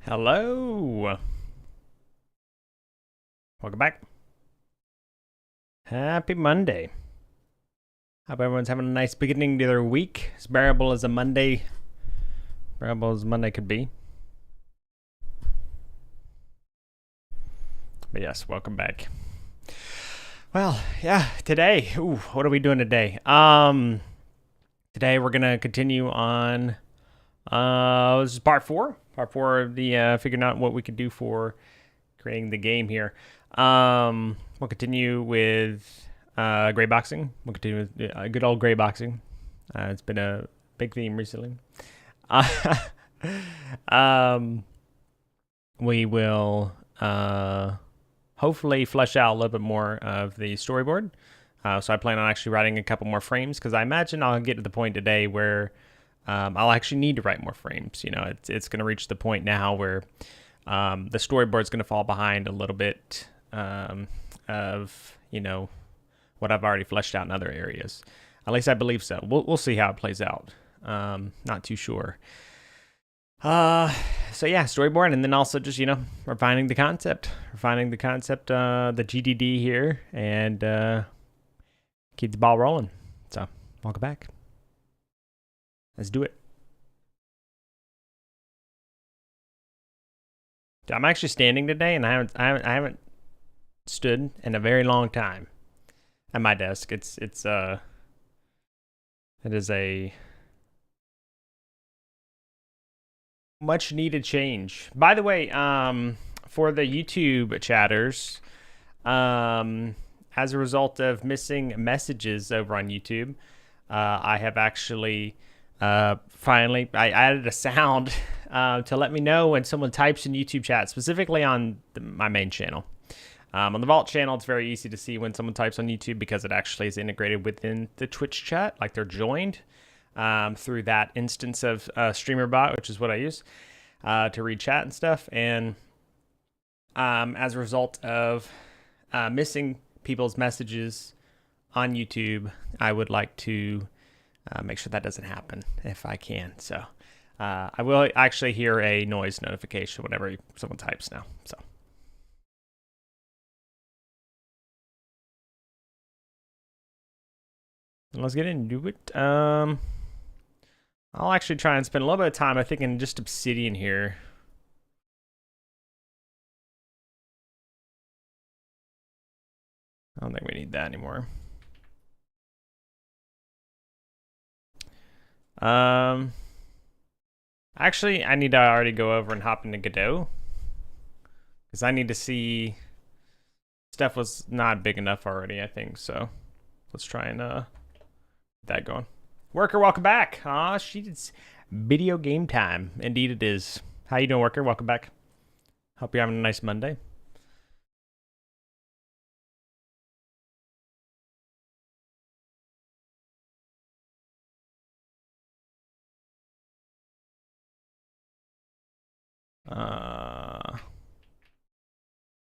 Hello. Welcome back. Happy Monday. Hope everyone's having a nice beginning to their week. As bearable as Monday could be. But yes, welcome back. Well, yeah, today. Ooh, what are we doing today? Today we're gonna continue on. This is part 4. Part 4 of the figuring out what we could do for creating the game here. We'll continue with gray boxing. We'll continue with good old gray boxing. It's been a big theme recently. We will hopefully flesh out a little bit more of the storyboard. So I plan on actually writing a couple more frames because I imagine I'll get to the point today where I'll actually need to write more frames. You know, it's going to reach the point now where the storyboard's going to fall behind a little bit of, you know, what I've already fleshed out in other areas. At least I believe so. We'll see how it plays out. Not too sure. So yeah, storyboard, and then also just, you know, refining the concept, the GDD here, and keep the ball rolling. So welcome back. Let's do it. I'm actually standing today, and I haven't stood in a very long time at my desk. It is a much needed change. By the way, for the YouTube chatters, as a result of missing messages over on YouTube, I have actually finally I added a sound to let me know when someone types in YouTube chat, specifically on my main channel. On the Vault channel, it's very easy to see when someone types on YouTube because it actually is integrated within the Twitch chat, like they're joined through that instance of StreamerBot, which is what I use to read chat and stuff. And as a result of missing people's messages on YouTube, I would like to make sure that doesn't happen if I can. So I will actually hear a noise notification whenever someone types now. So let's get into it. I'll actually try and spend a little bit of time, I think, in just obsidian here. I don't think we need that anymore. Actually, I need to already go over and hop into Godot because I need to see stuff was not big enough already, I think. So let's try and get that going. Worker, welcome back. Aw, it's video game time. Indeed it is. How you doing, Worker? Welcome back. Hope you're having a nice Monday.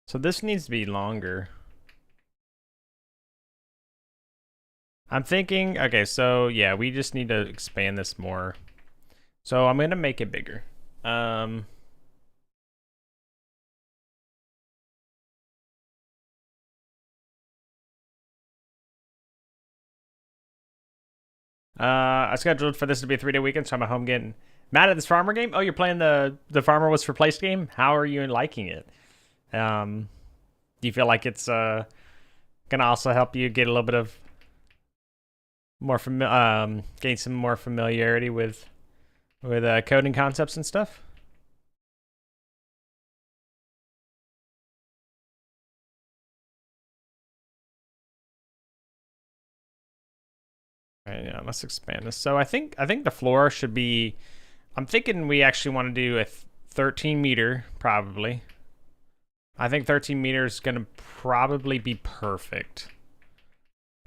So this needs to be longer. I'm thinking, okay, so yeah, we just need to expand this more. So I'm gonna make it bigger. I scheduled for this to be a 3-day weekend, so I'm at home getting mad at this farmer game. Oh, you're playing the Farmer Was Replaced game? How are you liking it? Do you feel like it's gonna also help you get a little bit of more gain some more familiarity with coding concepts and stuff? All right, yeah, let's expand this. So I think the floor should be. I'm thinking we actually want to do a 13 meter probably. I think 13 meters is gonna probably be perfect.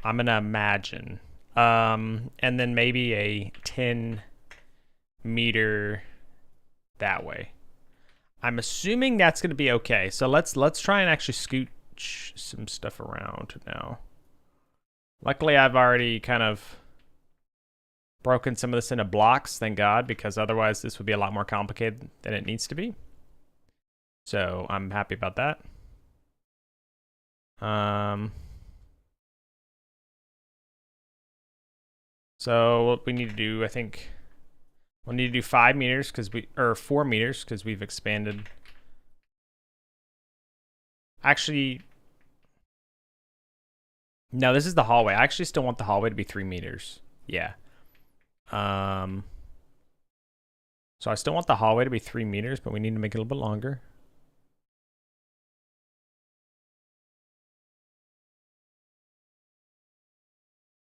I'm gonna imagine. And then maybe a 10 meter that way. I'm assuming that's gonna be okay. So let's try and actually scooch some stuff around now. Luckily, I've already kind of broken some of this into blocks, thank God, because otherwise this would be a lot more complicated than it needs to be. So I'm happy about that. So what we need to do, I think we'll need to do 5 meters or 4 meters because we've expanded. Actually, no, this is the hallway. I actually still want the hallway to be 3 meters. Yeah. So I still want the hallway to be 3 meters, but we need to make it a little bit longer.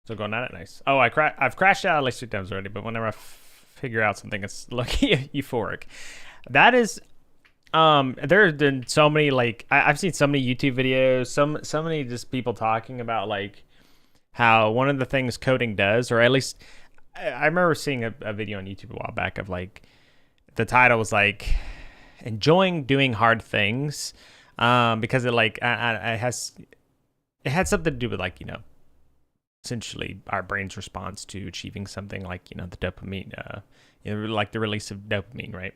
So going at it, nice. Oh, I've crashed out at least 2 times already, but whenever I figure out something, it's looking euphoric. That is, there have been so many, like, I've seen so many YouTube videos, so many just people talking about, like, how one of the things coding does, or at least I remember seeing a video on YouTube a while back of, like, the title was like enjoying doing hard things, because it like it had something to do with, like, you know, essentially our brain's response to achieving something, like, you know, the dopamine, you know, like the release of dopamine, right?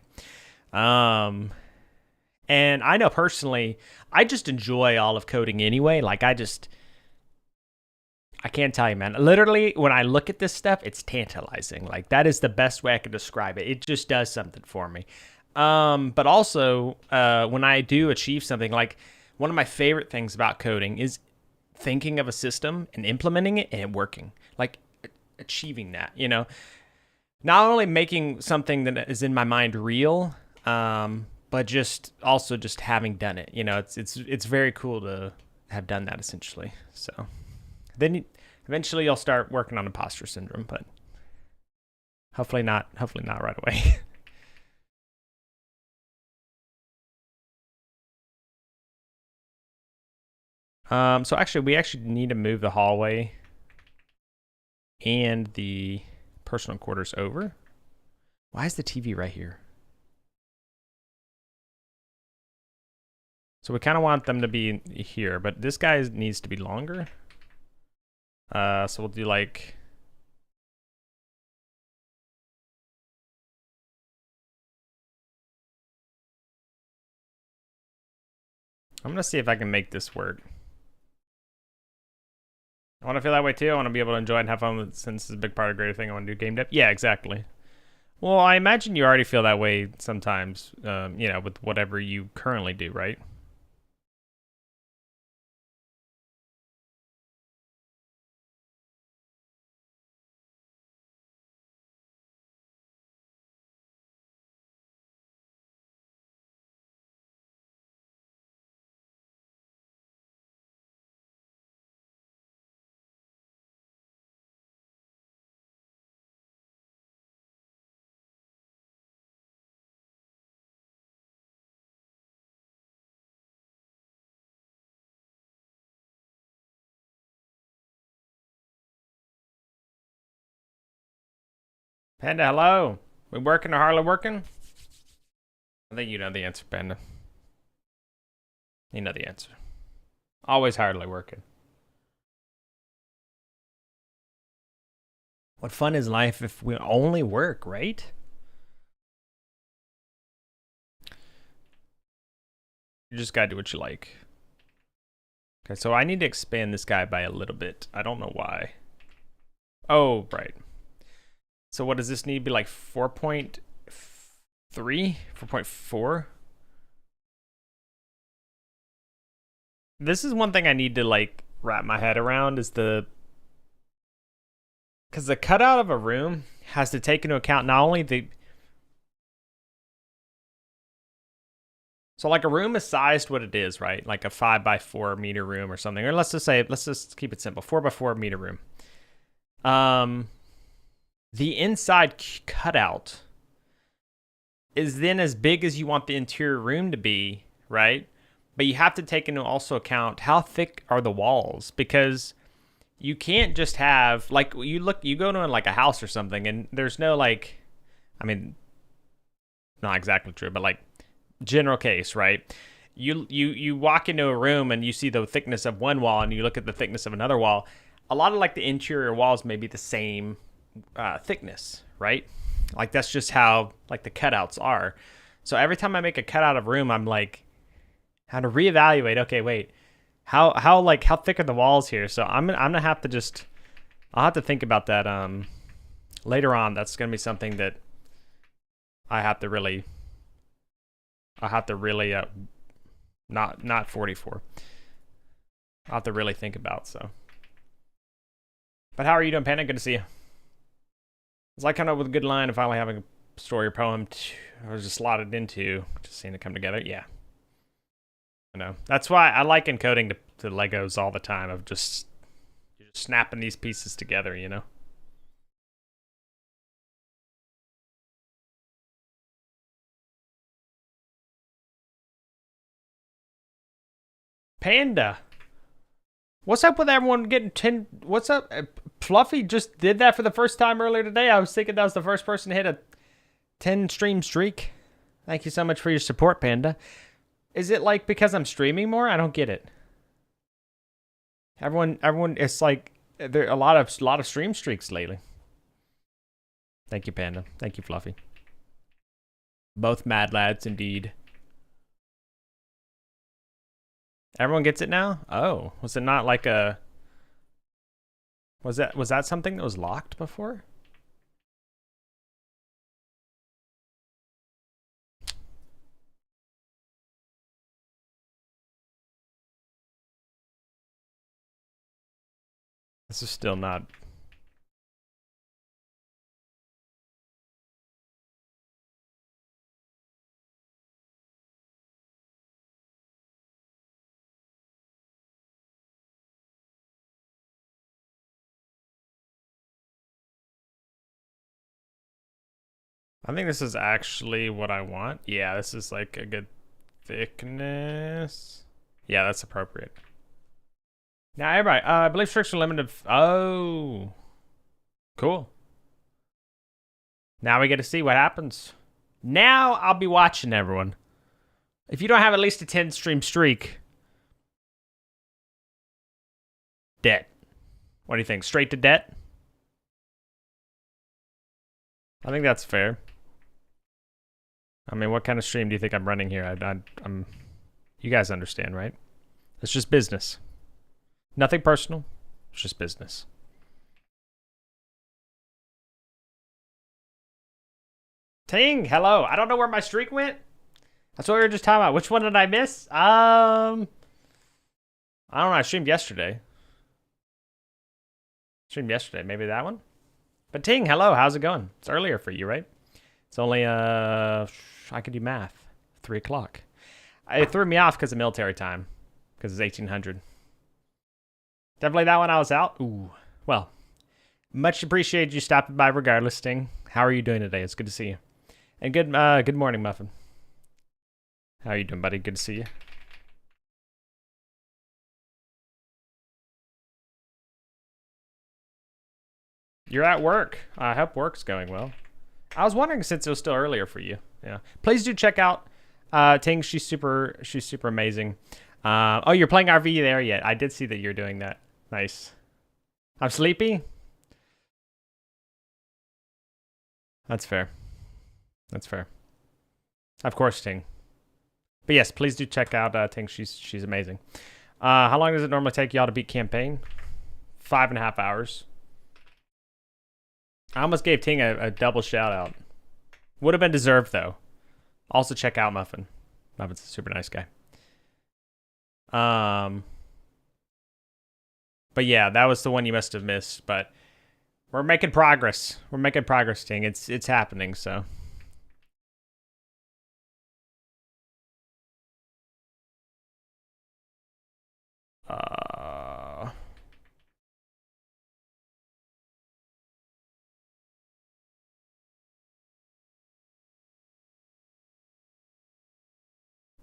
And I know personally, I just enjoy all of coding anyway. Like, I can't tell you, man. Literally, when I look at this stuff, it's tantalizing. Like, that is the best way I could describe it. It just does something for me. But also, when I do achieve something, like, one of my favorite things about coding is thinking of a system and implementing it and it working. Like, achieving that, you know? Not only making something that is in my mind real, but just also just having done it. You know, it's very cool to have done that, essentially. So then eventually you'll start working on imposter syndrome, but hopefully not right away. So actually, we actually need to move the hallway and the personal quarters over. Why is the TV right here? So we kind of want them to be here, but this guy needs to be longer. So we'll do like... I'm going to see if I can make this work. I want to feel that way too. I want to be able to enjoy and have fun with, since it's a big part of greater thing. I want to do game dev. Yeah, exactly. Well, I imagine you already feel that way sometimes, you know, with whatever you currently do, right? Panda, hello. We working or hardly working? I think you know the answer, Panda. You know the answer. Always hardly working. What fun is life if we only work, right? You just gotta do what you like. Okay, so I need to expand this guy by a little bit. I don't know why. Oh, right. So what does this need to be, like 4.3? 4.4? This is one thing I need to, like, wrap my head around, is because the cutout of a room has to take into account not only the... So, like, a room is sized what it is, right? Like a 5x4 meter room or something. Or let's just keep it simple. 4x4 meter room. The inside cutout is then as big as you want the interior room to be, right? But you have to take into also account how thick are the walls, because you can't just have, like, you go to like a house or something and there's no, like, I mean, not exactly true, but like general case, right? You walk into a room and you see the thickness of one wall and you look at the thickness of another wall. A lot of, like, the interior walls may be the same thickness, right? Like, that's just how, like, the cutouts are. So every time I make a cutout of room, I'm like, How to reevaluate. Okay, wait. How thick are the walls here? So I'm gonna have to just I'll have to think about that later on. That's gonna be something that I have to really not 44. I'll have to really think about, so. But how are you doing, Panda? Good to see you. It's like kind of with a good line of finally having a story or poem or just slotted into, just seeing it come together. Yeah. I know. That's why I like encoding to Legos all the time, of just snapping these pieces together, you know? Panda. What's up with everyone getting 10? What's up? Fluffy just did that for the first time earlier today. I was thinking that was the first person to hit a 10 stream streak. Thank you so much for your support, Panda. Is it like because I'm streaming more? I don't get it. Everyone, it's like there are a lot of stream streaks lately. Thank you, Panda. Thank you, Fluffy. Both mad lads, indeed. Everyone gets it now? Oh, was it not like a... Was that something that was locked before? This is still not... I think this is actually what I want. Yeah, this is like a good thickness. Yeah, that's appropriate. Now, everybody, I believe streaks are limited. Oh, cool. Now we get to see what happens. Now I'll be watching everyone. If you don't have at least a 10 stream streak, debt. What do you think? Straight to debt? I think that's fair. I mean, what kind of stream do you think I'm running here? I'm. You guys understand, right? It's just business. Nothing personal. It's just business. Ting, hello. I don't know where my streak went. That's what we were just talking about. Which one did I miss? I don't know. I streamed yesterday. Maybe that one. But Ting, hello. How's it going? It's earlier for you, right? It's only I can do math. 3 o'clock. It threw me off because of military time, because it's 1800. Definitely that one I was out. Ooh. Well, much appreciated you stopping by regardless, Ting. How are you doing today? It's good to see you. And good morning, Muffin. How are you doing, buddy? Good to see you. You're at work. I hope work's going well. I was wondering, since it was still earlier for you. Yeah. Please do check out Ting. She's super amazing. Oh, you're playing RV there yet? I did see that you're doing that. Nice. I'm sleepy. That's fair. That's fair. Of course, Ting. But yes, please do check out Ting. She's amazing. How long does it normally take y'all to beat campaign? 5.5 hours. I almost gave Ting a double shout out. Would have been deserved though. Also check out Muffin. Muffin's a super nice guy. But yeah, that was the one you must have missed. But we're making progress. We're making progress, Ting. It's happening. So.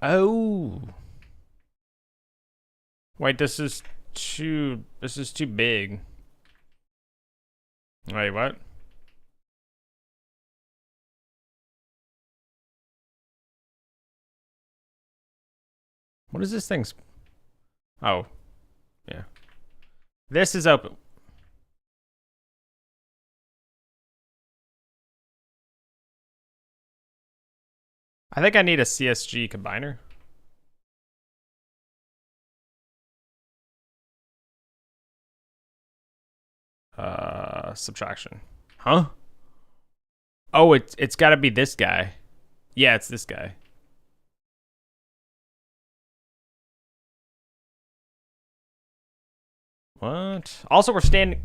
Oh. Wait, this is too big. Wait, what? What is this thing's? Oh. Yeah. This is open. I think I need a CSG combiner. subtraction. Huh? Oh, it's got to be this guy. Yeah, it's this guy. What? Also, we're standing.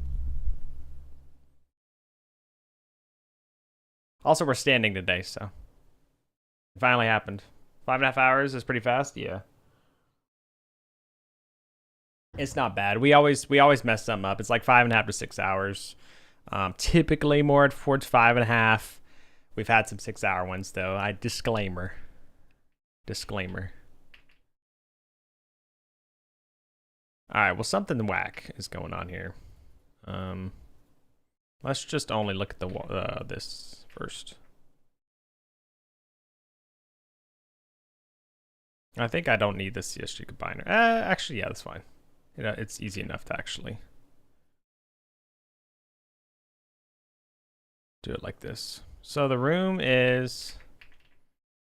Also, we're standing today, so it finally happened. 5.5 hours is pretty fast. Yeah. It's not bad. We always mess something up. It's like 5.5 to 6 hours. Typically more towards 5.5. We've had some 6-hour ones though. Disclaimer. All right. Well, something whack is going on here. Let's just only look at the this first. I think I don't need the CSG combiner. Actually, yeah, that's fine. You know, it's easy enough to actually do it like this. So the room is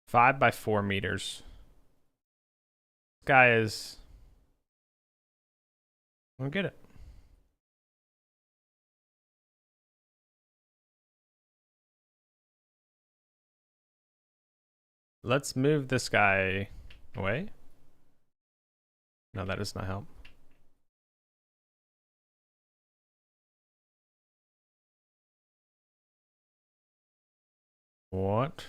5 by 4 meters. This guy is. I'll get it. Let's move this guy away. No, that does not help. What?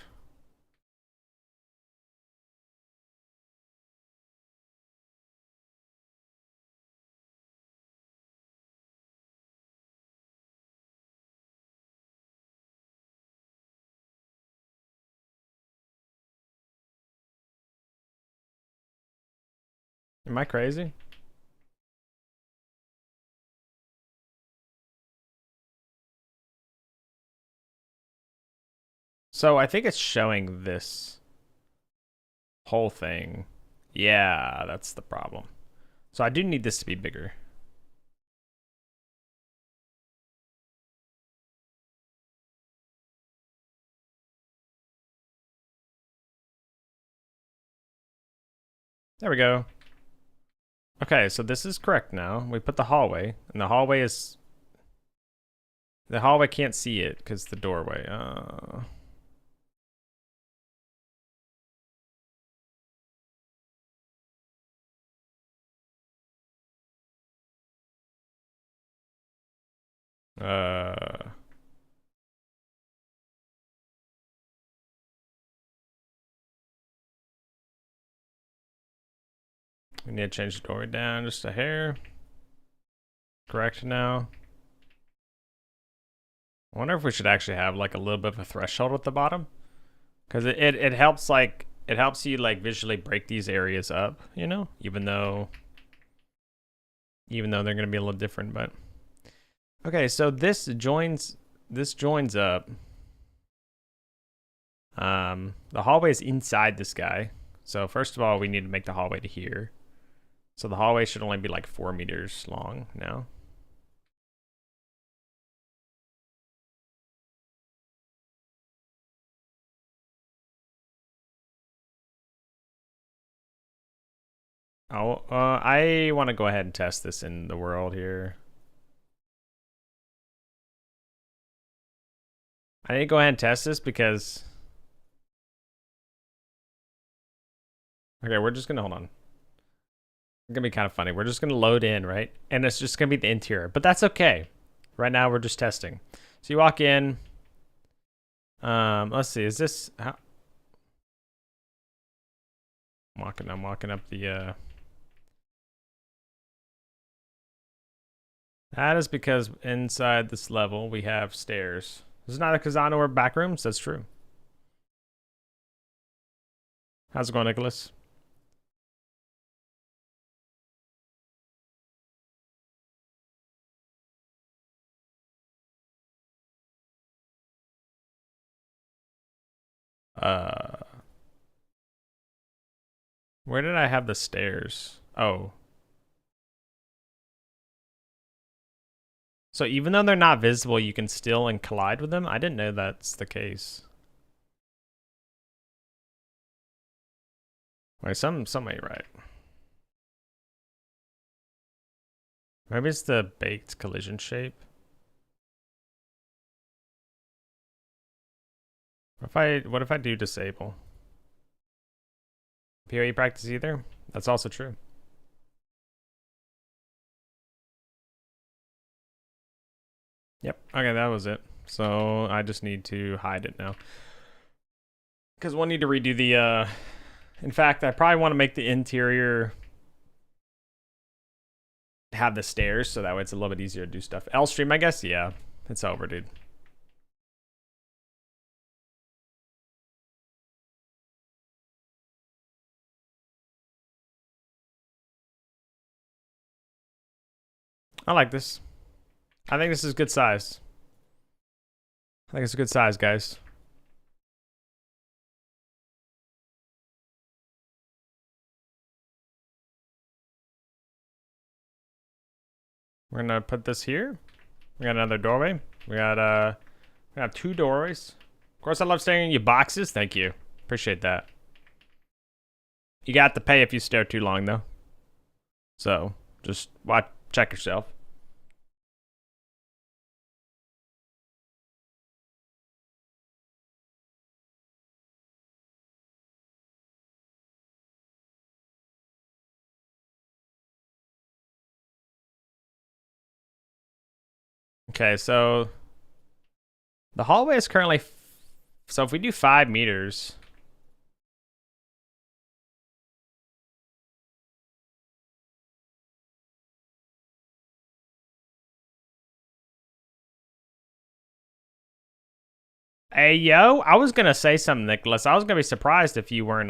Am I crazy? So I think it's showing this whole thing. Yeah, that's the problem. So I do need this to be bigger. There we go. Okay, so this is correct now. We put the hallway, and the hallway is... The hallway can't see it because the doorway. We need to change the doorway down just a hair. Correct now. I wonder if we should actually have like a little bit of a threshold at the bottom, because it helps it helps you like visually break these areas up, you know, even though they're gonna be a little different. But okay, so this joins up. The hallway is inside this guy. So first of all, we need to make the hallway to here. So the hallway should only be like 4 meters long now. Oh, I want to go ahead and test this in the world here. I need to go ahead and test this because... Okay, we're just gonna, hold on. It's gonna be kind of funny. We're just gonna load in, right? And it's just gonna be the interior, but that's okay. Right now we're just testing. So you walk in. Let's see, is this how... I'm walking up the That is because inside this level we have stairs. This is not a Kazano or back rooms, that's true. How's it going, Nicholas? Where did I have the stairs? Oh. So even though they're not visible, you can still collide with them? I didn't know that's the case. Wait, some ain't right. Maybe it's the baked collision shape. What if I do disable? PoE practice either? That's also true. Yep. Okay, that was it. So I just need to hide it now. Because we'll need to redo the, in fact, I probably want to make the interior have the stairs, so that way it's a little bit easier to do stuff. L stream, I guess? Yeah. It's over, dude. I like this. I think this is good size. I think it's a good size, guys. We're gonna put this here. We got another doorway. We got 2 doorways. Of course, I love staring at your boxes. Thank you. Appreciate that. You got to pay if you stare too long, though. So just check yourself. Okay, so the hallway is currently, so if we do 5 meters. Hey, yo, I was gonna say something, Nicholas. I was gonna be surprised if you weren't,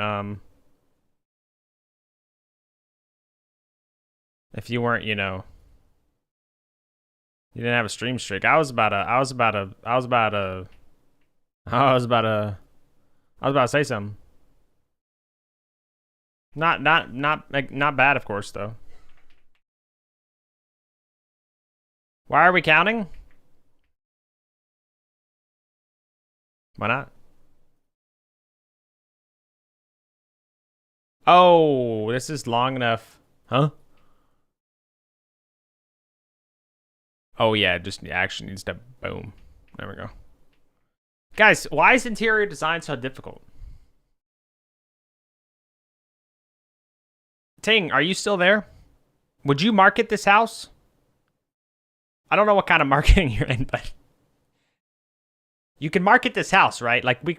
you know, you didn't have a stream streak. I was about to say something. Not bad, of course, though. Why are we counting? Why not? Oh, this is long enough. Huh? Oh, yeah, just the action needs to boom. There we go. Guys, why is interior design so difficult? Ting, are you still there? Would you market this house? I don't know what kind of marketing you're in, but you can market this house, right? Like we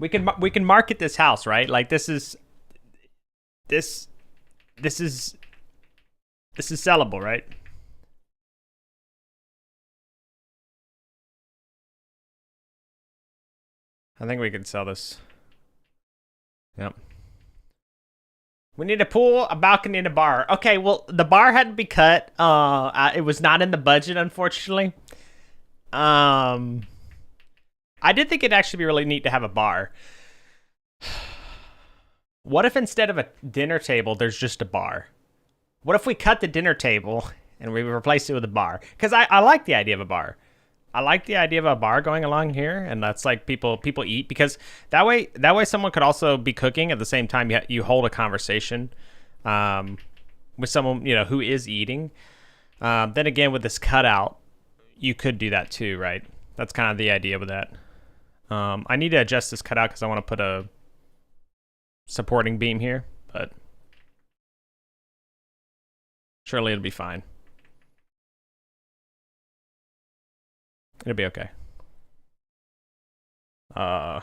can market this house, right? Like this is sellable, right? I think we can sell this. Yep. We need a pool, a balcony, and a bar. Okay, well, the bar had to be cut. It was not in the budget, unfortunately. I did think it'd actually be really neat to have a bar. What if instead of a dinner table, there's just a bar? What if we cut the dinner table and we replace it with a bar? Because I like the idea of a bar. I like the idea of a bar going along here, and that's like people eat, because that way someone could also be cooking at the same time you hold a conversation with someone, you know, who is eating. Then again, with this cutout, you could do that too, right? That's kind of the idea with that. I need to adjust this cutout because I want to put a supporting beam here, but surely it'll be fine. It'll be okay. So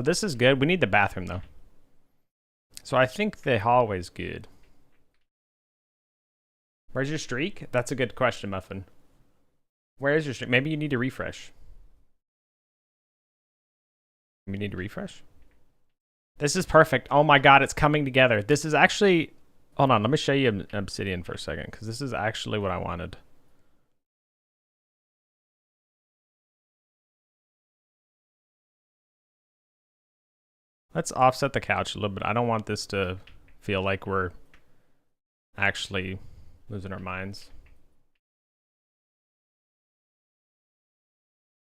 this is good. We need the bathroom though. So I think the hallway's good. Where's your streak? That's a good question, Muffin. Where is your streak? Maybe you need to refresh. We need to refresh. This is perfect. Oh my god, it's coming together. This is actually... Hold on, let me show you Obsidian for a second, because this is actually what I wanted. Let's offset the couch a little bit. I don't want this to feel like we're actually losing our minds.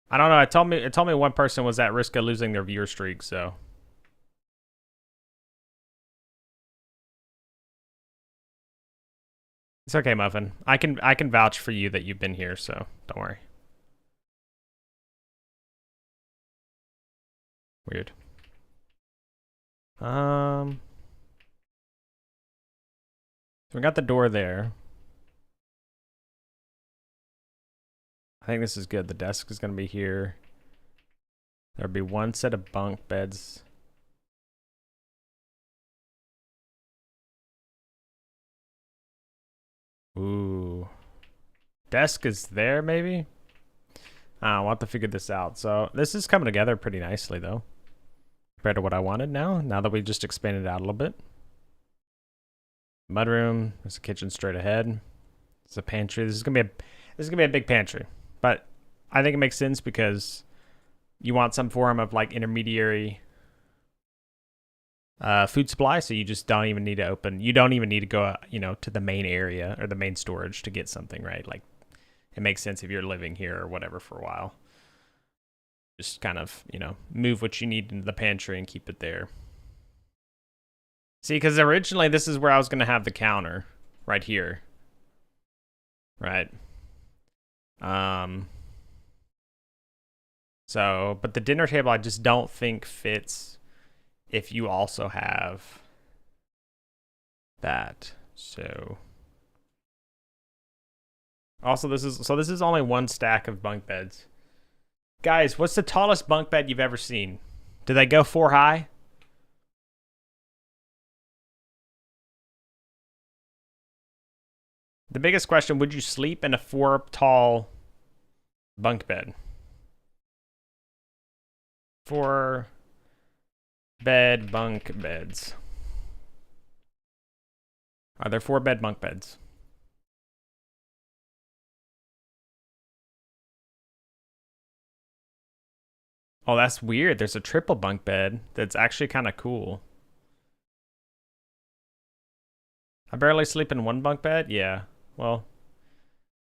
I don't know. It told me one person was at risk of losing their viewer streak, so. It's okay, Muffin. I can vouch for you that you've been here, so don't worry. Weird. So we got the door there. I think this is good. The desk is gonna be here. There'll be one set of bunk beds. Ooh. Desk is there, maybe? We'll have to figure this out. So this is coming together pretty nicely, though. Compared to what I wanted now that we just expanded it out a little bit. Mudroom. There's a kitchen straight ahead. There's a pantry. This is gonna be a big pantry. But I think it makes sense because you want some form of like intermediary food supply, so you just don't even need to open. You don't even need to go, to the main area or the main storage to get something, right? Like, it makes sense if you're living here or whatever for a while. Just kind of, move what you need into the pantry and keep it there. See, because originally this is where I was going to have the counter, right here. Right. So, but the dinner table I just don't think fits if you also have that. So also this is only one stack of bunk beds. Guys, what's the tallest bunk bed you've ever seen? Do they go 4 high? The biggest question, would you sleep in a 4 tall bunk bed? 4 bed bunk beds. Are there 4 bed bunk beds? Oh, that's weird. There's a triple bunk bed that's actually kind of cool. I barely sleep in 1 bunk bed? Yeah. Well,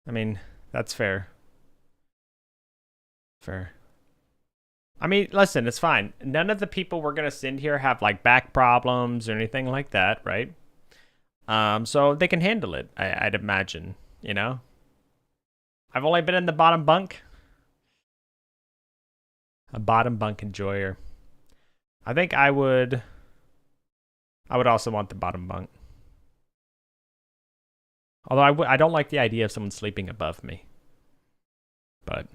I mean, that's fair. Fair. I mean, listen, it's fine. None of the people we're going to send here have like back problems or anything like that, right? So they can handle it, I'd imagine, I've only been in the bottom bunk. A bottom bunk enjoyer. I think I would also want the bottom bunk. Although I don't like the idea of someone sleeping above me. But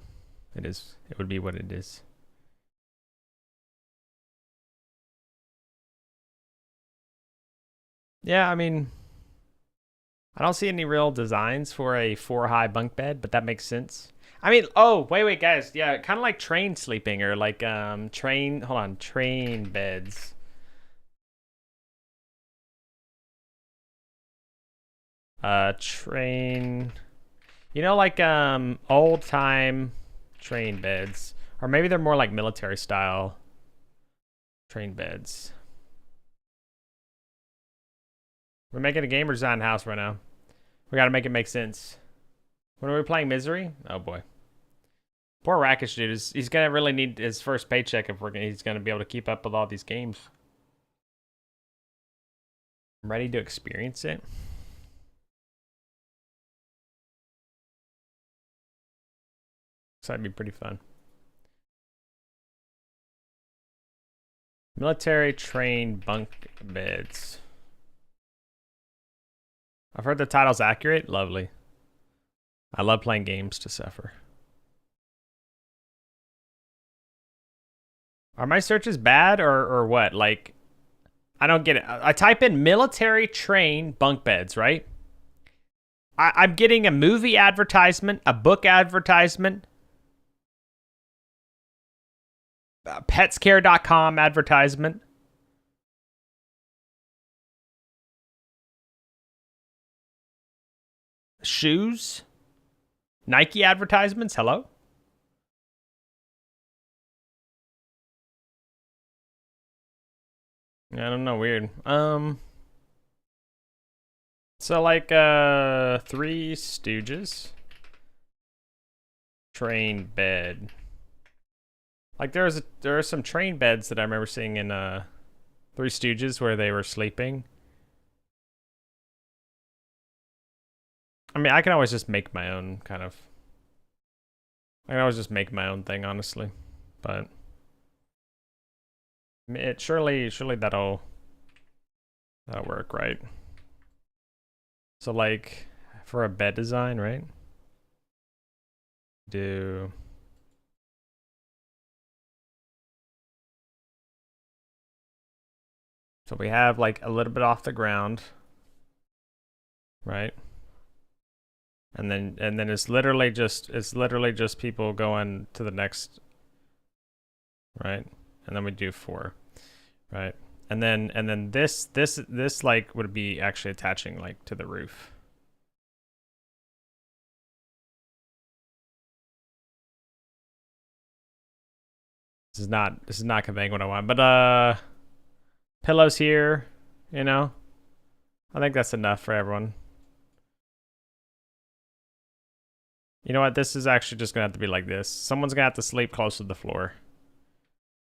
it would be what it is. Yeah, I mean, I don't see any real designs for a 4 high bunk bed, but that makes sense. I mean, oh, wait, guys. Yeah, kind of like train sleeping or like train beds. Train, like old time train beds, or maybe they're more like military style train beds. We're making a gamer design house right now. We got to make it make sense. When are we playing Misery? Oh boy. Poor Rakish dude. He's gonna really need his first paycheck if he's gonna be able to keep up with all these games. I'm ready to experience it. So that'd be pretty fun. Military train bunk beds. I've heard the title's accurate. Lovely. I love playing games to suffer. Are my searches bad or what? Like, I don't get it. I type in military train bunk beds, right? I'm getting a movie advertisement, a book advertisement, petscare.com advertisement. Shoes? Nike advertisements? Hello? I don't know, weird. So like Three Stooges. Train bed. Like there are some train beds that I remember seeing in Three Stooges where they were sleeping. I mean, I can always just make my own kind of. I can always just make my own thing, honestly, but I mean, surely that'll work, right? So like for a bed design, right? Do so we have like a little bit off the ground, right? And then it's literally just people going to the next, right? And then we do 4, right? And then this like would be actually attaching like to the roof. This is not conveying what I want, but pillows here, you know. I think that's enough for everyone. You know what? This is actually just gonna have to be like this. Someone's gonna have to sleep close to the floor.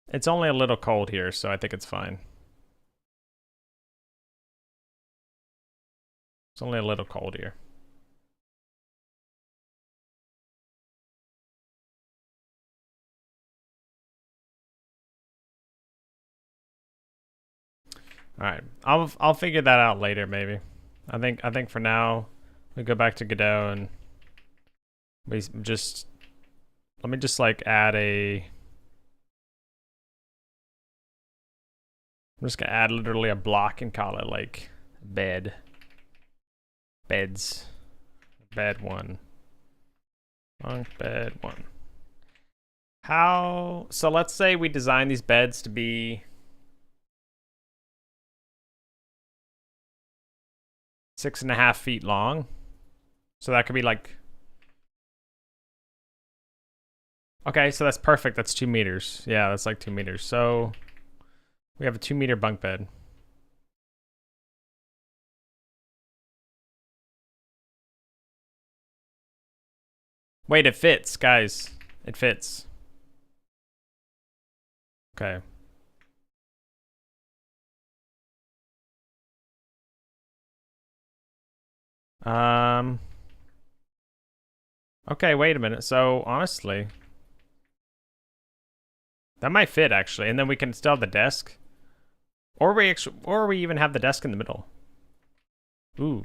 It's only a little cold here, so I think it's fine. It's only a little cold here. All right, I'll figure that out later, maybe. I think for now we go back to Godot and we just let me just like add a. I'm just gonna add literally a block and call it like beds. Bed 1. Bunk bed 1. How? So let's say we design these beds to be 6.5 feet long. So that could be like. Okay, so that's perfect. That's 2 meters. Yeah, that's like 2 meters. So we have a 2-meter bunk bed. Wait, it fits, guys. It fits. Okay. Okay, wait a minute. So honestly, that might fit actually, and then we can still have the desk, or we even have the desk in the middle. Ooh,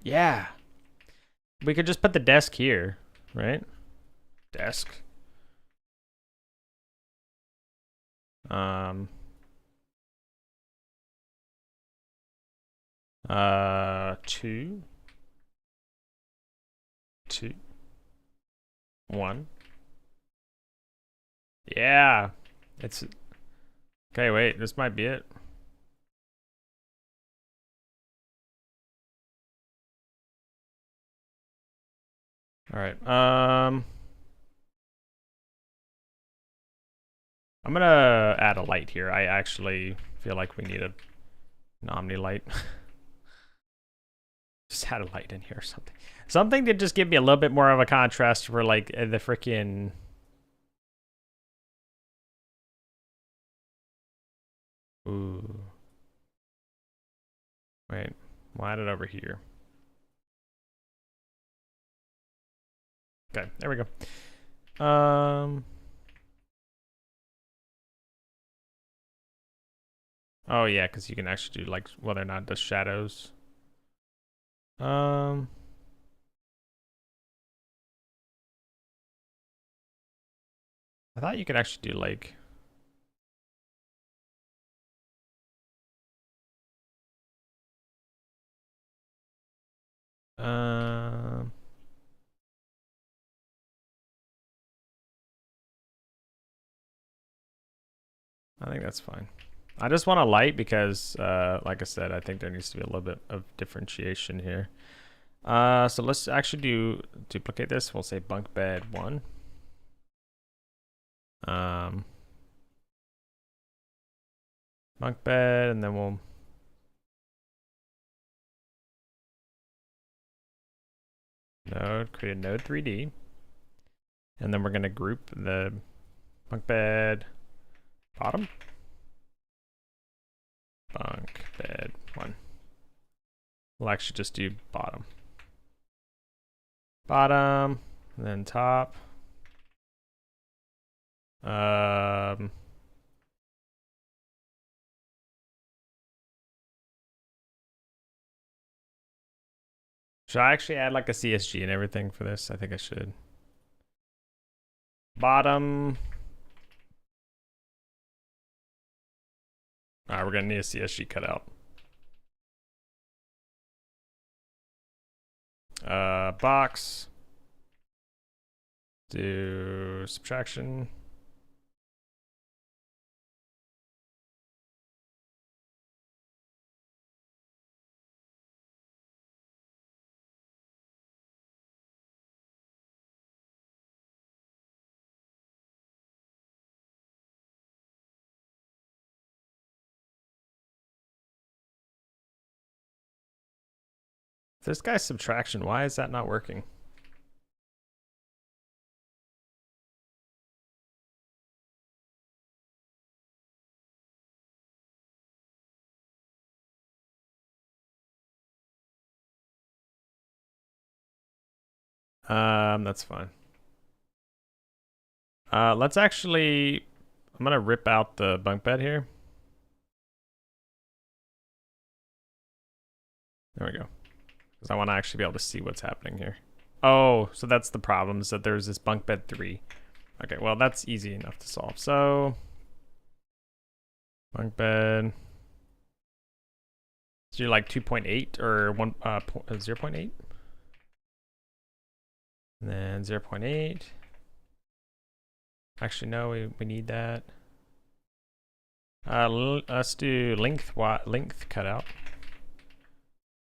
yeah. We could just put the desk here, right? Desk. 2, 2, 1. Yeah, it's okay. Wait, this might be it. All right. I'm gonna add a light here. I actually feel like we need an omni light. Just add a light in here or something. Something to just give me a little bit more of a contrast for like the freaking. Ooh. Wait, we'll add it over here. Okay, there we go. Oh yeah, because you can actually do like whether or not the shadows. I thought you could actually do like. I think that's fine. I just want a light because, like I said, I think there needs to be a little bit of differentiation here. So let's actually duplicate this. We'll say bunk bed 1. Bunk bed, and then we'll create a node 3D, and then we're gonna group the bunk bed bottom, bunk bed 1. We'll actually just do bottom. bottom, and then top. Should I actually add like a CSG and everything for this? I think I should. Bottom. All right, we're gonna need a CSG cutout. Box. Do subtraction. This guy's subtraction, why is that not working? That's fine. Let's actually, I'm gonna rip out the bunk bed here. There we go. Because I want to actually be able to see what's happening here. Oh, so that's the problem, is that there's this bunk bed 3. Okay, well, that's easy enough to solve. So, bunk bed. So you're like 2.8 or 0.8? And then 0.8. Actually, no, we need that. Let's do length cutout.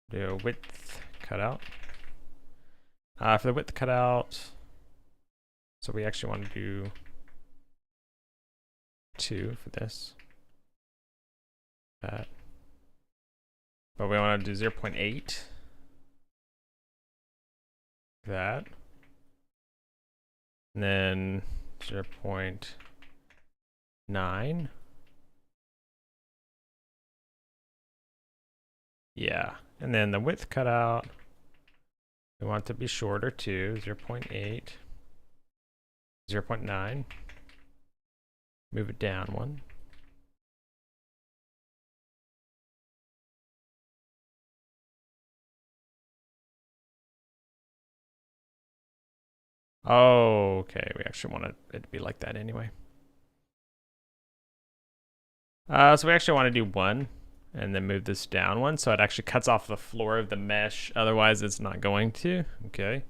Do width cutout. For the width cutout, so we actually want to do 2 for this. That. But we want to do 0.8. That. And then 0.9. Yeah. And then the width cutout, we want it to be shorter too, 0.8, 0.9. Move it down 1. Oh, okay. We actually want it to be like that anyway. So we actually want to do 1 and then move this down 1 so it actually cuts off the floor of the mesh. Otherwise, it's not going to. Okay.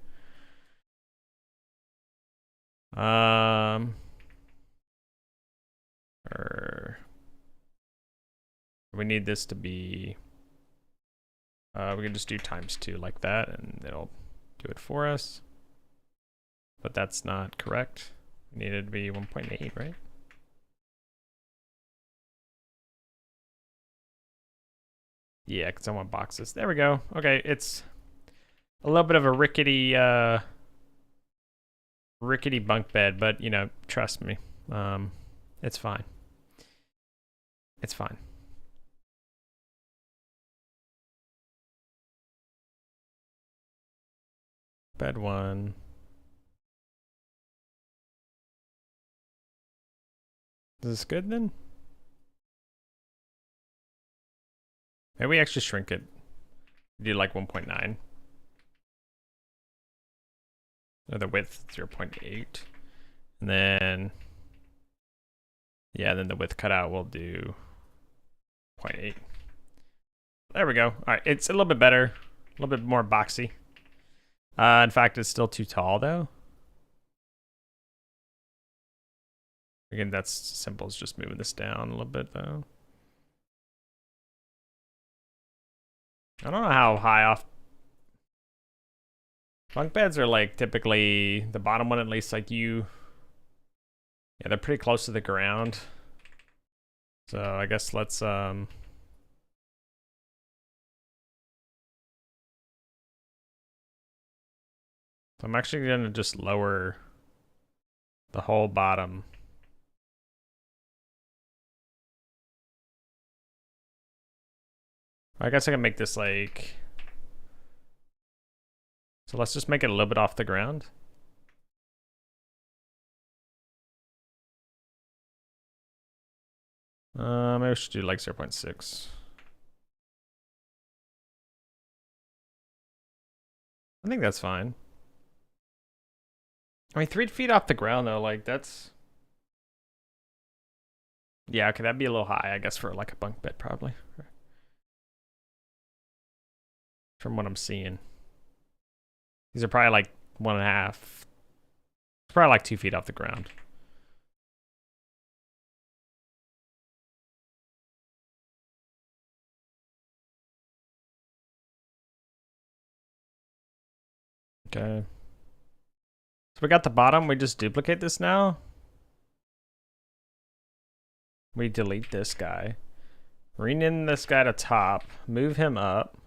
We need this to be. We can just do ×2 like that, and it'll do it for us. But that's not correct. We need it to be 1.8, right? Yeah, because I want boxes. There we go. Okay, it's a little bit of a rickety bunk bed, but you know, trust me, it's fine. It's fine. Bed 1. Is this good then? Maybe we actually shrink it. Do like 1.9. Or the width 0.8. And then, yeah, then the width cutout will do 0.8. There we go. All right, it's a little bit better, a little bit more boxy. In fact, it's still too tall though. Again, that's simple as just moving this down a little bit though. I don't know how high off. Bunk beds are like typically, the bottom one at least, like yeah, they're pretty close to the ground. So I guess let's I'm actually gonna just lower the whole bottom. I guess I can make this like So let's just make it a little bit off the ground. Maybe we should do like 0.6. I think that's fine. I mean, 3 feet off the ground though, like that's... Yeah, okay, that'd be a little high, I guess, for like a bunk bed probably. From what I'm seeing. These are probably like 1.5. It's probably like 2 feet off the ground. Okay. So we got the bottom, we just duplicate this now. We delete this guy. Rename this guy to top, move him up.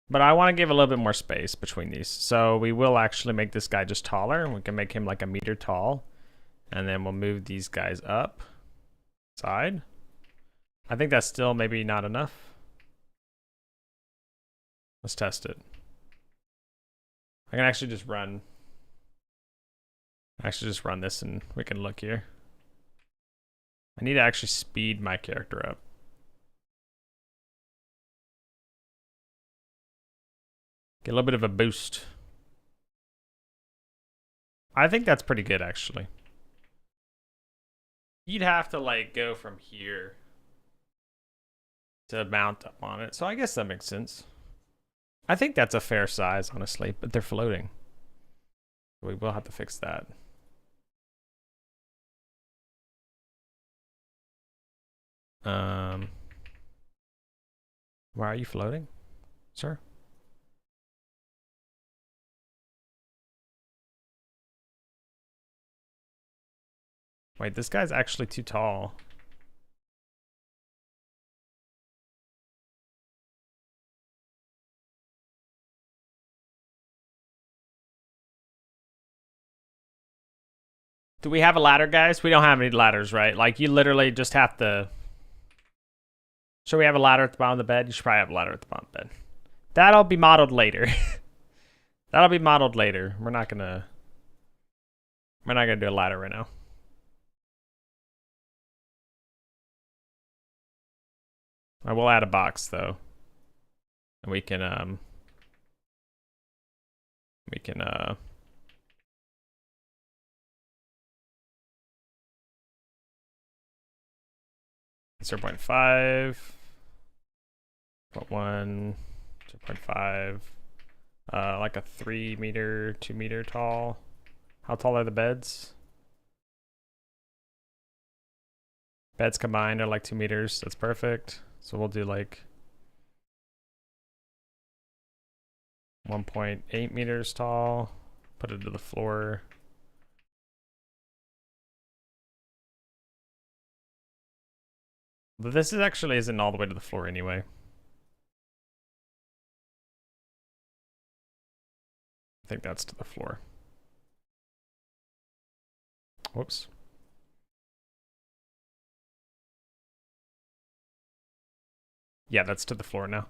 But I want to give a little bit more space between these. So we will actually make this guy just taller. We can make him like 1 meter tall. And then we'll move these guys up. Side. I think that's still maybe not enough. Let's test it. I can actually just run. This and we can look here. I need to actually speed my character up. Get a little bit of a boost. I think that's pretty good, actually. You'd have to, like, go from here to mount up on it. So I guess that makes sense. I think that's a fair size, honestly, but they're floating. We will have to fix that. Why are you floating, sir? Wait, this guy's actually too tall. Do we have a ladder, guys? We don't have any ladders, right? Like, you literally just have to... Should we have a ladder at the bottom of the bed? You should probably have a ladder at the bottom of the bed. That'll be modeled later. That'll be modeled later. We're not gonna do a ladder right now. I will add a box though. And we can 0.5, 0.1, 0.5, like a 3 meter, 2 meter tall. How tall are the beds? Beds combined are like 2 meters. That's perfect. So we'll do like 1.8 meters tall. Put it to the floor. But this is actually isn't all the way to the floor anyway. I think that's to the floor. Whoops. Yeah, that's to the floor now.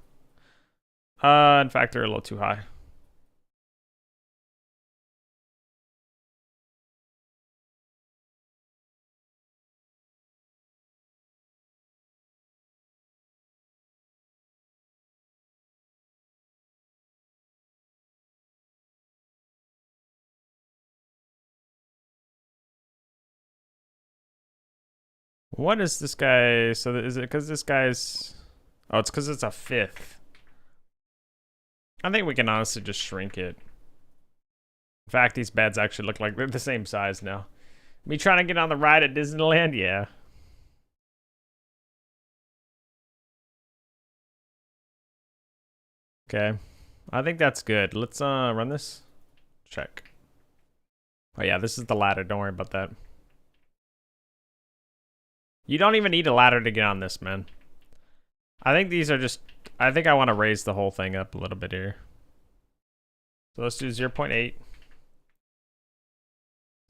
In fact, they're a little too high. What is this guy? So is it because this guy's... Oh, it's because it's a 5th. I think we can honestly just shrink it. In fact, these beds actually look like they're the same size now. Me trying to get on the ride at Disneyland? Yeah. Okay. I think that's good. Let's run this. Check. Oh yeah, this is the ladder. Don't worry about that. You don't even need a ladder to get on this, man. I think these are just... I think I want to raise the whole thing up a little bit here. So let's do 0.8.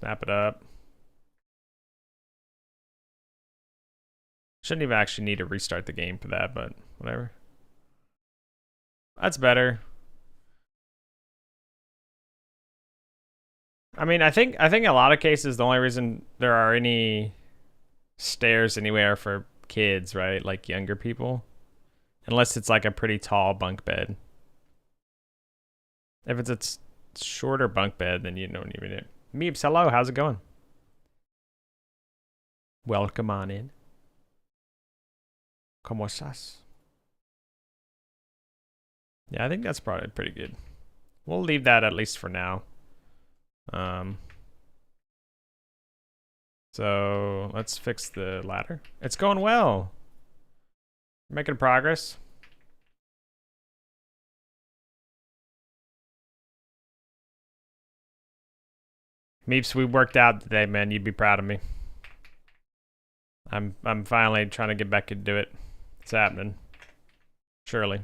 Snap it up. Shouldn't even actually need to restart the game for that, but whatever. That's better. I mean, I think a lot of cases the only reason there are any stairs anywhere for kids, right? Like younger people. Unless it's like a pretty tall bunk bed. If it's a shorter bunk bed, then you don't even need it. Meeps, hello, how's it going? Welcome on in. ¿Cómo estás? Yeah, I think that's probably pretty good. We'll leave that at least for now. So let's fix the ladder. It's going well. Making progress. Meeps, we worked out today, man. You'd be proud of me. I'm finally trying to get back into it. It's happening. Surely.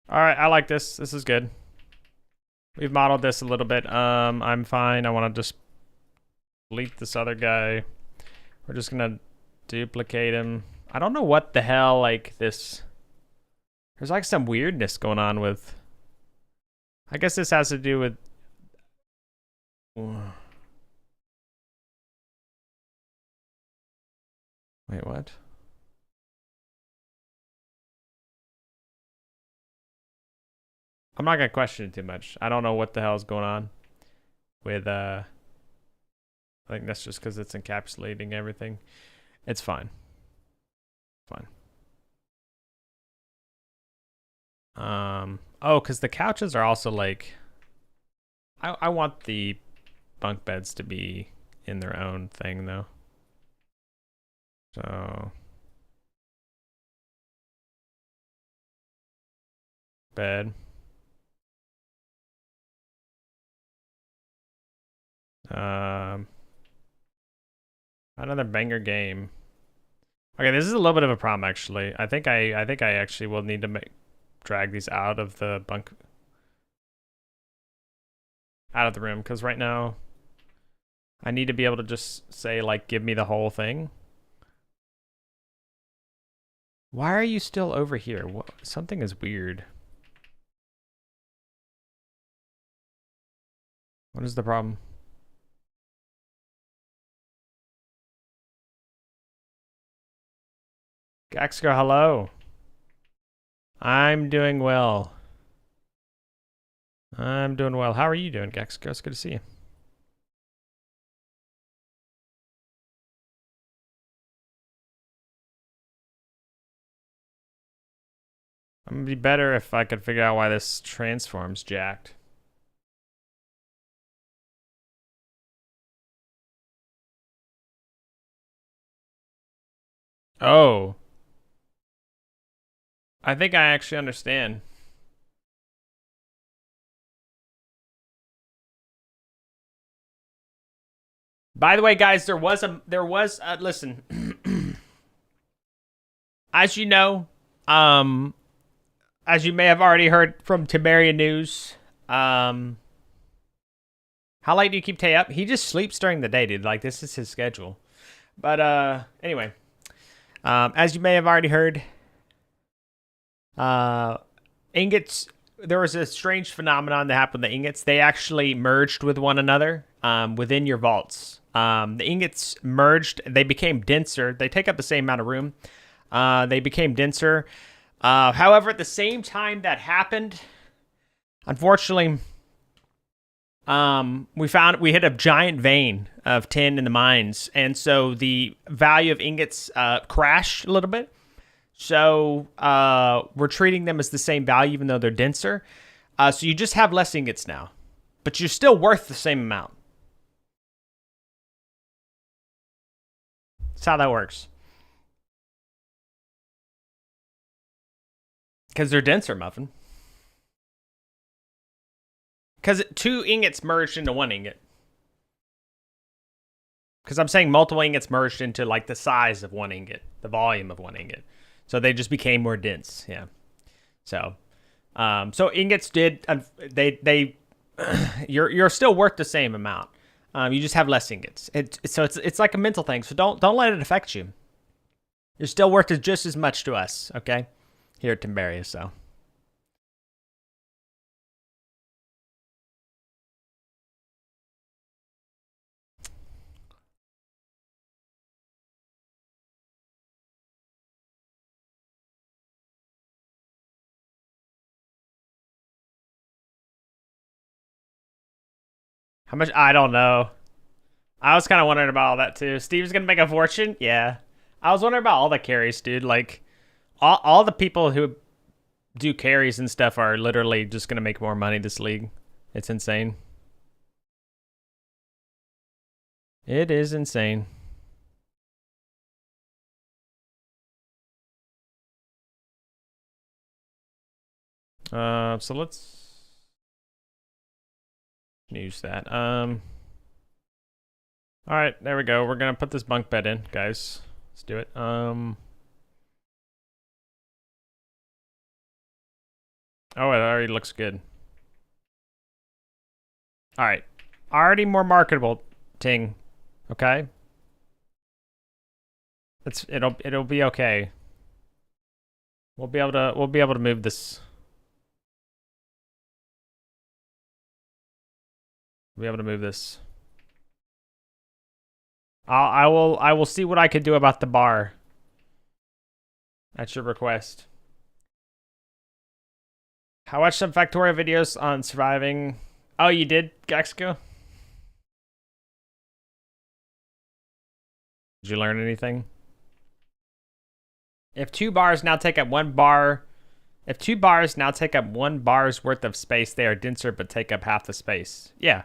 All right, I like this. This is good. We've modeled this a little bit. I'm fine. I want to just delete this other guy. We're just gonna duplicate him. I don't know what the hell, like, this... There's like some weirdness going on with... I guess this has to do with... Wait, what? I'm not gonna question it too much. I don't know what the hell is going on with, I think that's just because it's encapsulating everything. It's fine. Fine. Oh, because the couches are also like... I want the bunk beds to be in their own thing, though. So... Bed. Another banger game. Okay, this is a little bit of a problem actually. I think I actually will need to drag these out of the room, because right now I need to be able to just say, like, give me the whole thing. Why are you still over here? Something is weird. What is the problem? Gaxco, hello. I'm doing well. I'm doing well. How are you doing, Gaxco? It's good to see you. I'm gonna be better if I could figure out why this transform's jacked. Oh. I think I actually understand. By the way, guys, there was listen. As you know, as you may have already heard from TinBears News, how late do you keep Tay up? He just sleeps during the day, dude. Like, this is his schedule. But anyway, as you may have already heard, ingots, there was a strange phenomenon that happened with the ingots. They actually merged with one another within your vaults. The ingots merged. They became denser. They take up the same amount of room. They became denser. However, at the same time that happened, unfortunately, we hit a giant vein of tin in the mines, and so the value of ingots crashed a little bit. So we're treating them as the same value, even though they're denser. So you just have less ingots now, but you're still worth the same amount. That's how that works. Because they're denser, Muffin. Because 2 ingots merged into 1 ingot. Because I'm saying multiple ingots merged into, like, the size of 1 ingot, the volume of 1 ingot. So they just became more dense. Yeah. So, so ingots did, they you're still worth the same amount. You just have less ingots. It's like a mental thing. So don't let it affect you. You're still worth just as much to us, okay? Here at TinBears, so. How much? I don't know. I was kind of wondering about all that too. Steve's gonna make a fortune? Yeah. I was wondering about all the carries, dude. Like, all the people who do carries and stuff are literally just gonna make more money this league. It's insane. It is insane. So let's use that. All right, there we go. We're gonna put this bunk bed in, guys. Let's do it. Oh, it already looks good. All right, already more marketable, Ting. Okay. It'll be okay. We'll be able to move this. We'll be able to move this. I will see what I can do about the bar. That's your request. I watched some Factorio videos on surviving. Oh, you did, Gaxico? Did you learn anything? If 2 bars now take up 1 bar, if 2 bars now take up 1 bar's worth of space, they are denser but take up half the space. Yeah.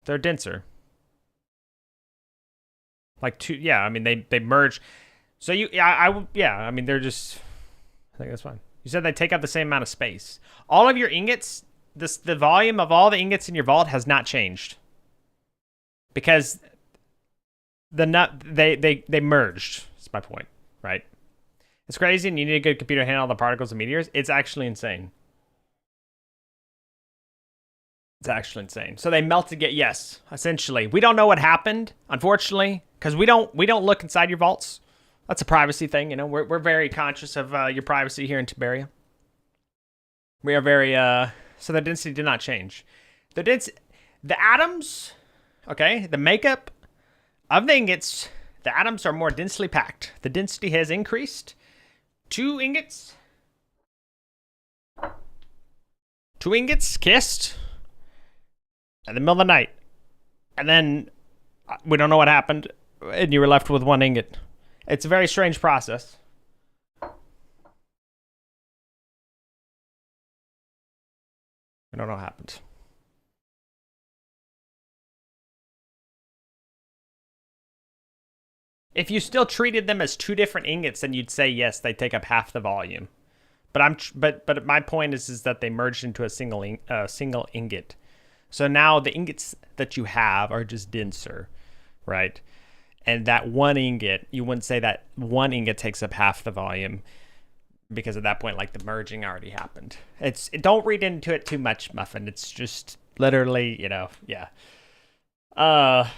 They're denser. Like 2, yeah, I mean, they merge. So I mean, they're just, I think that's fine. You said they take up the same amount of space. All of your ingots, the volume of all the ingots in your vault has not changed. Because they merged. That's my point, right? It's crazy, and you need a good computer to handle all the particles and meteors. It's actually insane. It's actually insane. So they melted it, yes, essentially. We don't know what happened, unfortunately, because we don't look inside your vaults. That's a privacy thing, you know. We're very conscious of your privacy here in TinBears. We are very so the density did not change. The atoms, okay, the makeup of the ingots, the atoms are more densely packed. The density has increased. 2 ingots kissed in the middle of the night, and then we don't know what happened, and you were left with 1 ingot. It's a very strange process. I don't know what happened. If you still treated them as 2 different ingots, then you'd say yes, they take up half the volume. But but my point is that they merged into a single ingot. So now the ingots that you have are just denser, right? And that 1 ingot, you wouldn't say that 1 ingot takes up half the volume, because at that point, like, the merging already happened. Don't read into it too much, Muffin. It's just literally, you know, yeah. Let's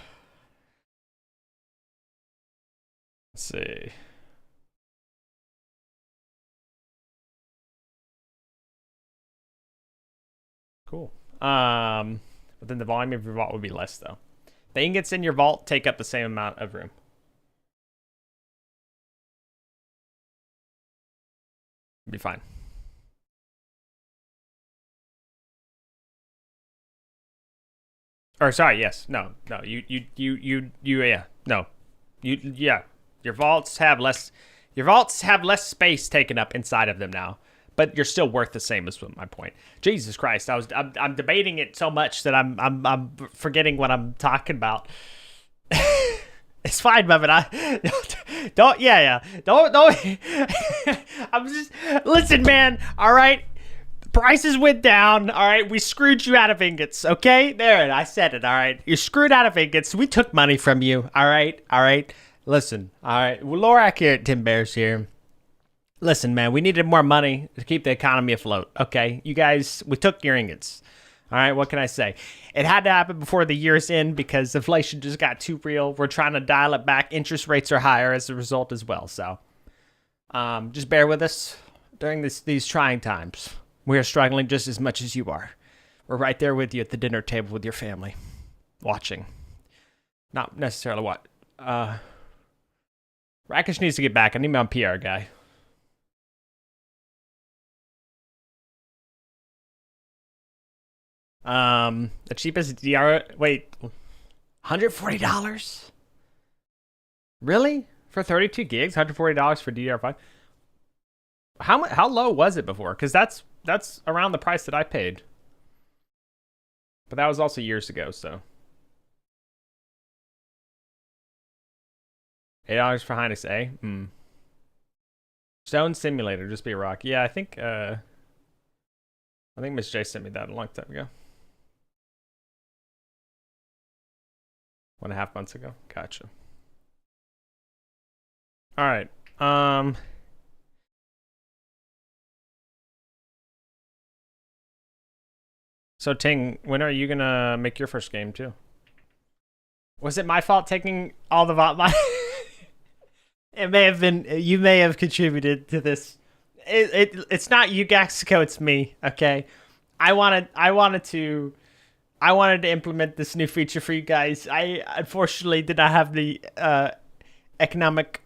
see. Cool. But then the volume of your vault would be less, though. The ingots in your vault take up the same amount of room. Be fine. Or sorry, yes, no, yeah, no, yeah. Your vaults have less space taken up inside of them now, but you're still worth the same. Is my point. Jesus Christ, I'm debating it so much that I'm forgetting what I'm talking about. It's fine, Muffin. Don't. I'm just, listen, man. All right, prices went down. All right, we screwed you out of ingots. Okay, there, I said it. All right, you're screwed out of ingots. We took money from you. All right. Listen, all right, well, Lorak here at TinBears here. Listen, man, we needed more money to keep the economy afloat. Okay, you guys, we took your ingots. All right, what can I say? It had to happen before the year's end because inflation just got too real. We're trying to dial it back. Interest rates are higher as a result as well. So, just bear with us during these trying times. We are struggling just as much as you are. We're right there with you at the dinner table with your family, watching. Not necessarily what. Rakish needs to get back. I need my PR guy. The cheapest DR. Wait, $140? Really? For 32 gigs, $140 for DDR5? How low was it before? Because that's around the price that I paid. But that was also years ago, so. $8 for Hynix A? Stone Simulator, just be a rock. Yeah, I think Miss J sent me that a long time ago. 1.5 months ago. Gotcha. All right. So Ting, when are you gonna make your first game too? Was it my fault taking all the VOD? It may have been. You may have contributed to this. It's not you, Gaxico. It's me. Okay. I wanted to implement this new feature for you guys. I unfortunately did not have the economic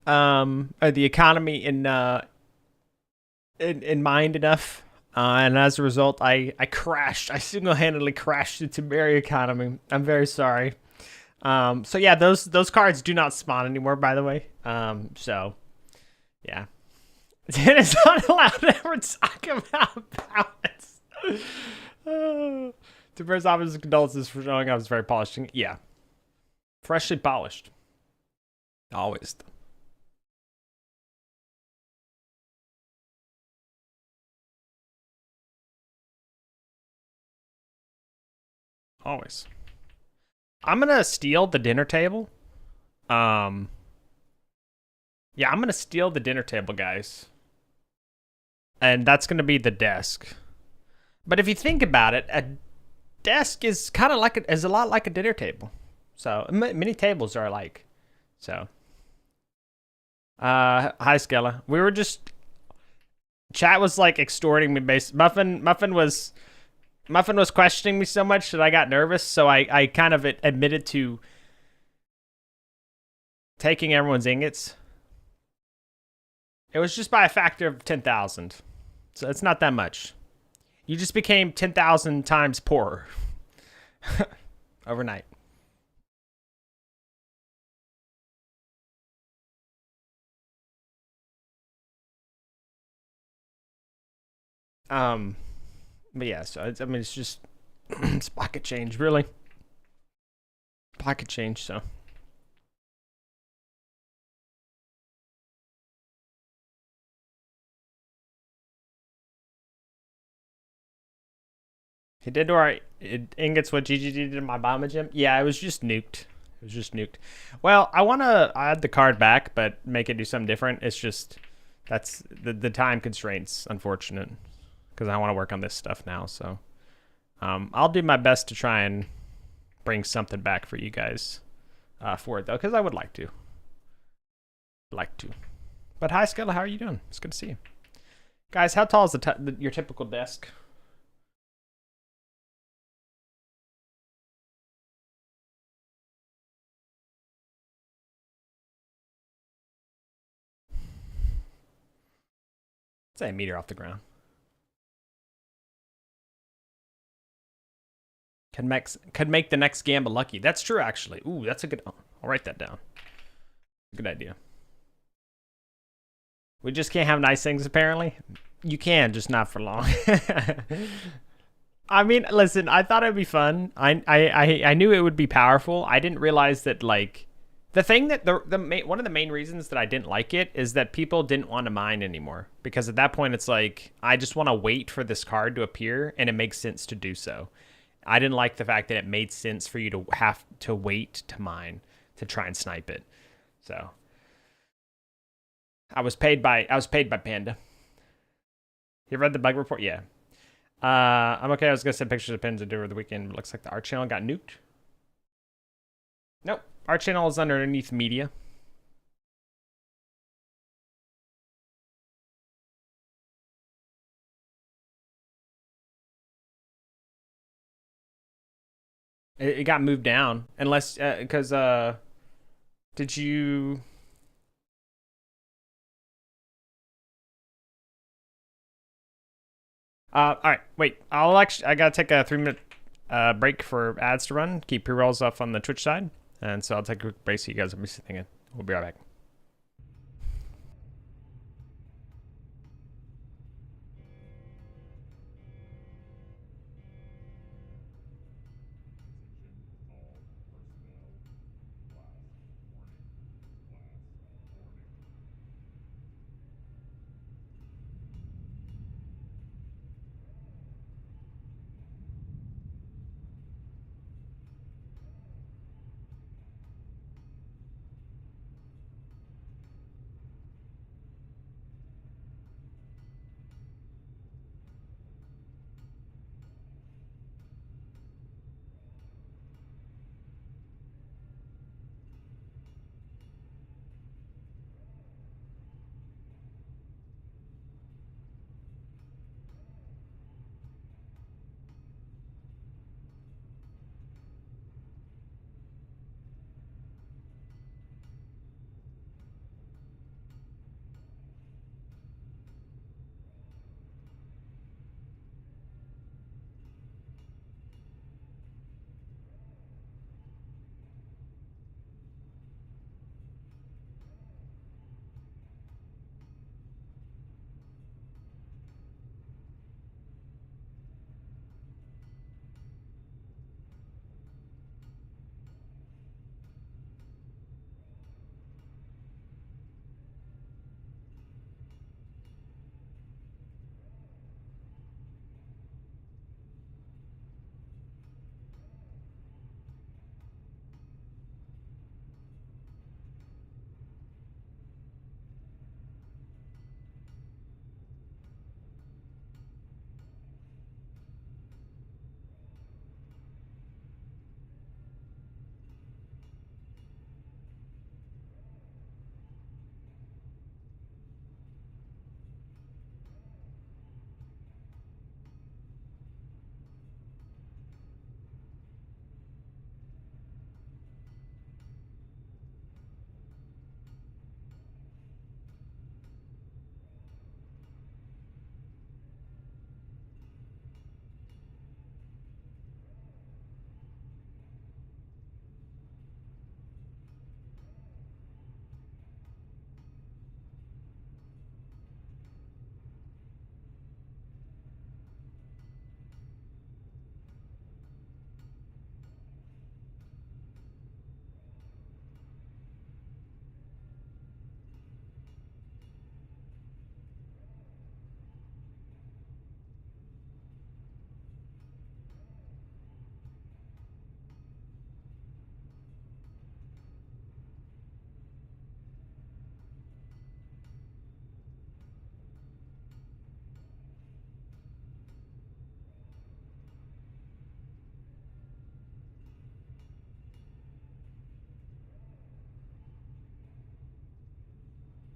or the economy in mind enough, and as a result, I crashed. I single-handedly crashed the TinBears economy. I'm very sorry. So yeah, those cards do not spawn anymore, by the way. So yeah, it is not allowed to ever talk about balance. TinBears offers condolences for showing I was very polished. Yeah, freshly polished. Always. Always. I'm gonna steal the dinner table. Yeah, I'm gonna steal the dinner table, guys. And that's gonna be the desk. But if you think about it, a desk is kind of like is a lot like a dinner table. So many tables are like. So. Hi Skella. We were just. Chat was like extorting me. Muffin was questioning me so much that I got nervous, so I kind of admitted to taking everyone's ingots. It was just by a factor of 10,000. So it's not that much. You just became 10,000 times poorer overnight. But yeah, so I mean, it's just it's pocket change, really. Pocket change, so. He did to our ingots what GGG did in my Bama gym. Yeah, it was just nuked. It was just nuked. Well, I want to add the card back, but make it do something different. It's just that's the time constraints, unfortunate, because I want to work on this stuff now. So I'll do my best to try and bring something back for you guys for it, though, because I would like to. But hi, Skella, how are you doing? It's good to see you. Guys, how tall is your typical desk? Say a meter off the ground. Could make the next gamble lucky. That's true, actually. Ooh, that's a good. I'll write that down. Good idea. We just can't have nice things, apparently. You can, just not for long. I mean, listen. I thought it'd be fun. I knew it would be powerful. I didn't realize that like the thing that one of the main reasons that I didn't like it is that people didn't want to mine anymore, because at that point it's like I just want to wait for this card to appear, and it makes sense to do so. I didn't like the fact that it made sense for you to have to wait to mine. to try and snipe it. So I was paid by Panda. You read the bug report? Yeah. I'm okay. I was gonna send pictures of pins to do over the weekend. It looks like the art channel got nuked. Nope. Art channel is underneath media. It got moved down, unless because did you? All right, wait. I gotta take a 3 minute break for ads to run. Keep pre-rolls off on the Twitch side, and so I'll take a quick break so you guys will be sitting in. We'll be right back.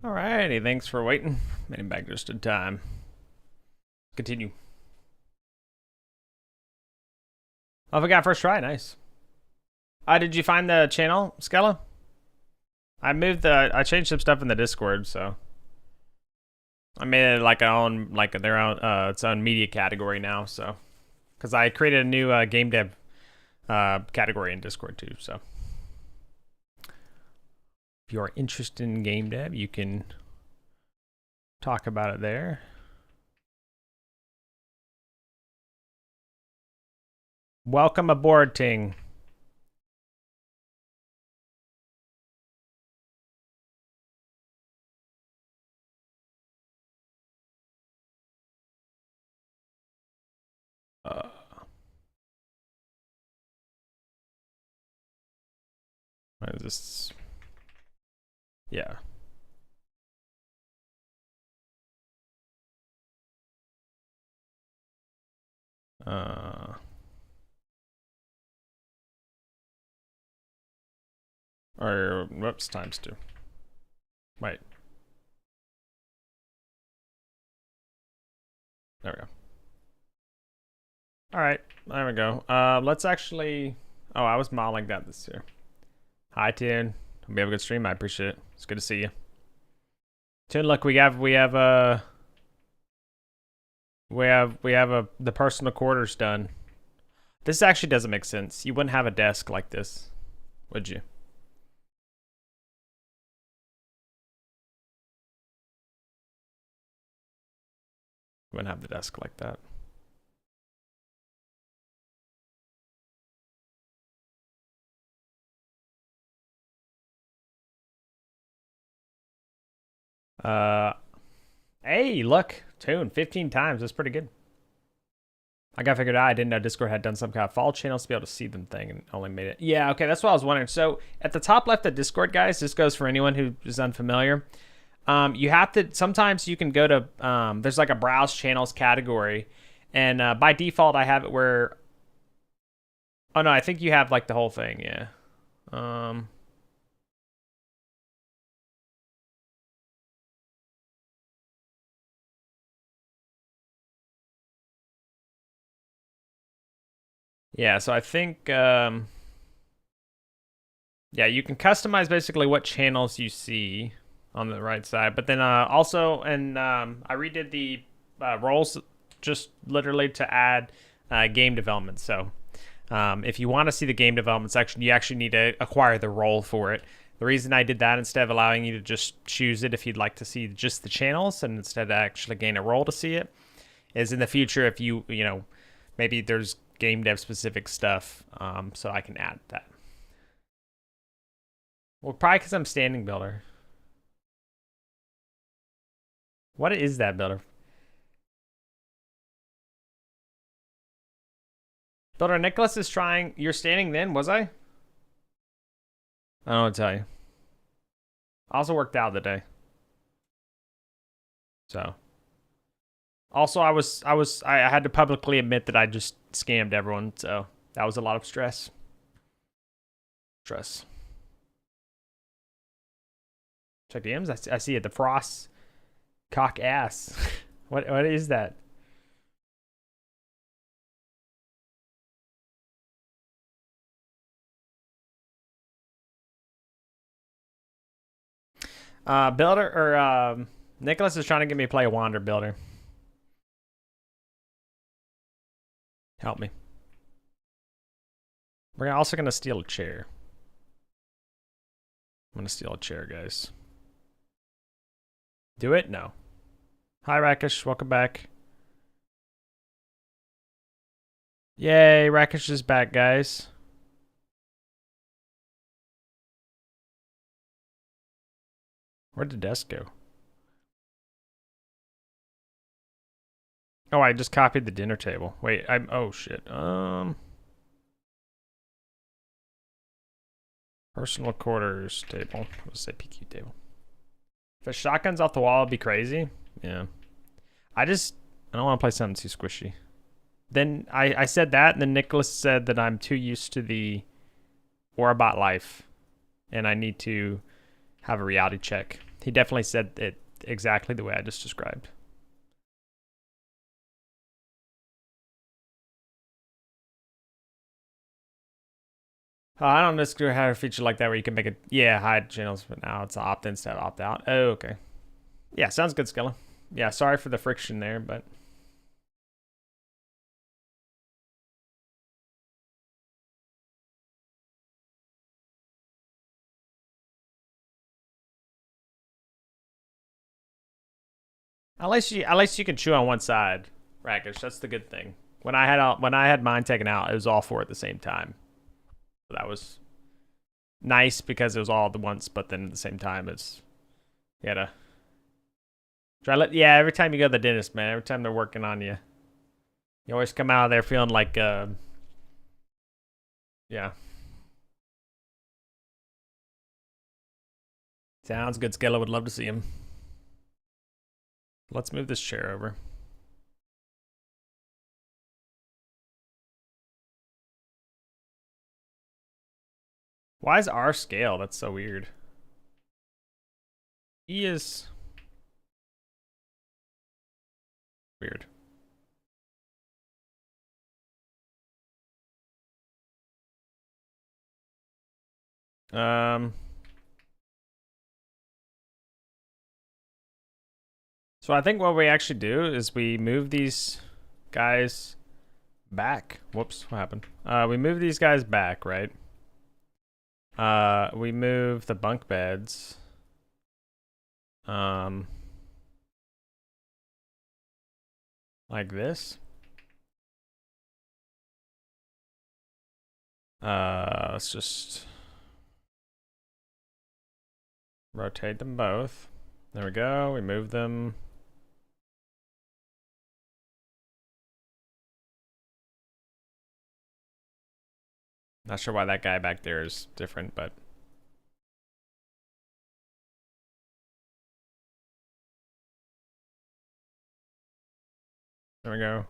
Alrighty, thanks for waiting. Made it back just in time. Continue. Oh, we got first try. Nice. Did you find the channel, Skella? I changed some stuff in the Discord, so I made it like their own, its own media category now. So, because I created a new game dev category in Discord too. So, if you're interested in game dev, you can talk about it there. Welcome aboard, Ting. All Is this? Yeah. Or whoops, times 2. Wait. There we go. All right, there we go. Let's actually. Oh, I was modeling that this year. Hi, Tune. Hope you have a good stream. I appreciate it. It's good to see you. Tune, look, we have the personal quarters done. This actually doesn't make sense. You wouldn't have a desk like this, would you? Wouldn't have the desk like that. Hey, look, Tune, 15 times. That's pretty good. I got figured out. I didn't know Discord had done some kind of follow channels to be able to see them thing and only made it. Yeah, okay, that's what I was wondering. So at the top left of Discord, guys, this goes for anyone who is unfamiliar. You have to, sometimes you can go to, there's like a browse channels category. And by default, I have it where, oh no, I think you have like the whole thing, yeah. Yeah, so I think, yeah, you can customize basically what channels you see on the right side. But then also, and I redid the roles just literally to add game development. So if you want to see the game development section, you actually need to acquire the role for it. The reason I did that instead of allowing you to just choose it if you'd like to see just the channels and instead actually gain a role to see it is in the future if you know, maybe there's game dev specific stuff, so I can add that. Well, probably because I'm standing builder. What is that builder? Builder Nicholas is trying. You're standing then, was I? I don't know what to tell you. I also worked out today. So. Also, I had to publicly admit that I just scammed everyone, so that was a lot of stress. Check DMs. I see it. The Frost cock ass. What is that? Builder or Nicholas is trying to get me to play a Wander Builder. Help me. We're also gonna steal a chair. I'm gonna steal a chair, guys. Do it? No. Hi, Rakesh. Welcome back. Yay, Rakesh is back, guys. Where'd the desk go? Oh, I just copied the dinner table. Wait, oh shit. Personal quarters table. Let's say PQ table. If a shotgun's off the wall, it'd be crazy. Yeah. I don't want to play something too squishy. Then I said that, and then Nicholas said that I'm too used to the Orabot life, and I need to have a reality check. He definitely said it exactly the way I just described. I don't necessarily have a feature like that where you can make it, yeah, hide channels, but now it's opt-in instead of opt-out. Oh, okay. Yeah, sounds good, Skilla. Yeah, sorry for the friction there, but... At least you can chew on one side, Rakish. That's the good thing. When I had mine taken out, it was all four at the same time. So that was nice because it was all at once, but then at the same time, it's you gotta try. Yeah, every time you go to the dentist, man, every time they're working on you, you always come out of there feeling like, yeah. Sounds good, Skella. Would love to see him. Let's move this chair over. Why is R scale? That's so weird. E is weird. So I think what we actually do is we move these guys back. Whoops, what happened? We move these guys back, right? We move the bunk beds. Like this. Let's just rotate them both. There we go. We move them. Not sure why that guy back there is different, but there we go.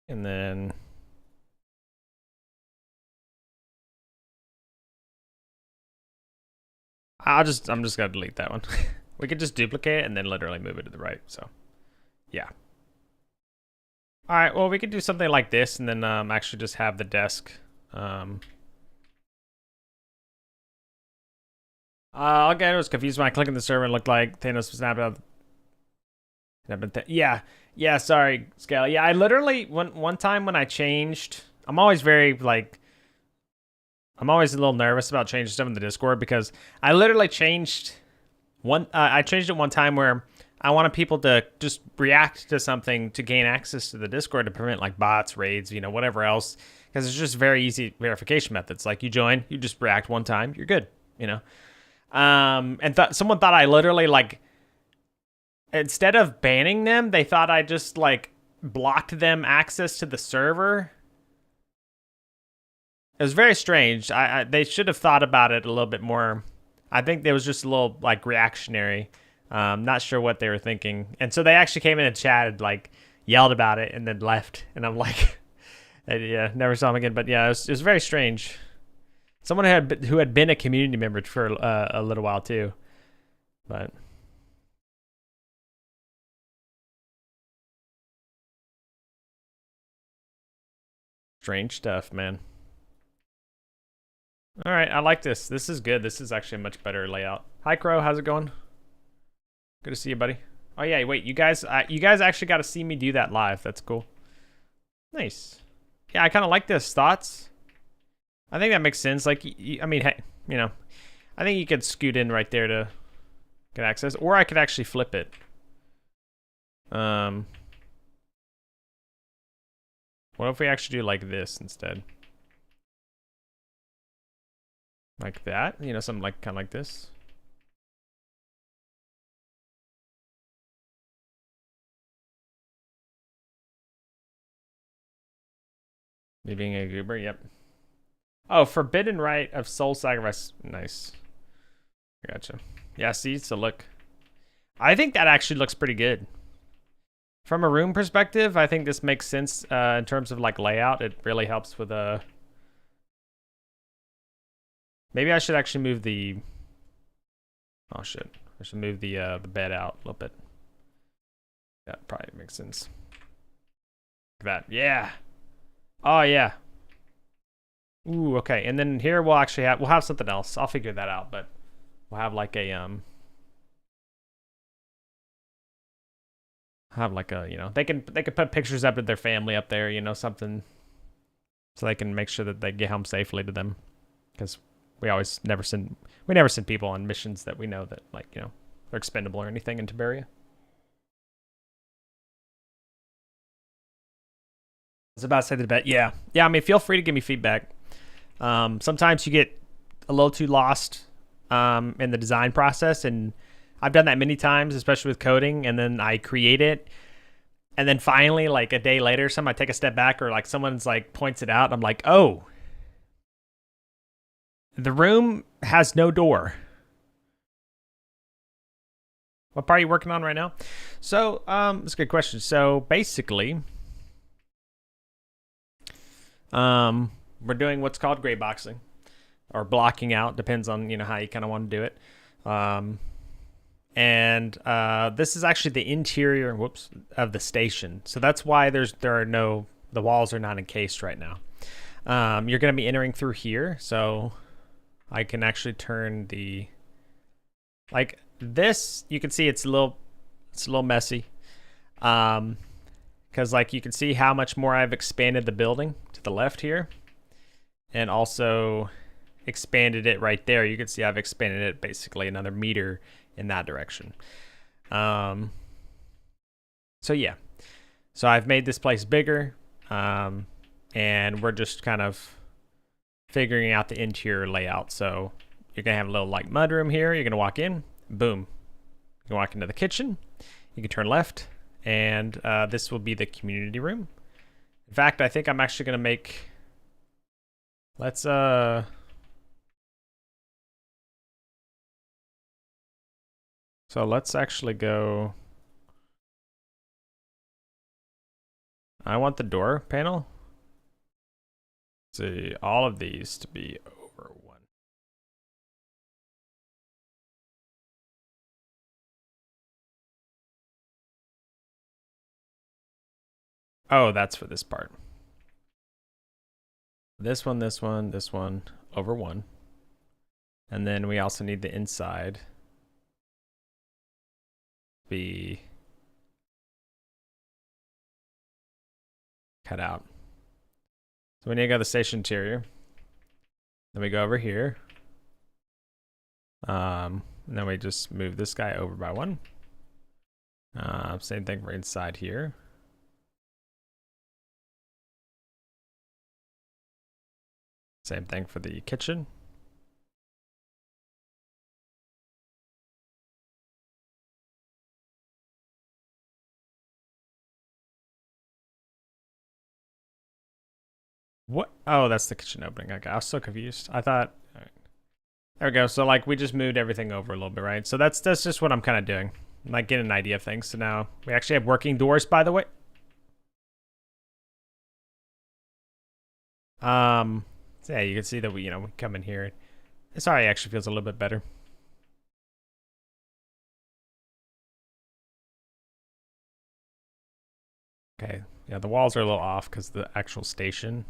And then I'm just gonna delete that one. We could just duplicate it and then literally move it to the right. So yeah. All right, well, we could do something like this and then actually just have the desk. Again, I was confused when I clicked on the server and it looked like Thanos was snapped out. Yeah, sorry, Scale. Yeah, I literally, one time when I changed, I'm always a little nervous about changing stuff in the Discord because I literally changed I changed it one time where I wanted people to just react to something to gain access to the Discord to prevent like bots, raids, you know, whatever else. Because it's just very easy verification methods. Like you join, you just react one time, you're good, you know. And someone thought I literally like, instead of banning them, they thought I just like blocked them access to the server. It was very strange. They should have thought about it a little bit more. I think there was just a little like reactionary. Not sure what they were thinking. And so they actually came in and chatted, like yelled about it and then left. And I'm like, yeah, never saw them again. But yeah, it was very strange. Someone who had been a community member for a little while too. But strange stuff, man. All right, I like this. This is good. This is actually a much better layout. Hi, Crow. How's it going? Good to see you, buddy. Oh yeah, wait. You guys actually got to see me do that live. That's cool. Nice. Yeah, I kind of like this. Thoughts? I think that makes sense. Like, I mean, hey, you know, I think you could scoot in right there to get access, or I could actually flip it. What if we actually do like this instead? Like that, you know, something like kind of like this. Me being a goober, yep. Oh, forbidden right of soul sacrifice. Nice. Gotcha. Yeah, see, so look. I think that actually looks pretty good. From a room perspective, I think this makes sense in terms of like layout. It really helps with maybe I should actually move the... Oh shit. I should move the bed out a little bit. That probably makes sense. Like that. Yeah. Oh yeah. Ooh, okay. And then here we'll actually have something else. I'll figure that out, but we'll have like a you know, they can put pictures up of their family up there, you know, something so they can make sure that they get home safely to them, because we never send people on missions that we know that, like, you know, they're expendable or anything in Tiberia. I was about to say the bet. Yeah, I mean, feel free to give me feedback. Sometimes you get a little too lost in the design process, and I've done that many times, especially with coding, and then I create it, And then finally, like a day later, I take a step back or like someone's like points it out. And I'm like, oh, the room has no door. What part are you working on right now? So, that's a good question. So basically, we're doing what's called gray boxing or blocking out. Depends on, how you kind of want to do it. And this is actually the interior, of the station. So that's why the walls are not encased right now. You're going to be entering through here. So I can actually turn like this. You can see it's a little messy. Because like you can see how much more I've expanded the building to the left here. And also expanded it right there. You can see I've expanded it basically another meter in that direction. So yeah. So I've made this place bigger. And we're just kind of figuring out the interior layout. So you're going to have a little like mudroom here. You're going to walk in. Boom. You can walk into the kitchen. You can turn left. And this will be the community room. In fact, I think I'm actually going to make... So let's actually go... I want the door panel. Let's see, all of these to be over 1. Oh, that's for this part. This one, over 1. And then we also need the inside be cut out. So we need to go to the station interior. Then we go over here. And then we just move this guy over by 1. Same thing for inside here. Same thing for the kitchen. What? Oh, that's the kitchen opening. Okay, I was so confused. I thought... All right. There we go. So like we just moved everything over a little bit, right? So that's just what I'm kind of doing. I'm like getting an idea of things. So now we actually have working doors, by the way. So yeah, you can see that we come in here. This already actually feels a little bit better. Okay, yeah, the walls are a little off because the actual station.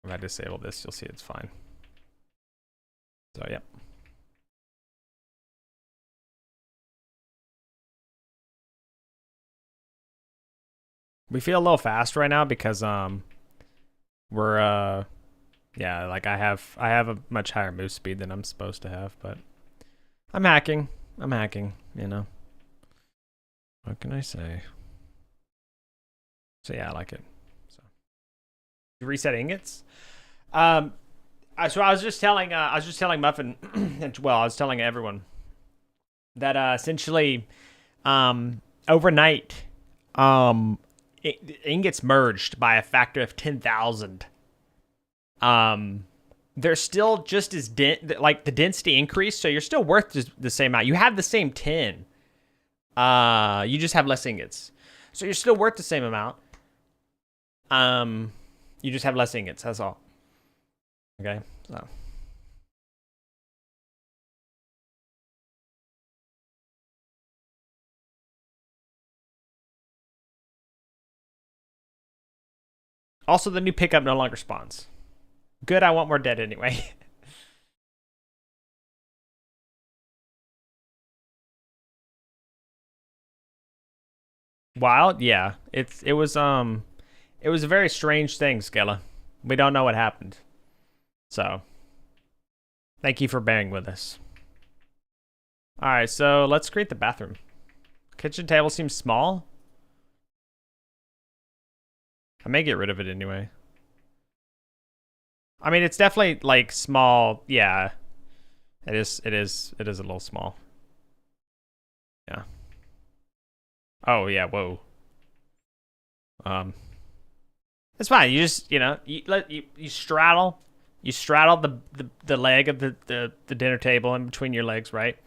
If I disable this, you'll see it's fine. So, yep. We feel a little fast right now because we're yeah, like I have a much higher move speed than I'm supposed to have, but I'm hacking, What can I say? So yeah, I like it. So reset ingots. So I was just telling Muffin, well, I was telling everyone that essentially overnight ingots merged by a factor of 10,000. They're still just as like the density increased, so you're still worth the same amount. You have the same 10. You just have less ingots. So you're still worth the same amount. You just have less ingots, that's all. Okay, so. Also, the new pickup no longer spawns. Good, I want more dead anyway. Wild? Yeah. It was a very strange thing, Skella. We don't know what happened. So, thank you for bearing with us. Alright, so let's create the bathroom. Kitchen table seems small. I may get rid of it anyway. I mean, it's definitely like small. Yeah, it is a little small. Yeah. Oh yeah. Whoa. Um, it's fine. You just, you straddle, the leg of the dinner table in between your legs, right?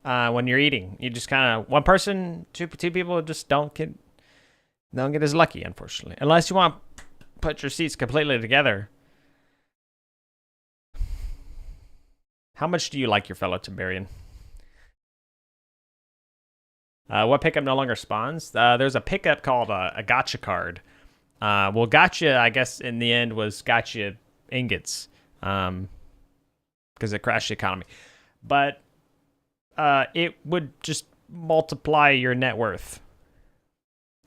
When you're eating, you just kind of one person, two people just don't get as lucky, unfortunately, unless you want to put your seats completely together. How much do you like your fellow TinBearian? What pickup no longer spawns? There's a pickup called a gotcha card. Well, gotcha, I guess, in the end was gotcha ingots, because it crashed the economy. But it would just multiply your net worth.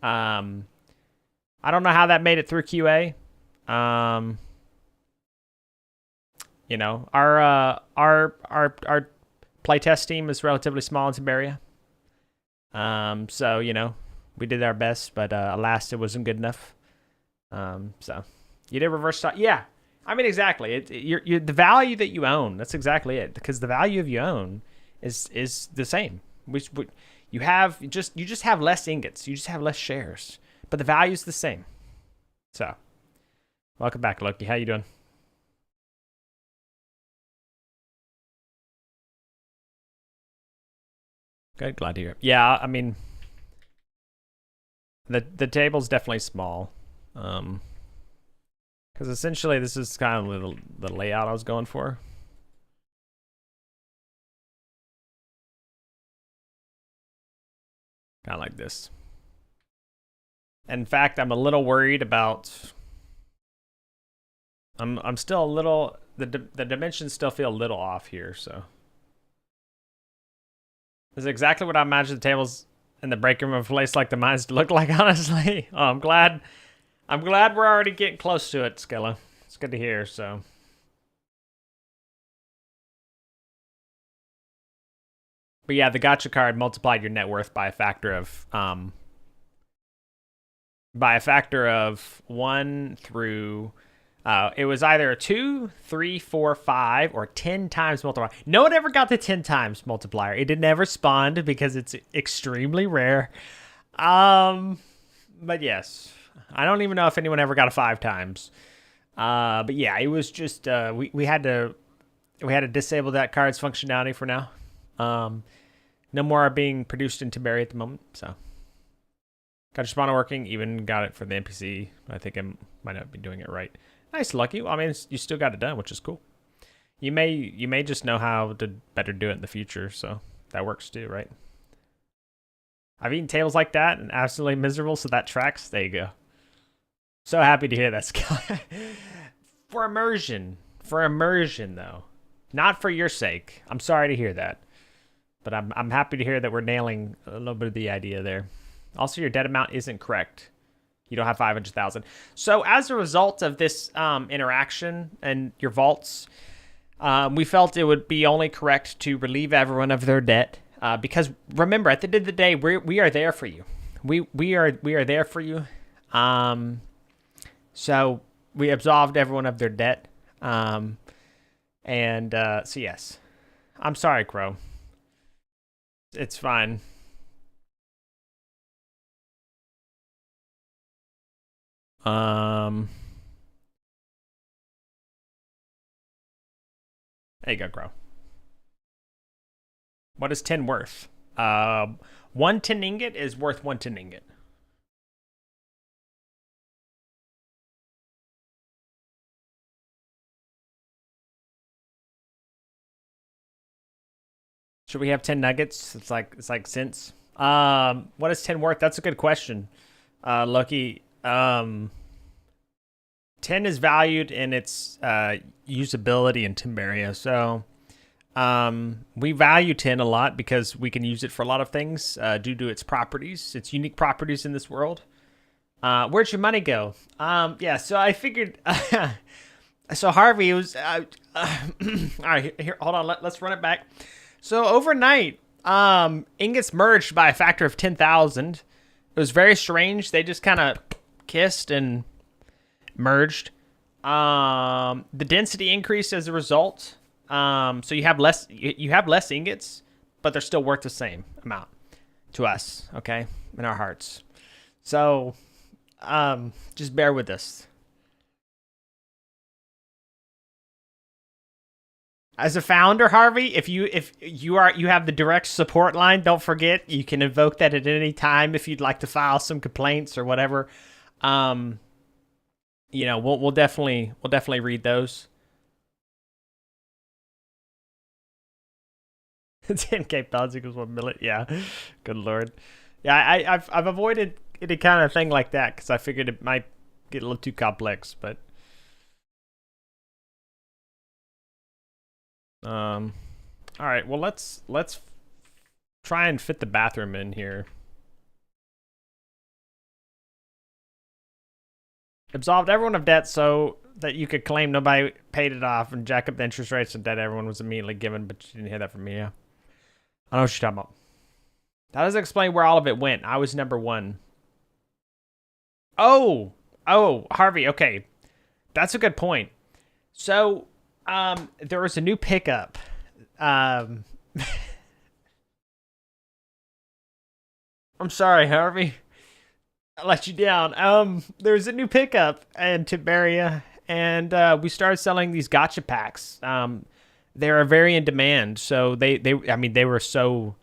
I don't know how that made it through QA. Our playtest team is relatively small in Siberia. So we did our best, but alas, it wasn't good enough. So you did reverse stock. Yeah, I mean exactly. You're the value that you own. That's exactly it. Because the value of you own is the same. You just have less ingots. You just have less shares, but the value's the same. So, welcome back, Loki. How you doing? Good, glad to hear. Yeah, I mean, the table's definitely small, because essentially this is kind of the layout I was going for. Kind of like this. In fact, I'm a little worried about. I'm still a little. The dimensions still feel a little off here, so. This is exactly what I imagine the tables in the break room of a place like the mines to look like, honestly. Oh, I'm glad we're already getting close to it, Skilla. It's good to hear, so. But yeah, the gotcha card multiplied your net worth by a factor of 1 through it was either a 2, 3, 4, 5, or 10 times multiplier. No one ever got the 10 times multiplier. It did never spawn because it's extremely rare. But yes, I don't even know if anyone ever got a 5 times. But yeah, it was just we had to disable that card's functionality for now. No more are being produced in TinBears at the moment. So got your spawner working. Even got it for the NPC. I think I might not be doing it right. Nice, Lucky. I mean, you still got it done, which is cool. You may just know how to better do it in the future, so that works too, right? I've eaten tables like that and absolutely miserable, so that tracks. There you go. So happy to hear that, Skill. For immersion, though, not for your sake. I'm sorry to hear that, but I'm happy to hear that we're nailing a little bit of the idea there. Also, your debt amount isn't correct. You don't have 500,000. So as a result of this interaction and your vaults, we felt it would be only correct to relieve everyone of their debt. Because remember, at the end of the day, we are there for you. We are there for you. So we absolved everyone of their debt. So yes, I'm sorry, Crow. It's fine. There you go, Crow. What is 10 worth? 1 tin ingot is worth 1 tin ingot. Should we have 10 nuggets? It's like cents. What is 10 worth? That's a good question. Lucky. 10 is valued in its usability in TinBears. So we value 10 a lot because we can use it for a lot of things due to its properties, its unique properties in this world. Where'd your money go? Yeah, so I figured... so Harvey was... all right, here, hold on. Let's run it back. So overnight, ingots merged by a factor of 10,000. It was very strange. They just kind of kissed and merged. The density increased as a result. So you have less ingots, but they're still worth the same amount to us, okay, in our hearts. So Just bear with us. As a founder, Harvey, if you have the direct support line, don't forget you can invoke that at any time if you'd like to file some complaints or whatever. Um, we'll definitely read those. 10K pounds equals 1 million. Yeah, good lord. Yeah, I've avoided any kind of thing like that because I figured it might get a little too complex. But all right. Well, let's try and fit the bathroom in here. Absolved everyone of debt so that you could claim nobody paid it off and jack up the interest rates and debt everyone was immediately given. But you didn't hear that from me. Yeah, I know what you're talking about. That doesn't explain where all of it went. I was number one. Oh, Harvey. Okay, that's a good point. So, there was a new pickup. Um, I'm sorry, Harvey. I let you down. There's a new pickup in Tiberia, and we started selling these gotcha packs. They are very in demand. So I mean, they were so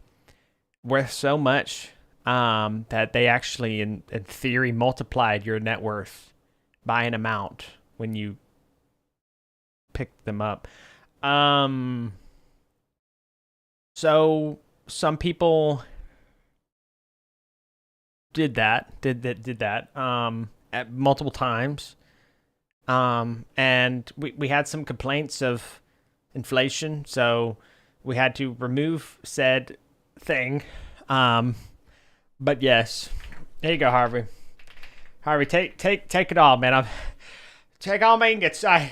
worth so much that they actually, in theory, multiplied your net worth by an amount when you picked them up. So some people did that at multiple times. And we had some complaints of inflation, so we had to remove said thing. But yes, there you go, Harvey. Harvey, take it all, man. Take all my ingots. I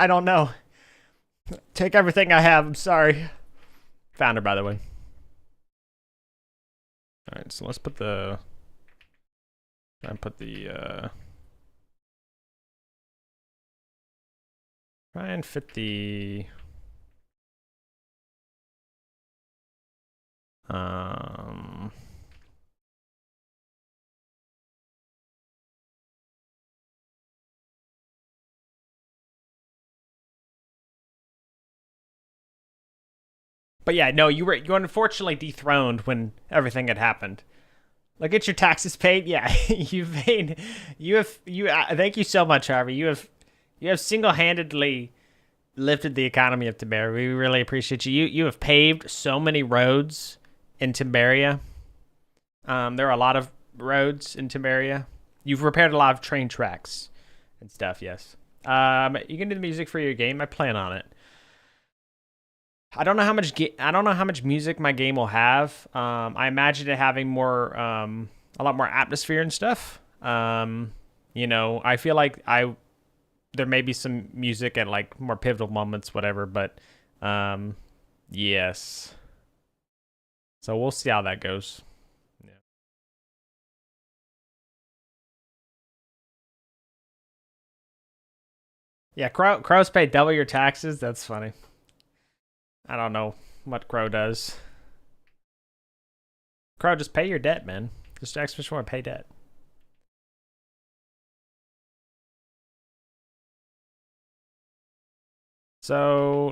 don't know. Take everything I have. I'm sorry. Founder, by the way. All right, so let's put the. Try and put the. Try and fit the. But yeah, no, you were unfortunately dethroned when everything had happened. Like, get your taxes paid. Yeah, you've made you. Thank you so much, Harvey. You have single-handedly lifted the economy of Tiberia. We really appreciate you. You have paved so many roads in Tiberia. There are a lot of roads in Tiberia. You've repaired a lot of train tracks and stuff. Yes. You can do the music for your game. I plan on it. I don't know how much music my game will have. I imagine it having more, a lot more atmosphere and stuff. I feel like there may be some music at like more pivotal moments, whatever. But, yes. So we'll see how that goes. Yeah. Yeah, Crow's pay double your taxes. That's funny. I don't know what Crow does. Crow, just pay your debt, man. Just exclamation point, pay debt. So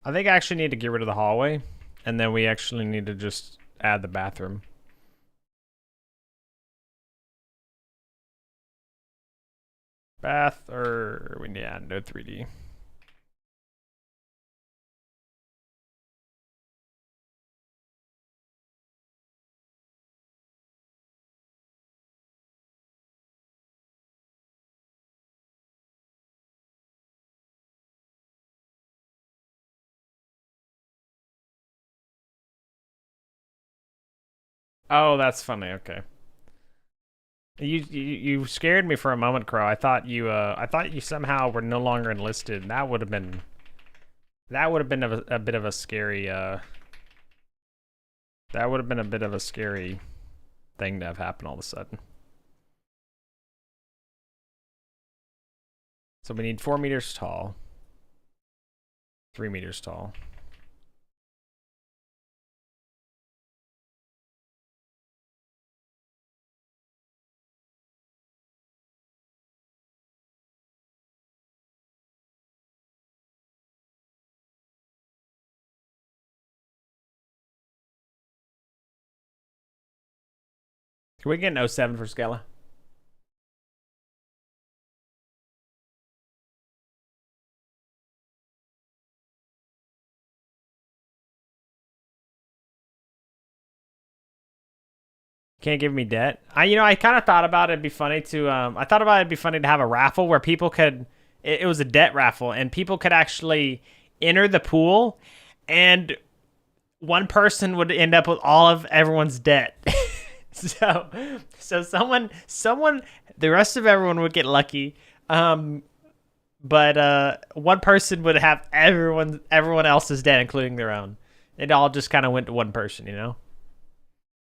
I think I actually need to get rid of the hallway, and then we actually need to just add the bathroom. We need to add no 3D. Oh, that's funny. Okay. You scared me for a moment, Crow. I thought you somehow were no longer enlisted. That would have been a bit of a scary that would have been a bit of a scary thing to have happen all of a sudden. So we need 4 meters tall. 3 meters tall. Can we get an '07 for Scala? Can't give me debt. I kind of thought about it'd be funny to I thought about it'd be funny to have a raffle where people could it was a debt raffle and people could actually enter the pool and one person would end up with all of everyone's debt. so so someone the rest of everyone would get lucky. But one person would have everyone else's debt including their own. It all just kind of went to one person, you know?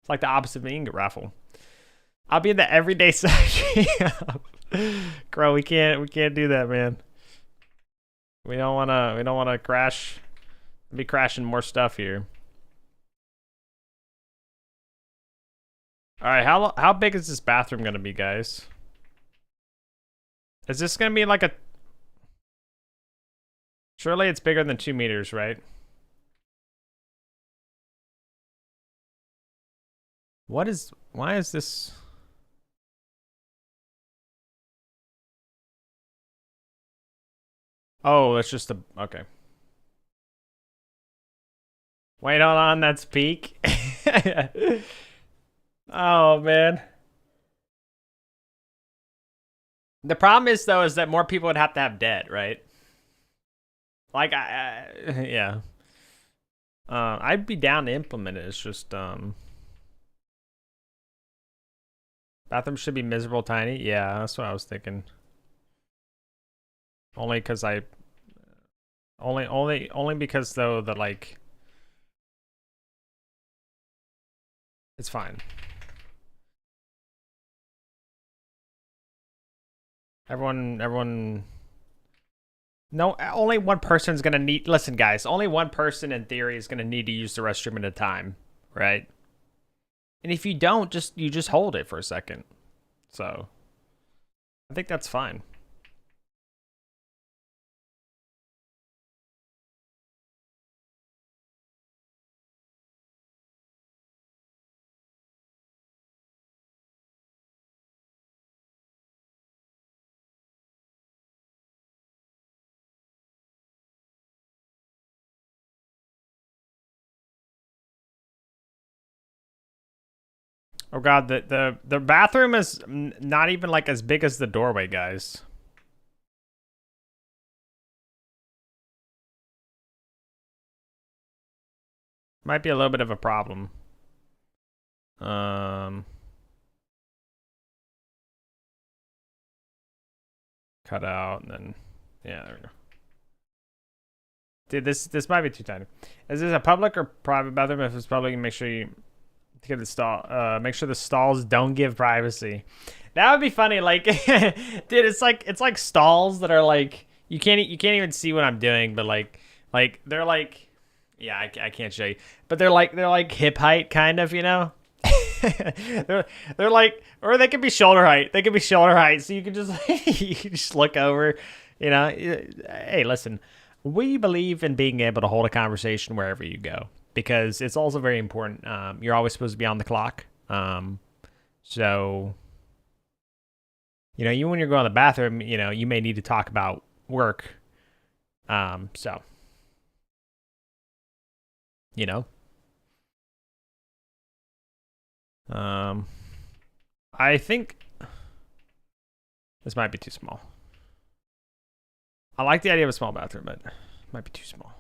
It's like the opposite of an ingot raffle. I'll be in the everyday section. Bro, we can't do that, man. We don't wanna crash. Be crashing more stuff here. All right, how big is this bathroom gonna be, guys? Is this gonna be like a? Surely it's bigger than 2 meters, right? Why is this? Oh, that's just a, okay. Wait, hold on, that's peak. Oh, man. The problem is, though, is that more people would have to have debt, right? Like, yeah. I'd be down to implement it. It's just, bathroom should be miserable tiny. Yeah, that's what I was thinking. Only because only because though that like it's fine. Everyone. No, only one person's gonna need. Listen, guys, only one person in theory is gonna need to use the restroom at a time, right? And if you don't, you just hold it for a second. So, I think that's fine. Oh god, the bathroom is not even like as big as the doorway, guys. Might be a little bit of a problem. Cut out and then yeah, there we go. Dude, this might be too tiny. Is this a public or private bathroom? If it's public, make sure you give the stall. Make sure the stalls don't give privacy. That would be funny. Like, dude, it's like stalls that are like you can't even see what I'm doing, but like they're like, yeah, I can't show you, but they're like hip height kind of, you know. they're like, or they could be shoulder height. They could be shoulder height, so you can just you can just look over, you know. Hey, listen, we believe in being able to hold a conversation wherever you go because it's also very important. You're always supposed to be on the clock. So you know, you when you're going to the bathroom, you know, you may need to talk about work. So you know. I think this might be too small. I like the idea of a small bathroom, but it might be too small.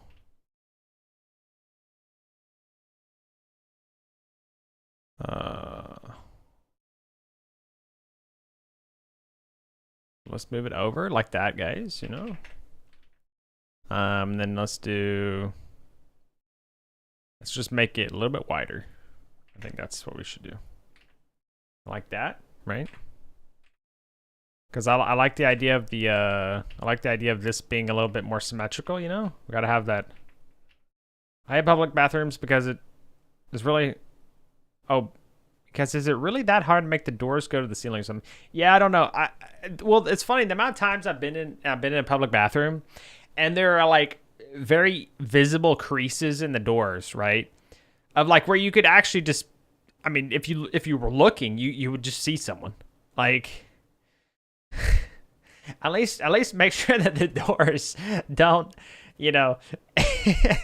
Let's move it over like that, guys, you know. Then let's just make it a little bit wider. I think that's what we should do. Like that, right? Because I like the idea of this being a little bit more symmetrical, you know? We gotta have that. I have public bathrooms because it is really because is it really that hard to make the doors go to the ceiling or something? Yeah, I don't know. Well, it's funny, the amount of times I've been in a public bathroom and there are like very visible creases in the doors, right? Of like where you could actually just I mean, if you were looking, you would just see someone. Like, at least make sure that the doors don't, you know,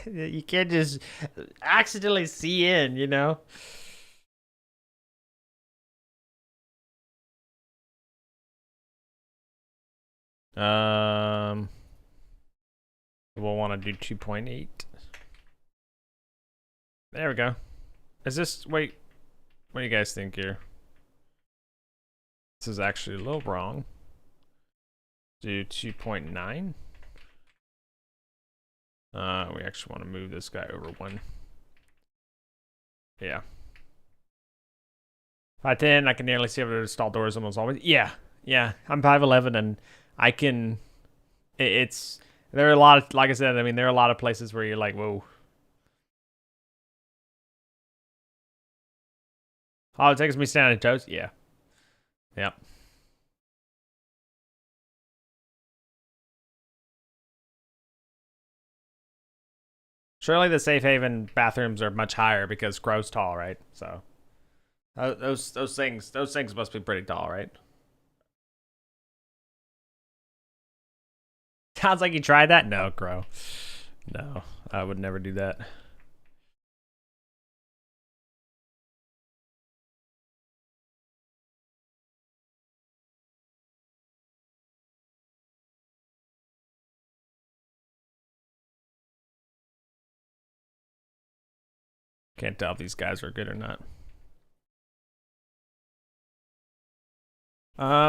you can't just accidentally see in, you know. We'll want to do 2.8. There we go. Is this, wait, what do you guys think here? This is actually a little wrong. Do 2.9. We actually want to move this guy over one. Yeah. 5'10", I can nearly see over the stall doors almost always. Yeah, yeah. I'm 5'11", and I can. It's there are a lot of, like I said. I mean, there are a lot of places where you're like, whoa. Oh, it takes me standing toes. Yeah. Yep. Surely the safe haven bathrooms are much higher because Crow's tall, right? So those things must be pretty tall, right? Sounds like you tried that. No, Crow. No, I would never do that. Can't tell if these guys are good or not.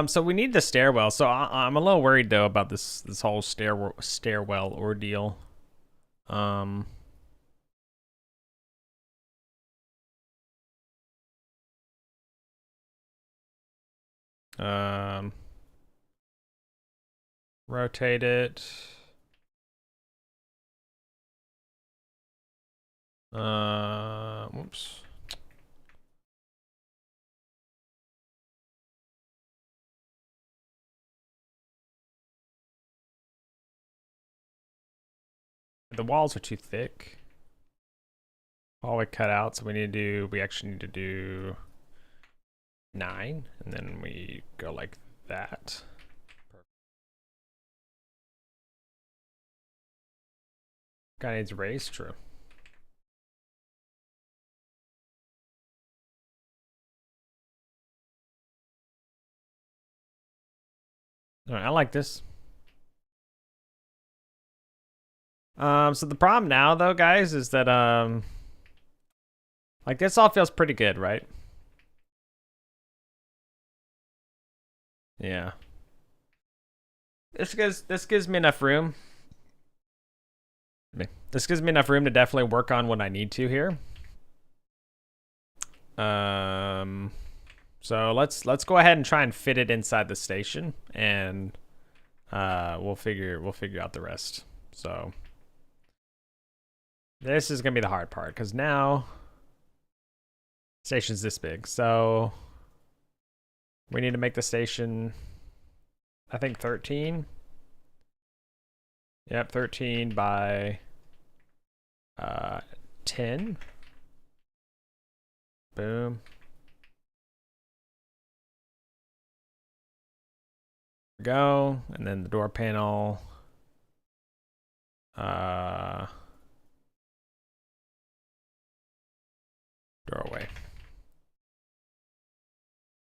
So we need the stairwell. So I'm a little worried though about this whole stairwell ordeal. Um, um, rotate it. Whoops. The walls are too thick. Hallway cut out, so we actually need to do 9, and then we go like that. Guy needs a raise, true. All right, I like this. So the problem now though, guys, is that like this all feels pretty good, right? Yeah. This gives me enough room. This gives me enough room to definitely work on what I need to here. So let's go ahead and try and fit it inside the station, and we'll figure out the rest. So this is gonna be the hard part because now station's this big, so we need to make the station, I think 13. Yep, 13 by 10. Boom. Go, and then the door panel. Doorway.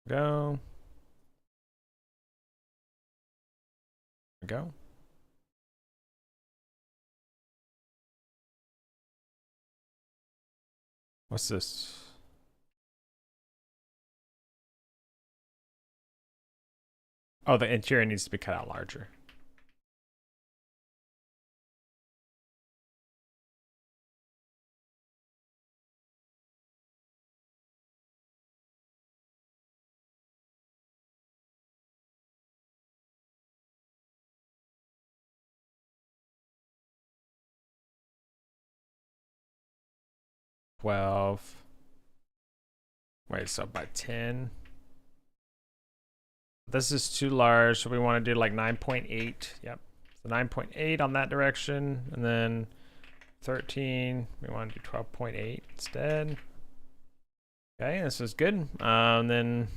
Go. Go. What's this? Oh, the interior needs to be cut out larger. Wait, so by 10. This is too large, so we want to do like 9.8. Yep. So 9.8 on that direction, and then 13. We want to do 12.8 instead. Okay, this is good. Then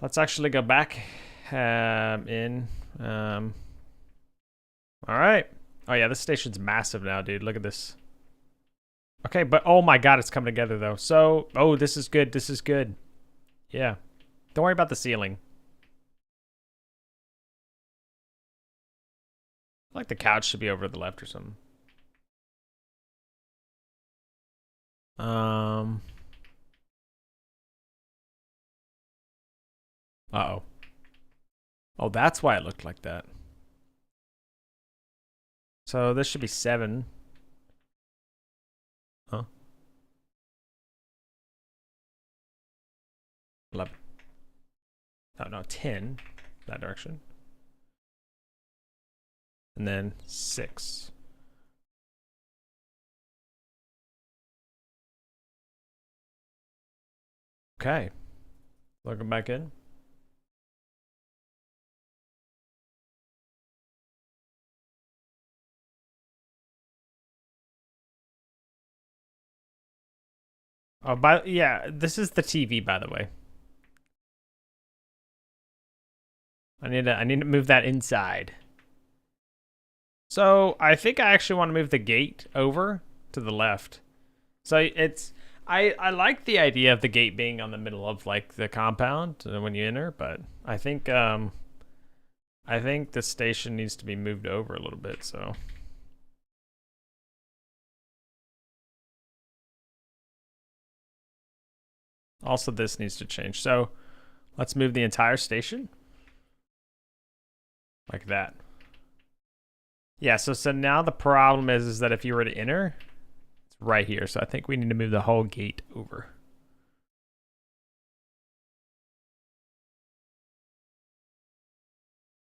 let's actually go back in. All right. Oh yeah, this station's massive now, dude. Look at this. Okay, but oh my god, it's coming together though. So, oh, this is good. This is good. Yeah. Don't worry about the ceiling. Like the couch should be over to the left or something. Uh-oh. Oh, that's why it looked like that. So this should be 7. Huh? 11. Oh, no, 10. That direction. And then 6. Okay. Looking back in. Oh, yeah, this is the TV, by the way. I need to move that inside. So I think I actually want to move the gate over to the left. So it's I like the idea of the gate being on the middle of like the compound when you enter, but I think the station needs to be moved over a little bit. So. Also, this needs to change. So let's move the entire station. Like that. Yeah, so now the problem is that if you were to enter, it's right here. So I think we need to move the whole gate over.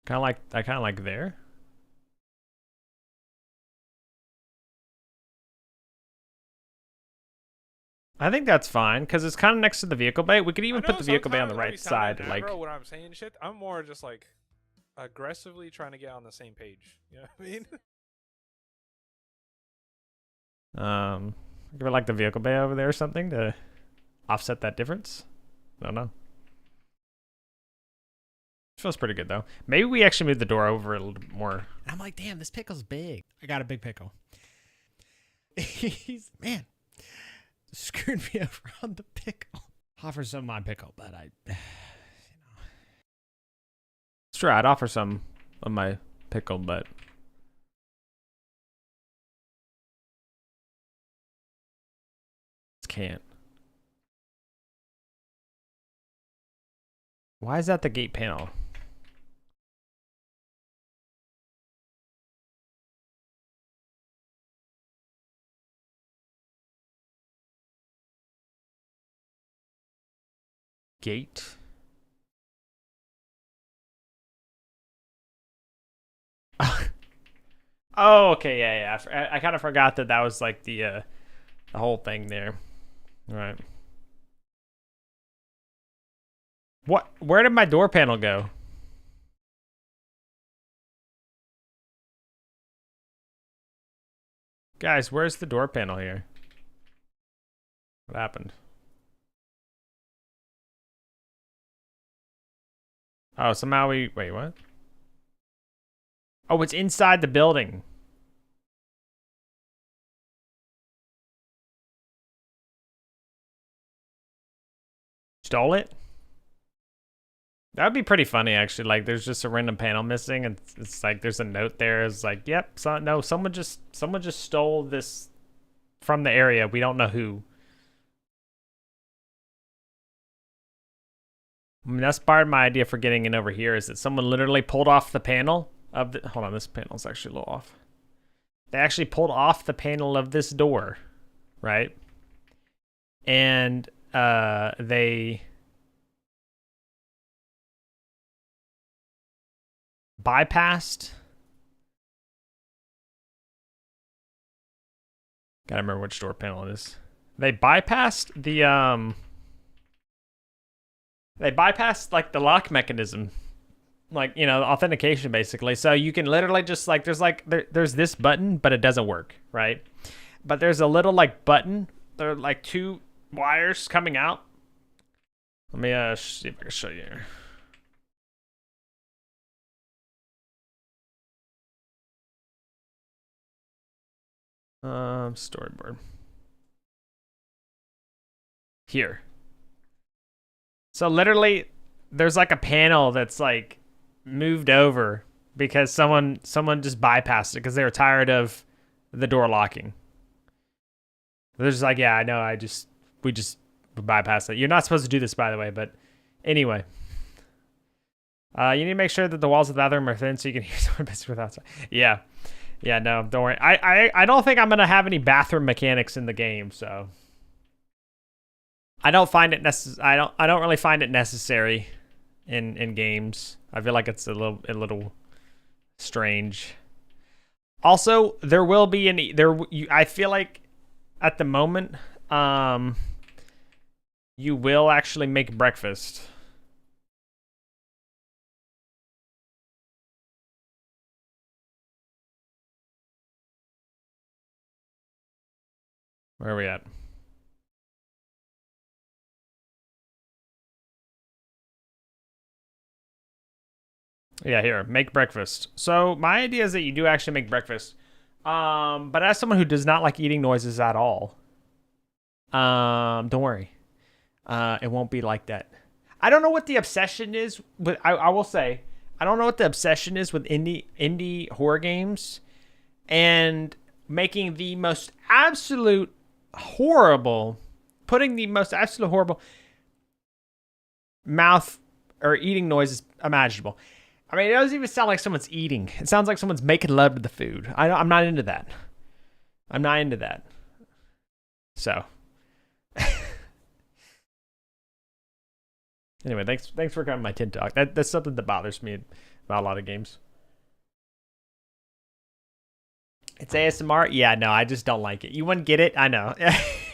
I kind of like there. I think that's fine because it's kind of next to the vehicle bay. We could even put the vehicle bay on the right side. Like when I'm saying shit, I'm more just like aggressively trying to get on the same page. You know what I mean? Give it like the vehicle bay over there or something to offset that difference. I don't know. Feels pretty good though. Maybe we actually move the door over a little bit more. And I'm like, damn, this pickle's big. I got a big pickle. He's man. Screwed me over on the pickle. Offer some of my pickle, but I, Sure, I'd offer some of my pickle, but can't. Why is that the gate panel? Gate. Oh, okay, yeah. I kind of forgot that was like the whole thing there. All right. What? Where did my door panel go? Guys, where's the door panel here? What happened? Oh, somehow we... Wait, what? Oh, it's inside the building. Stole it? That would be pretty funny, actually. Like, there's just a random panel missing, and it's like there's a note there. It's like, yep, no, someone just stole this from the area. We don't know who. I mean, that's part of my idea for getting in over here is that someone literally pulled off the panel of the... Hold on, this panel's actually a little off. They actually pulled off the panel of this door, right? And they bypassed... Gotta remember which door panel it is. They bypassed the They bypassed like the lock mechanism, like, you know, authentication basically. So you can literally just like there's this button, but it doesn't work, right? But there's a little like button There are like 2 wires coming out. Let me see if I can show you here. Storyboard. Here. So literally, there's like a panel that's like moved over because someone just bypassed it because they were tired of the door locking. They're just like, yeah, I know, we just bypassed it. You're not supposed to do this, by the way, but anyway. You need to make sure that the walls of the bathroom are thin so you can hear someone pissing without outside. Yeah. Yeah, no, don't worry. I don't think I'm gonna have any bathroom mechanics in the game, so I don't find it I don't really find it necessary in games. I feel like it's a little strange. Also, there will be I feel like at the moment you will actually make breakfast. Where are we at? Yeah, here, make breakfast. So my idea is that you do actually make breakfast. But as someone who does not like eating noises at all, don't worry. It won't be like that. I don't know what the obsession is with, I will say, I don't know what the obsession is with indie horror games and making the most absolute horrible, putting the most absolute horrible mouth or eating noises imaginable. I mean, it doesn't even sound like someone's eating. It sounds like someone's making love to the food. I'm not into that. I'm not into that. So, anyway, thanks for coming to my Tin Talk. That's something that bothers me about a lot of games. It's ASMR. Yeah, no, I just don't like it. You wouldn't get it. I know.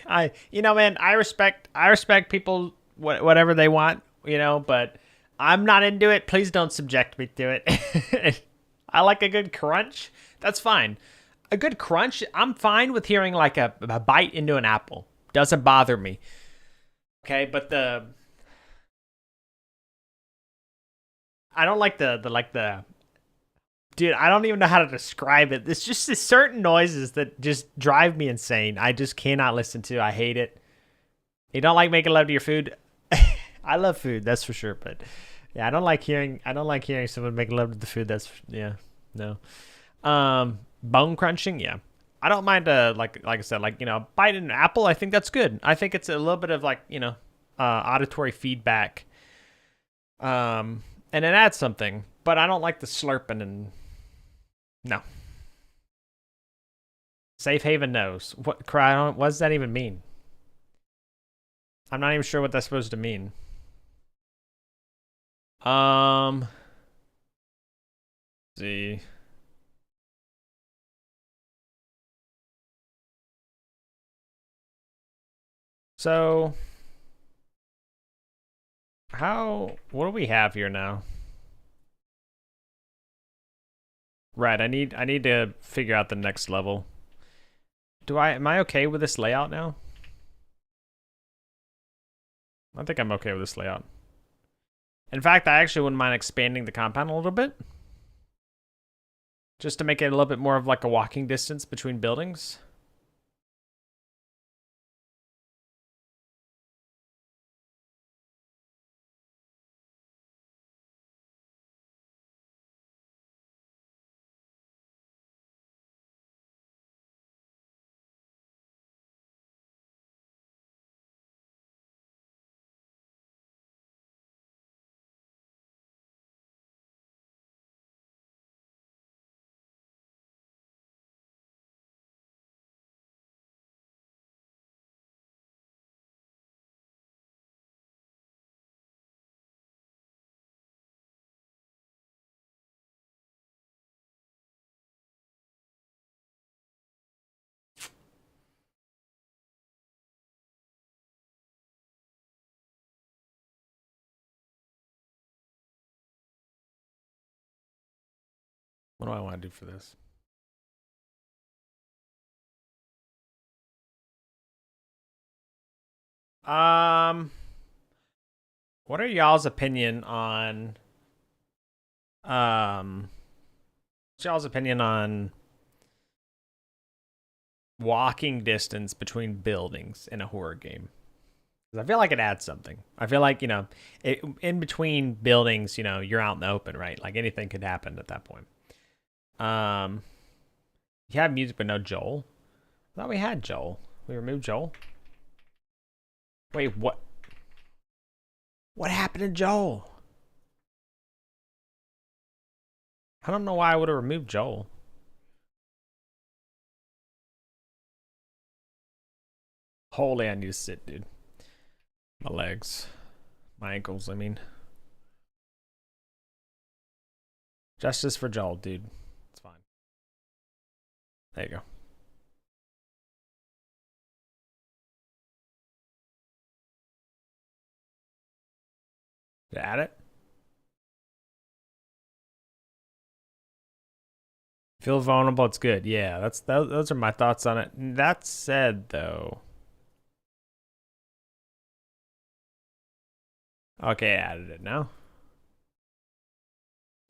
Man, I respect people whatever they want, but I'm not into it. Please don't subject me to it. I like a good crunch. That's fine. A good crunch, I'm fine with hearing like a bite into an apple. Doesn't bother me. Okay, but I don't like the dude, I don't even know how to describe it. It's just this certain noises that just drive me insane. I just cannot listen to. I hate it. You don't like making love to your food? I love food, that's for sure, but yeah, I don't like hearing someone make love to the food. That's no. Bone crunching, yeah. I don't mind like I said, bite an apple. I think that's good. I think it's a little bit of auditory feedback. And it adds something, but I don't like the slurping and no. Safe haven knows. What does that even mean? I'm not even sure what that's supposed to mean. Let's see. So what do we have here now? Right, I need to figure out the next level. Am I okay with this layout now? I think I'm okay with this layout. In fact, I actually wouldn't mind expanding the compound a little bit. Just to make it a little bit more of like a walking distance between buildings. What do I want to do for this? Um, what are y'all's opinion on um what's y'all's opinion on walking distance between buildings in a horror game? 'Cause I feel like it adds something. I feel like, in between buildings, you're out in the open, right? Like anything could happen at that point. Um, you have music but no Joel. I thought we had Joel. We removed Joel. Wait, what? What happened to Joel? I don't know why I would have removed Joel. Holy, I need to sit, dude. My legs. My ankles, I mean. Justice for Joel, dude. It's fine. There you go. Did I add it? Feel vulnerable, it's good. Yeah, those are my thoughts on it. That said, though. Okay, I added it now.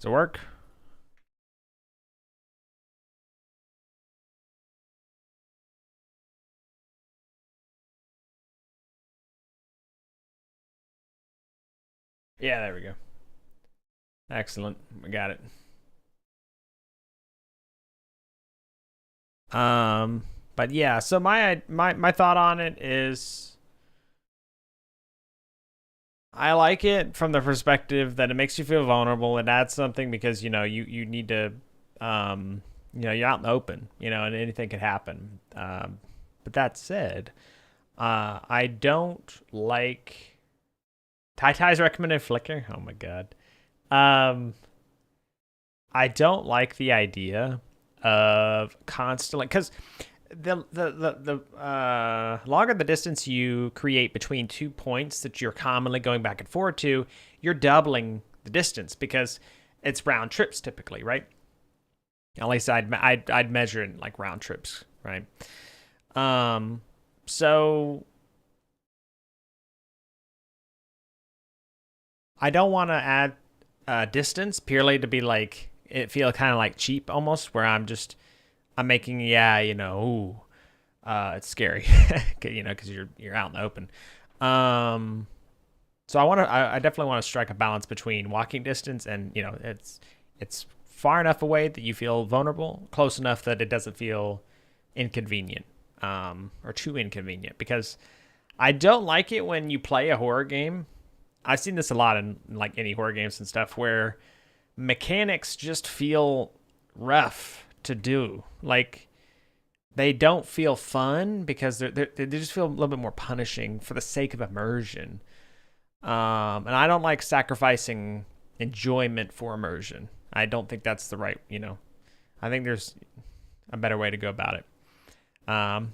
Does it work? Yeah, there we go. Excellent. We got it. But yeah, so my thought on it is I like it from the perspective that it makes you feel vulnerable. It adds something because you need to you're out in the open, and anything could happen. But that said, I don't like Tai's recommended flicker. Oh my god. I don't like the idea of constantly, because the longer the distance you create between 2 points that you're commonly going back and forth to, you're doubling the distance because it's round trips typically, right? At least I'd measure it in like round trips, right? So I don't want to add distance purely to be like it feel kind of like cheap almost, where I'm making it's scary, because you're out in the open. So I definitely want to strike a balance between walking distance and it's far enough away that you feel vulnerable, close enough that it doesn't feel inconvenient, or too inconvenient. Because I don't like it when you play a horror game. I've seen this a lot in like any horror games and stuff where mechanics just feel rough to do. Like they don't feel fun because they just feel a little bit more punishing for the sake of immersion. And I don't like sacrificing enjoyment for immersion. I don't think that's the right, I think there's a better way to go about it. I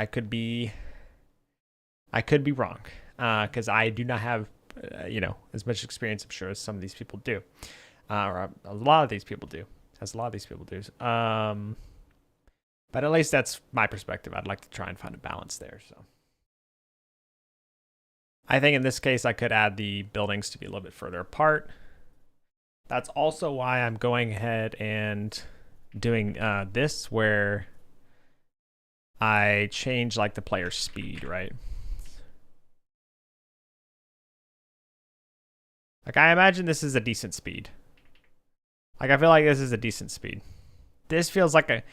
could be wrong, because I do not have, as much experience, I'm sure, as some of these people do, or a lot of these people do, as a lot of these people do. But at least that's my perspective. I'd like to try and find a balance there. So I think in this case, I could add the buildings to be a little bit further apart. That's also why I'm going ahead and doing this, where I change like the player speed, right? Like I imagine this is a decent speed. Like I feel like this is a decent speed. This feels like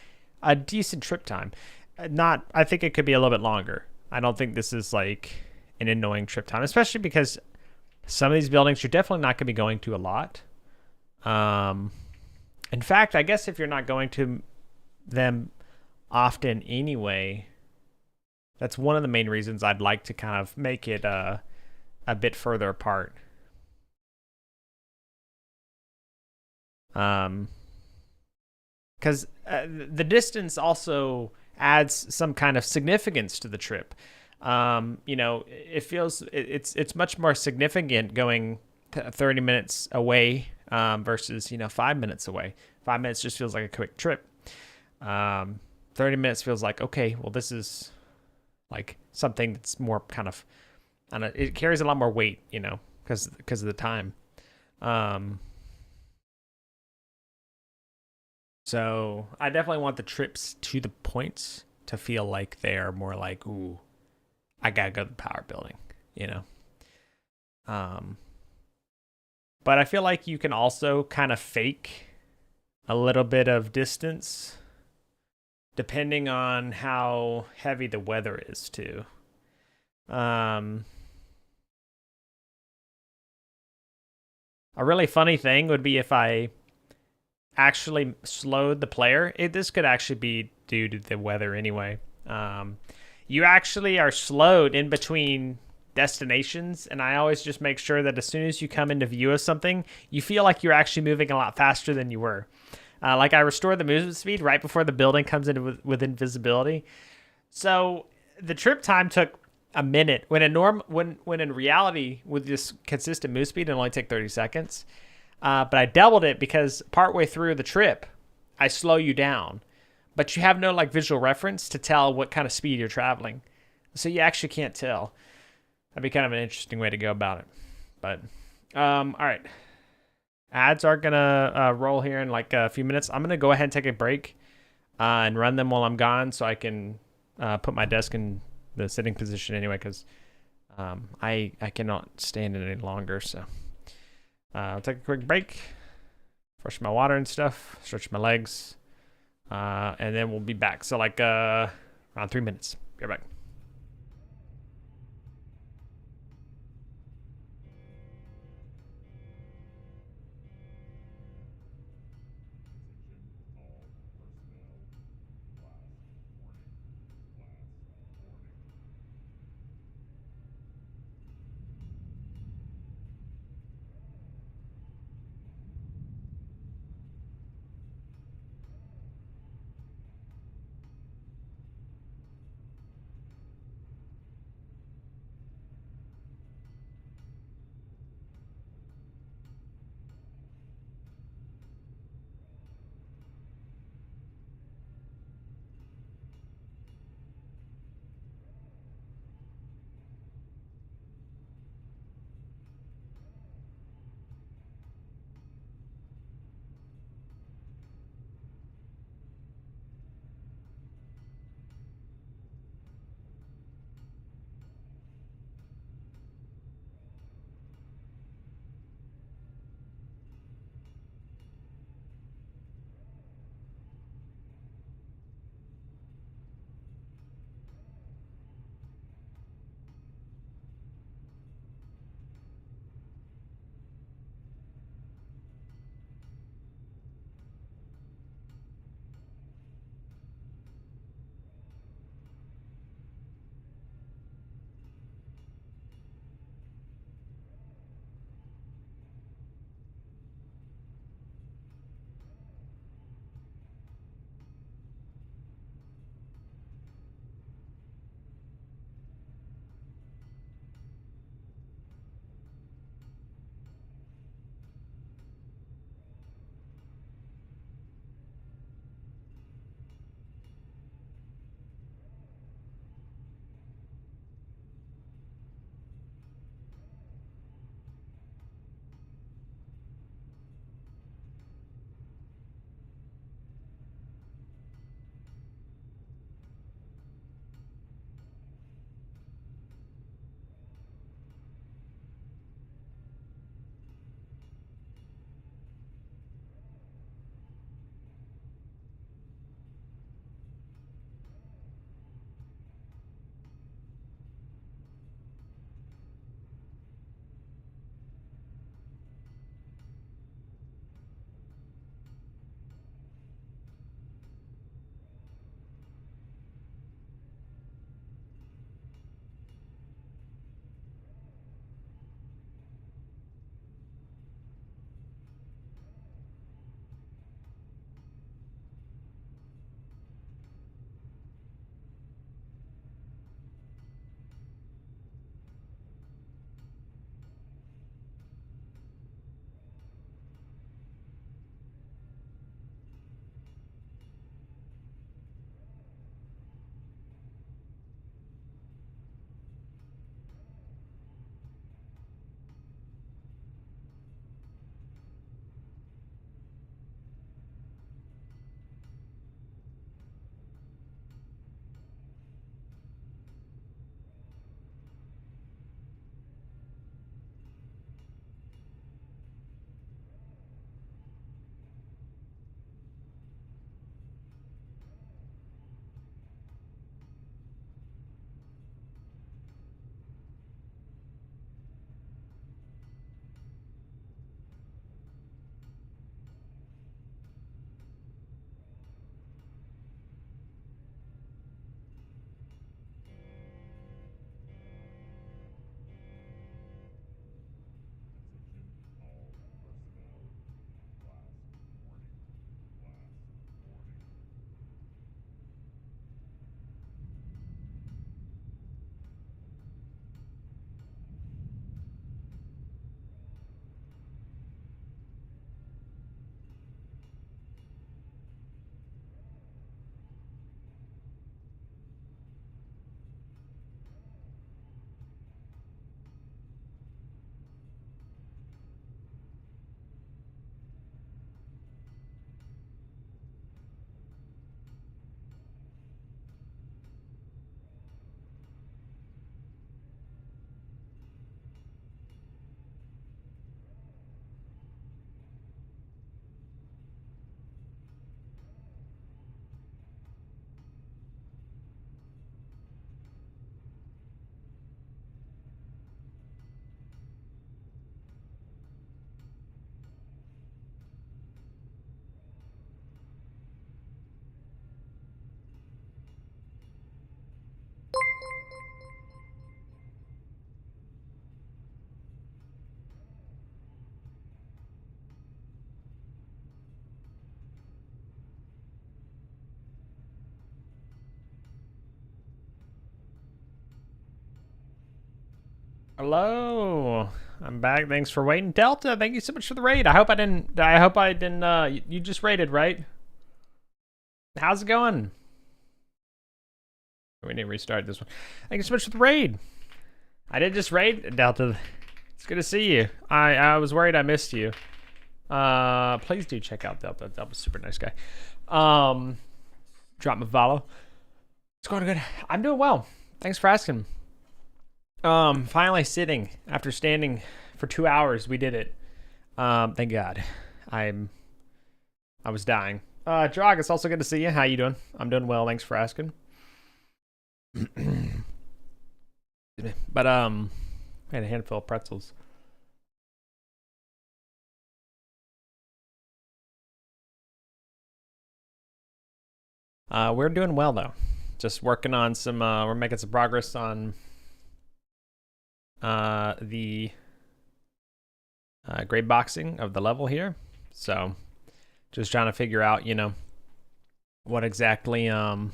a decent trip time. I think it could be a little bit longer. I don't think this is like an annoying trip time, especially because some of these buildings you're definitely not going to be going to a lot. In fact, I guess if you're not going to them often anyway, that's one of the main reasons I'd like to kind of make it a bit further apart. Because the distance also adds some kind of significance to the trip. It feels it's much more significant going 30 minutes away versus 5 minutes away. 5 minutes just feels like a quick trip. 30 minutes feels like, okay, well, this is like something that's more kind of, I don't know, it carries a lot more weight, you know, because of the time. So I definitely want the trips to the points to feel like they are more like, ooh, I gotta go to the power building, you know. But I feel like you can also kind of fake a little bit of distance depending on how heavy the weather is too. A really funny thing would be if I actually slowed the player. This could actually be due to the weather anyway. You actually are slowed in between destinations, and I always just make sure that as soon as you come into view of something, you feel like you're actually moving a lot faster than you were. Like I restore the movement speed right before the building comes into with invisibility. So the trip time took a minute when in reality with this consistent move speed it only take 30 seconds. But I doubled it because partway through the trip, I slow you down, but you have no like visual reference to tell what kind of speed you're traveling, so you actually can't tell. That'd be kind of an interesting way to go about it. But all right, ads are gonna roll here in like a few minutes. I'm gonna go ahead and take a break and run them while I'm gone, so I can put my desk in the sitting position anyway, because I cannot stand it any longer. So I'll take a quick break, fresh my water and stuff, stretch my legs, and then we'll be back. So like around 3 minutes. Be right back. Hello. I'm back. Thanks for waiting. Delta, thank you so much for the raid. I hope I didn't you just raided, right? How's it going? We need to restart this one. Thank you so much for the raid. I did just raid Delta. It's good to see you. I was worried I missed you. Please do check out Delta. Delta's a super nice guy. Drop me a follow. It's going good. I'm doing well. Thanks for asking. Finally sitting after standing for 2 hours. We did it. Thank God. I was dying. Drog, it's also good to see you. How you doing? I'm doing well. Thanks for asking. But I had a handful of pretzels. We're doing well though. Just working on some. We're making some progress on the grade boxing of the level here. So just trying to figure out, you know, what exactly how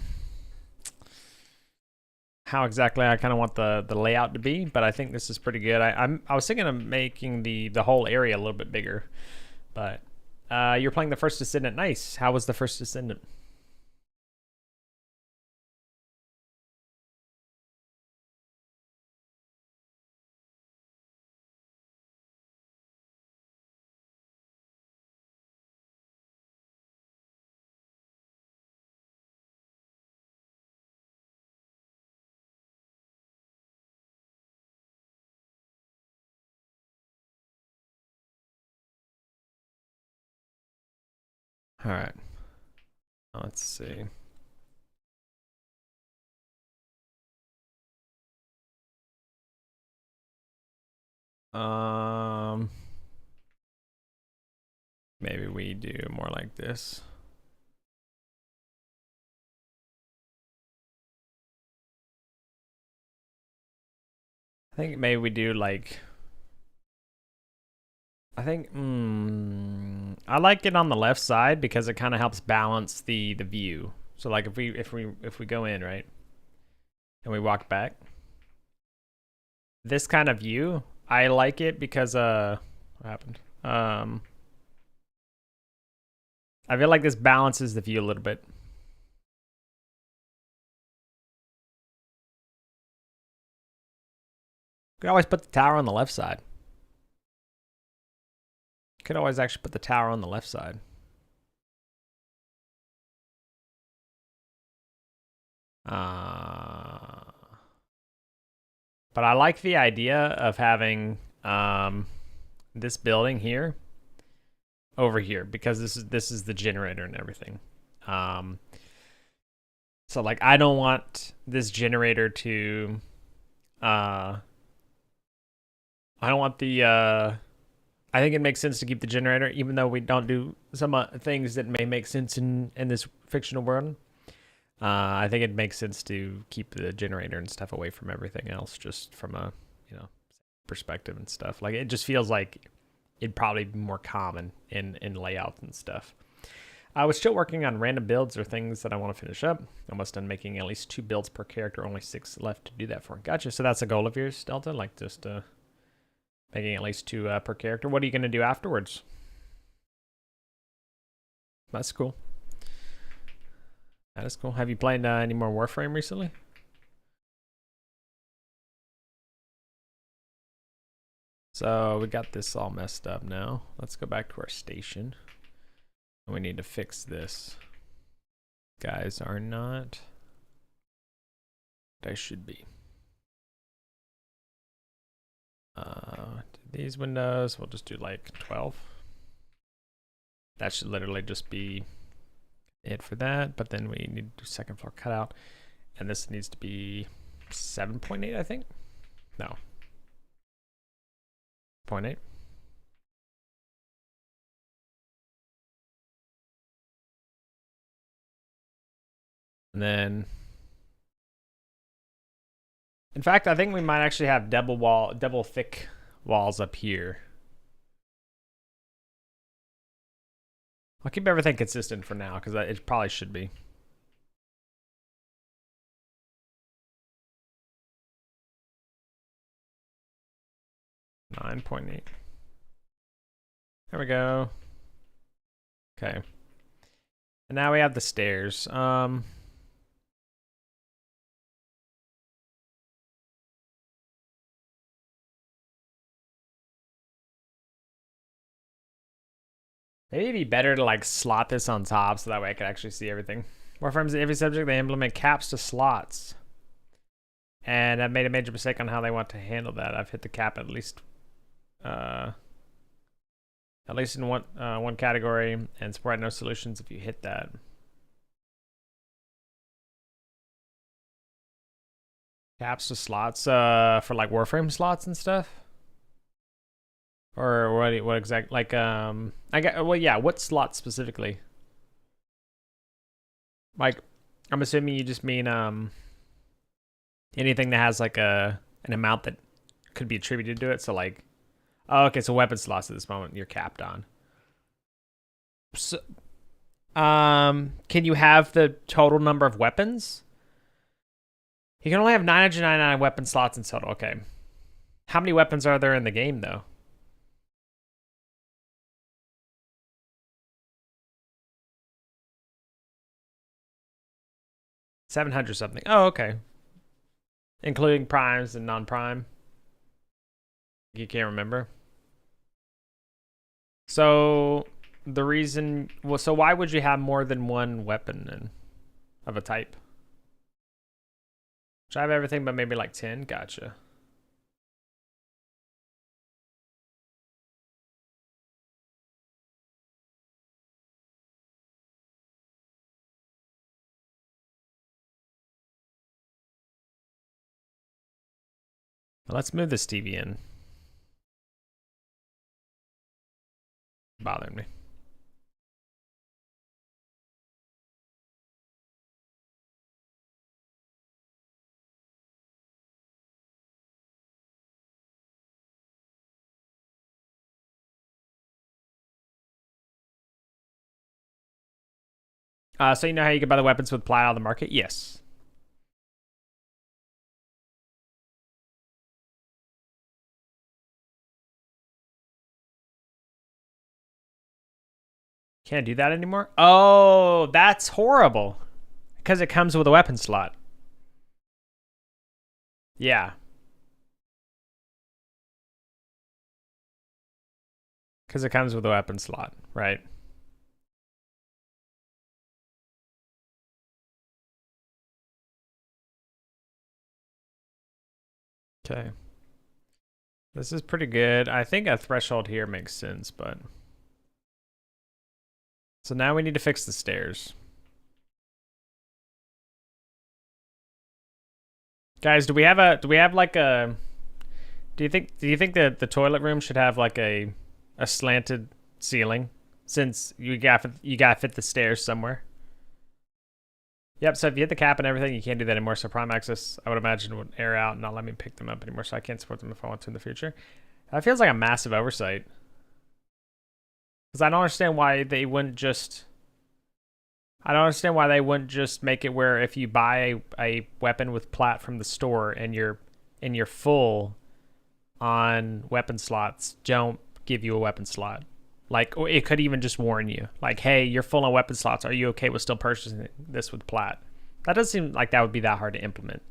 exactly I kind of want the layout to be, but I think this is pretty good. I was thinking of making the whole area a little bit bigger, but you're playing the First Descendant. Nice. How was the First Descendant? All right. Let's see. Maybe we do more like this. I think maybe we do like. I think I like it on the left side because it kind of helps balance the view. So like if we go in, right, and we walk back, this kind of view, I like it because what happened? I feel like this balances the view a little bit. Could always put the tower on the left side. Could always actually put the tower on the left side. But I like the idea of having this building here over here because this is the generator and everything. So like I don't want this generator to I don't want the I think it makes sense to keep the generator even though we don't do some things that may make sense in this fictional world. I think it makes sense to keep the generator and stuff away from everything else, just from a, you know, perspective and stuff. Like it just feels like it'd probably be more common in layouts and stuff. I was still working on random builds or things that I want to finish up. Almost done making at least 2 builds per character, only 6 left to do that for. Gotcha. So that's a goal of yours, Delta, like just making at least 2 per character. What are you going to do afterwards? That's cool. That is cool. Have you played any more Warframe recently? So we got this all messed up now. Let's go back to our station. We need to fix this. Guys are not. They should be. These windows, we'll just do like 12. That should literally just be it for that, but then we need to do second floor cutout, and this needs to be 7.8, I think. No, 0.8. And then, in fact, I think we might actually have double thick walls up here. I'll keep everything consistent for now because it probably should be. 9.8. There we go. Okay. And now we have the stairs. Maybe it'd be better to like slot this on top so that way I could actually see everything. Warframes, every subject they implement caps to slots. And I've made a major mistake on how they want to handle that. I've hit the cap at least in one category, and support no solutions if you hit that. Caps to slots for like Warframe slots and stuff. Or what exactly? Like what slot specifically? Like, I'm assuming you just mean anything that has like an amount that could be attributed to it. So like, oh, okay, so weapon slots at this moment you're capped on. So, can you have the total number of weapons? You can only have 999 weapon slots in total. Okay, how many weapons are there in the game though? 700 something. Oh, okay. Including primes and non-prime. You can't remember. So the reason, well, so why would you have more than one weapon then of a type? Should I have everything but maybe like 10? Gotcha. Let's move this TV in. Bothering me. So you know how you can buy the weapons with plat out of the market? Yes. Can't do that anymore? Oh, that's horrible. Because it comes with a weapon slot. Yeah. Because it comes with a weapon slot, right? Okay. This is pretty good. I think a threshold here makes sense, but... So now we need to fix the stairs. Guys, do you think that the toilet room should have like a slanted ceiling, since you gotta fit the stairs somewhere? Yep, so if you hit the cap and everything, you can't do that anymore. So Prime Access, I would imagine, would air out and not let me pick them up anymore, so I can't support them if I want to in the future. That feels like a massive oversight. Because I don't understand why they wouldn't just... I don't understand why they wouldn't just make it where if you buy a weapon with plat from the store and you're full on weapon slots, don't give you a weapon slot. Like, or it could even just warn you, like, hey, you're full on weapon slots. Are you okay with still purchasing this with plat? That doesn't seem like that would be that hard to implement.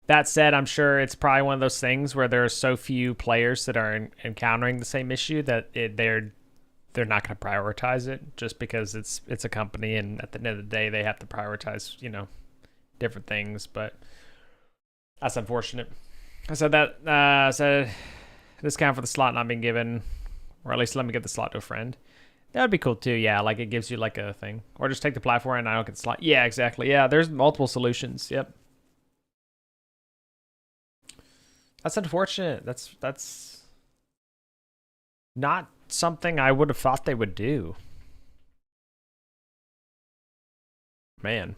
That said, I'm sure it's probably one of those things where there are so few players that are encountering the same issue that they're not going to prioritize it just because it's a company, and at the end of the day, they have to prioritize, you know, different things. But that's unfortunate. So that said, discount for the slot not being given, or at least let me give the slot to a friend. That would be cool too. Yeah, like it gives you like a thing, or just take the platform and I don't get the slot. Yeah, exactly. Yeah, there's multiple solutions. Yep. That's unfortunate. That's not something I would have thought they would do. Man.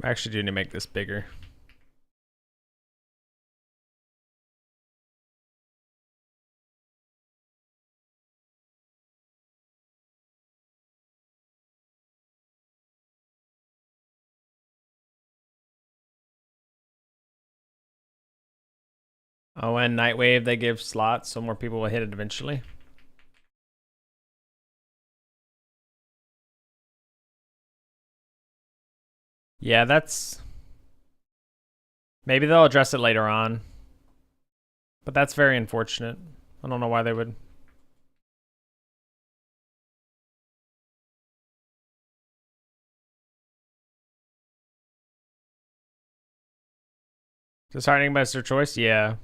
I actually do need to make this bigger. Oh, and Nightwave, they give slots, so more people will hit it eventually. Yeah, that's... Maybe they'll address it later on. But that's very unfortunate. I don't know why they would. Disheartening, but it's their choice? Yeah.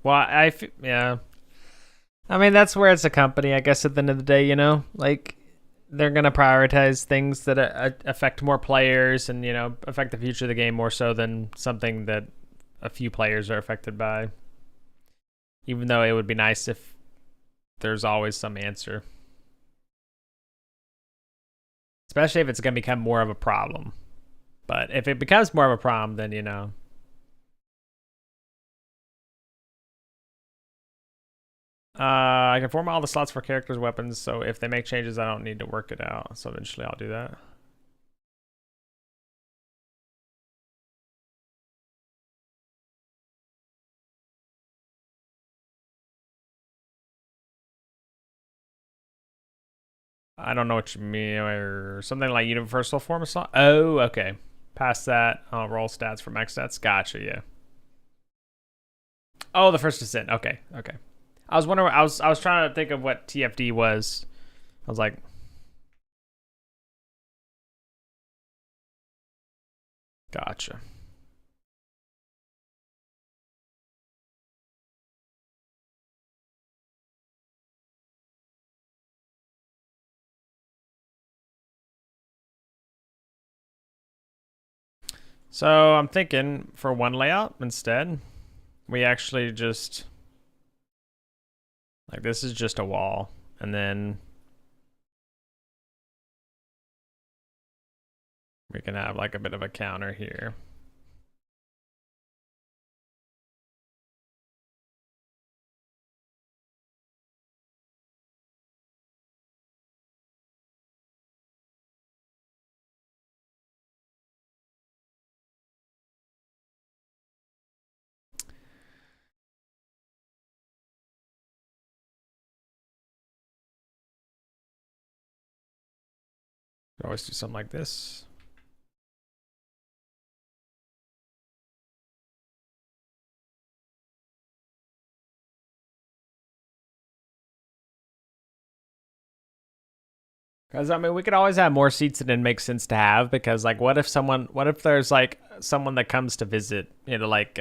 Well, yeah. I mean, that's where it's a company, I guess, at the end of the day, you know? Like, they're going to prioritize things that affect more players and, you know, affect the future of the game more so than something that a few players are affected by. Even though it would be nice if there's always some answer. Especially if it's going to become more of a problem. But if it becomes more of a problem, then, you know. I can format all the slots for characters' weapons, so if they make changes, I don't need to work it out. So eventually I'll do that. I don't know what you mean, or something like universal form of slot. Oh, okay. Past that, roll stats for max stats. Gotcha, yeah. Oh, the first descent. Okay, okay. I was wondering. I was trying to think of what TFD was. I was like, gotcha. So I'm thinking for one layout instead, we actually just like this is just a wall, and then we can have like a bit of a counter here. Always do something like this. Because I mean, we could always have more seats than it makes sense to have. Because like, what if there's like someone that comes to visit, you know, like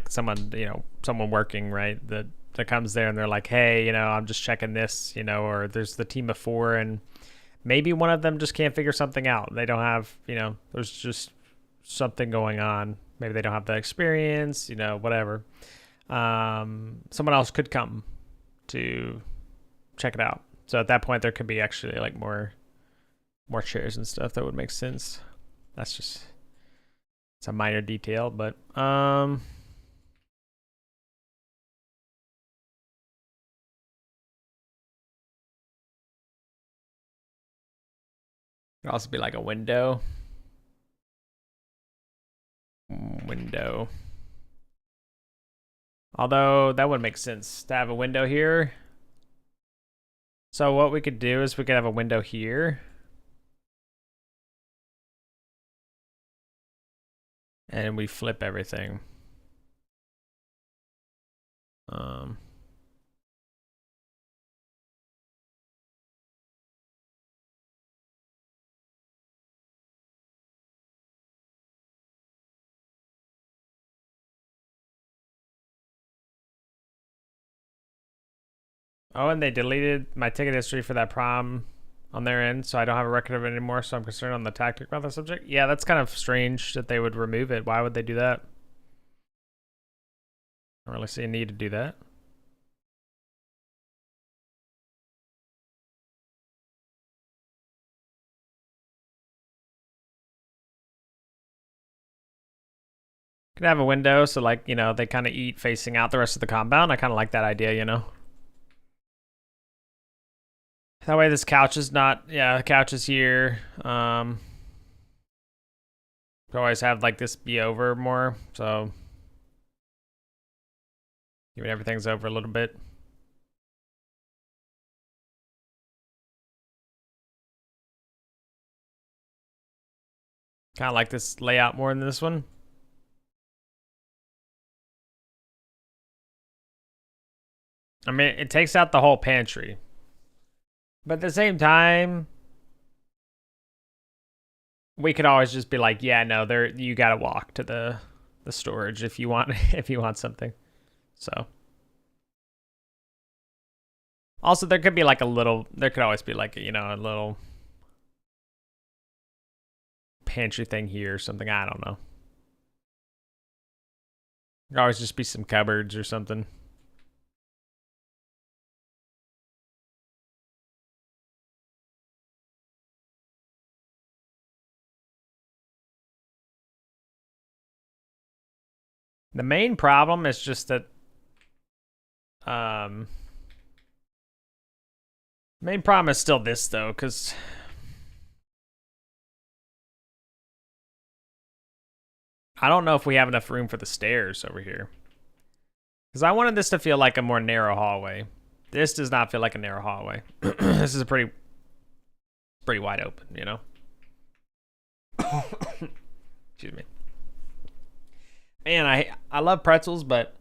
someone, you know, someone working, right? That comes there and they're like, hey, you know, I'm just checking this, you know, or there's the team of 4 and maybe one of them just can't figure something out. They don't have, you know, there's just something going on. Maybe they don't have the experience, you know, whatever. Someone else could come to check it out. So at that point, there could be actually like more chairs and stuff that would make sense. That's just it's a minor detail, but it'd also be like a window. Window. Although that would make sense to have a window here. So what we could do is we could have a window here. And we flip everything. Oh, and they deleted my ticket history for that prom on their end, so I don't have a record of it anymore, so I'm concerned on the tactic about the subject. Yeah, that's kind of strange that they would remove it. Why would they do that? I don't really see a need to do that. Could have a window, so like, you know, they kind of eat facing out the rest of the compound. I kind of like that idea, you know? That way this couch is not, yeah, the couch is here. Always have like this be over more, so Even everything's over a little bit. Kind of like this layout more than this one. I mean, it takes out the whole pantry. But at the same time, we could always just be like, yeah, no, there you gotta walk to the storage if you want if you want something. So also there could be like a little, there could always be like, you know, a little pantry thing here or something. I don't know. There could always just be some cupboards or something. The main problem is just that main problem is still this though, because I don't know if we have enough room for the stairs over here. Because I wanted this to feel like a more narrow hallway. This does not feel like a narrow hallway. This is a pretty wide open, you know? Excuse me. Man, I love pretzels, but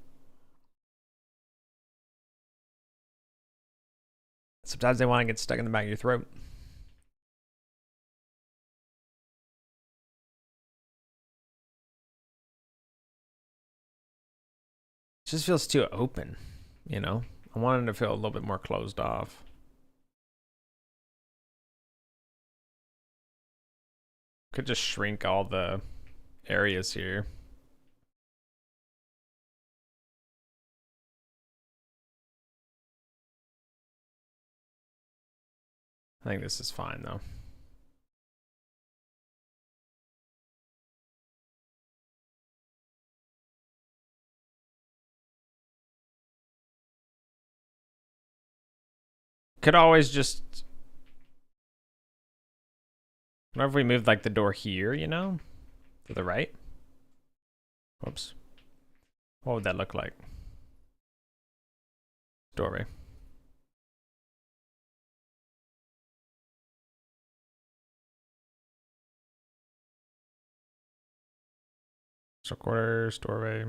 sometimes they want to get stuck in the back of your throat. It just feels too open, you know? I wanted it to feel a little bit more closed off. Could just shrink all the areas here. I think this is fine though. Could always just, what if we moved like the door here, you know? To the right? Whoops. What would that look like? Doorway. So quarters, doorway.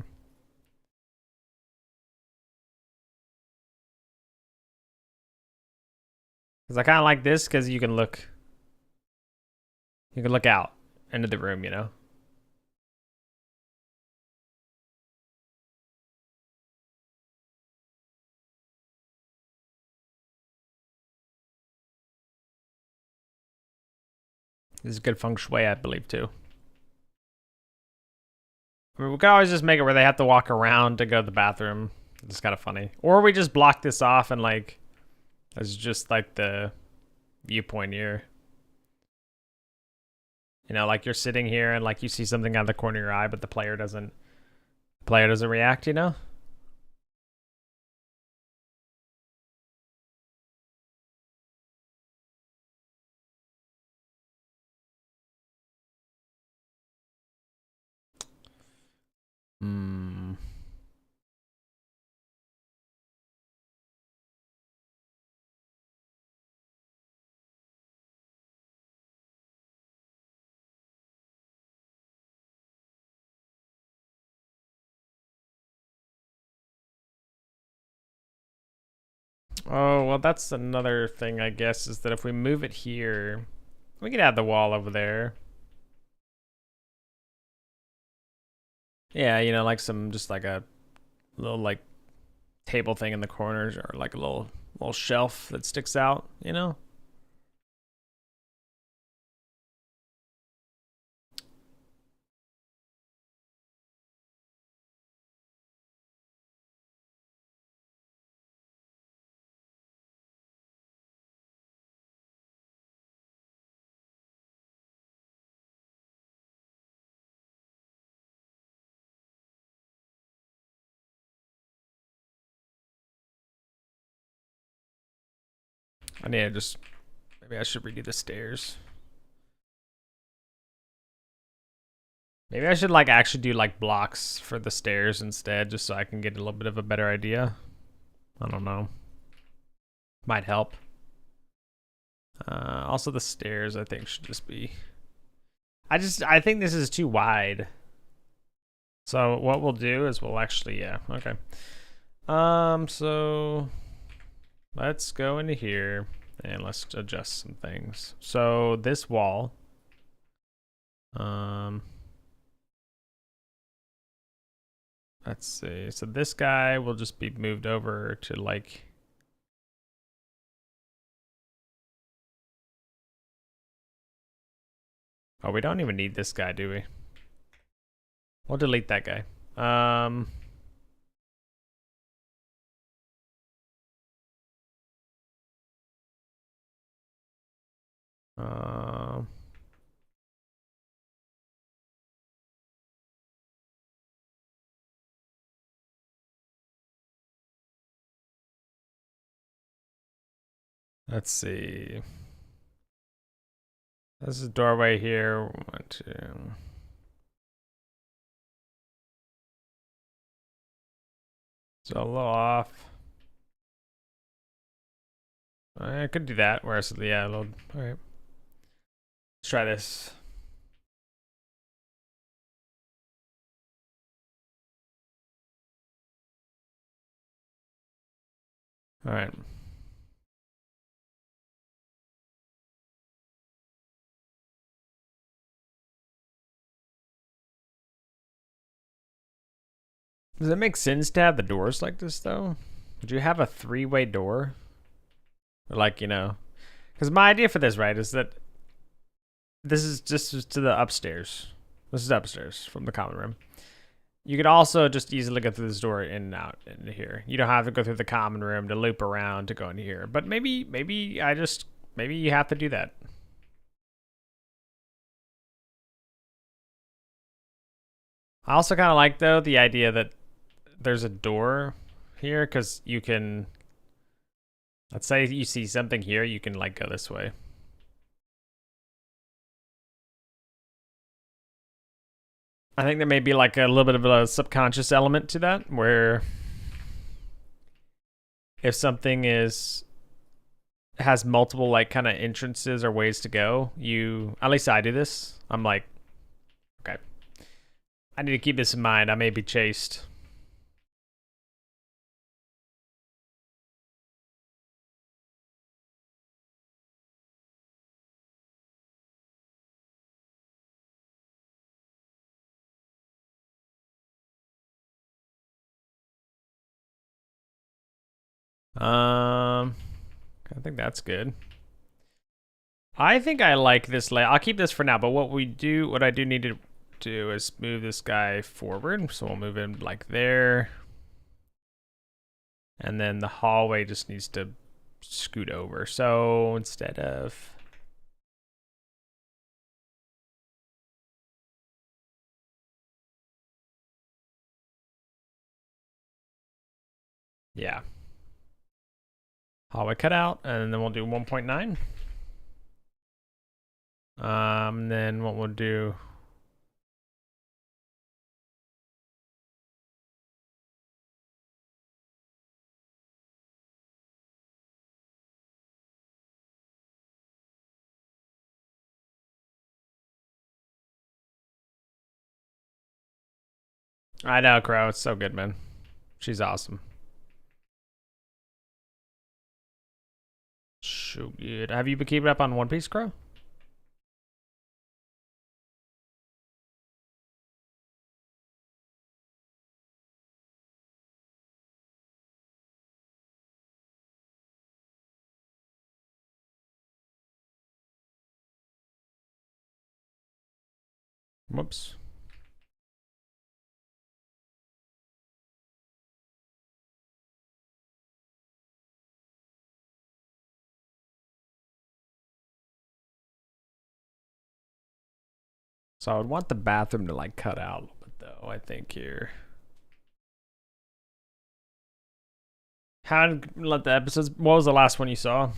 Because I kind of like this because you can look out into the room, you know? This is good feng shui, I believe, too. I mean, we could always just make it where they have to walk around to go to the bathroom. It's kind of funny. Or we just block this off and, like, it's just, like, the viewpoint here. You know, like, you're sitting here and, like, you see something out of the corner of your eye, but the player doesn't react, you know? Hmm. Oh, well, that's another thing, I guess, is that if we move it here, we could add the wall over there. Yeah, you know, like some, just like a little, like, table thing in the corners, or like a little shelf that sticks out, you know? I need to just, maybe I should redo the stairs. Maybe I should like actually do like blocks for the stairs instead, just so I can get a little bit of a better idea. I don't know. Might help. Also the stairs I think should just be, I think this is too wide. So what we'll do is we'll actually, yeah, okay. So let's go into here and let's adjust some things. So this wall, let's see. So this guy will just be moved over to like, oh, we don't even need this guy, do we? We'll delete that guy. Let's see. This is a doorway here. 1, 2. So a little off. I could do that. Whereas, yeah, a little. All right. Let's try this. All right. Does it make sense to have the doors like this though? Would you have a 3-way door? Or like, you know, because my idea for this, right, is that this is just to the upstairs. This is upstairs from the common room. You could also just easily go through this door in and out into here. You don't have to go through the common room to loop around to go into here. But maybe you have to do that. I also kind of like though the idea that there's a door here because you can, let's say you see something here, you can like go this way. I think there may be like a little bit of a subconscious element to that where if something has multiple like kind of entrances or ways to go, at least I do this. I'm like, okay, I need to keep this in mind. I may be chased. I think that's good. I think I like this layout. I'll keep this for now, but what I do need to do is move this guy forward. So we'll move him like there. And then the hallway just needs to scoot over. So instead of, yeah. Hallway cutout, and then we'll do 1.9. Then what we'll do, I know, Crow, it's so good, man. She's awesome. So good. Have you been keeping up on One Piece, Crow? Whoops. So I would want the bathroom to like cut out a little bit though, I think here. How did let the episodes, what was the last one you saw?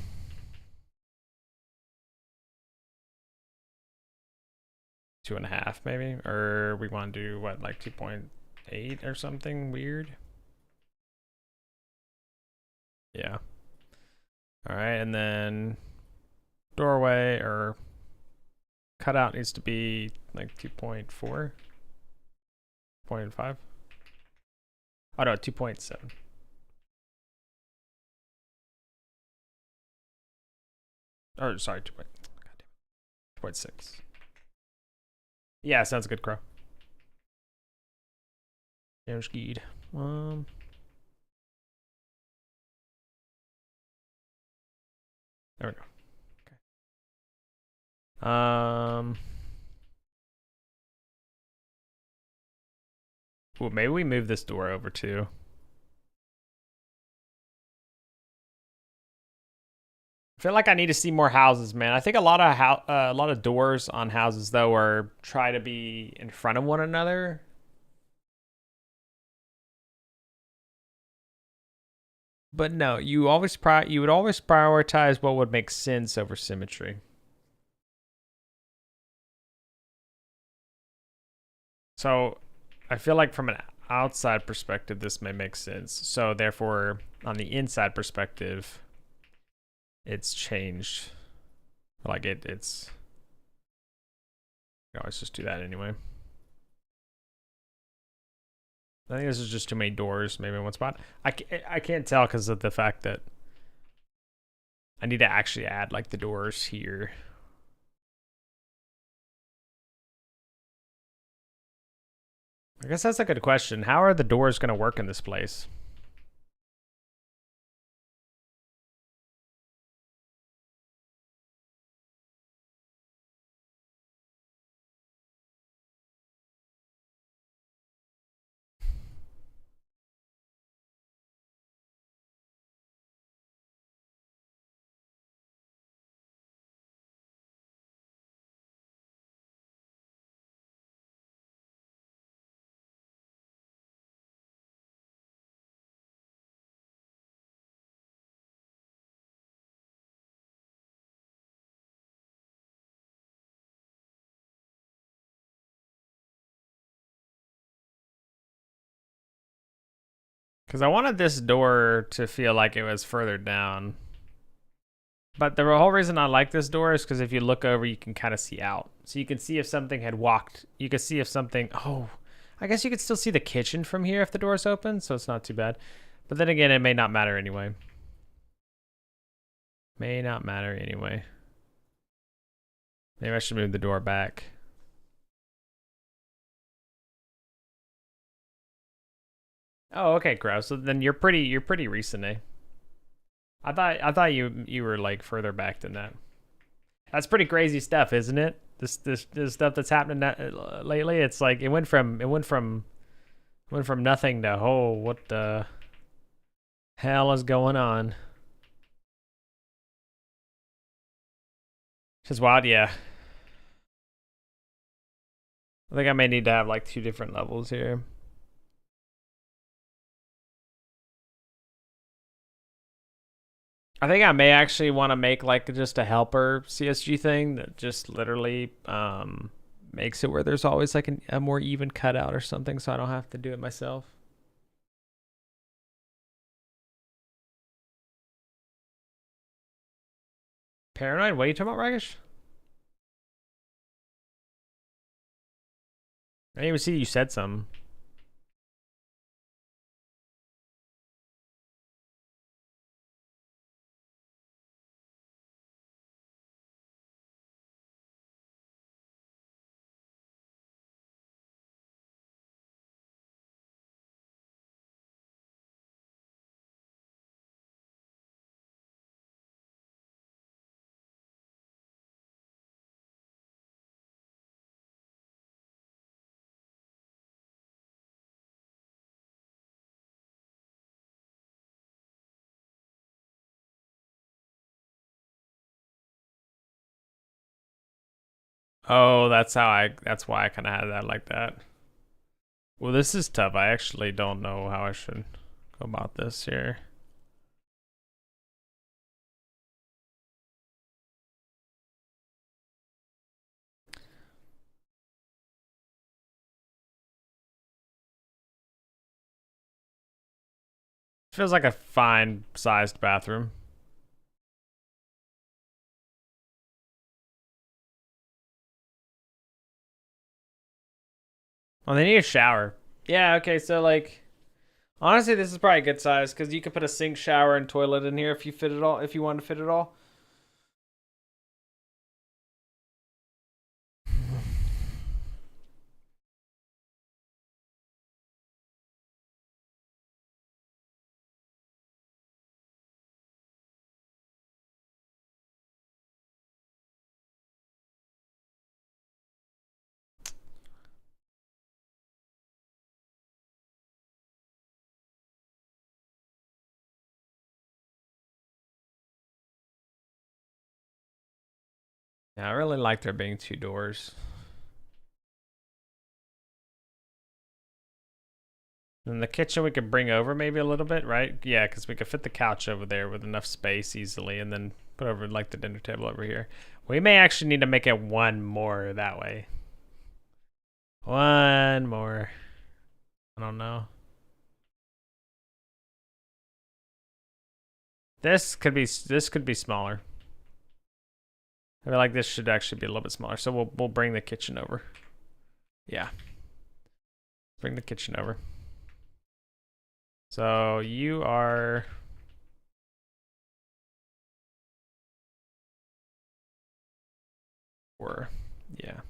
2.5 maybe, or we want to do what, like 2.8 or something weird. Yeah. All right, and then doorway or cutout needs to be like 2.4, 0.5. Oh no, 2.7. Or sorry, 2.6. Yeah, sounds good, Crow. Damage speed. There we go. Okay. Well, maybe we move this door over too. I feel like I need to see more houses, man. I think a lot of doors on houses though are try to be in front of one another. But no, you would always prioritize what would make sense over symmetry. So, I feel like from an outside perspective, this may make sense. So therefore, on the inside perspective, it's changed. Like it's. I always just do that anyway. I think this is just too many doors, maybe in one spot. I can't tell because of the fact that I need to actually add like the doors here. I guess that's a good question. How are the doors going to work in this place? Because I wanted this door to feel like it was further down. But the whole reason I like this door is because if you look over, you can kind of see out. So you can see if something had walked. You can see if something... Oh, I guess you could still see the kitchen from here if the door's open, so it's not too bad. But then again, it may not matter anyway. May not matter anyway. Maybe I should move the door back. Oh, okay, Crow. So then you're pretty recent, eh? I thought you were like further back than that. That's pretty crazy stuff, isn't it? This stuff that's happening lately. It's like it went from nothing to oh, what the hell is going on? Just wild, yeah. I think I may need to have like 2 different levels here. I think I may actually want to make like just a helper CSG thing that just literally makes it where there's always like a more even cutout or something, so I don't have to do it myself. Paranoid? What are you talking about, Ragish? I didn't even see you said something. Oh, that's why I kind of had that like that. Well, this is tough. I actually don't know how I should go about this here. Feels like a fine sized bathroom. Oh, they need a shower. Yeah, okay, so like honestly this is probably a good size because you could put a sink, shower, and toilet in here if you fit it all, if you want to fit it all. Yeah, I really like there being 2 doors. And the kitchen we could bring over maybe a little bit, right? Yeah, because we could fit the couch over there with enough space easily and then put over like the dinner table over here. We may actually need to make it one more that way. One more. I don't know. This could be smaller. I feel like this should actually be a little bit smaller. So we'll bring the kitchen over. Yeah. Bring the kitchen over. So you are yeah.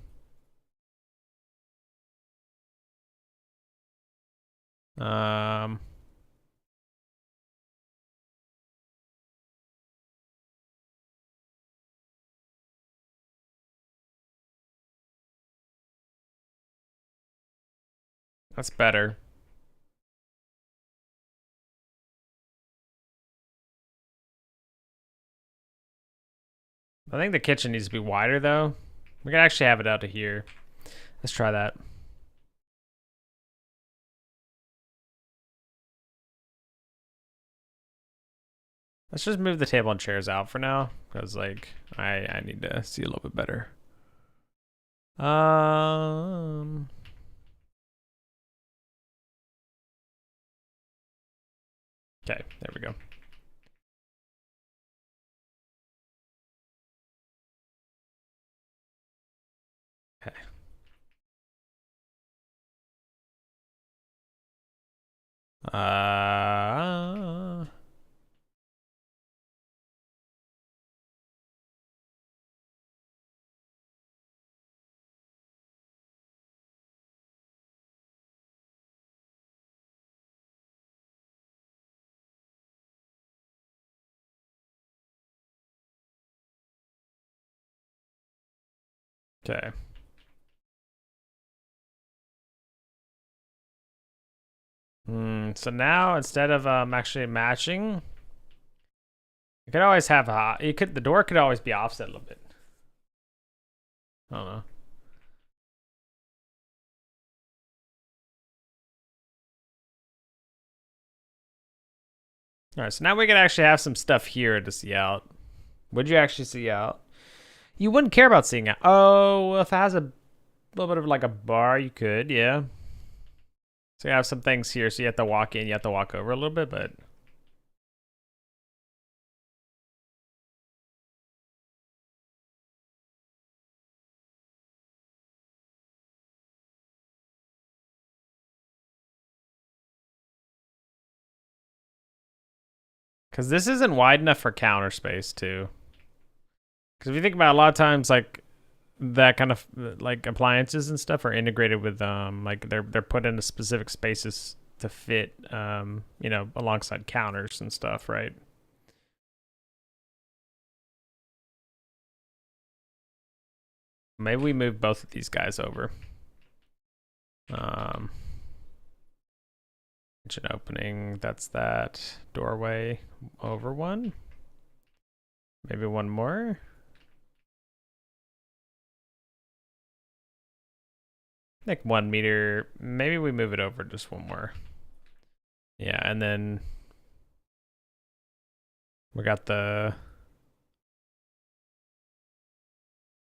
Um that's better. I think the kitchen needs to be wider though. We can actually have it out to here. Let's try that. Let's just move the table and chairs out for now, because like I need to see a little bit better. Okay, there we go. Okay. Okay. So now instead of actually matching, you could always have the door could always be offset a little bit. I don't know. All right, so now we can actually have some stuff here to see out. Would you actually see out? You wouldn't care about seeing out. Oh, well, if it has a little bit of like a bar, you could, yeah. So you have some things here, so you have to walk in, you have to walk over a little bit, but because this isn't wide enough for counter space too. Because if you think about it, a lot of times, like that kind of like appliances and stuff are integrated with like they're put into specific spaces to fit you know, alongside counters and stuff, right? Maybe we move both of these guys over. Kitchen opening, that's that doorway over one. Maybe one more. Like 1 meter. Maybe we move it over just one more. Yeah, and then we got the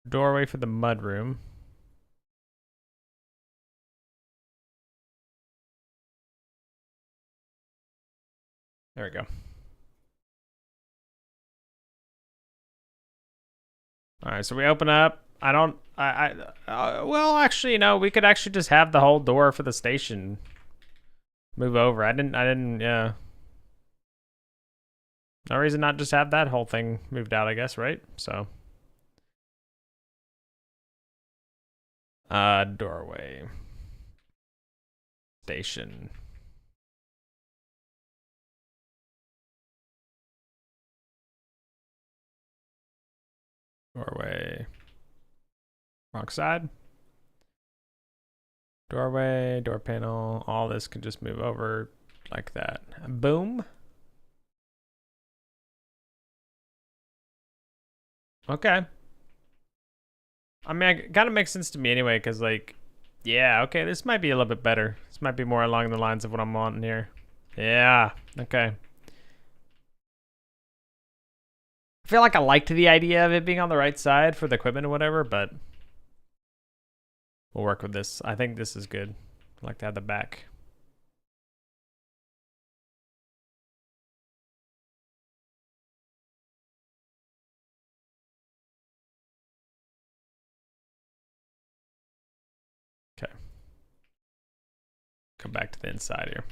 doorway for the mudroom. There we go. All right, so we open up. Well, actually, we could actually just have the whole door for the station move over. Yeah. No reason not just have that whole thing moved out, I guess, right? So. Doorway. Station. Doorway. Wrong side. Doorway, door panel. All this can just move over like that. Boom. Okay. I mean, it kind of makes sense to me anyway, because, like, yeah, okay, this might be a little bit better. This might be more along the lines of what I'm wanting here. Yeah, okay. I feel like I liked the idea of it being on the right side for the equipment or whatever, but we'll work with this. I think this is good. I like to have the back. Okay. Come back to the inside here.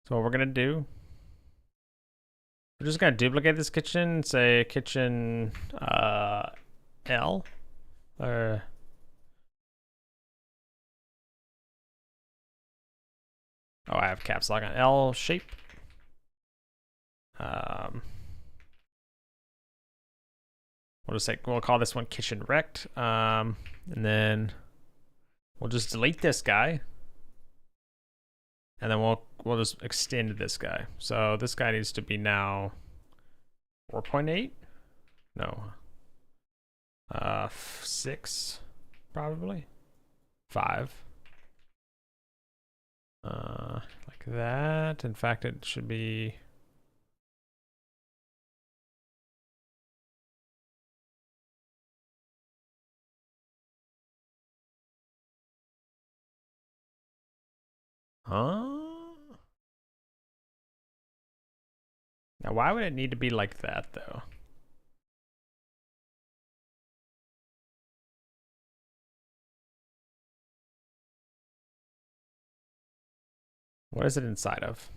So what we're gonna do, we're just gonna duplicate this kitchen, say kitchen L, or oh, I have caps lock on L shape. We'll call this one kitchen rect, and then we'll just delete this guy, and then we'll just extend this guy. So this guy needs to be now 4.8. No, 6 probably 5. Like that. In fact, it should be. Huh? Now, why would it need to be like that, though? What is it inside of?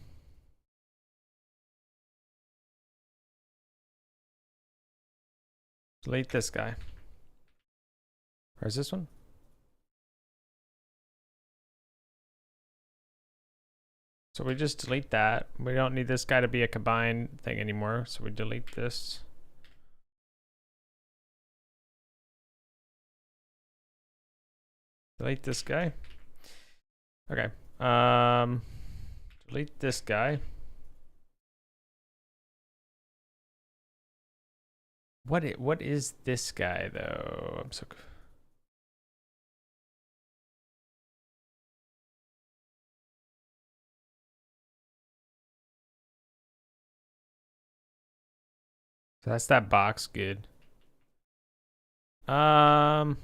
Delete this guy. Where's this one? So we just delete that. We don't need this guy to be a combined thing anymore. So we delete this. Delete this guy. Okay. Delete this guy. What is this guy though? I'm so. So that's that box. Good. I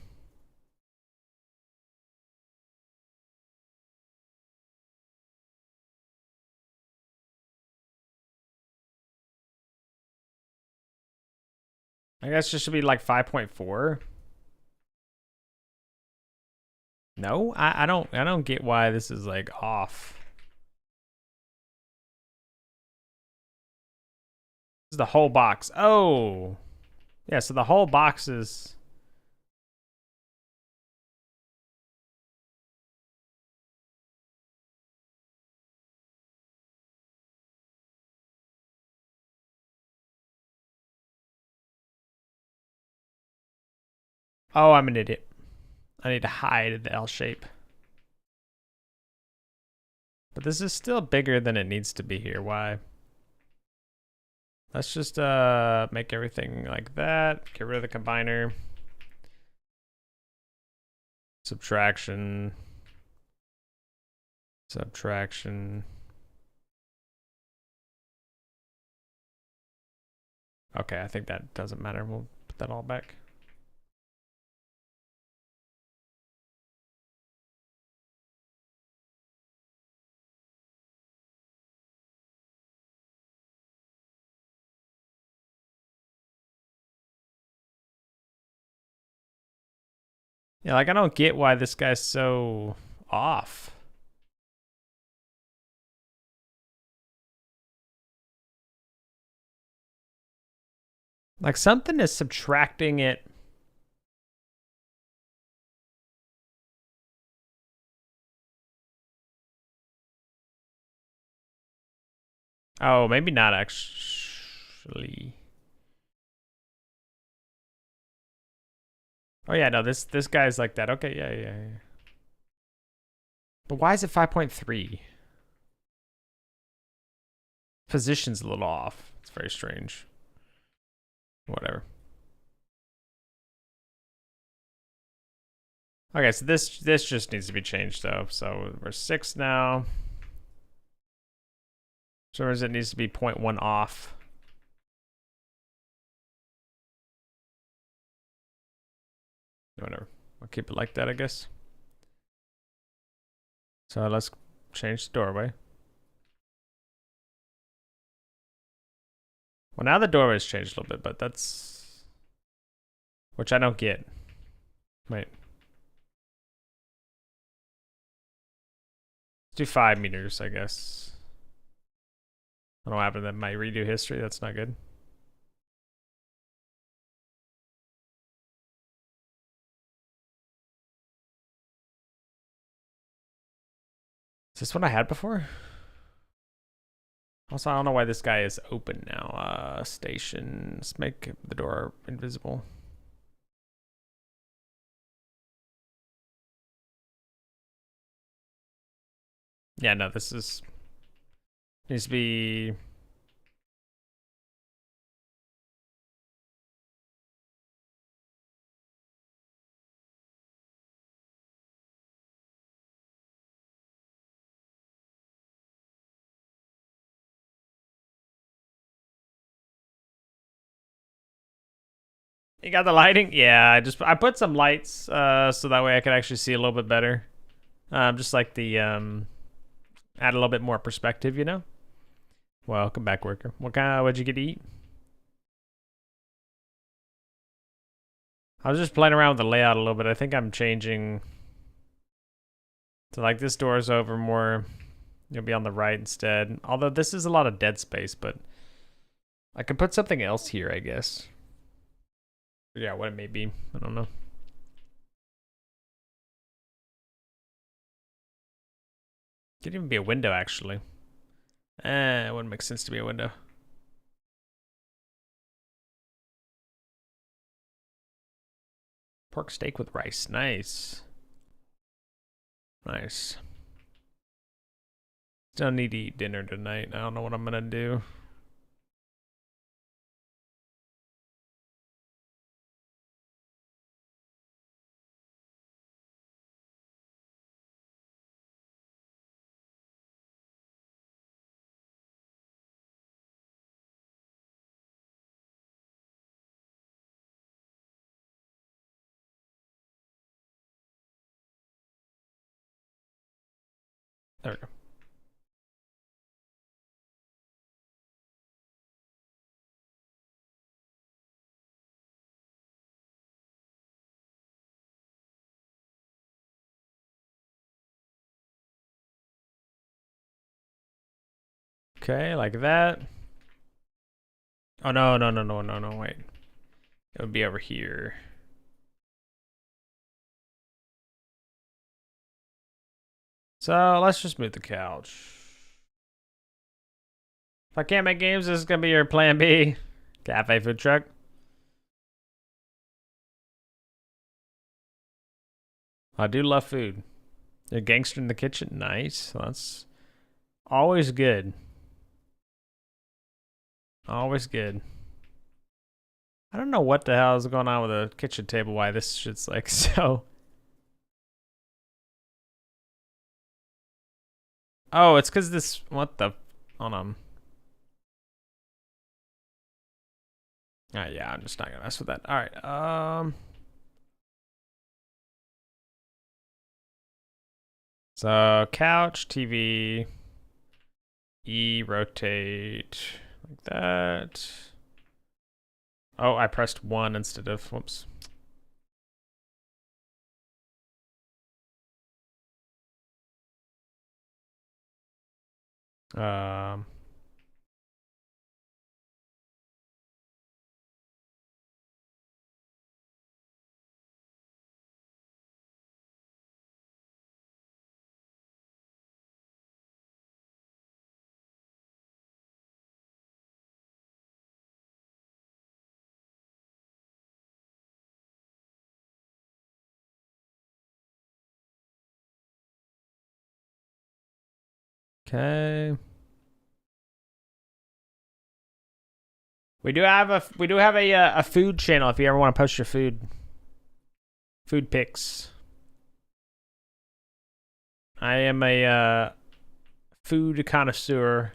guess it should be like 5.4. No, I don't get why this is like off. This is the whole box. Oh. Yeah, so the whole box is. Oh, I'm an idiot. I need to hide the L shape. But this is still bigger than it needs to be here. Why? Let's just make everything like that. Get rid of the combiner. Subtraction. Subtraction. Okay, I think that doesn't matter. We'll put that all back. Yeah, like I don't get why this guy's so off. Like something is subtracting it. Oh, maybe not actually. Oh yeah, no, this guy's like that. Okay, yeah. But why is it 5.3? Position's a little off. It's very strange. Whatever. Okay, so this just needs to be changed though. So we're 6 now. So it needs to be 0.1 off. Whatever. I'll keep it like that, I guess. So let's change the doorway. Well, now the doorway's changed a little bit, but that's... Which I don't get. Wait. Let's do 5 meters, I guess. I don't know what happened to my redo history. That's not good. Is this what I had before? Also, I don't know why this guy is open now. Station. Let's make the door invisible. Yeah, no, this is... Needs to be... You got the lighting? Yeah, I put some lights so that way I could actually see a little bit better. Just like the add a little bit more perspective, you know. Welcome back, worker. What'd you get to eat? I was just playing around with the layout a little bit. I think I'm changing to like this door is over more. You'll be on the right instead. Although this is a lot of dead space, but I could put something else here, I guess. Yeah, what it may be. I don't know. Could even be a window, actually. It wouldn't make sense to be a window. Pork steak with rice. Nice. Nice. Still need to eat dinner tonight. I don't know what I'm gonna do. There we go. Okay, like that. Oh, no, wait. It would be over here. So let's just move the couch. If I can't make games, this is gonna be your plan B. Cafe food truck. I do love food. A gangster in the kitchen. Nice. That's always good. Always good. I don't know what the hell is going on with the kitchen table. Why this shit's like so. Oh, it's because this. What the? Hold on. Yeah, I'm just not gonna mess with that. All right. So couch, TV, rotate like that. Oh, I pressed 1 instead of, whoops. Um. Okay. We do have a food channel if you ever want to post your food pics. I am a food connoisseur,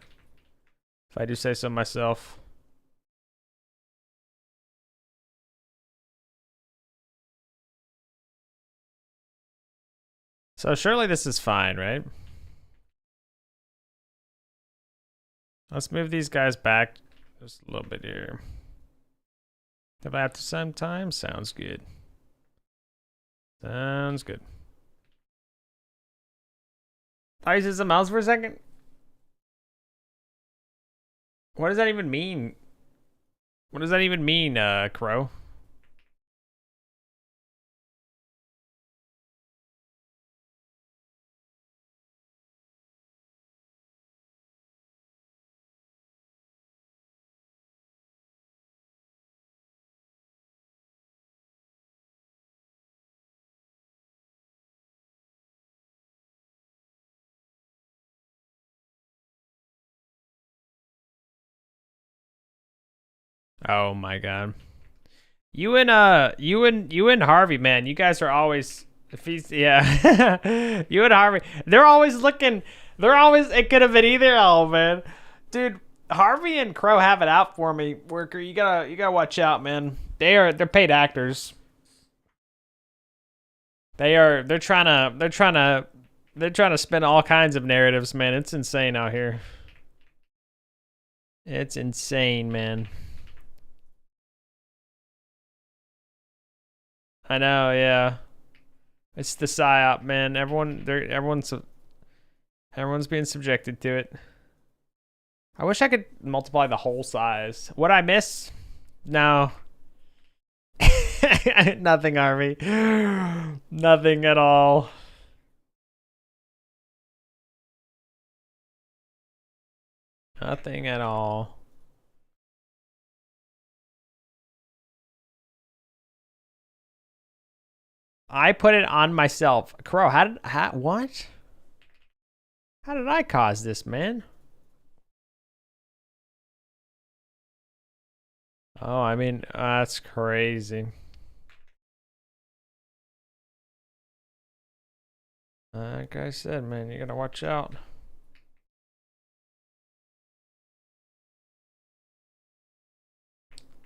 if I do say so myself. So surely this is fine, right? Let's move these guys back just a little bit here. About the same time? Sounds good. Sounds good. Thought you said something else for a second? What does that even mean? What does that even mean, Crow? Oh my god. You and Harvey, man, you guys are always if he's yeah. You and Harvey. It could have been either oh man. Dude, Harvey and Crow have it out for me, worker. You gotta watch out, man. They're paid actors. They're trying to spin all kinds of narratives, man. It's insane out here. It's insane, man. I know, yeah. It's the psyop, man. Everyone's being subjected to it. I wish I could multiply the whole size. Would I miss? No. Nothing, Harvey. Nothing at all. Nothing at all. I put it on myself. Crow, what? How did I cause this, man? Oh, I mean, that's crazy. Like I said, man, you gotta watch out.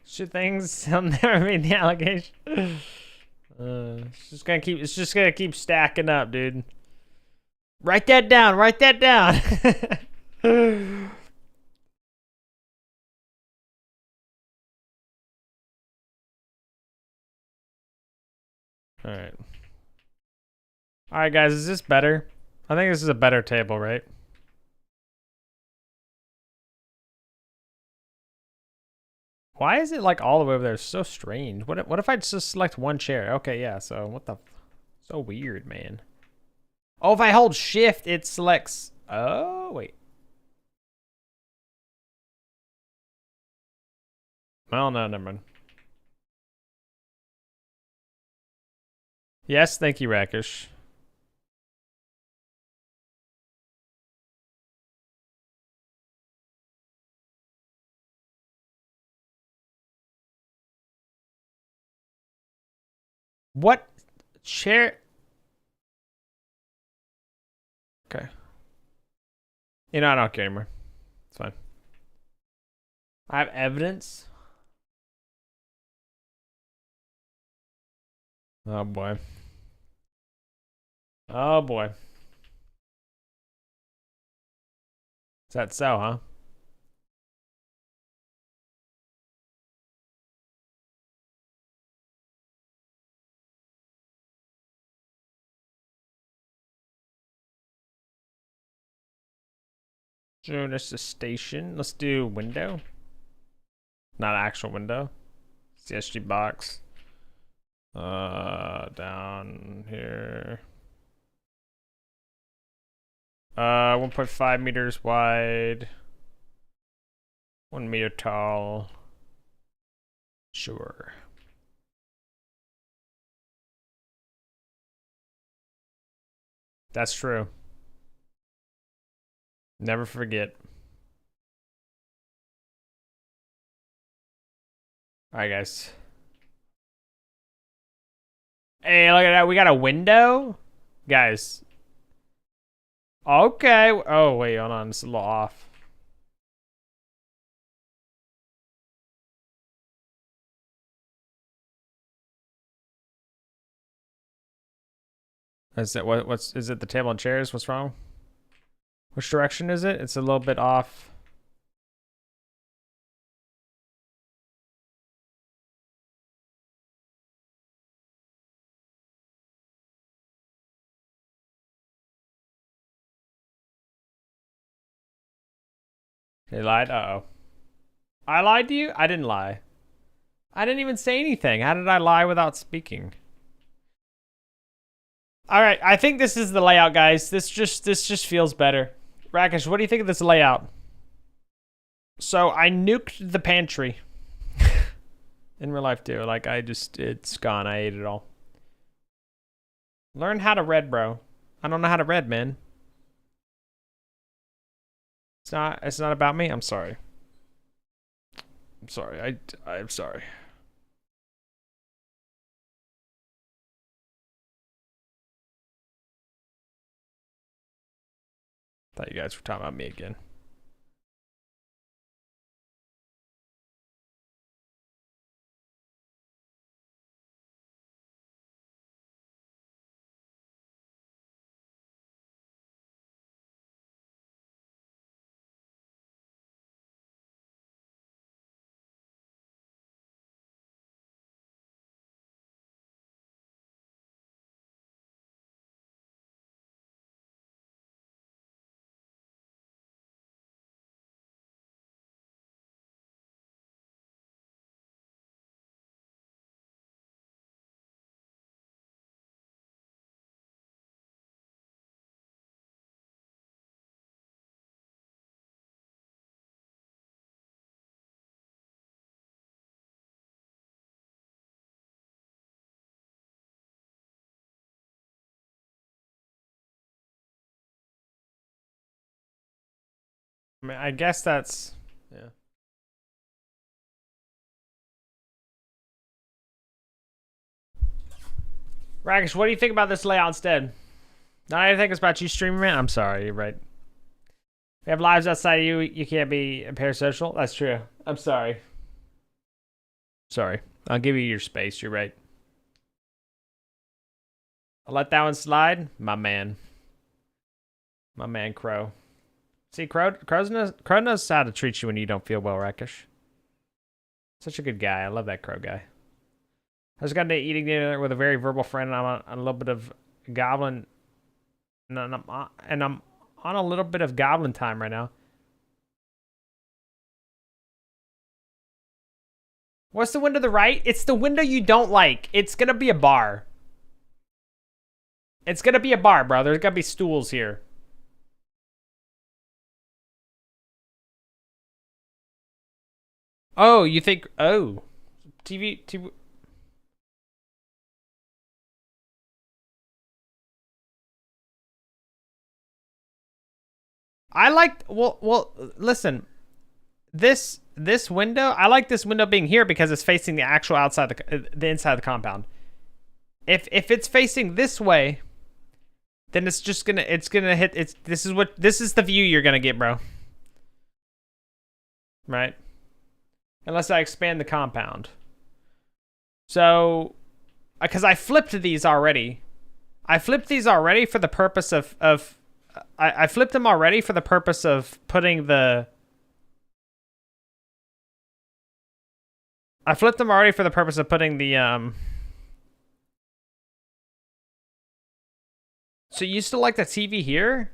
Should things never made the allegation? It's just gonna keep stacking up, dude. Write that down. Write that down. All right. All right, guys. Is this better? I think this is a better table, right? Why is it like all the way over there? It's so strange. What if I just select one chair? Okay, yeah. So what the? So weird, man. Oh, if I hold shift, it selects. Oh, wait. Well, no, never mind. Yes, thank you, Rakish. What chair? Okay. You know, I don't care anymore. It's fine. I have evidence. Oh boy. Oh boy. Is that so, huh? So this is station. Let's do window. Not actual window. CSG box. Down here. 1.5 meters wide. 1 meter tall. Sure. That's true. Never forget. All right, guys. Hey, look at that. We got a window? Guys. Okay. Oh, wait, hold on. It's a little off. Is it what's is it the table and chairs? What's wrong? Which direction is it? It's a little bit off. They lied? Uh-oh. I lied to you? I didn't lie. I didn't even say anything. How did I lie without speaking? All right, I think this is the layout, guys. This just feels better. Rakesh, what do you think of this layout? So I nuked the pantry. In real life too. Like it's gone. I ate it all. Learn how to read, bro. I don't know how to read, man. It's not about me. I'm sorry. I'm sorry. I'm sorry. Thought you guys were talking about me again. I mean, I guess that's yeah. Rakesh, what do you think about this layout instead? Not anything. It's about you streaming, man. I'm sorry. You're right. We have lives outside of you. You can't be parasocial. That's true. I'm sorry. Sorry. I'll give you your space. You're right. I'll let that one slide. My man. My man, Crow. See, Crow knows how to treat you when you don't feel well, Rakesh. Such a good guy. I love that Crow guy. I just got into eating dinner with a very verbal friend, and I'm on a little bit of goblin, and I'm on a little bit of goblin time right now. What's the window to the right? It's the window you don't like. It's gonna be a bar. It's gonna be a bar, bro. There's gonna be stools here. Oh, you think? Oh, TV. I like. Well. Listen, this window. I like this window being here because it's facing the actual outside the inside of the compound. If it's facing this way, then it's gonna hit. This is the view you're gonna get, bro. Right. Unless I expand the compound. So, because I flipped these already. I flipped these already for the purpose of I flipped them already for the purpose of putting the... I flipped them already for the purpose of putting the, So you still like the TV here?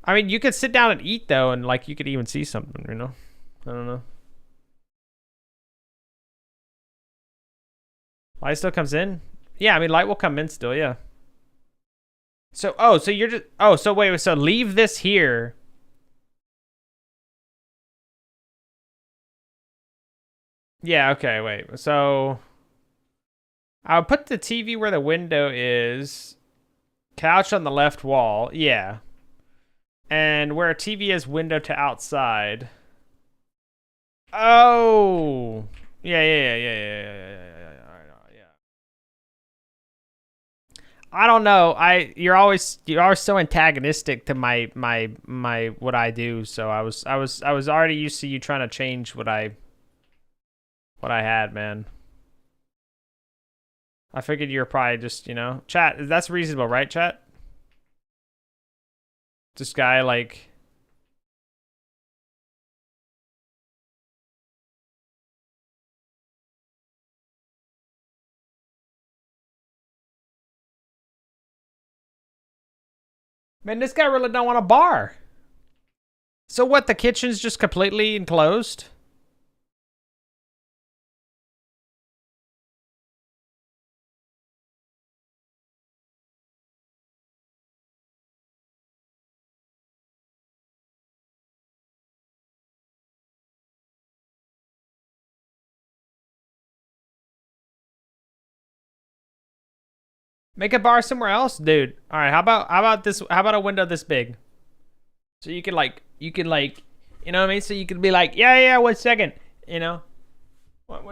I mean, you could sit down and eat though, and like you could even see something, you know? I don't know. Light still comes in? Yeah, I mean, light will come in still, yeah. So, oh, so you're just, oh, so wait, so leave this here. Yeah, okay, wait. So, I'll put the TV where the window is. Couch on the left wall, yeah. And where a TV is, window to outside. Oh! Yeah. I don't know. You're always so antagonistic to my what I do. So I was already used to you trying to change what I had, man. I figured you were probably just, you know, chat. That's reasonable, right, chat? This guy like. Man, this guy really don't want a bar. So what, the kitchen's just completely enclosed? Make a bar somewhere else, dude. All right, how about this? How about a window this big? So you could like, you know what I mean? So you could be like, yeah, 1 second, you know? What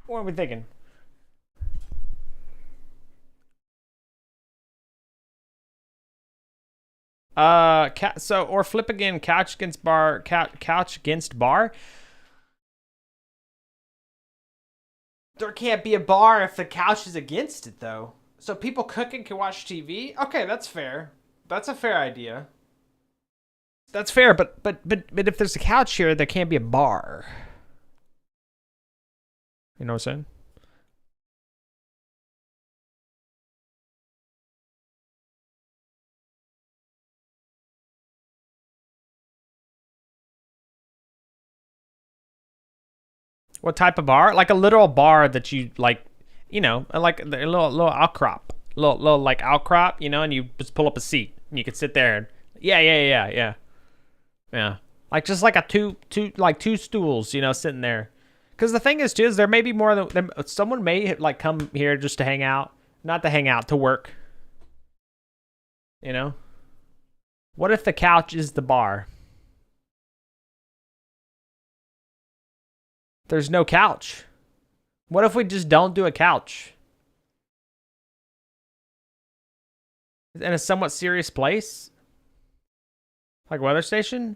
are we thinking? So or flip again, couch against bar, couch against bar. There can't be a bar if the couch is against it, though. So people cooking can watch TV. Okay, that's fair. That's a fair idea. That's fair, but if there's a couch here, there can't be a bar. You know what I'm saying? What type of bar? Like a literal bar that you like, you know, like a little outcrop, little like outcrop, you know, and you just pull up a seat and you can sit there and yeah. Like just like a two stools, you know, sitting there. Because the thing is, too, is there may be more than someone may like come here just to hang out, not to hang out, to work. You know, what if the couch is the bar? There's no couch. What if we just don't do a couch? In a somewhat serious place? Like weather station?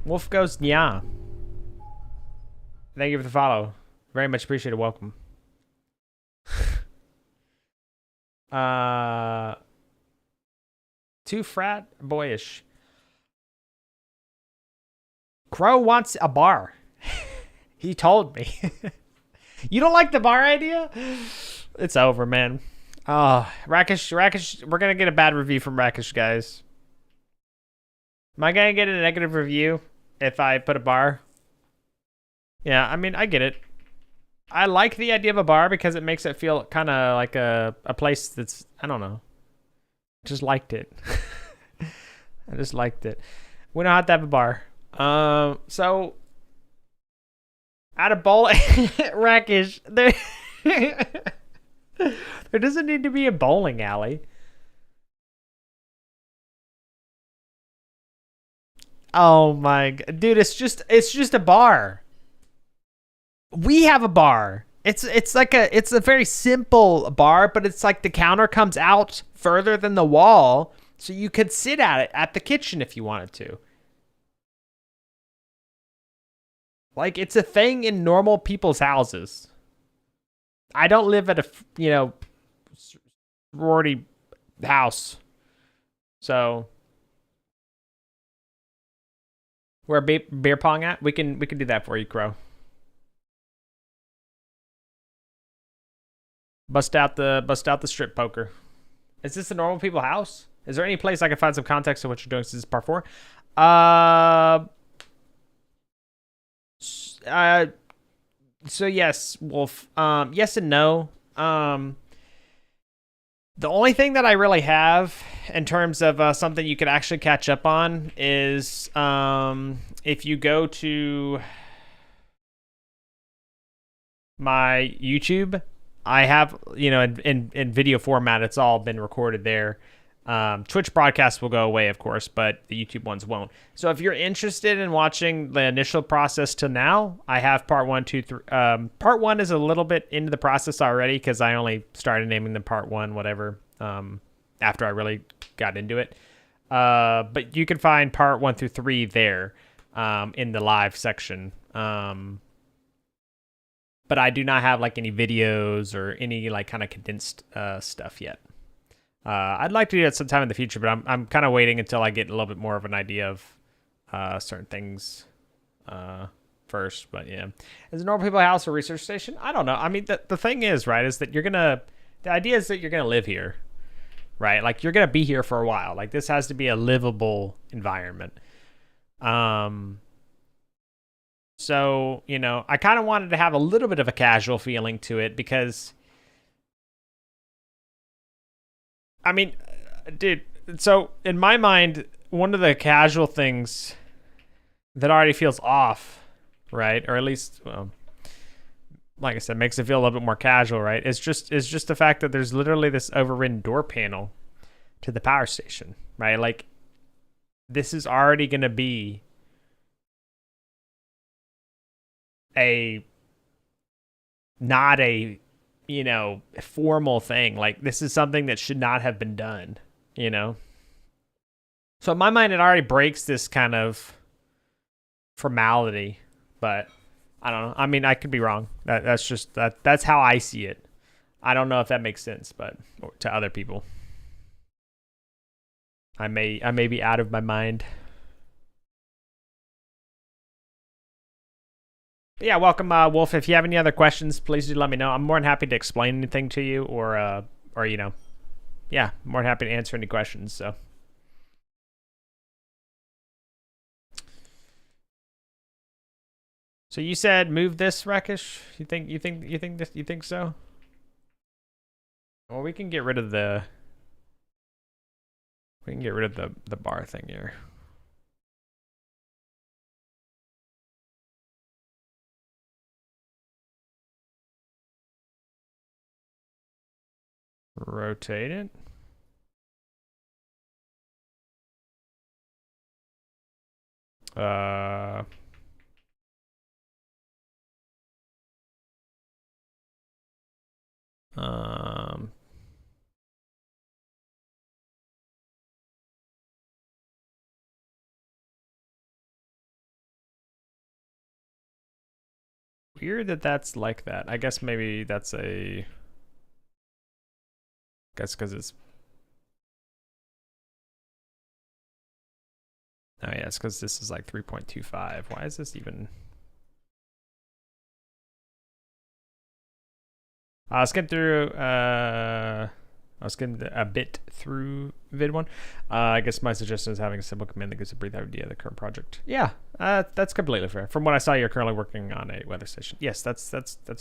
Wolf goes, yeah. Thank you for the follow. Very much appreciated. Welcome. Too frat boyish. Crow wants a bar. He told me. You don't like the bar idea? It's over, man. Oh, Rakish, we're gonna get a bad review from Rakish, guys. Am I gonna get a negative review if I put a bar? Yeah, I mean, I get it. I like the idea of a bar because it makes it feel kind of like a place that's, I don't know. Just liked it. I just liked it. We don't have to have a bar. So at a bowl, Rakish, there doesn't need to be a bowling alley. Oh my god, dude, it's just a bar. We have a bar. It's a very simple bar, but it's like the counter comes out further than the wall, so you could sit at it at the kitchen if you wanted to. Like, it's a thing in normal people's houses. I don't live at a, you know, sorority house. So where beer pong at? We can do that for you, Crow. Bust out the strip poker. Is this a normal people house? Is there any place I can find some context of what you're doing since this is part 4? So yes, Wolf. Yes and no. The only thing that I really have in terms of something you could actually catch up on is if you go to my YouTube, I have, in video format, it's all been recorded there. Twitch broadcasts will go away, of course, but the YouTube ones won't. So if you're interested in watching the initial process to now, I have part 1, 2, 3. Part 1 is a little bit into the process already because I only started naming them part 1, whatever, after I really got into it. But you can find part 1 through 3 there in the live section. But I do not have like any videos or any like kind of condensed stuff yet. I'd like to do it sometime in the future, but I'm kind of waiting until I get a little bit more of an idea of certain things first. But yeah, is it Normal People House or research station? I don't know. I mean, the thing is, right, is that the idea is that you're gonna live here, right? Like you're gonna be here for a while. Like this has to be a livable environment. So, I kind of wanted to have a little bit of a casual feeling to it because, I mean, dude, so in my mind, one of the casual things that already feels off, right? Or at least, well, like I said, makes it feel a little bit more casual, right? It's just the fact that there's literally this overridden door panel to the power station, right? Like, this is already going to be not a formal thing. Like this is something that should not have been done, so in my mind it already breaks this kind of formality, but I don't know. I mean, I could be wrong. That's how I see it. I don't know if that makes sense, but to other people I may be out of my mind. Yeah, welcome, Wolf. If you have any other questions, please do let me know. I'm more than happy to explain anything to you, or yeah, more than happy to answer any questions. So you said move this, Rakesh? You think so? Well, we can get rid of the bar thing here. Rotate it. Weird that that's like that. I guess maybe that's a... Guess because it's... Oh yeah, it's because this is like 3.25. Why is this even... I'll skim through... I'll skim a bit through vid one. I guess my suggestion is having a simple command that gives a brief idea of the current project. Yeah, that's completely fair. From what I saw, you're currently working on a weather station. Yes, that's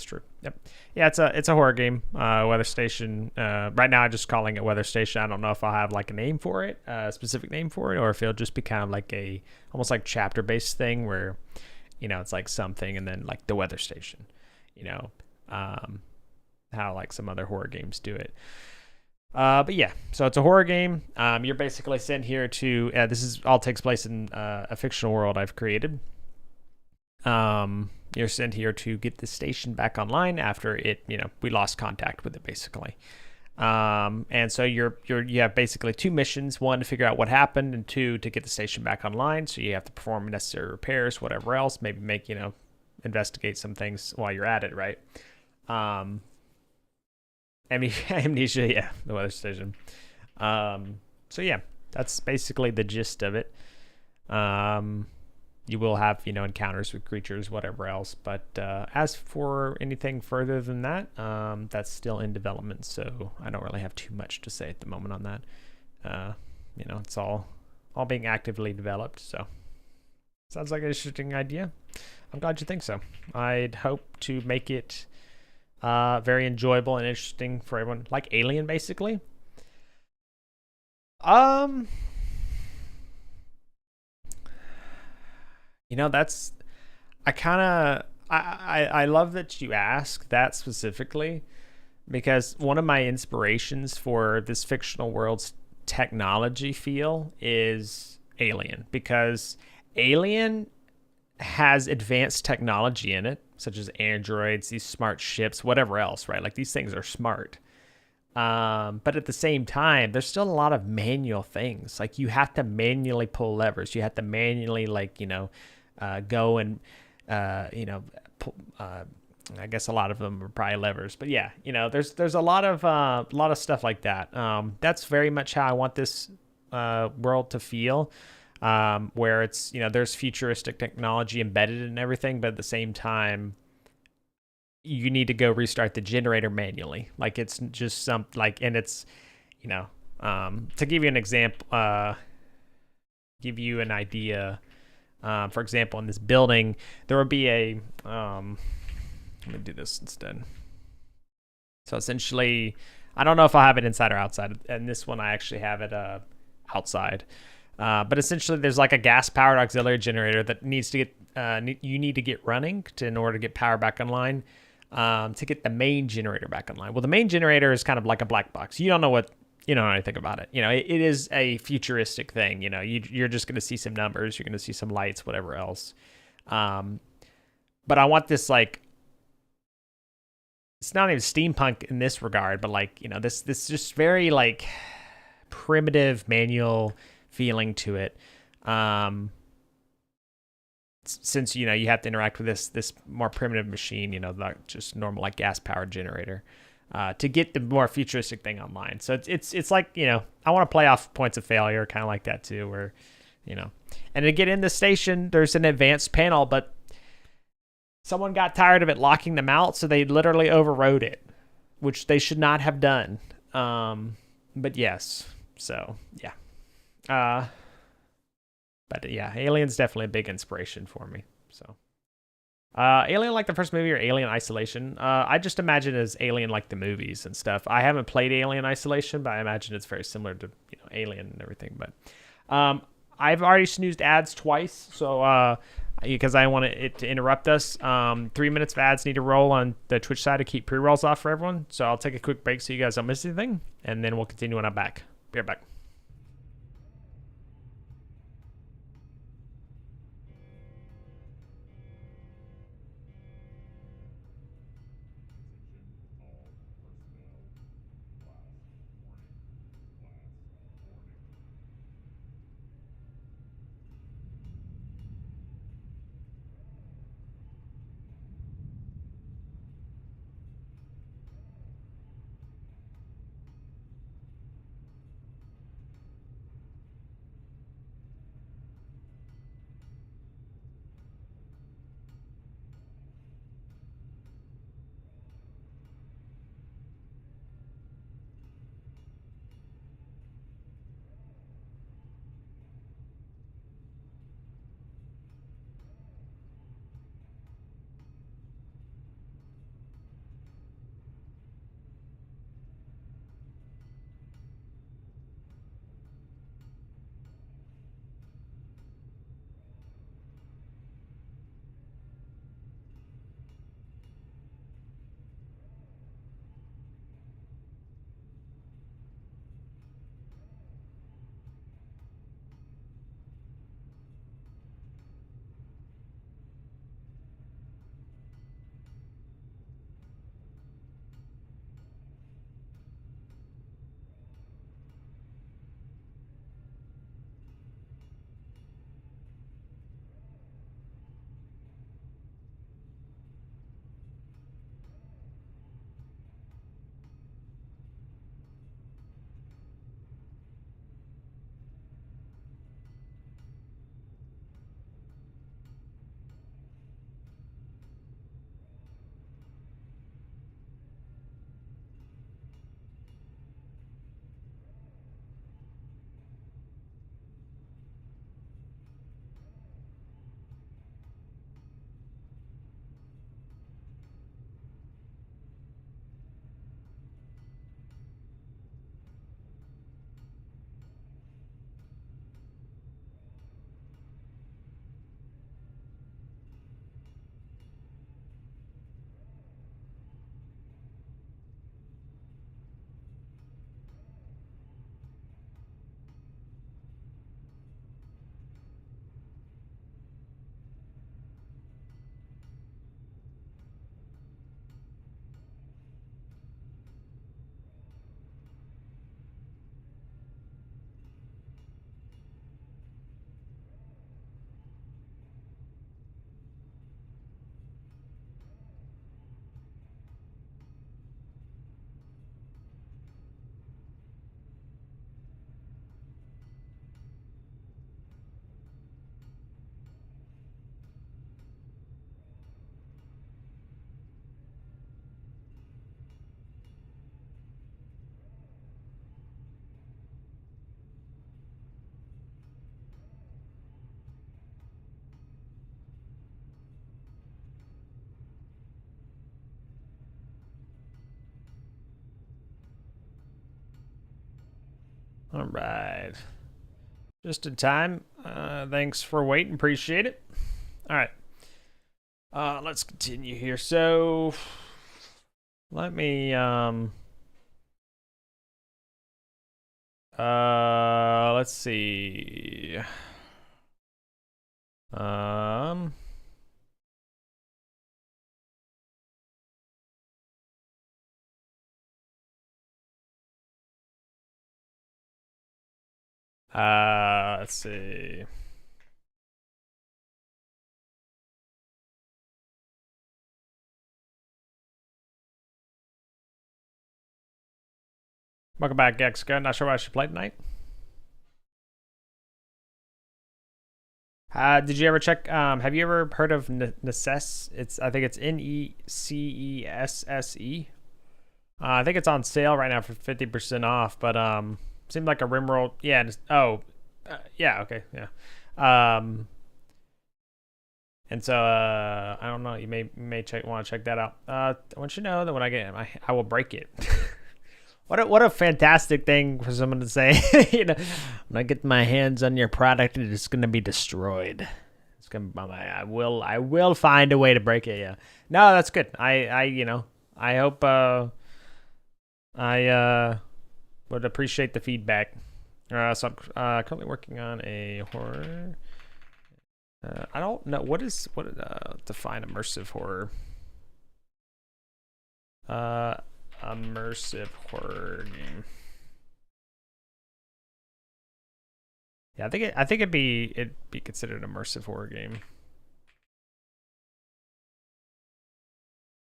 true. Yep. Yeah, it's a horror game. Weather station. Right now, I'm just calling it weather station. I don't know if I'll have like a name for it, a specific name for it, or if it'll just be kind of like a almost like chapter based thing where, it's like something and then like the weather station. How like some other horror games do it. But yeah, so it's a horror game. You're basically sent here to, this is all takes place in a fictional world I've created. You're sent here to get the station back online after it, we lost contact with it basically. And so you have basically two missions: one, to figure out what happened, and two, to get the station back online. So you have to perform necessary repairs, whatever else, maybe make, investigate some things while you're at it, right? Amnesia, yeah, the weather station. So yeah, that's basically the gist of it. You will have, encounters with creatures, whatever else. But as for anything further than that, that's still in development. So I don't really have too much to say at the moment on that. you know, it's all being actively developed. So sounds like an interesting idea. I'm glad you think so. I'd hope to make it very enjoyable and interesting for everyone, like Alien, basically. You know, that's I love that you ask that specifically, because one of my inspirations for this fictional world's technology feel is Alien, because Alien has advanced technology in it, such as androids, these smart ships, whatever else, right? Like these things are smart. But at the same time, there's still a lot of manual things. Like you have to manually pull levers. You have to manually, like, you know, go and, you know, pull, I guess a lot of them are probably levers, but yeah, you know, there's a lot of stuff like that. That's very much how I want this world to feel, where it's, you know, there's futuristic technology embedded in everything, but at the same time, you need to go restart the generator manually. Like it's just some like, and it's, you know, to give you an example, give you an idea. For example, in this building, there would be a, let me do this instead. So essentially, I don't know if I'll have it inside or outside. And this one, I actually have it outside. But essentially, there's like a gas-powered auxiliary generator that needs to get, you need to get running in order to get power back online, to get the main generator back online. Well, the main generator is kind of like a black box. You don't know anything about it. You know, it is a futuristic thing. You know, you're just going to see some numbers. You're going to see some lights, whatever else. But I want this, like, it's not even steampunk in this regard, but like, you know, this just very like primitive manual feeling to it. Since, you know, you have to interact with this more primitive machine, you know, not just normal like gas powered generator, to get the more futuristic thing online. So it's like, you know, I want to play off points of failure, kind of like that too, where, you know, and to get in the station, there's an advanced panel, but someone got tired of it locking them out, so they literally overrode it, which they should not have done. But yes, so yeah. But yeah, Alien's definitely a big inspiration for me. So, Alien like the first movie, or Alien Isolation? I just imagine it as Alien like the movies and stuff. I haven't played Alien Isolation, but I imagine it's very similar to, you know, Alien and everything. But I've already snoozed ads twice, so because I want it to interrupt us. 3 minutes of ads need to roll on the Twitch side to keep pre-rolls off for everyone. So I'll take a quick break so you guys don't miss anything, and then we'll continue when I'm back. Be right back. All right. Just in time. Thanks for waiting. Appreciate it. All right. Let's continue here. So let me let's see. Let's see. Welcome back, Gexico. Not sure what I should play tonight. Did you ever check? Have you ever heard of Necess? I think it's Necesse. I think it's on sale right now for 50% off, but seemed like a rimroll. Yeah. Yeah. Okay. Yeah. And so I don't know. You may want to check that out. I want you to know that when I get it, I will break it. What a fantastic thing for someone to say. When I get my hands on your product, it's gonna be destroyed. It's gonna. I will find a way to break it. Yeah. No, that's good. I hope I would appreciate the feedback. So I'm currently working on a horror. I don't know what define immersive horror. Immersive horror game. Yeah, I think it'd be considered an immersive horror game.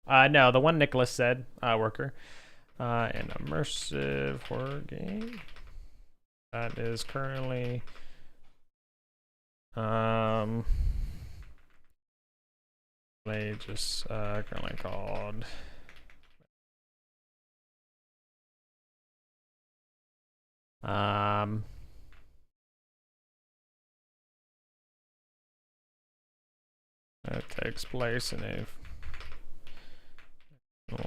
No, the one Nicholas said, worker. An immersive horror game that is currently they just currently called it takes place in a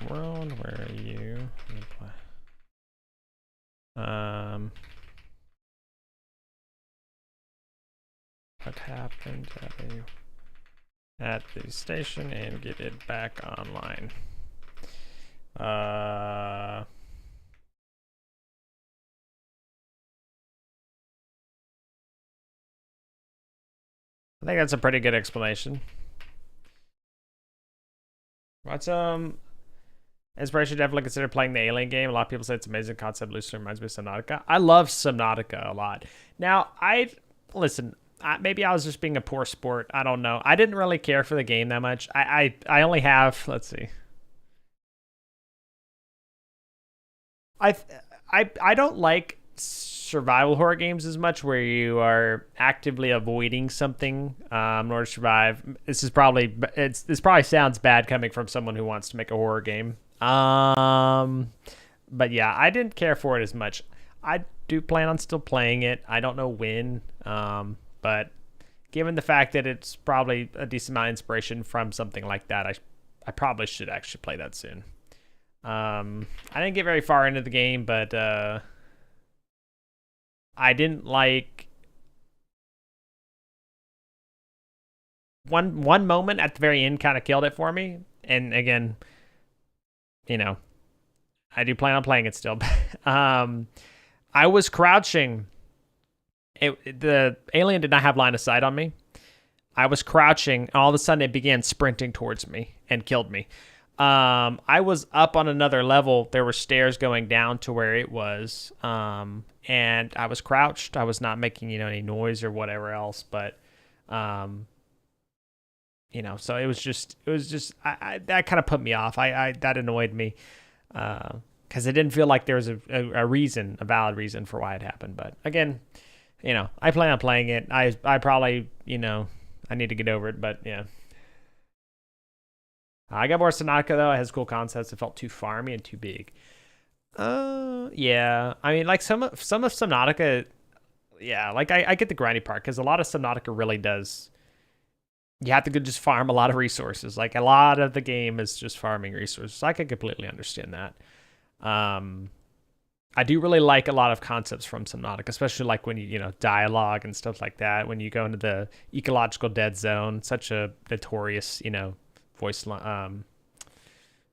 world where you what happened at the station and get it back online. I think that's a pretty good explanation. What's inspiration? Definitely consider playing the Alien game. A lot of people say it's an amazing concept. Loosely reminds me of Subnautica. I love Subnautica a lot. Now, listen. Maybe I was just being a poor sport. I don't know. I didn't really care for the game that much. I only have. Let's see. I don't like survival horror games as much, where you are actively avoiding something in order to survive. This probably sounds bad coming from someone who wants to make a horror game. But yeah, I didn't care for it as much. I do plan on still playing it. I don't know when. But given the fact that it's probably a decent amount of inspiration from something like that, I probably should actually play that soon. I didn't get very far into the game, but I didn't like one moment at the very end kind of killed it for me. And again, I do plan on playing it still. I was crouching. The alien did not have line of sight on me. I was crouching, and all of a sudden it began sprinting towards me and killed me. I was up on another level. There were stairs going down to where it was, and I was crouched. I was not making any noise or whatever else, but so it was just that kind of put me off. That annoyed me because it didn't feel like there was a valid reason for why it happened. But again, I plan on playing it. I probably, I need to get over it, but yeah. I got more Subnautica though. It has cool concepts. It felt too farmy and too big. Yeah. I mean, like some of Subnautica, yeah. Like I get the grindy part because a lot of Subnautica really does. You have to just farm a lot of resources. Like a lot of the game is just farming resources. So I can completely understand that. I do really like a lot of concepts from Subnautica, especially like when you know, dialogue and stuff like that. When you go into the ecological dead zone, such a notorious, you know, voice line.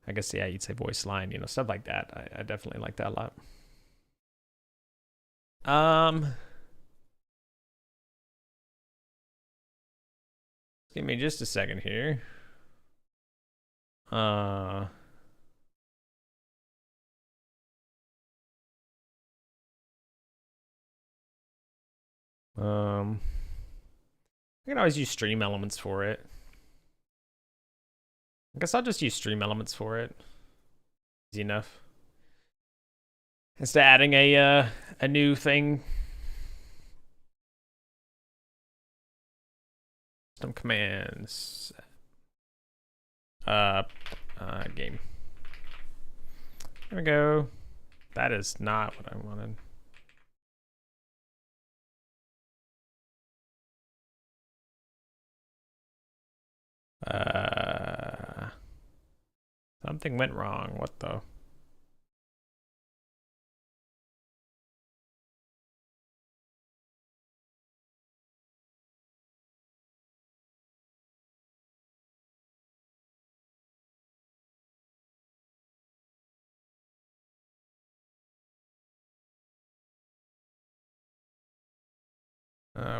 I guess, yeah, you'd say voice line, you know, stuff like that. I definitely like that a lot. Give me just a second here. I can always use stream elements for it. I guess I'll just use stream elements for it. Easy enough. Instead of adding a new thing. Some commands. Game. There we go. That is not what I wanted. Something went wrong. What the?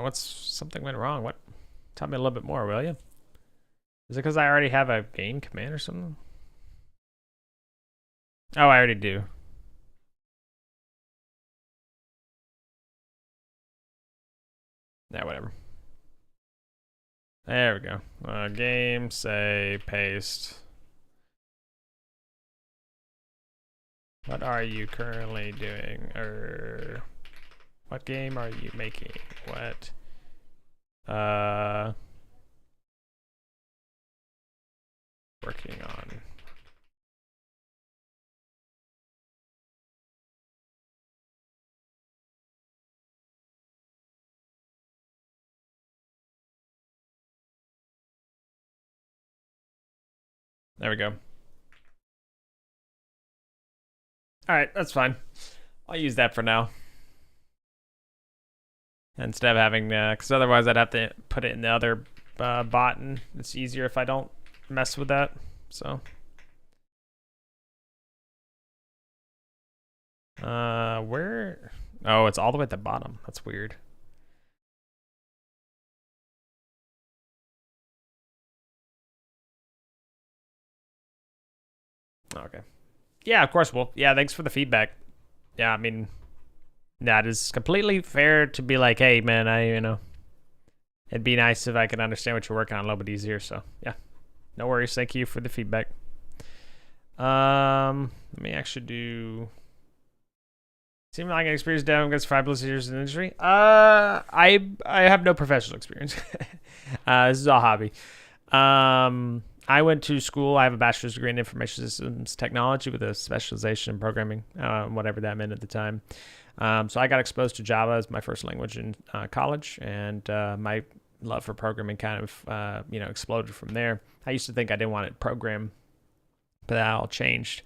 What's something went wrong? What? Tell me a little bit more, will you? Is it because I already have a game command or something? Oh, I already do. Yeah, whatever. There we go. Game, say, paste. What are you currently doing? What game are you making? What? Working on. There we go. All right, that's fine. I'll use that for now. Instead of having, because otherwise I'd have to put it in the other bot, and it's easier if I don't mess with that. So, where? Oh, it's all the way at the bottom. That's weird. Okay. Yeah, of course. Well, yeah, thanks for the feedback. Yeah, I mean, that is completely fair to be like, hey, man, you know, it'd be nice if I could understand what you're working on a little bit easier. So, yeah, no worries. Thank you for the feedback. Let me actually do. Seem like an experienced dev against 5+ years in the industry. I have no professional experience. This is all hobby. I went to school. I have a bachelor's degree in information systems technology with a specialization in programming, whatever that meant at the time. So I got exposed to Java as my first language in college, and my love for programming kind of, you know, exploded from there. I used to think I didn't want to program, but that all changed.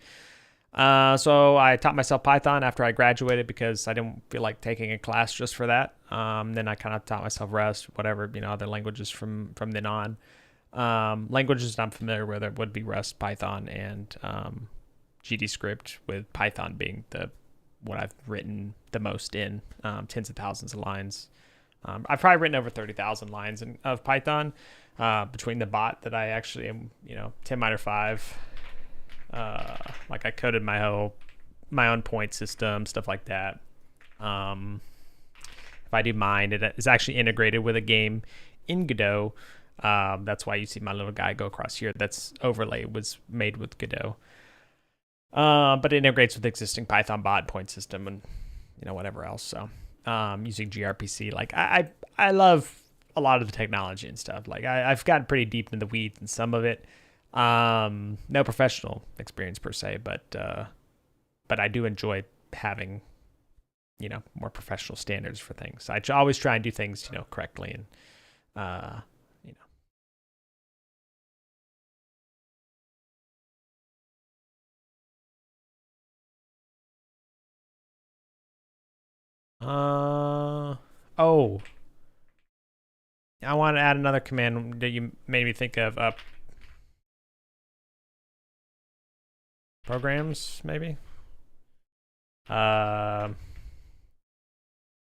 So I taught myself Python after I graduated because I didn't feel like taking a class just for that. Then I kind of taught myself Rust, whatever, you know, other languages from then on. Languages I'm familiar with would be Rust, Python, and GDScript, with Python being what I've written the most in, tens of thousands of lines. I've probably written over 30,000 lines of Python between the bot that I actually am, you know, 10-5. Like I coded my own point system, stuff like that. If I do mine, it is actually integrated with a game in Godot. That's why you see my little guy go across here. That's overlay was made with Godot. But it integrates with existing Python bot point system and, you know, whatever else. So using gRPC, like I love a lot of the technology and stuff. Like I've gotten pretty deep in the weeds in some of it. No professional experience per se, but I do enjoy having, you know, more professional standards for things. I always try and do things, you know, correctly, and Oh, I want to add another command that you made me think of. Programs, maybe.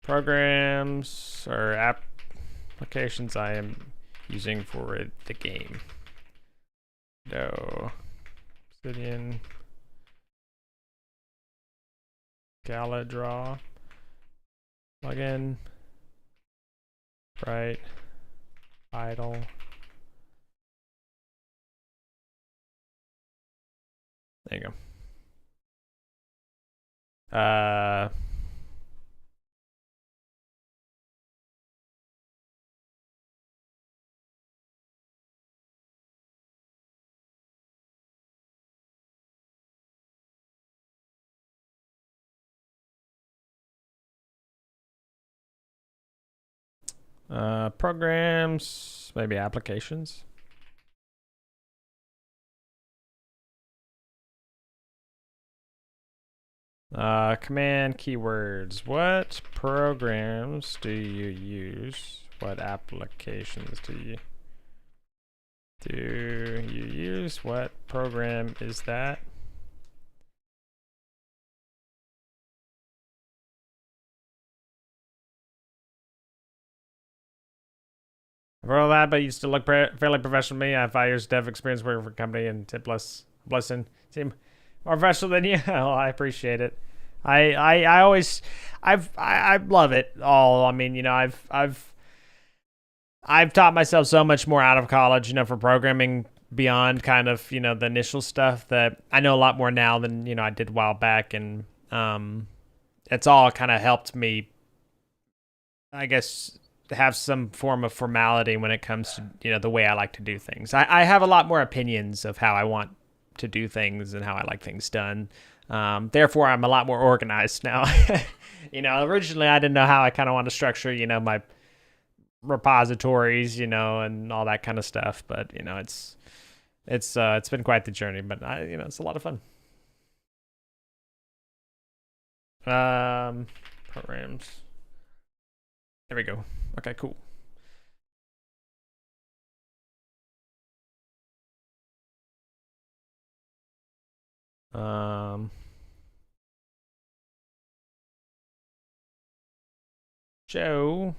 Programs or applications I am using for the game. No. Obsidian. Gala draw. Plugin. Right. Idle. There you go. Programs, maybe applications. Command keywords. What programs do you use? What applications do you use? What program is that? For all that, but you still look fairly professional to me. I have 5 years of dev experience working for a company and 10 plus blessing. Seem more professional than you. Well, I appreciate it. I always I love it all. I mean, you know, I've taught myself so much more out of college, you know, for programming beyond kind of, you know, the initial stuff that I know a lot more now than, you know, I did a while back. And it's all kind of helped me, I guess, have some form of formality when it comes to, you know, the way I like to do things. I have a lot more opinions of how I want to do things and how I like things done. Therefore, I'm a lot more organized now. You know, originally I didn't know how I kind of want to structure, you know, my repositories, you know, and all that kind of stuff. But you know, it's been quite the journey. But you know, it's a lot of fun. Programs. There we go. Okay, cool. Joe. All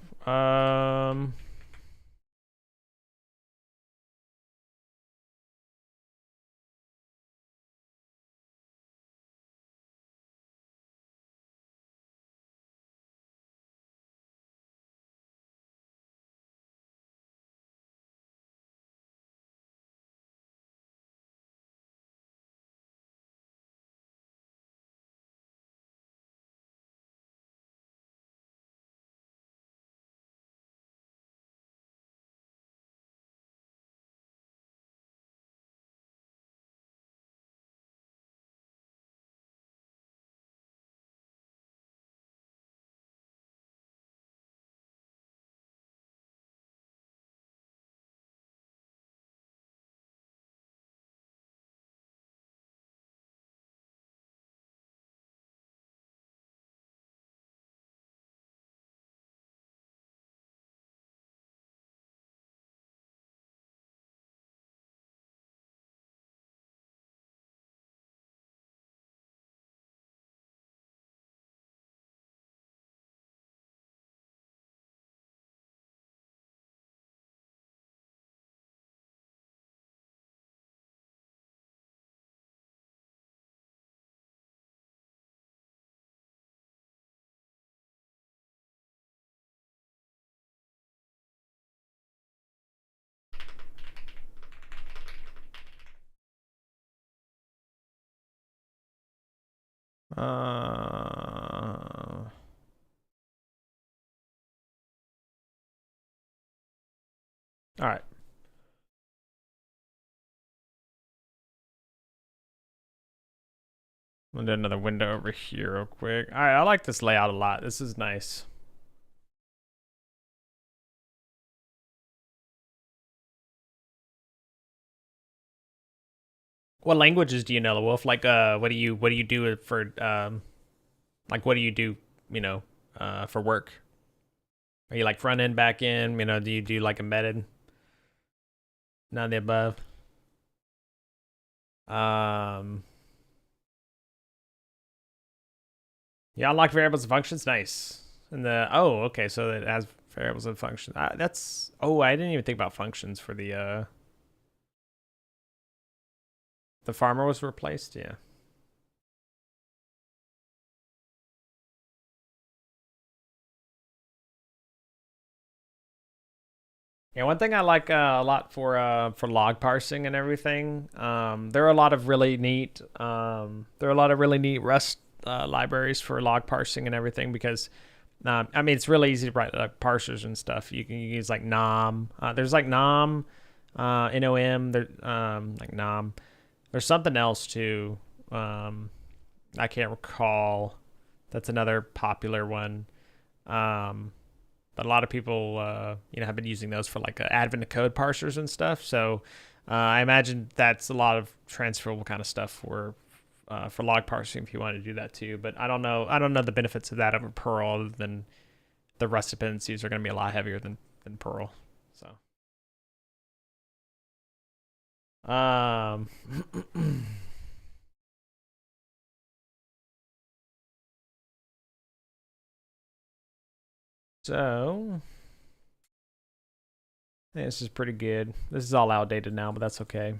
right. I'm gonna do another window over here real quick. All right, I like this layout a lot. This is nice. What languages do you know, Wolf? Like, what do you do for like what do you do? You know, for work? Are you like front end, back end? You know, do you do like embedded? None of the above. Um, yeah, unlock variables and functions. Nice. And the okay, so it has variables and functions. That's I didn't even think about functions for the farmer was replaced. Yeah. Yeah, one thing I like a lot for log parsing and everything. There are a lot of really neat Rust libraries for log parsing and everything because I mean it's really easy to write like parsers and stuff. You can use like nom. There's like nom, nom. There like nom. There's something else too. I can't recall. That's another popular one. But a lot of people, have been using those for like advent of code parsers and stuff. So I imagine that's a lot of transferable kind of stuff for log parsing if you want to do that too. But I don't know. I don't know the benefits of that over Perl other than the Rust dependencies are going to be a lot heavier than Perl. So. So I think this is pretty good. This is all outdated now, but that's okay.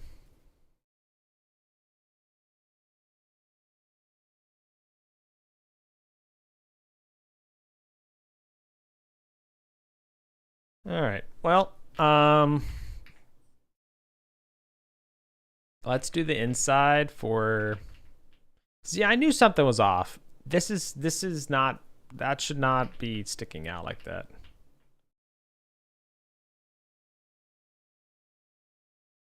All right. Well, let's do the inside for. See, I knew something was off. This is not. That should not be sticking out like that.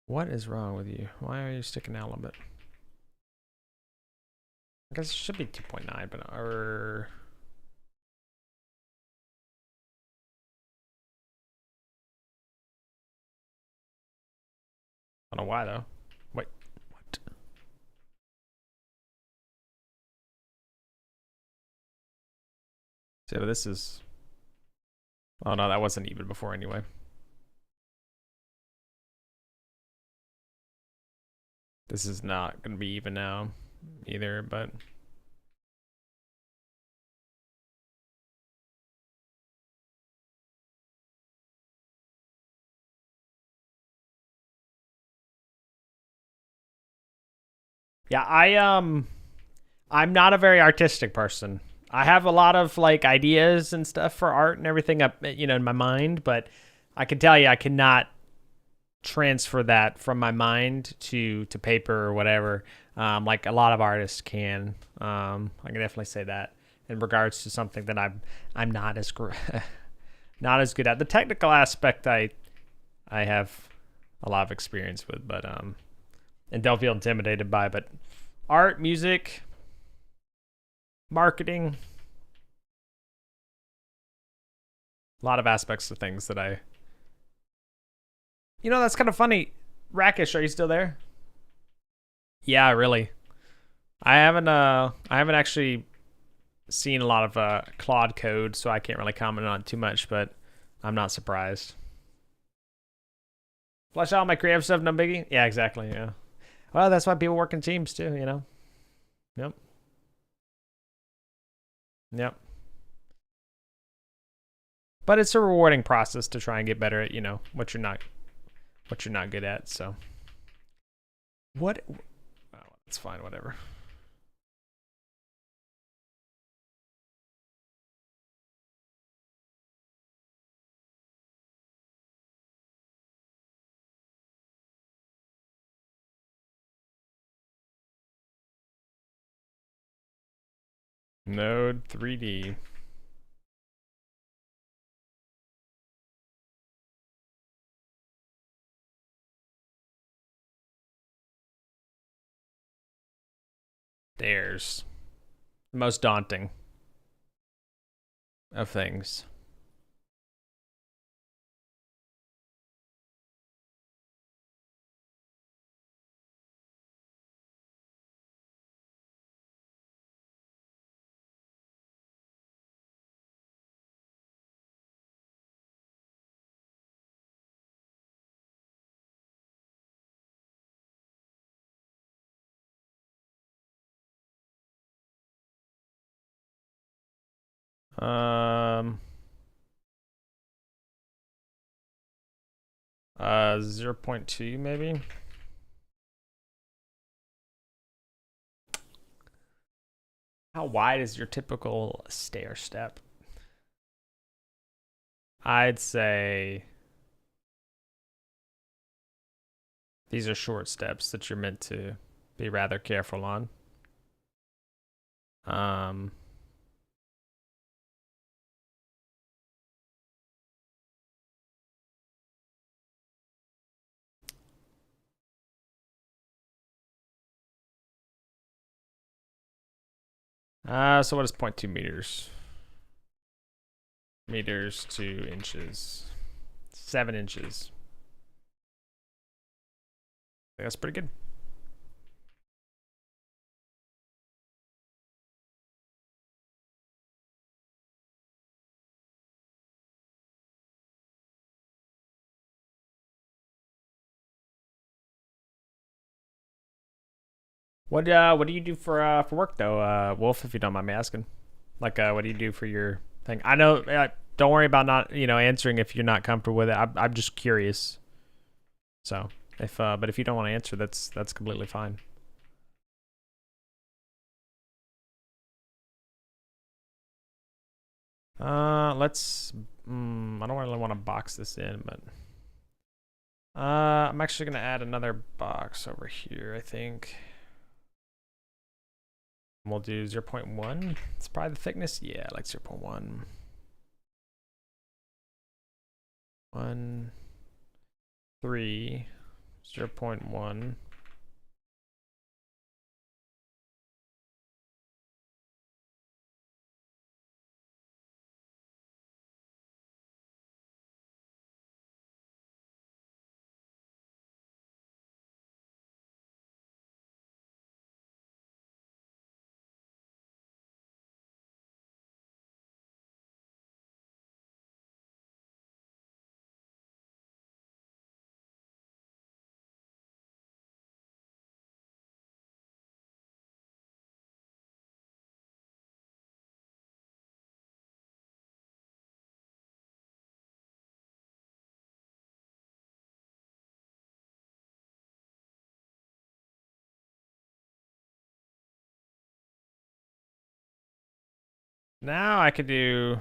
What is wrong with you? Why are you sticking out a little bit? I guess it should be 2.9, but or. I don't know why though. Wait, what? See, but this is. Oh no, that wasn't even before anyway. This is not gonna be even now, either. But yeah, I'm not a very artistic person. I have a lot of like ideas and stuff for art and everything up, in my mind, but I can tell you I cannot transfer that from my mind to paper or whatever. Like a lot of artists can. I can definitely say that in regards to something that I'm not as not as good at. The technical aspect I have a lot of experience with, but and don't feel intimidated by. But art, music, marketing, a lot of aspects of things that that's kind of funny. Rakish, are you still there? Yeah, really. I haven't actually seen a lot of Claude code, so I can't really comment on it too much, but I'm not surprised. Flesh out my creative stuff, no biggie. Yeah, exactly. Yeah. Well, that's why people work in teams too. Yep. Yep. But it's a rewarding process to try and get better at what you're not good at. So what? Oh, it's fine. Whatever. Node 3D. There's the most daunting of things. Um, 0.2 maybe. How wide is your typical stair step? I'd say these are short steps that you're meant to be rather careful on. Um, so what is 0.2 meters? Meters to inches. 7 inches. I think that's pretty good. What do you do for work though, Wolf? If you don't mind me asking, like what do you do for your thing? I know. Don't worry about not answering if you're not comfortable with it. I'm just curious. So but if you don't want to answer, that's completely fine. Let's. I don't really want to box this in, but I'm actually gonna add another box over here. I think. We'll do 0.1. It's probably the thickness. Yeah, like 0.1. 1, 3, 0.1. Now I could do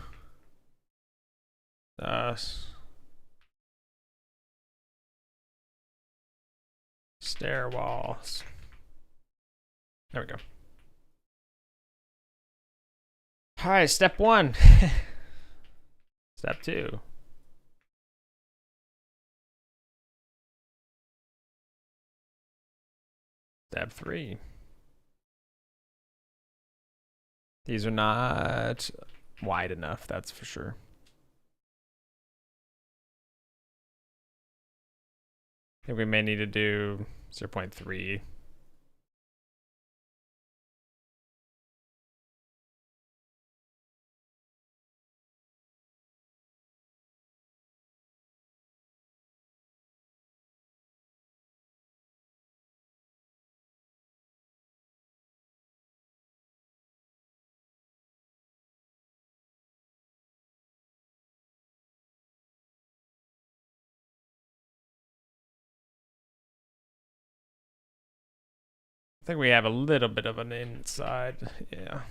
stair walls. There we go. All right, step 1. Step 2. Step 3. These are not wide enough, that's for sure. I think we may need to do 0.3. I think we have a little bit of an inside. Yeah.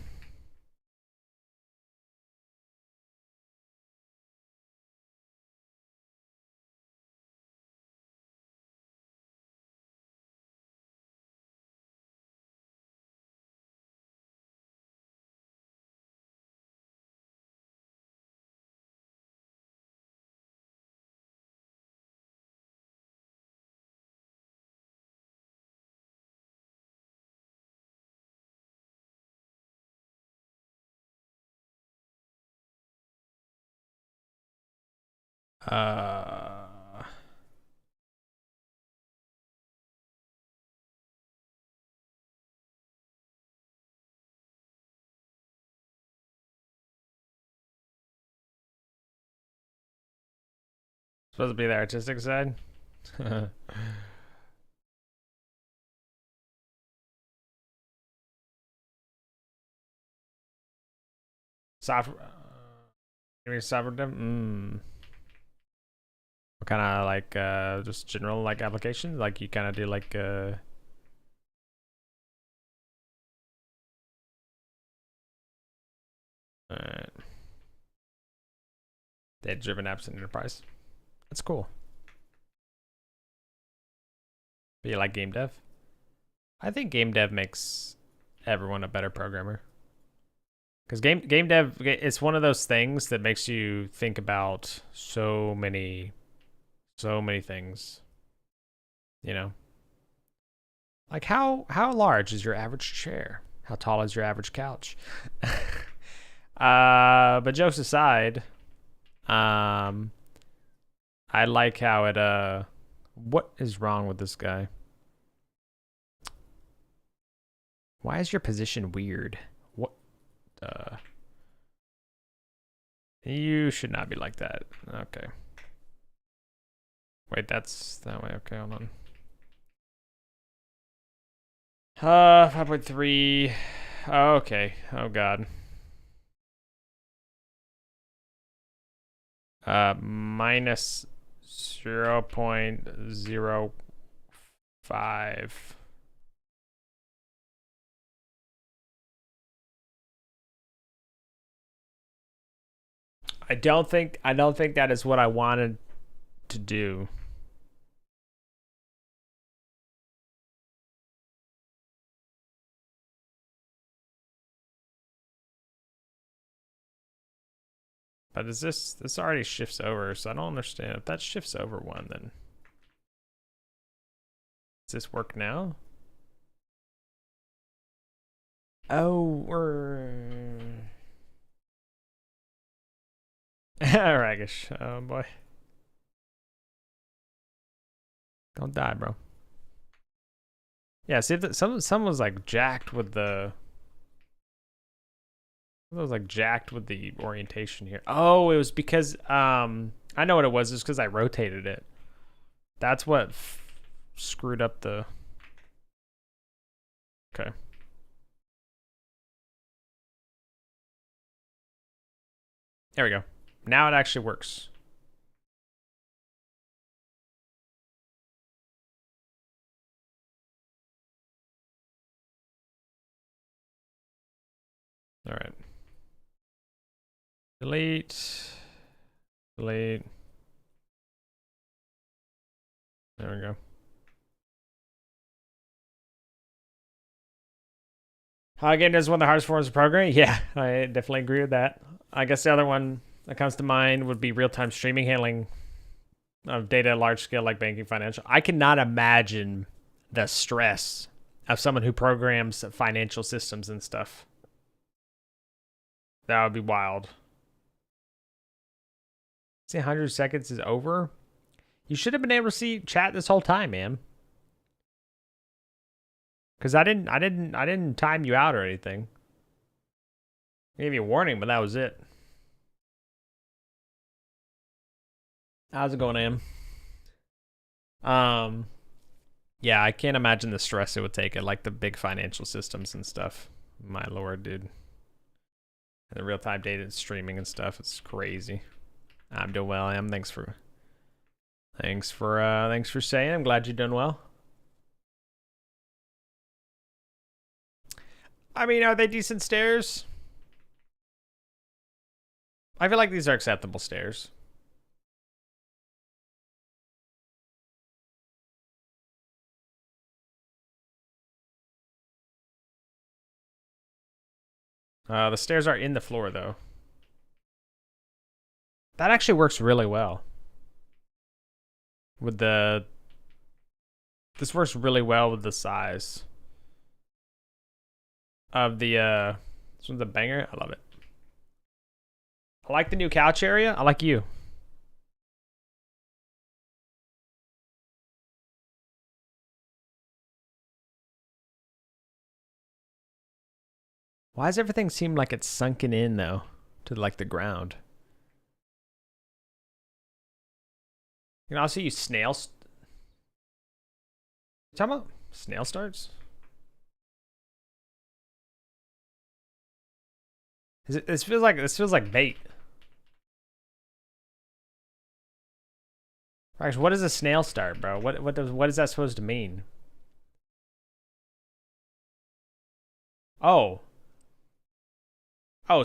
Uh, Supposed to be the artistic side. Software. Maybe cyber them. What kind of like just general like applications? Like you kind of do like alright. Data-driven apps in enterprise. That's cool. But you like game dev? I think game dev makes everyone a better programmer. Because game dev, it's one of those things that makes you think about so many things. You know, like how large is your average chair? How tall is your average couch? But jokes aside, I like how it what is wrong with this guy? Why is your position weird? What you should not be like that. Okay. Wait, that's that way. Okay, hold on. 5.3. Oh, okay. Oh god. Minus 0.05. I don't think that is what I wanted to do. But is this already shifts over, so I don't understand. If that shifts over one, then does this work now? Oh, we're Ragish. Oh boy. Don't die, bro. Yeah, see if someone was like jacked with the orientation here. Oh, it was because I know what it was. It's because I rotated it. That's what screwed up the. Okay. There we go. Now it actually works. All right. Delete. Delete. There we go. Again, is one of the hardest forms of programming. Yeah, I definitely agree with that. I guess the other one that comes to mind would be real-time streaming, handling of data at large scale like banking, financial. I cannot imagine the stress of someone who programs financial systems and stuff. That would be wild. See, 100 seconds is over. You should have been able to see chat this whole time, man. Because I didn't time you out or anything. I gave you a warning, but that was it. How's it going, Am? Yeah, I can't imagine the stress it would take at like the big financial systems and stuff. My lord, dude. And the real-time data and streaming and stuff, it's crazy. I'm doing well, Am. Thanks for saying. I'm glad you're doing well. I mean, are they decent stairs? I feel like these are acceptable stairs. The stairs are in the floor, though. That actually works really well. With the... This works really well with the size of the, this one's a banger. I love it. I like the new couch area. I like you. Why does everything seem like it's sunken in, though, to like the ground? You can also use snails. You talking about snail starts? This feels like bait. Actually, what is a snail start, bro? What is that supposed to mean? Oh. Oh,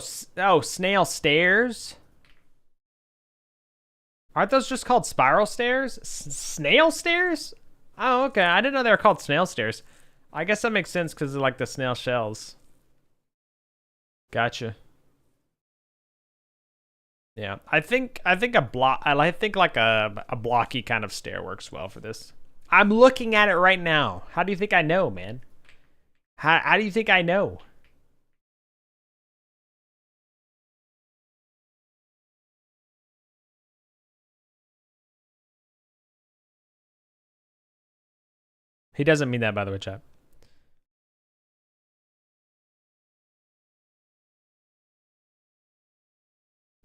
snail stairs? Aren't those just called spiral stairs? Snail stairs? Oh, okay. I didn't know they were called snail stairs. I guess that makes sense because of like the snail shells. Gotcha. Yeah, I think a block. I think like a blocky kind of stair works well for this. I'm looking at it right now. How do you think I know, man? How do you think I know? He doesn't mean that, by the way, chat.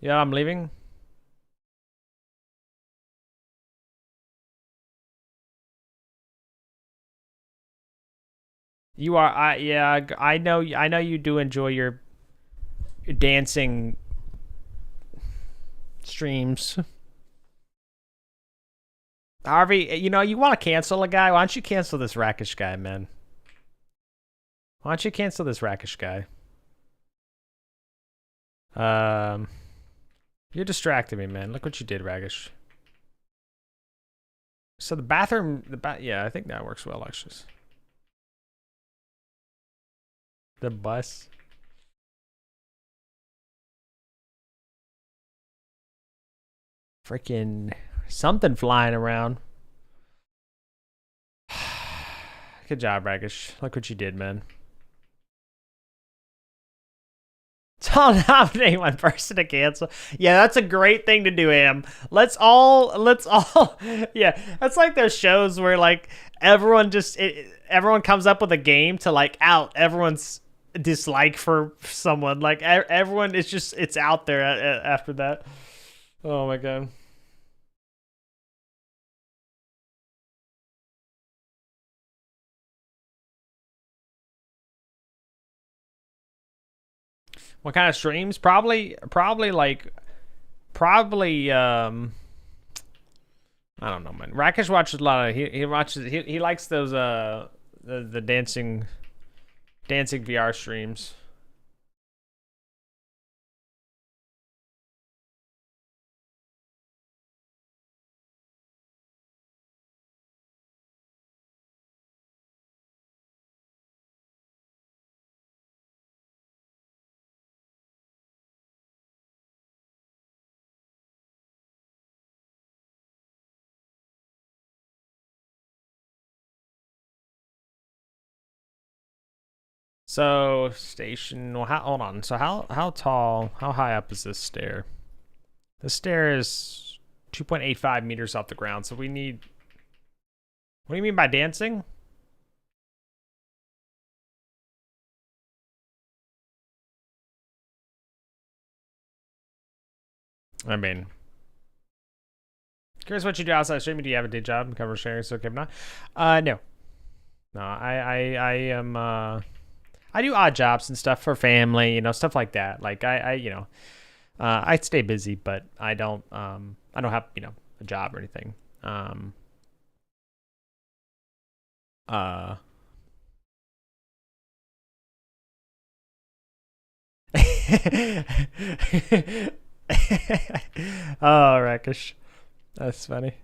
Yeah, I'm leaving. You are. Yeah. I know. I know you do enjoy your dancing streams. Harvey, you know, you want to cancel a guy? Why don't you cancel this Rakish guy, man? Why don't you cancel this Rakish guy? You're distracting me, man. Look what you did, Rakish. So the bathroom, yeah, I think that works well, actually. The bus. Freaking something flying around. Good job, Rakish. Look what you did, man. Don't nominate one person to cancel. Yeah, that's a great thing to do, Am. Let's all, yeah. That's like those shows where like everyone everyone comes up with a game to like out everyone's dislike for someone. Like everyone is just, it's out there after that. Oh my god. What kind of streams? Probably I don't know, man. Rakish watches a lot of he likes those the dancing VR streams. So station. Well, hold on. So how tall? How high up is this stair? The stair is 2.85 meters off the ground. So we need. What do you mean by dancing? I mean, curious what you do outside streaming. Do you have a day job and cover sharing? So okay, not. No. No, I am. I do odd jobs and stuff for family, you know, stuff like that. Like I you know, I stay busy, but I don't have, you know, a job or anything. Uh. Oh, Rakish. That's funny.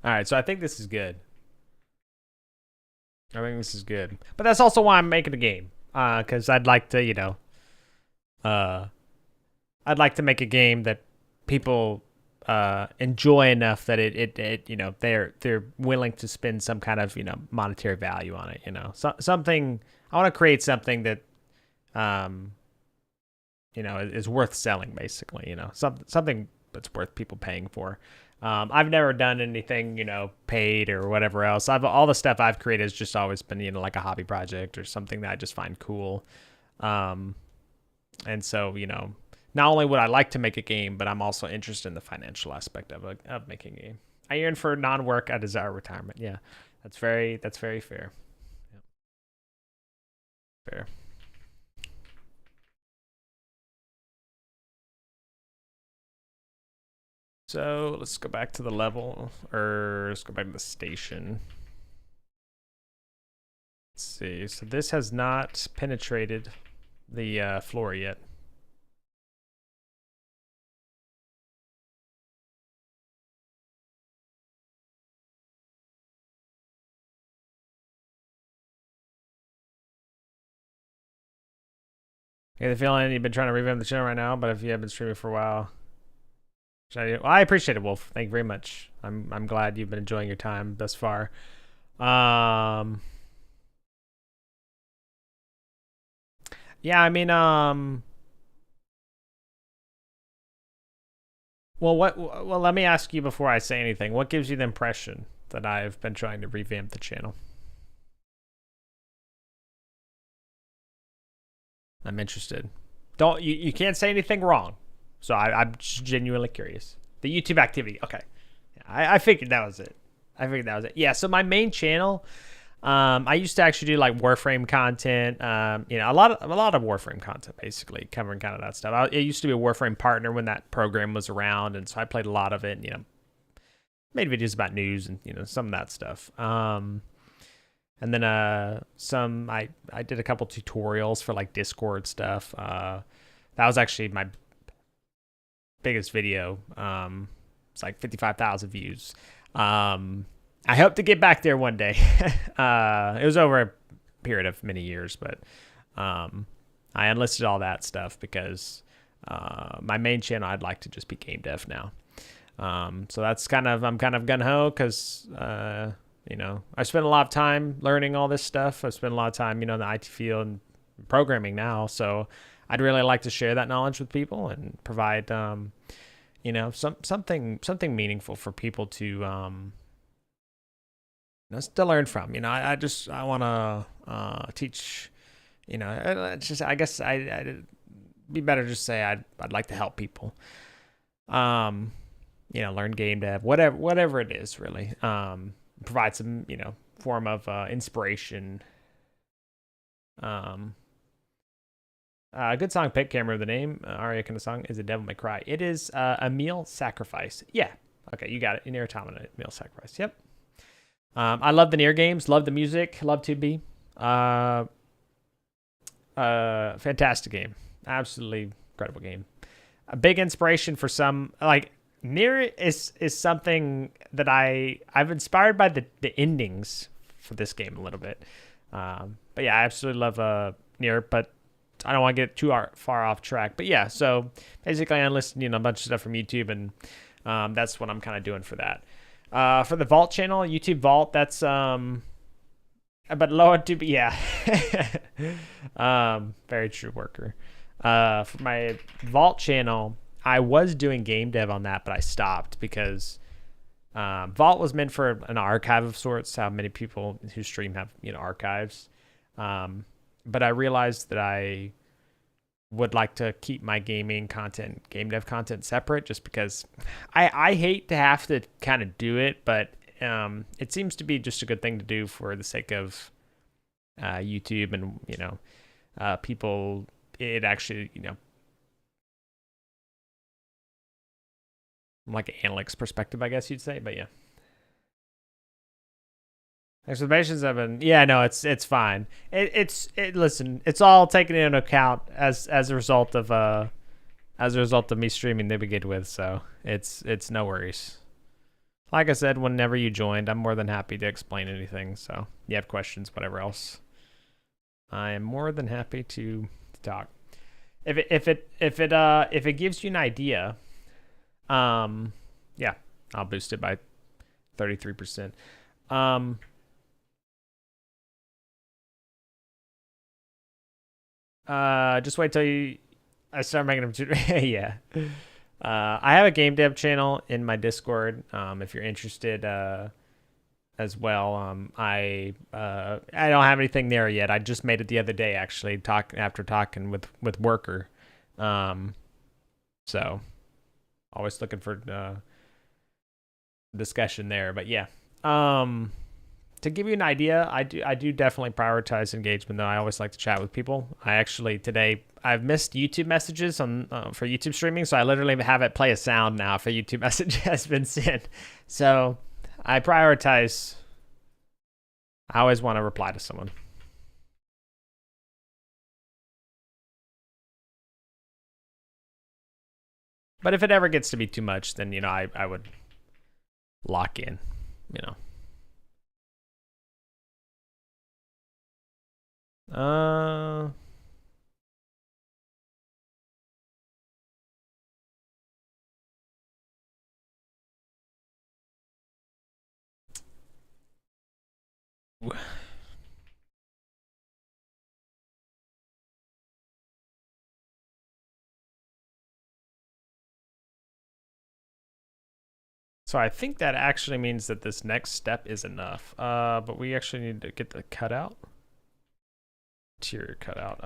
All right, so I think this is good. I think this is good. But that's also why I'm making a game. Because I'd like to, you know, I'd like to make a game that people enjoy enough that it you know, they're willing to spend some kind of, you know, monetary value on it, you know. Something, I want to create something that you know, is worth selling, basically, you know. Something that's worth people paying for. I've never done anything, you know, paid or whatever else. All the stuff I've created has just always been, you know, like a hobby project or something that I just find cool. And so, you know, not only would I like to make a game, but I'm also interested in the financial aspect of making a game. I yearn for non-work. I desire retirement. Yeah, that's very fair. Yeah. Fair. So let's go back to the level, or let's go back to the station. Let's see. So this has not penetrated the floor yet. Okay, the feeling you've been trying to revamp the channel right now, but if you have been streaming for a while, well, I appreciate it, Wolf. Thank you very much. I'm glad you've been enjoying your time thus far. Yeah, I mean, well, let me ask you before I say anything. What gives you the impression that I've been trying to revamp the channel? I'm interested. Don't you can't say anything wrong. So I'm just genuinely curious. The YouTube activity. Okay. I figured that was it. Yeah, so my main channel, I used to actually do like Warframe content, you know, a lot of Warframe content, basically covering kind of that stuff. I used to be a Warframe partner when that program was around, and so I played a lot of it, and, you know, made videos about news and, you know, some of that stuff. And then I did a couple tutorials for like Discord stuff. That was actually my biggest video. It's like 55,000 views. I hope to get back there one day. It was over a period of many years, but I enlisted all that stuff because my main channel, I'd like to just be game dev now. So that's I'm kind of gung-ho because, you know, I spend a lot of time learning all this stuff. I spend a lot of time, you know, in the IT field and programming now. So I'd really like to share that knowledge with people and provide, you know, something meaningful for people to, you know, to learn from. You know, I want to teach. You know, it's just, I guess I'd be better just say I'd like to help people. You know, learn game dev, whatever it is, really. Provide some, you know, form of inspiration. A good song pick, can't remember the name. Aria kind of song is a Devil May Cry. It is a meal sacrifice. Yeah. Okay, you got it. Nier Automata, meal sacrifice. Yep. I love the Nier games. Love the music. Love 2B. Fantastic game. Absolutely incredible game. A big inspiration for some, like, Nier is something that I've inspired by the endings for this game a little bit. But yeah, I absolutely love Nier, but I don't want to get too far off track. But yeah, so basically I enlisted, you know, a bunch of stuff from YouTube, and that's what I'm kind of doing for that. For the Vault channel, YouTube Vault, that's but lower to be, yeah. Very true, worker. For my Vault channel, I was doing game dev on that, but I stopped because Vault was meant for an archive of sorts. How many people who stream have, you know, archives. But I realized that I would like to keep my gaming content, game dev content separate, just because I hate to have to kind of do it, but it seems to be just a good thing to do for the sake of YouTube and, you know, people. It actually, you know, like an analytics perspective, I guess you'd say, but yeah. Exclamations have been, yeah, no, it's fine. Listen, it's all taken into account as a result of me streaming to begin with, so it's no worries. Like I said, whenever you joined, I'm more than happy to explain anything. So you have questions, whatever else, I am more than happy to talk. If it gives you an idea, yeah, I'll boost it by 33%. Just wait till I start making them. Yeah. I have a game dev channel in my Discord. If you're interested, as well. I don't have anything there yet. I just made it the other day, actually, after talking with Worker. So always looking for discussion there. But yeah. To give you an idea, I do definitely prioritize engagement though. I always like to chat with people. I actually today I've missed YouTube messages on for YouTube streaming, so I literally have it play a sound now if a YouTube message has been sent. So I prioritize. I always want to reply to someone. But if it ever gets to be too much, then, you know, I would lock in, you know. So I think that actually means that this next step is enough. But we actually need to get the cutout. Interior cutout.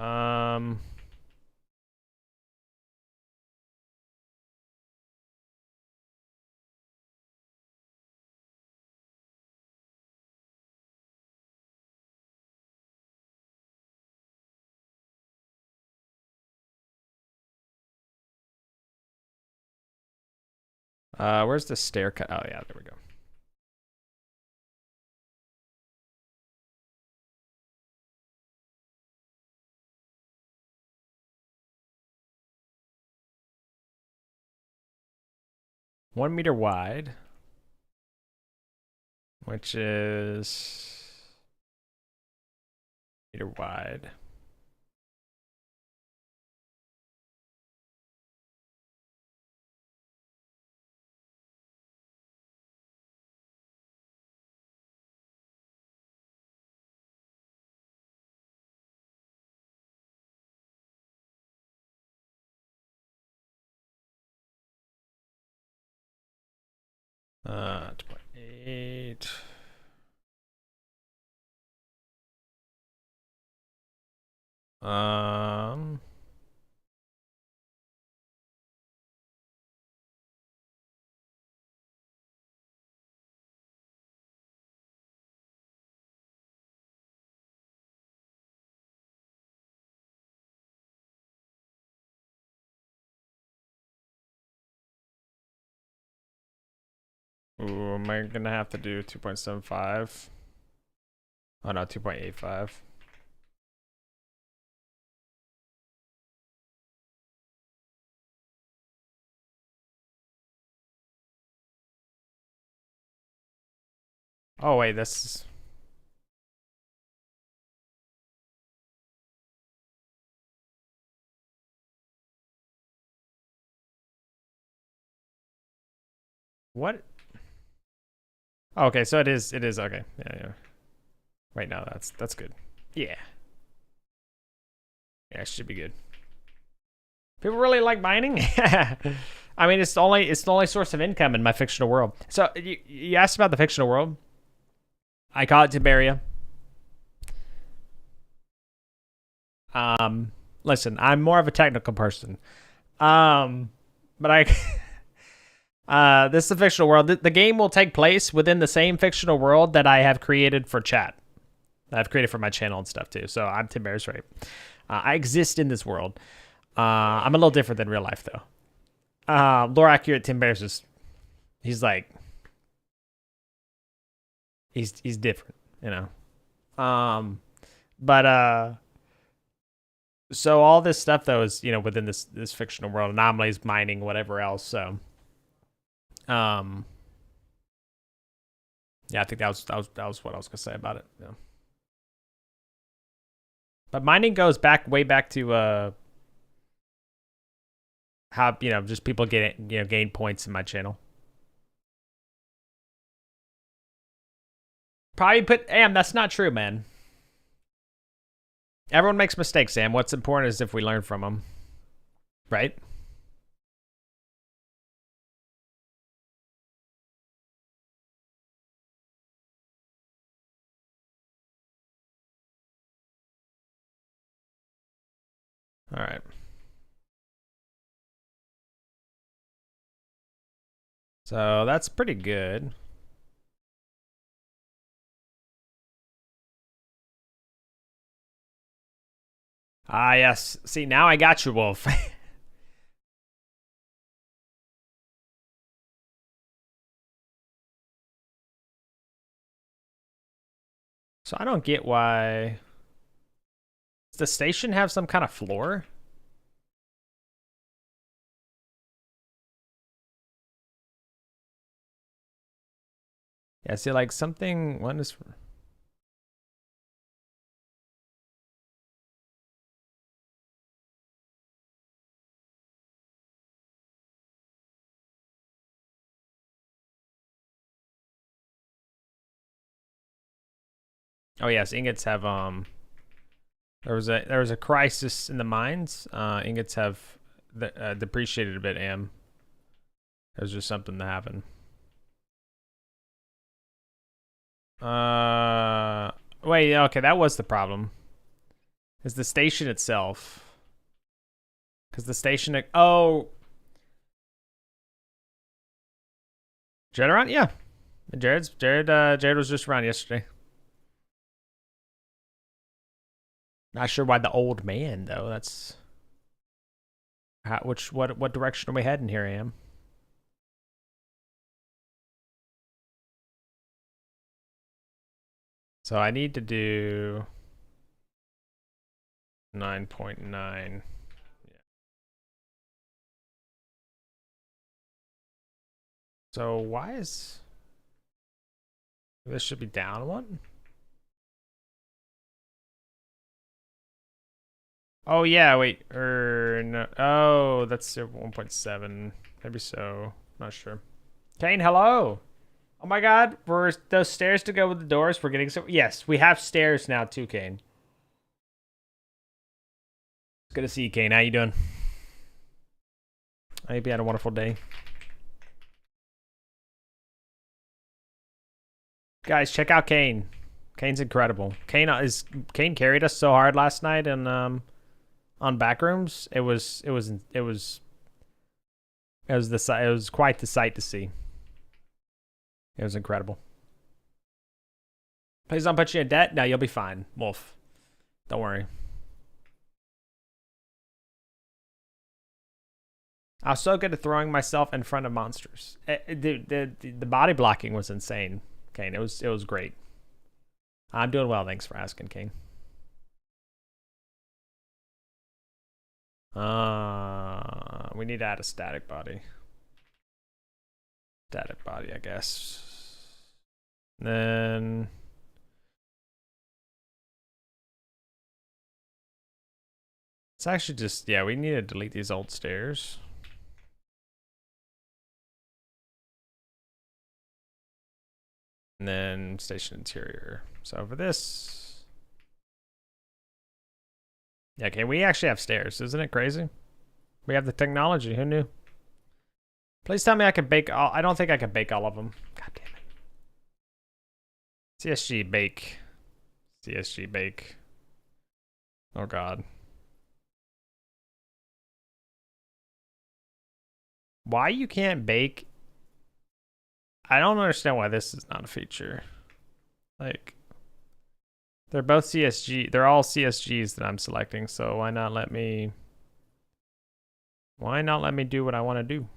Where's the stair cut? Oh yeah, there we go. One meter wide, which is meter wide. Uh, 2.8. Um, ooh, am I gonna have to do 2.75? Oh no, 2.85. Oh wait, this is. What? Oh, okay, so it is okay. Yeah. Right now that's good. Yeah. Yeah, it should be good. People really like mining. I mean, it's the only source of income in my fictional world. So you asked about the fictional world. I call it TinBears. Listen, I'm more of a technical person. But this is a fictional world. The game will take place within the same fictional world that I have created for chat. That I've created for my channel and stuff too. So I'm TinBears, right? I exist in this world. I'm a little different than real life though. Lore accurate TinBears is, he's like, he's different, you know. But so all this stuff though is, you know, within this fictional world, anomalies, mining, whatever else. So, yeah, I think that was what I was gonna say about it. Yeah. But mining goes way back to how, you know, just people gain points in my channel. Probably Am, that's not true, man. Everyone makes mistakes, Sam. What's important is if we learn from them. Right? All right. So that's pretty good. Ah, yes. See, now I got you, Wolf. So I don't get why. Does the station have some kind of floor? Yeah, see, like something. When is? Oh yes, ingots have there was a crisis in the mines. Ingots have depreciated a bit. There's just something that happened. Wait, okay, that was the problem. Is the station itself? Because the station, oh, Jared around? Yeah, Jared was just around yesterday. Not sure why the old man though. That's what direction are we heading here, Am? So I need to do 9.9. Yeah. So why is this should be down one? Oh yeah, wait, no. Oh, that's 1.7. Maybe so. Not sure. Kane, hello. Oh my God, were those stairs to go with the doors? We're getting so. Yes, we have stairs now too, Kane. It's good to see you, Kane. How you doing? I hope you had a wonderful day. Guys, check out Kane. Kane's incredible. Kane carried us so hard last night and on Backrooms. It was quite the sight to see. It was incredible. Please don't put you in debt. No, you'll be fine, Wolf. Don't worry. I was so good at throwing myself in front of monsters. The body blocking was insane, Kane. It was great. I'm doing well. Thanks for asking, Kane. We need to add a static body. Static body, I guess. Then it's actually just, yeah, we need to delete these old stairs. And then station interior. So for this, yeah, okay, we actually have stairs. Isn't it crazy? We have the technology. Who knew? Please tell me I can bake all. I don't think I can bake all of them. God damn it. CSG bake. CSG bake. Oh God. Why you can't bake? I don't understand why this is not a feature. Like, they're both CSG. They're all CSGs that I'm selecting. So why not let me? Why not let me do what I want to do?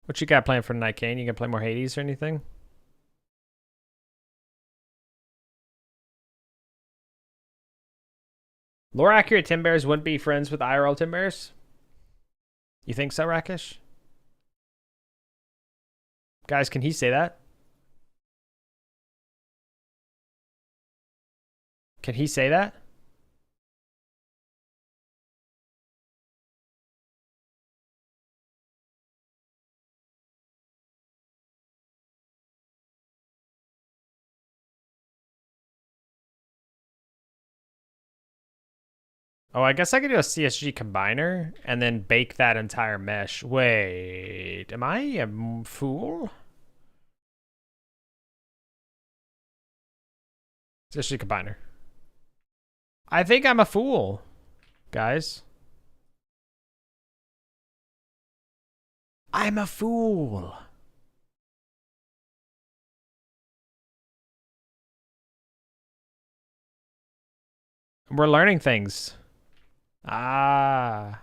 What you got planned for tonight, Kane? You gonna play more Hades or anything? Lore accurate TinBears wouldn't be friends with IRL TinBears? You think so, Rakesh? Guys, can he say that? Can he say that? Oh, I guess I could do a CSG combiner and then bake that entire mesh. Wait, am I a fool? CSG combiner. I think I'm a fool, guys. I'm a fool. We're learning things. Ah.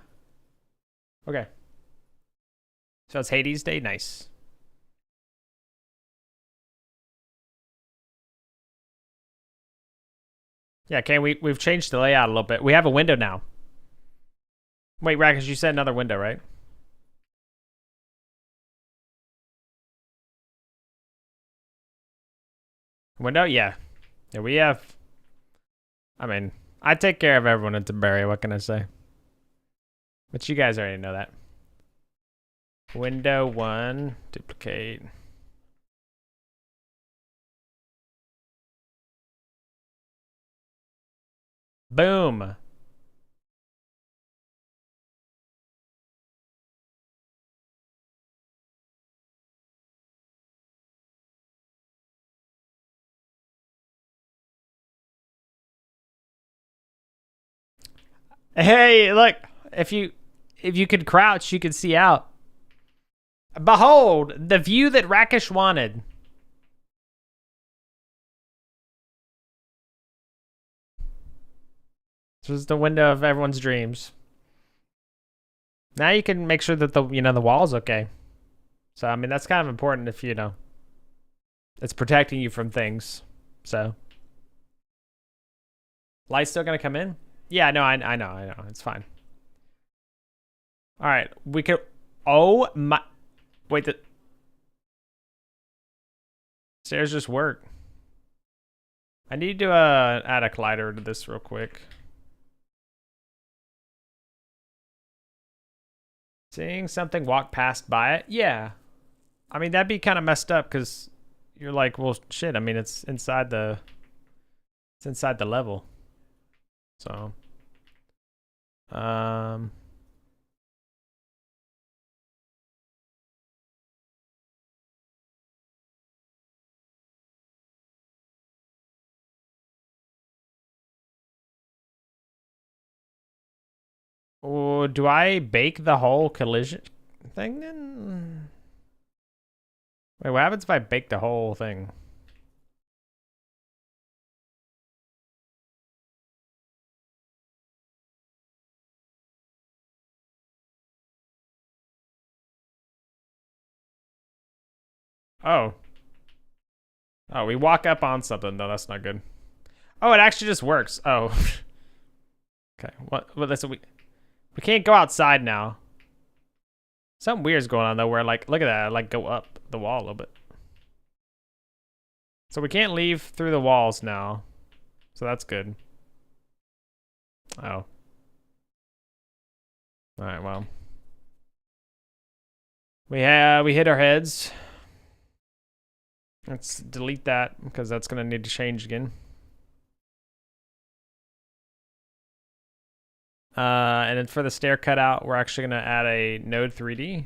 Okay. So it's Hades Day. Nice. Yeah, okay, we've changed the layout a little bit. We have a window now. Wait, Rackers, you said another window, right? Window? Yeah. Yeah, we have... I mean, I take care of everyone in TinBears, what can I say? But you guys already know that. Window 1, duplicate. Boom. Hey, look, if you could crouch, you could see out. Behold, the view that Rakish wanted. This was the window of everyone's dreams. Now you can make sure that the the wall's okay. So I mean that's kind of important if it's protecting you from things. So light's still gonna come in? Yeah, no, I know. It's fine. All right, we could. Oh my! Wait, the stairs just work. I need to add a collider to this real quick. Seeing something walk past by it? Yeah. I mean, that'd be kind of messed up because you're like, well, shit. I mean, it's inside the level. So, oh, do I bake the whole collision thing then? Wait, what happens if I bake the whole thing? Oh. Oh, we walk up on something though. That's not good. Oh, it actually just works. Oh. Okay. What? That's we can't go outside now. Something weird's going on though. Where like, look at that. I like go up the wall a little bit. So we can't leave through the walls now. So that's good. Oh. All right. Well. We hit our heads. Let's delete that because that's gonna need to change again. And then for the stair cutout, we're actually gonna add a node 3D,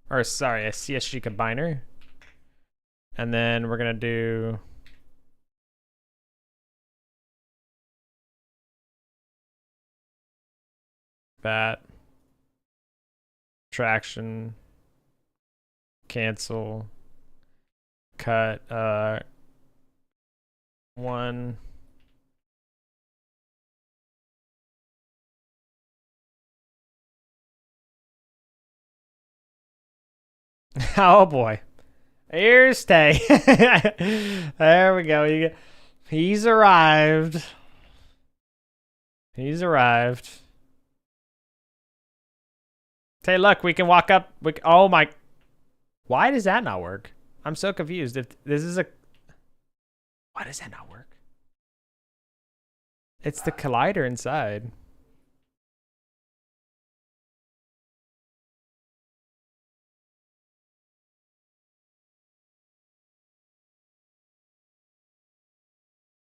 or sorry, a CSG combiner, and then we're gonna do that, traction, cancel, cut, one. Oh boy. Here's Tay. There we go. He's arrived. He's arrived. Tay, look, we can walk up. Oh my. Why does that not work? I'm so confused. If this is a. Why does that not work? It's the collider inside.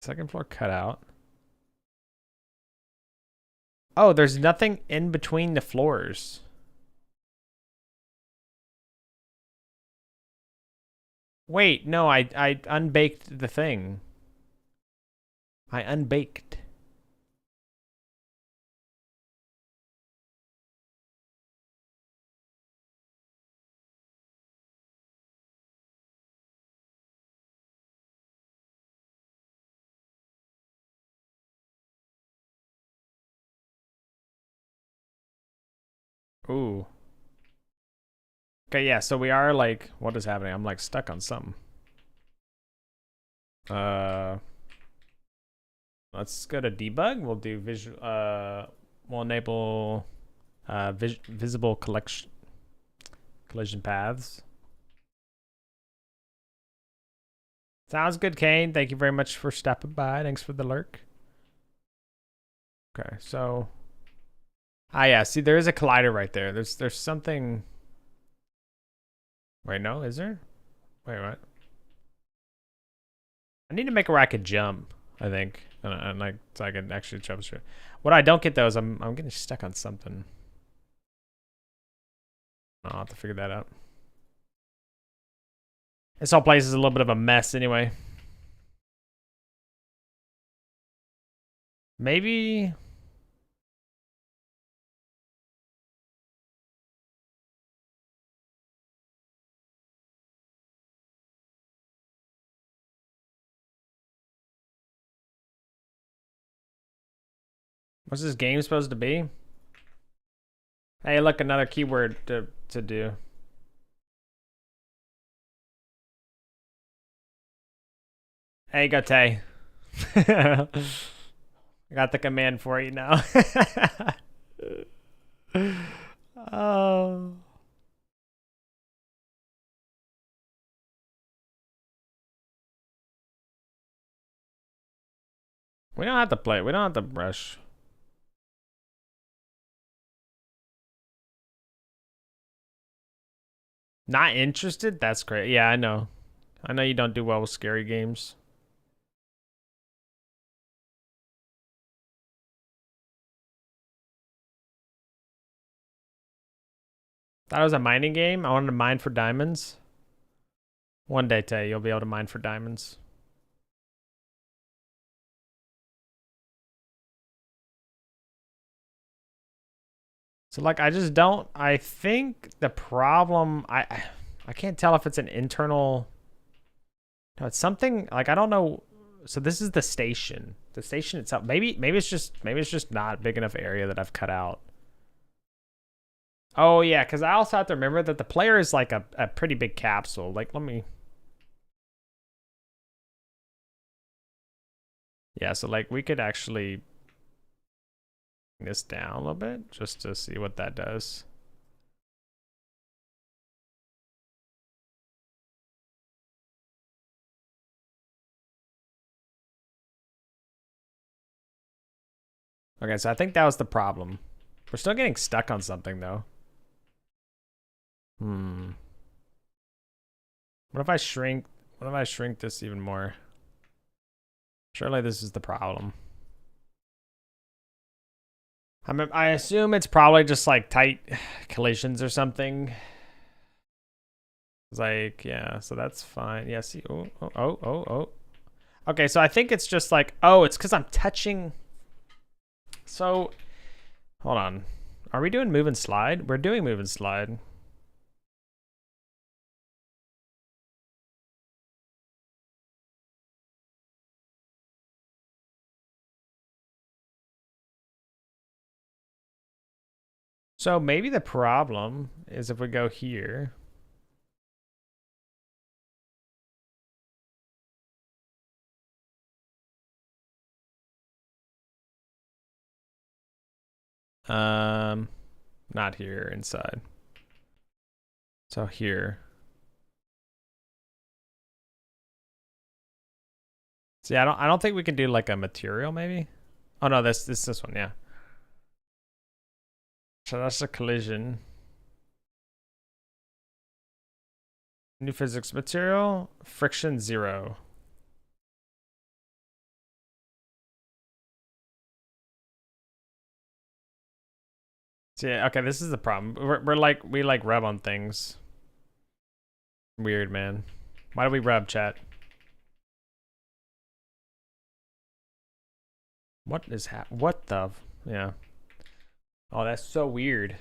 Second floor cutout. Oh, there's nothing in between the floors. Wait, no, I unbaked the thing. I unbaked. Ooh. Okay, yeah, so we are like, what is happening? I'm like stuck on something. Let's go to debug. We'll do visual, we'll enable visible collision paths. Sounds good, Kane. Thank you very much for stopping by. Thanks for the lurk. Okay, so yeah, see there is a collider right there. There's something. Wait, no, is there? Wait, what? I need to make it where I could jump, I think. And like so I can actually jump straight. What I don't get though is I'm getting stuck on something. I'll have to figure that out. This whole place is a little bit of a mess anyway. Maybe. What's this game supposed to be? Hey, look, another keyword to do. Hey, Gote. I got the command for you now. Oh. We don't have to play. We don't have to brush. Not interested? That's great. Yeah, I know. I know you don't do well with scary games. Thought it was a mining game. I wanted to mine for diamonds. One day, Tay, you'll be able to mine for diamonds. So like I just don't I think the problem I can't tell if it's an internal. No, it's something like I don't know. So this is the station. The station itself. Maybe it's just not a big enough area that I've cut out. Oh yeah, because I also have to remember that the player is like a pretty big capsule. Like let me. Yeah, so like we could actually bring this down a little bit just to see what that does. Okay, so I think that was the problem. We're still getting stuck on something though. What if I shrink this even more? Surely this is the problem. I assume it's probably just like tight collisions or something. It's like, yeah, so that's fine. Yeah, see, oh. Okay, so I think it's just like, oh, it's because I'm touching. So, hold on. Are we doing move and slide? We're doing move and slide. So maybe the problem is if we go here. Not here, inside. So here. See, I don't think we can do like a material maybe. Oh no, this one, yeah. So that's a collision. New physics material, friction 0. So yeah, okay, this is the problem. We like rub on things. Weird, man. Why do we rub, chat? What is what the? Yeah. Oh, that's so weird.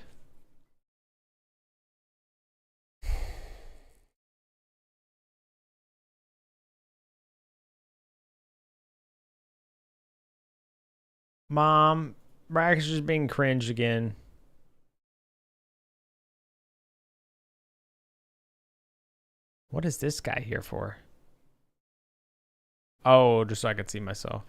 Mom, Rax is just being cringe again. What is this guy here for? Oh, just so I could see myself.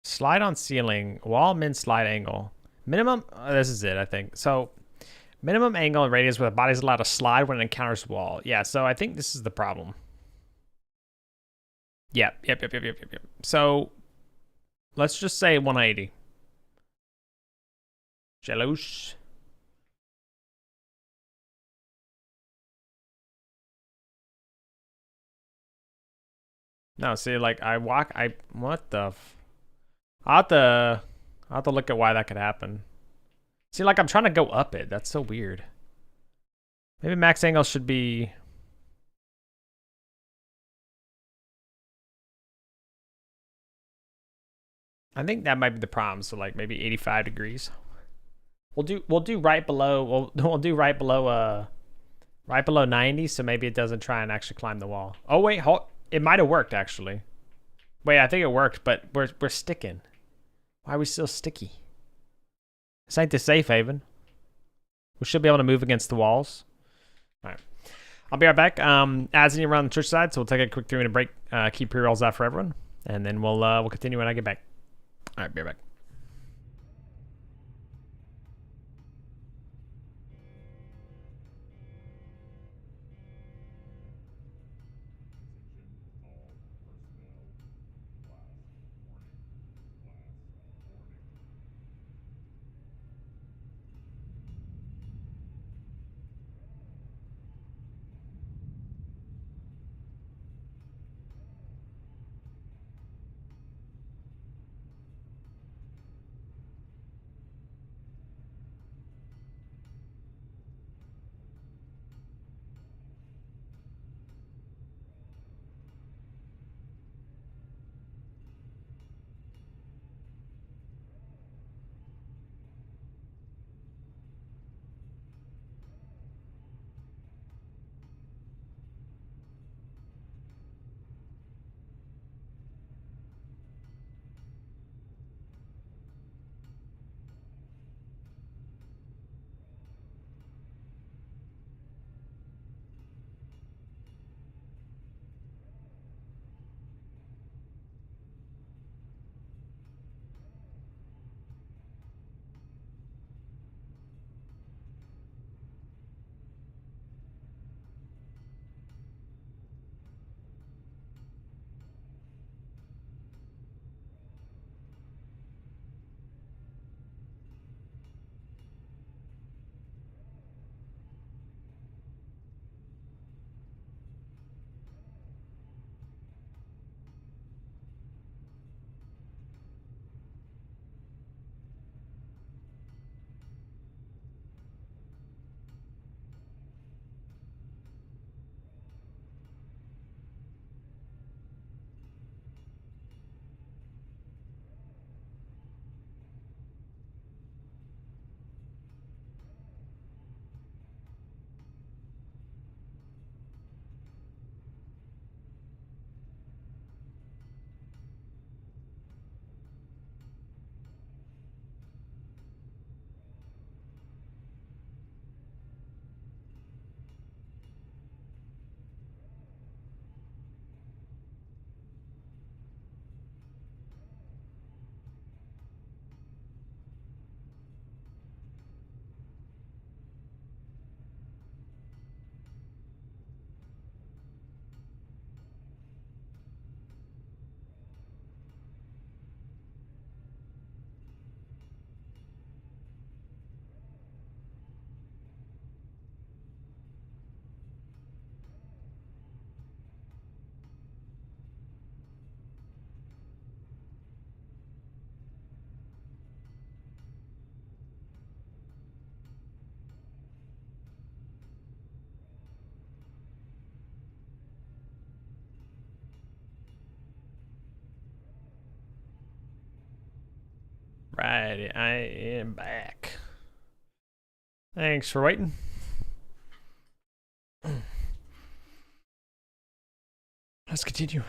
Slide on ceiling, wall min slide angle. Minimum, this is it, I think. So minimum angle and radius where the body's allowed to slide when it encounters wall. Yeah, so I think this is the problem. Yep. So let's just say 180. Jealous. No, see, like what the? I'll have to look at why that could happen. See, like I'm trying to go up it. That's so weird. Maybe max angle should be. I think that might be the problem. So like maybe 85 degrees. We'll do right below. We'll do right below 90. So maybe it doesn't try and actually climb the wall. Oh wait, hold. It might have worked actually. Wait, I think it worked, but we're sticking. Why are we still sticky? This ain't the safe haven. We should be able to move against the walls. All right. I'll be right back. Ads in around the church side, so we'll take a quick 3-minute break. Keep pre-rolls out for everyone, and then we'll continue when I get back. All right, be right back. Right, I am back. Thanks for waiting. Let's continue.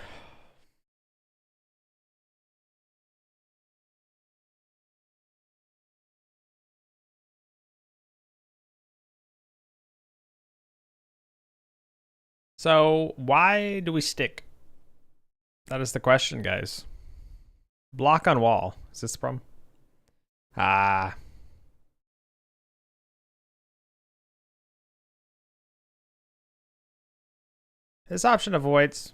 So why do we stick? That is the question, guys. Block on wall. Is this the problem? Ah. This option avoids.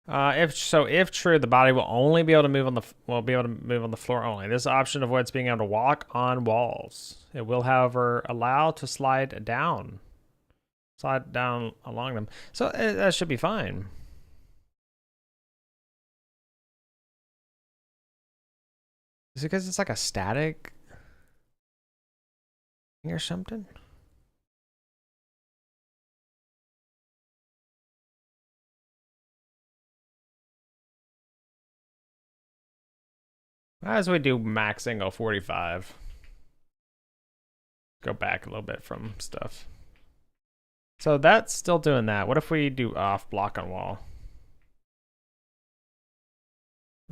If true, the body will only be able to move on the floor only. This option avoids being able to walk on walls. It will, however, allow to slide down along them. So that should be fine. Is it because it's like a static or something? As we do max angle 45. Go back a little bit from stuff. So that's still doing that. What if we do off block on wall?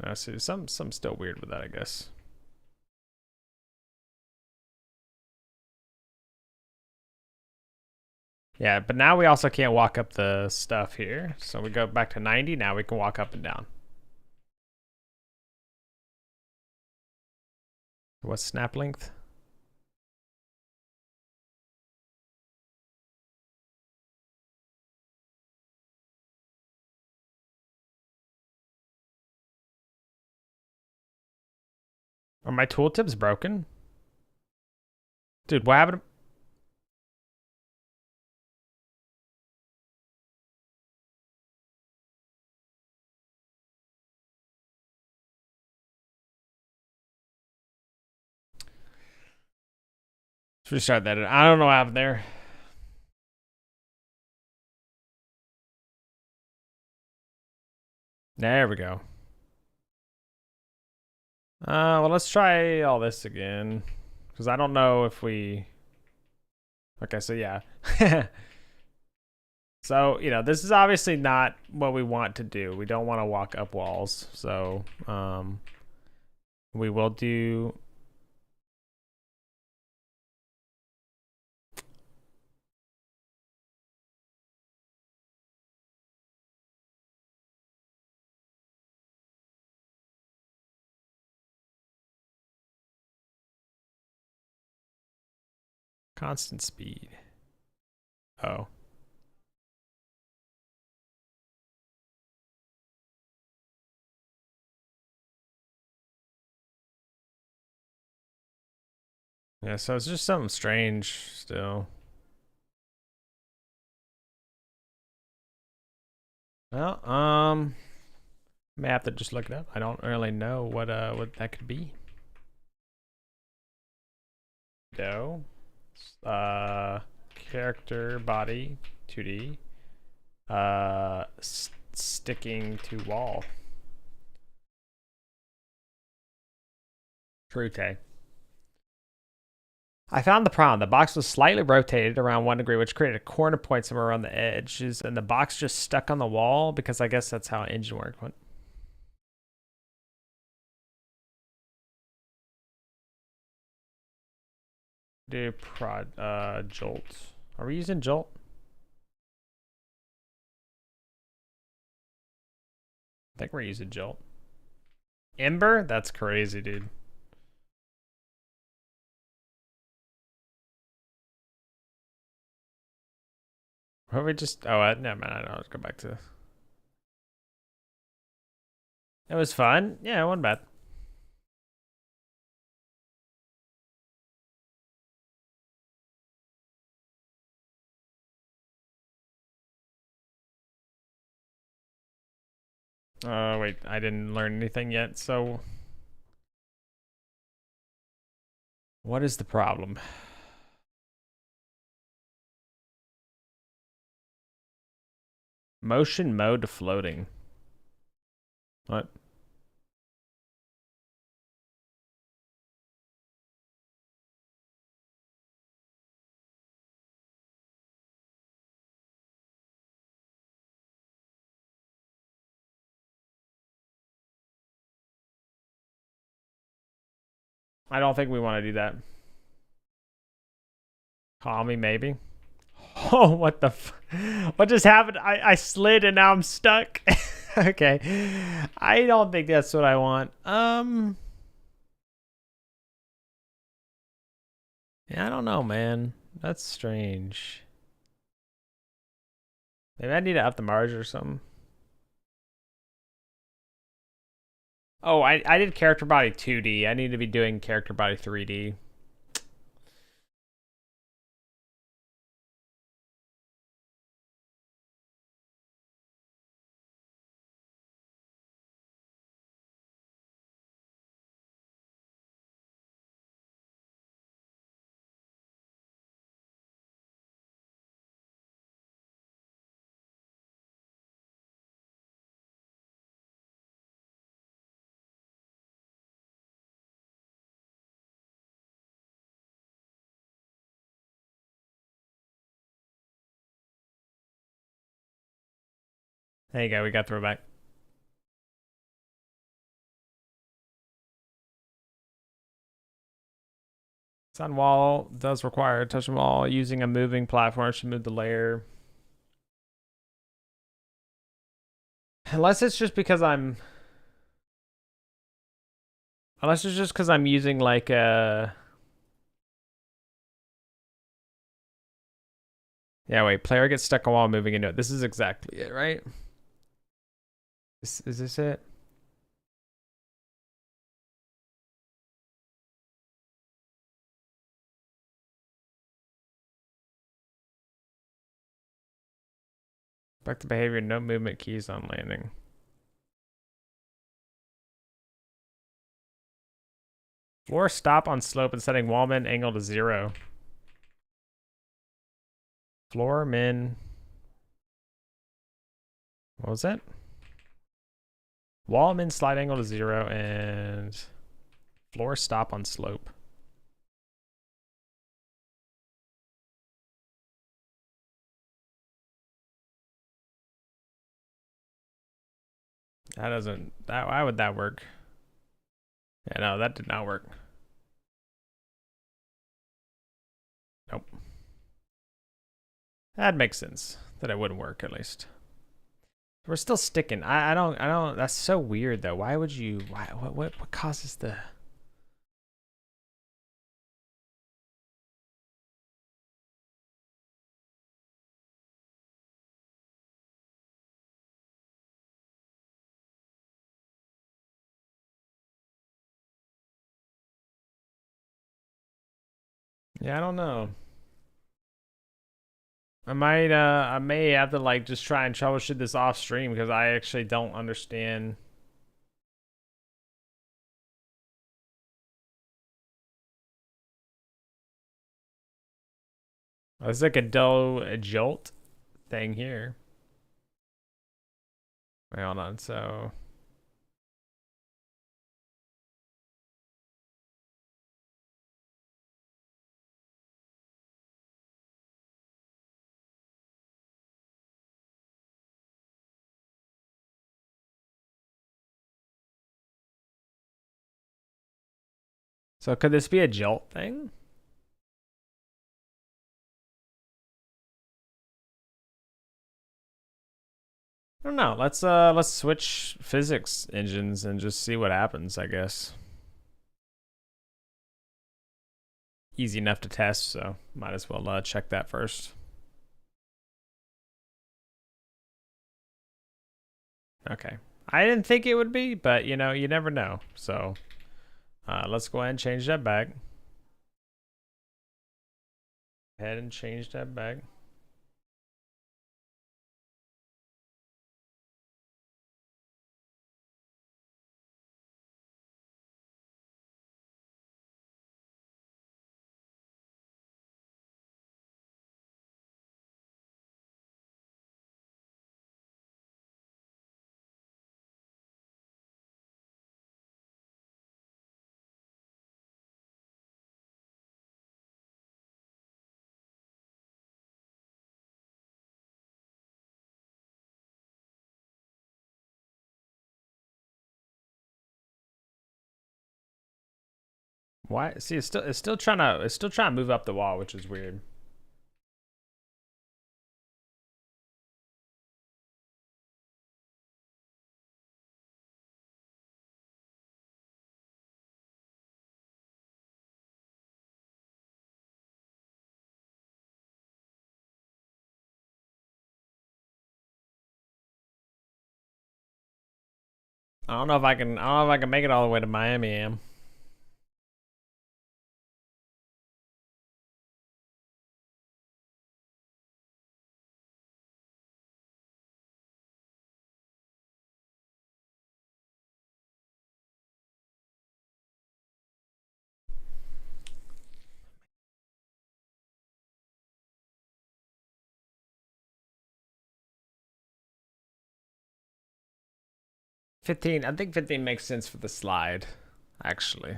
I see some still weird with that, I guess. Yeah, but now we also can't walk up the stuff here. So we go back to 90. Now we can walk up and down. What's snap length? Are my tooltips broken? Dude, what happened? Let's restart that. I don't know what happened there. There we go. Well, let's try all this again. Because I don't know if we... Okay, so yeah. So, you know, this is obviously not what we want to do. We don't want to walk up walls. So, we will do... Constant speed. Oh. Yeah, so it's just something strange still. Well, may have to just look it up. I don't really know what that could be. Do. Character body 2D. Sticking to wall. Trute. I found the problem. The box was slightly rotated around 1 degree, which created a corner point somewhere around the edges, and the box just stuck on the wall because I guess that's how engine worked. What? Do Jolt. Are we using Jolt? I think we're using Jolt. Ember? That's crazy, dude. What we just... Oh, never mind. I don't know. Let's go back to... It was fun. Yeah, it wasn't bad. Wait, I didn't learn anything yet, so... What is the problem? Motion mode to floating. What? I don't think we want to do that. Call me, maybe. Oh, what the what just happened? I slid and now I'm stuck. Okay. I don't think that's what I want. Yeah, I don't know, man. That's strange. Maybe I need to up the margin or something. Oh, I did character body 2D. I need to be doing character body 3D. There you go. We got throwback. Sun wall does require touch them all. Using a moving platform to move the layer. Unless it's just because I'm using like a... Yeah, wait. Player gets stuck on wall moving into it. This is exactly it, right? Is this it? Back to behavior. No movement keys on landing. Floor stop on slope and setting wall min angle to 0. Floor min. What was that? Wall min slide angle to 0 and floor stop on slope. That doesn't, why would that work? Yeah, no, that did not work. Nope. That makes sense that it wouldn't work at least. We're still sticking. I don't, that's so weird though. Why would you, what causes the... Yeah, I don't know. I may have to like just try and troubleshoot this off stream because I actually don't understand. Oh, it's like a jolt thing here. Wait, hold on. So could this be a jolt thing? I don't know. Let's switch physics engines and just see what happens, I guess. Easy enough to test, so might as well check that first. Okay. I didn't think it would be, but you know, you never know. So let's go ahead and change that back. Go ahead and change that back. Why? See, it's still trying to move up the wall, which is weird. I don't know if I can. I don't know if I can make it all the way to Miami. Am. $15. I think 15 makes sense for the slide, actually.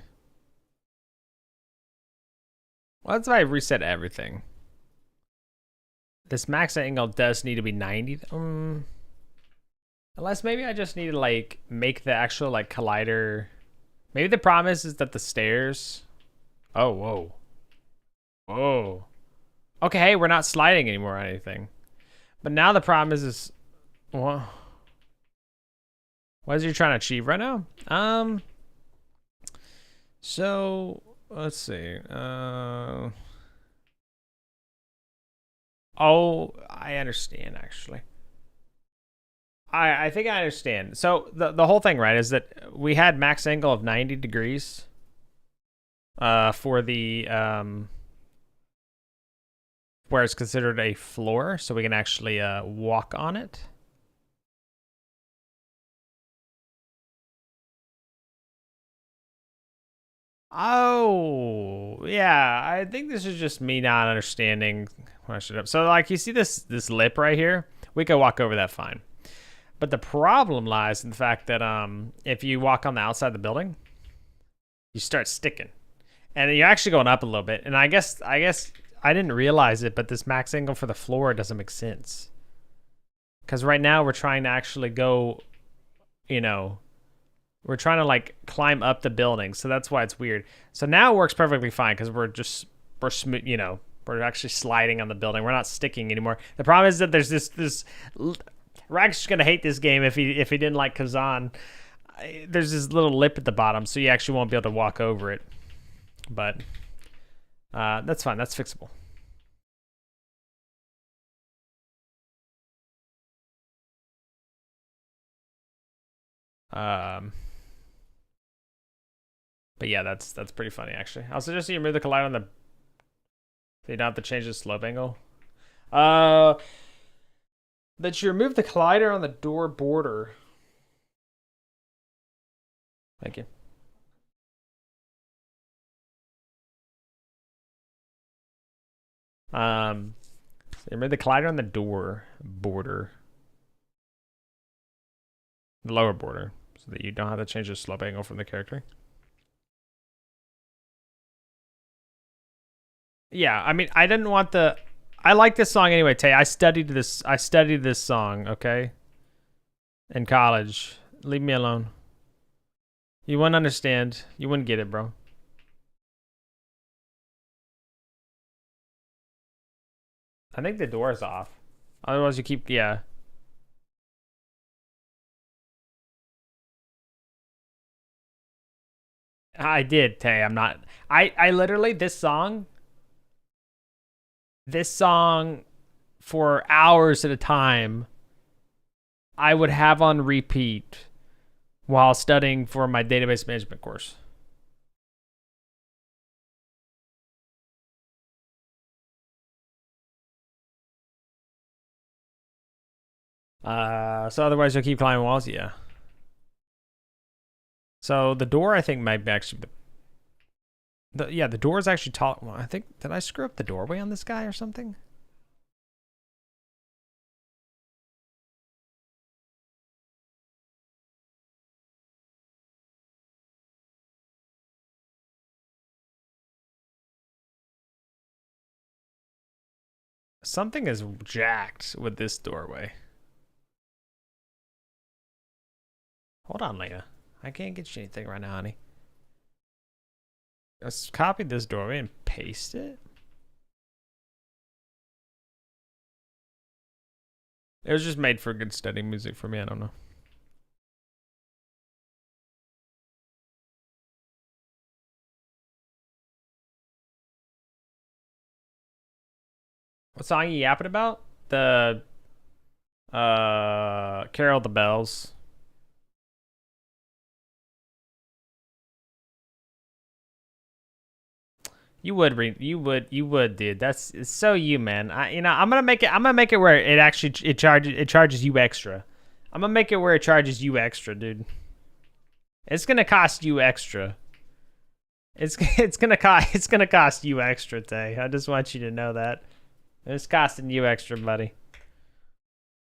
Well, that's why I reset everything. This max angle does need to be 90. Unless maybe I just need to like make the actual like collider. Maybe the problem is that the stairs. Oh, whoa. Whoa. Okay, hey, we're not sliding anymore or anything. But now the problem is what? What is you trying to achieve right now? So let's see. Oh, I understand actually. I think I understand. So the whole thing, right, is that we had max angle of 90 degrees for the where it's considered a floor, so we can actually walk on it. Oh, yeah. I think this is just me not understanding what I should have. So, like, you see this lip right here? We could walk over that fine. But the problem lies in the fact that if you walk on the outside of the building, you start sticking, and you're actually going up a little bit. And I guess I didn't realize it, but this max angle for the floor doesn't make sense. Because right now we're trying to actually go, you know, we're trying to like climb up the building, so that's why it's weird. So now it works perfectly fine because we're smooth, you know, we're actually sliding on the building. We're not sticking anymore. The problem is that there's this. Rack's just gonna hate this game if he didn't like Kazan. There's this little lip at the bottom, so you actually won't be able to walk over it. But that's fine. That's fixable. But yeah, that's pretty funny actually. I'll suggest you remove the collider on the. So you don't have to change the slope angle. That you remove the collider on the door border. Thank you. So you remove the collider on the door border. The lower border. So that you don't have to change the slope angle from the character. Yeah, I mean, I didn't want the. I like this song anyway, Tay. I studied this song, okay? In college. Leave me alone. You wouldn't understand. You wouldn't get it, bro. I think the door is off. Otherwise, you keep, yeah. I did, Tay. I'm not. I literally, this song for hours at a time, I would have on repeat while studying for my database management course. So otherwise you'll keep climbing walls, yeah. So the door, I think, might be actually the door is actually tall. Well, I think, did I screw up the doorway on this guy or something? Something is jacked with this doorway. Hold on, Lena. I can't get you anything right now, honey. Let's copy this doorway and paste it. It was just made for good study music for me. I don't know. What song are you yapping about? The Carol the Bells. You would, dude. That's it's so you, man. I'm gonna make it where it charges you extra. I'm gonna make it where it charges you extra, dude. It's gonna cost you extra. It's gonna cost you extra, Tay. I just want you to know that. It's costing you extra, buddy.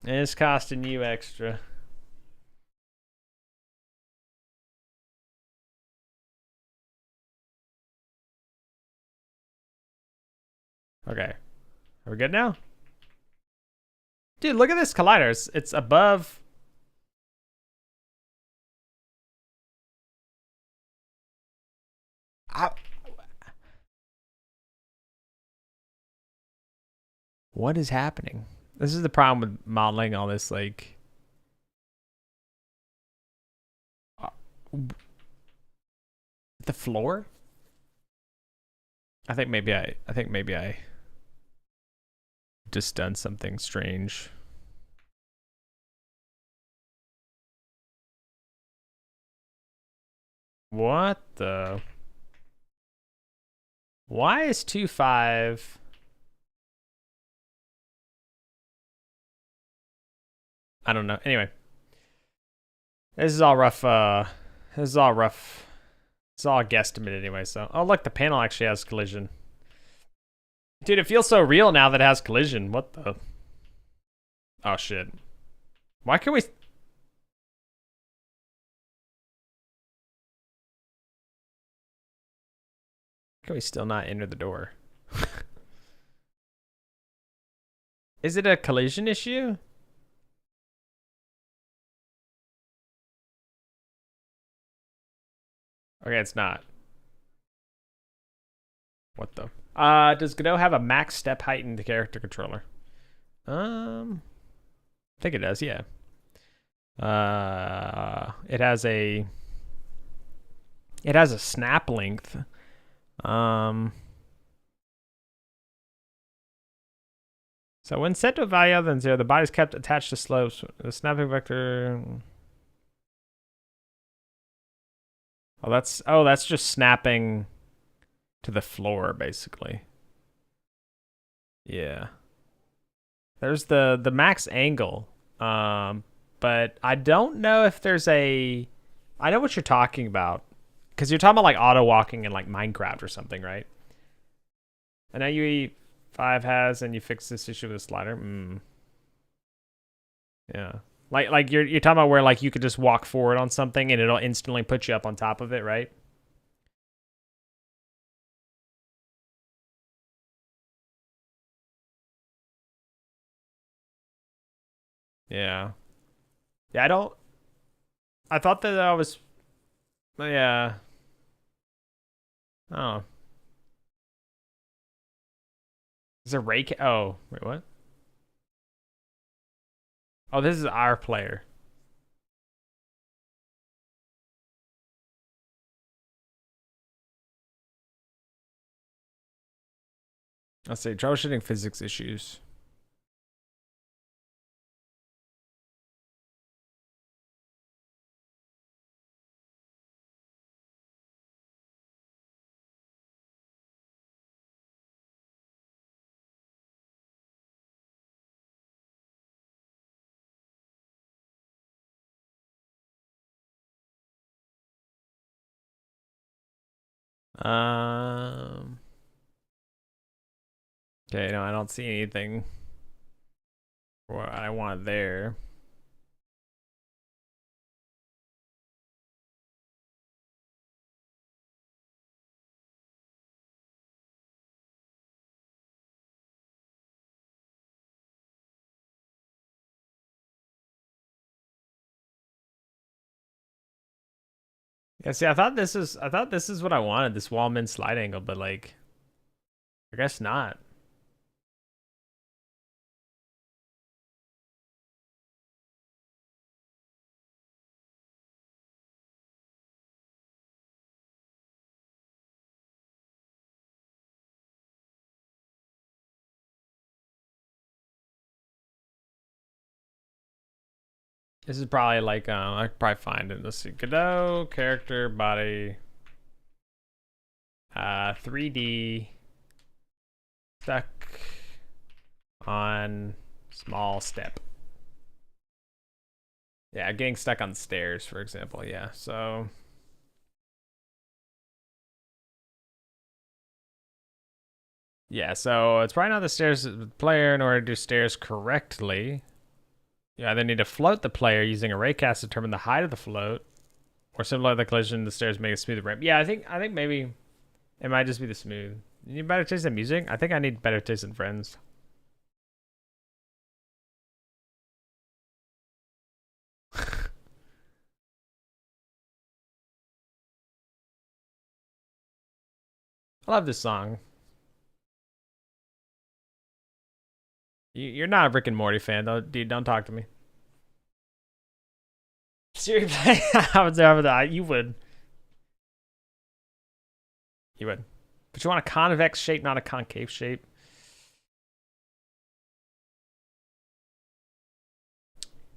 It's costing you extra. Okay. Are we good now? Dude, look at this collider. It's above. What is happening? This is the problem with modeling all this, like. The floor? I think maybe I just done something strange. What the? Why is 2.5? I don't know. Anyway, this is all rough. This is all rough. It's all a guesstimate anyway. So, oh look, the panel actually has collision. Dude, it feels so real now that it has collision. What the? Oh shit. Why can we? Can we still not enter the door? Is it a collision issue? Okay, it's not. What the? Does Godot have a max step height in the character controller? I think it does, yeah. It has a snap length. So when set to a value other than 0, the body is kept attached to slopes. The snapping vector. Oh, that's just snapping to the floor, basically. Yeah. There's the max angle. But I don't know if there's a. I know what you're talking about, because you're talking about like auto walking in like Minecraft or something, right? I know UE5 has, and you fix this issue with a slider. Yeah. Like you're talking about where like you could just walk forward on something and it'll instantly put you up on top of it, right? Yeah. Yeah, I thought that I was. Yeah. Oh. Is a rake? Oh, wait, what? Oh, this is our player. Let's see, troubleshooting physics issues. Okay, no, I don't see anything what I want there. Yeah, see, I thought this is what I wanted, this Wallman slide angle, but like, I guess not. This is probably like, I could probably find it. Let's see, Godot, character, body. 3D stuck on small step. Yeah, getting stuck on the stairs, for example. Yeah, so yeah, so it's probably not the stairs player in order to do stairs correctly. You either need to float the player using a raycast to determine the height of the float, or simplify the collision. The stairs make a smoother ramp. Yeah, I think maybe it might just be the smooth. You need better taste in music? I think I need better taste in friends. I love this song. You're not a Rick and Morty fan, though, dude. Don't talk to me. Seriously, I would say that you would. You would. But you want a convex shape, not a concave shape.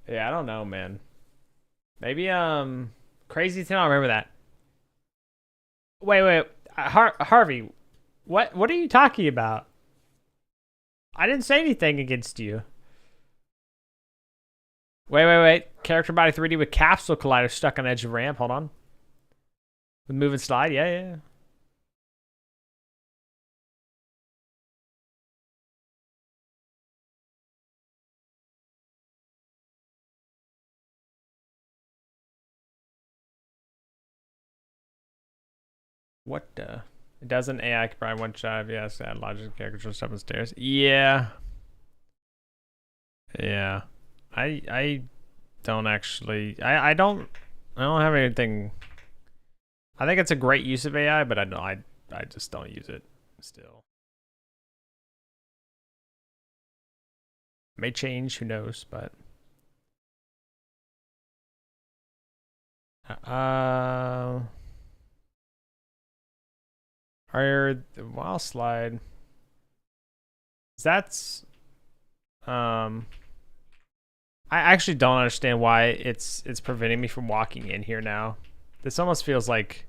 Yeah, I don't know, man. Maybe Crazy Town. I remember that. Wait. Harvey, what are you talking about? I didn't say anything against you. Wait. Character body 3D with capsule collider stuck on edge of ramp. Hold on. With move and slide. Yeah. What the? It doesn't. AI can probably one shot. Yes, add logic character stuff on stairs. Yeah. I don't actually. I don't have anything. I think it's a great use of AI, but I just don't use it still. May change, who knows, but are the wall slide, that's I actually don't understand why it's preventing me from walking in here now. This almost feels like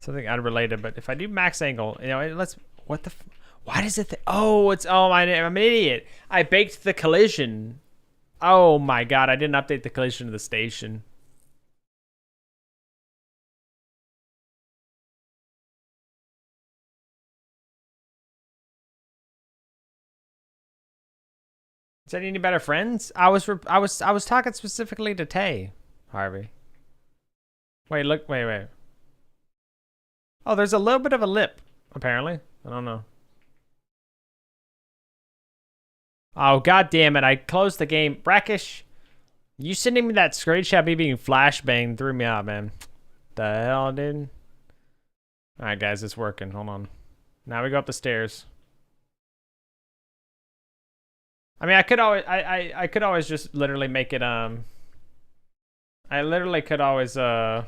something unrelated, but if I do max angle, you know, let's, what the, why does it, I'm an idiot. I baked the collision. Oh my God, I didn't update the collision of the station. Said you need better friends? I was talking specifically to Tay, Harvey. Wait. Oh, there's a little bit of a lip, apparently. I don't know. Oh, God damn it. I closed the game. Brackish, you sending me that screenshot of me being flashbanged threw me out, man. The hell, dude? Alright, guys, it's working. Hold on. Now we go up the stairs. I mean, I could always just literally make it, I literally could always, I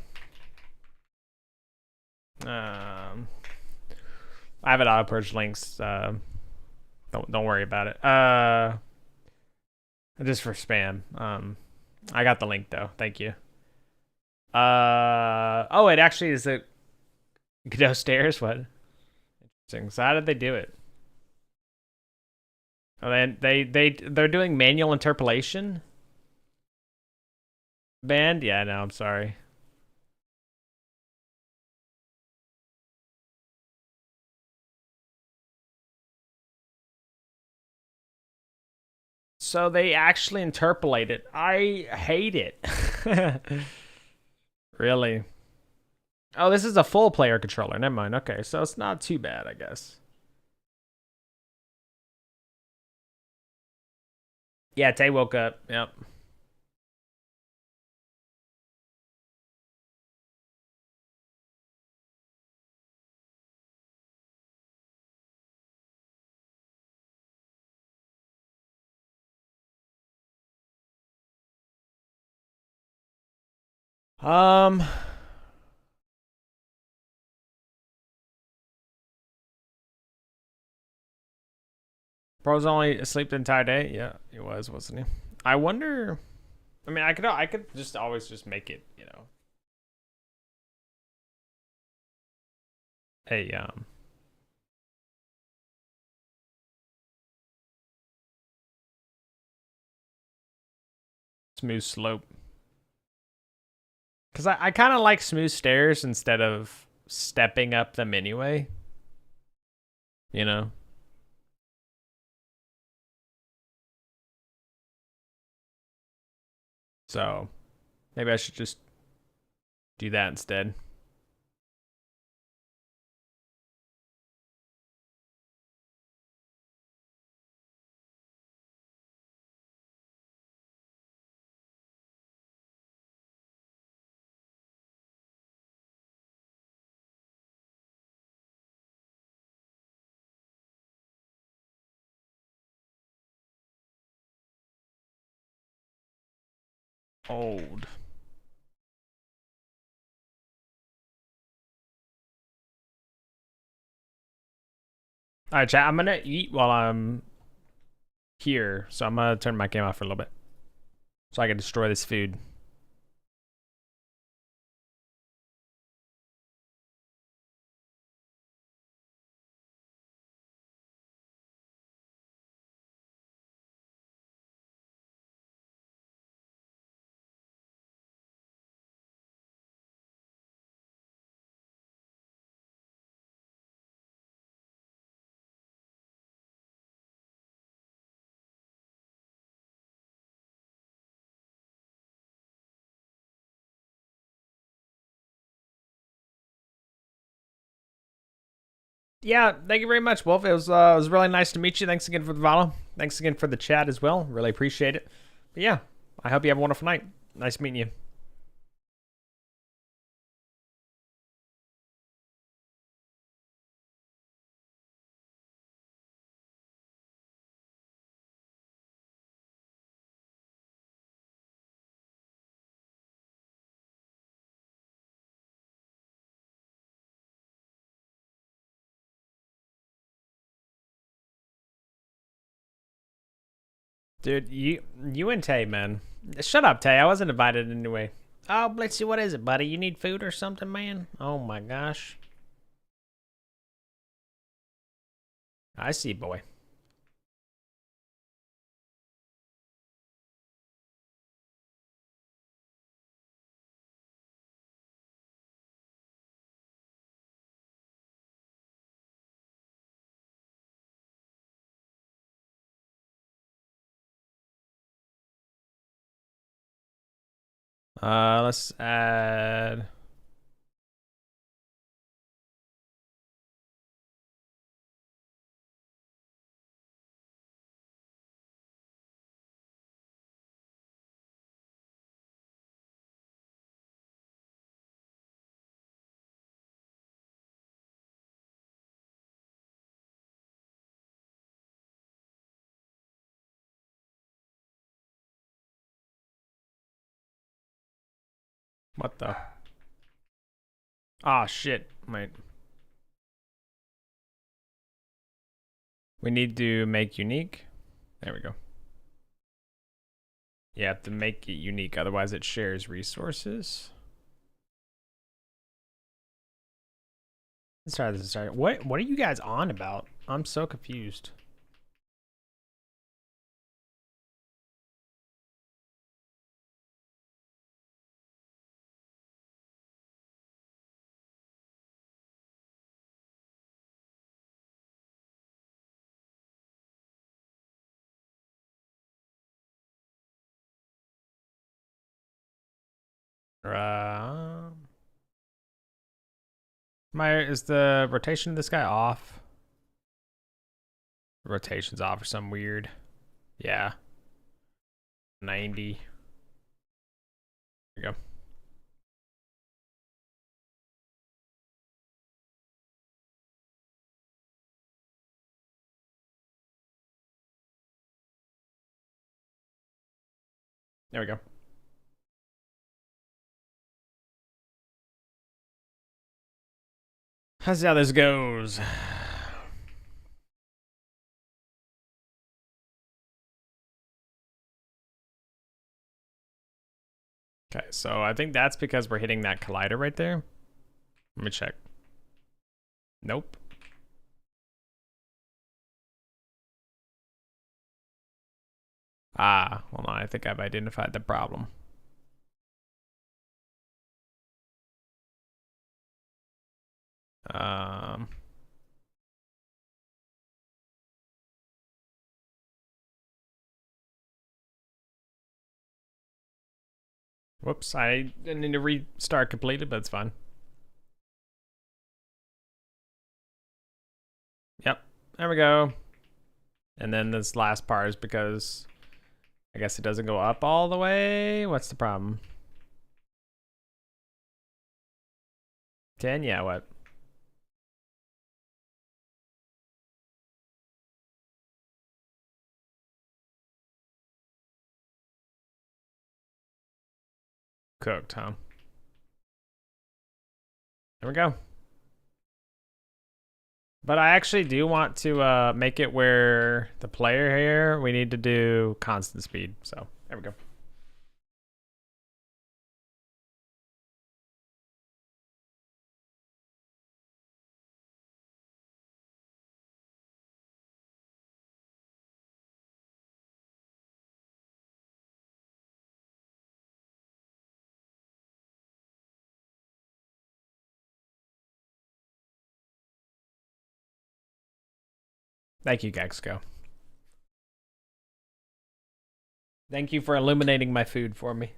have it auto purge links. Don't worry about it. Just for spam. I got the link though. Thank you. Oh, it actually is a Godot stairs. What? Interesting. So how did they do it? Oh, they're doing manual interpolation. Banned? Yeah, no, I'm sorry. So they actually interpolate it. I hate it. Really? Oh, this is a full player controller. Never mind. Okay, so it's not too bad, I guess. Yeah, Tay woke up. Yep. Bro's only asleep the entire day. Yeah, he was, wasn't he? I wonder. I mean, I could just always just make it, you know. a smooth slope. Because I kind of like smooth stairs instead of stepping up them anyway. You know? So maybe I should just do that instead. Old. All right, chat. I'm gonna eat while I'm here, so I'm gonna turn my game off for a little bit, so I can destroy this food. Yeah, thank you very much, Wolf. It was really nice to meet you. Thanks again for the follow. Thanks again for the chat as well. Really appreciate it. But yeah, I hope you have a wonderful night. Nice meeting you. Dude, you and Tay, man. Shut up, Tay. I wasn't invited anyway. Oh, Blitzy, what is it, buddy? You need food or something, man? Oh my gosh. I see, boy. Let's add. What the? Ah, shit. Wait. We need to make unique. There we go. You have to make it unique, otherwise it shares resources. Let's try this. What are you guys on about? I'm so confused. Uh, is the rotation of this guy off? Rotation's off or something weird. Yeah. 90. There we go. There we go. Let's see how this goes. Okay, so I think that's because we're hitting that collider right there. Let me check. Nope. Ah, hold on. I think I've identified the problem. Um, Whoops, I didn't need to restart completed, but it's fine. Yep, there we go. And then this last part is because I guess it doesn't go up all the way. What's the problem? 10? Yeah, what? Cooked, huh? There we go. But I actually do want to make it where the player here, we need to do constant speed. So there we go. Thank you, Gexco. Thank you for illuminating my food for me.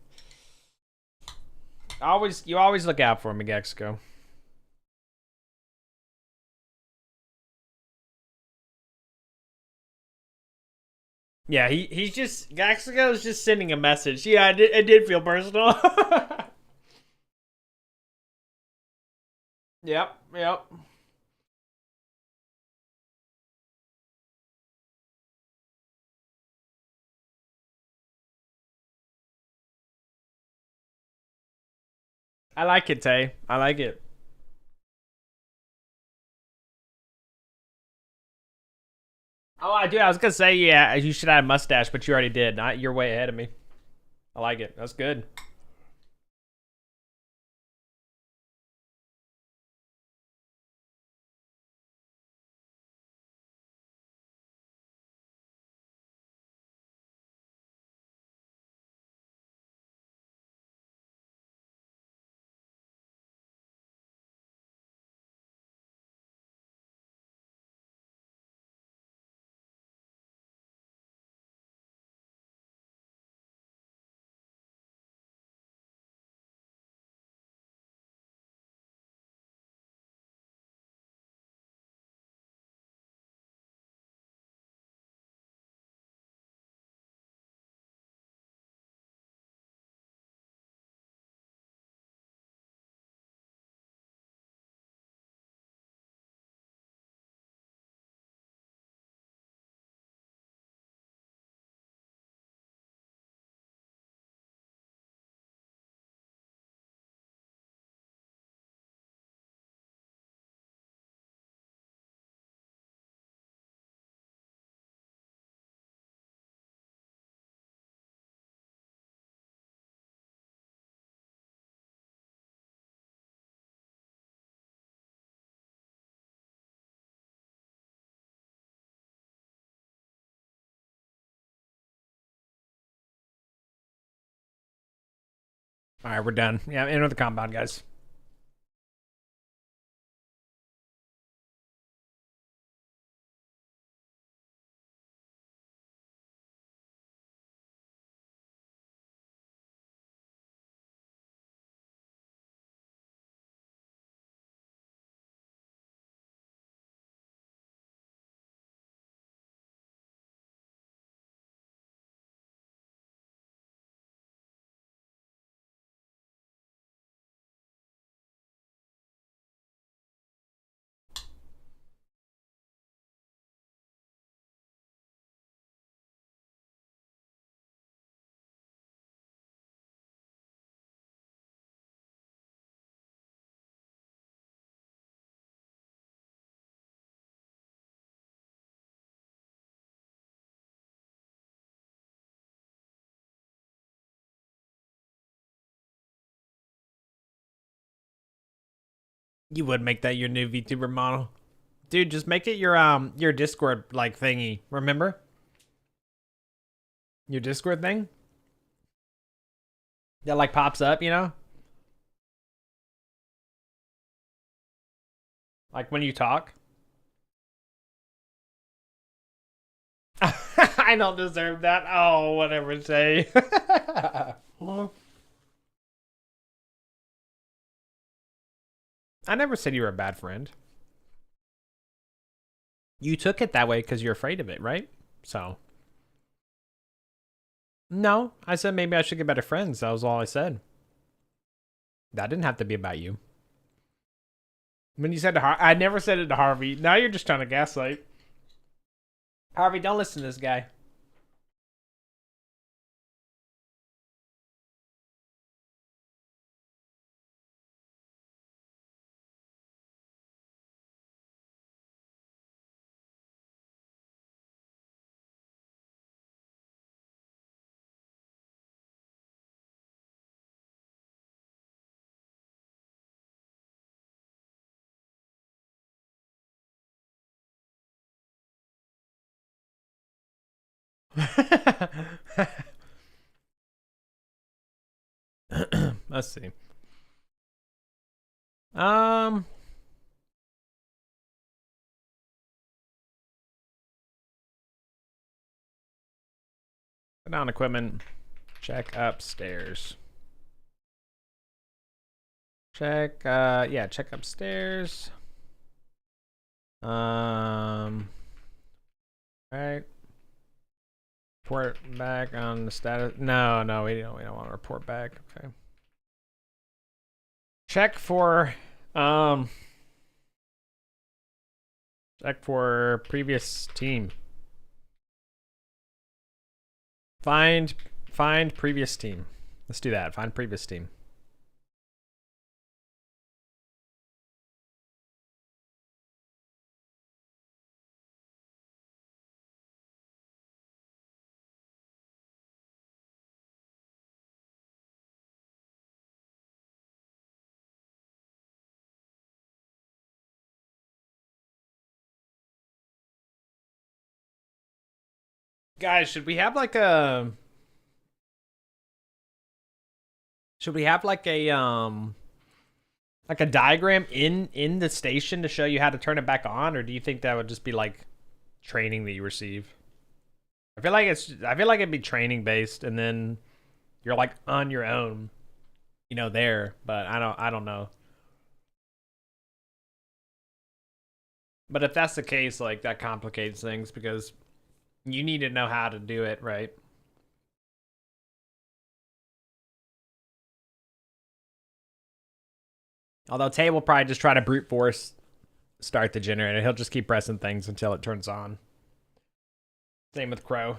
You always look out for me, Gexco. Yeah, he's just Gaxico's just sending a message. Yeah, it did feel personal. Yep. I like it, Tay. I like it. Oh, I do. I was gonna say, yeah, you should add a mustache, but you already did. You're way ahead of me. I like it. That's good. All right, we're done. Yeah, enter the compound, guys. You would make that your new VTuber model. Dude, just make it your Discord like thingy. Remember? Your Discord thing? That like pops up, you know? Like when you talk. I don't deserve that. Oh, whatever say. I never said you were a bad friend. You took it that way because you're afraid of it, right? So. No, I said maybe I should get better friends. That was all I said. That didn't have to be about you. When you said to I never said it to Harvey. Now you're just trying to gaslight. Harvey, don't listen to this guy. Let's see. Um, Put down equipment. Check upstairs. Check, yeah, check upstairs. Right. Report back on the status. No, we don't want to report back. Okay. Check for previous team. Find previous team. Let's do that. Find previous team. Guys, should we have like a diagram in the station to show you how to turn it back on, or do you think that would just be like training that you receive? I feel like it'd be training based, and then you're like on your own, you know, there. But I don't know. But if that's the case, like that complicates things because you need to know how to do it, right? Although Tay will probably just try to brute force start the generator. He'll just keep pressing things until it turns on. Same with Crow.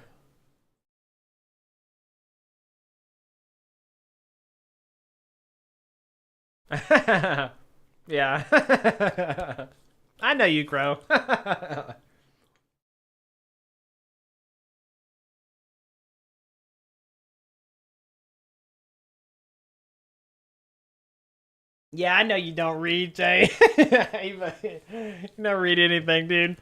Yeah. I know you, Crow. Yeah, I know you don't read, Jay. You don't read anything, dude.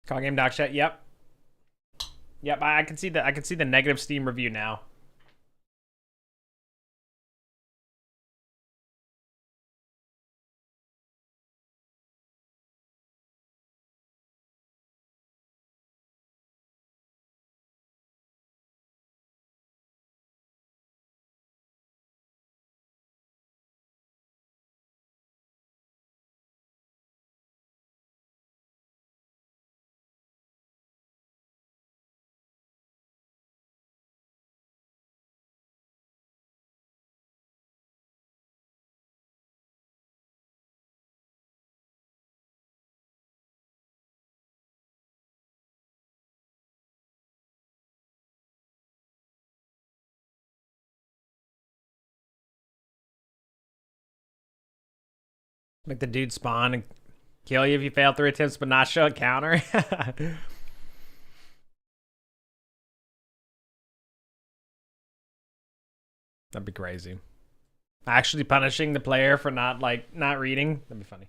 Call game doc chat. Yep. Yep. I can see the negative Steam review now. Make the dude spawn and kill you if you fail 3 attempts but not show a counter. That'd be crazy. Actually punishing the player for not reading. That'd be funny.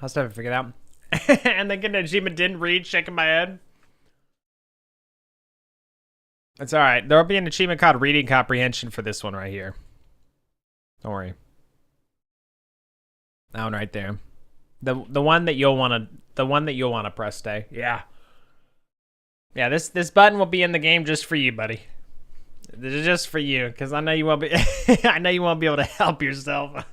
I'll still figure it out. And then get an achievement, didn't read, shaking my head. It's alright. There'll be an achievement called reading comprehension for this one right here. Don't worry. That one right there. The one that you'll wanna press stay. Yeah. Yeah, this button will be in the game just for you, buddy. Just for you, because I know you won't be I know you won't be able to help yourself.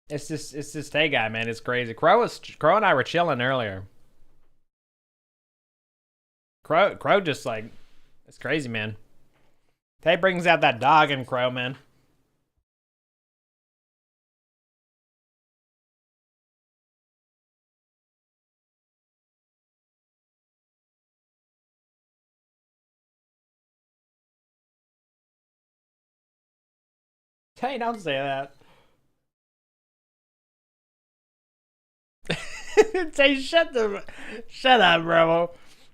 It's this Tay guy, man. It's crazy. Crow and I were chilling earlier. Crow just like, it's crazy, man. Tay brings out that dog in Crow, man. Tay, don't say that. Tay, shut up, bro.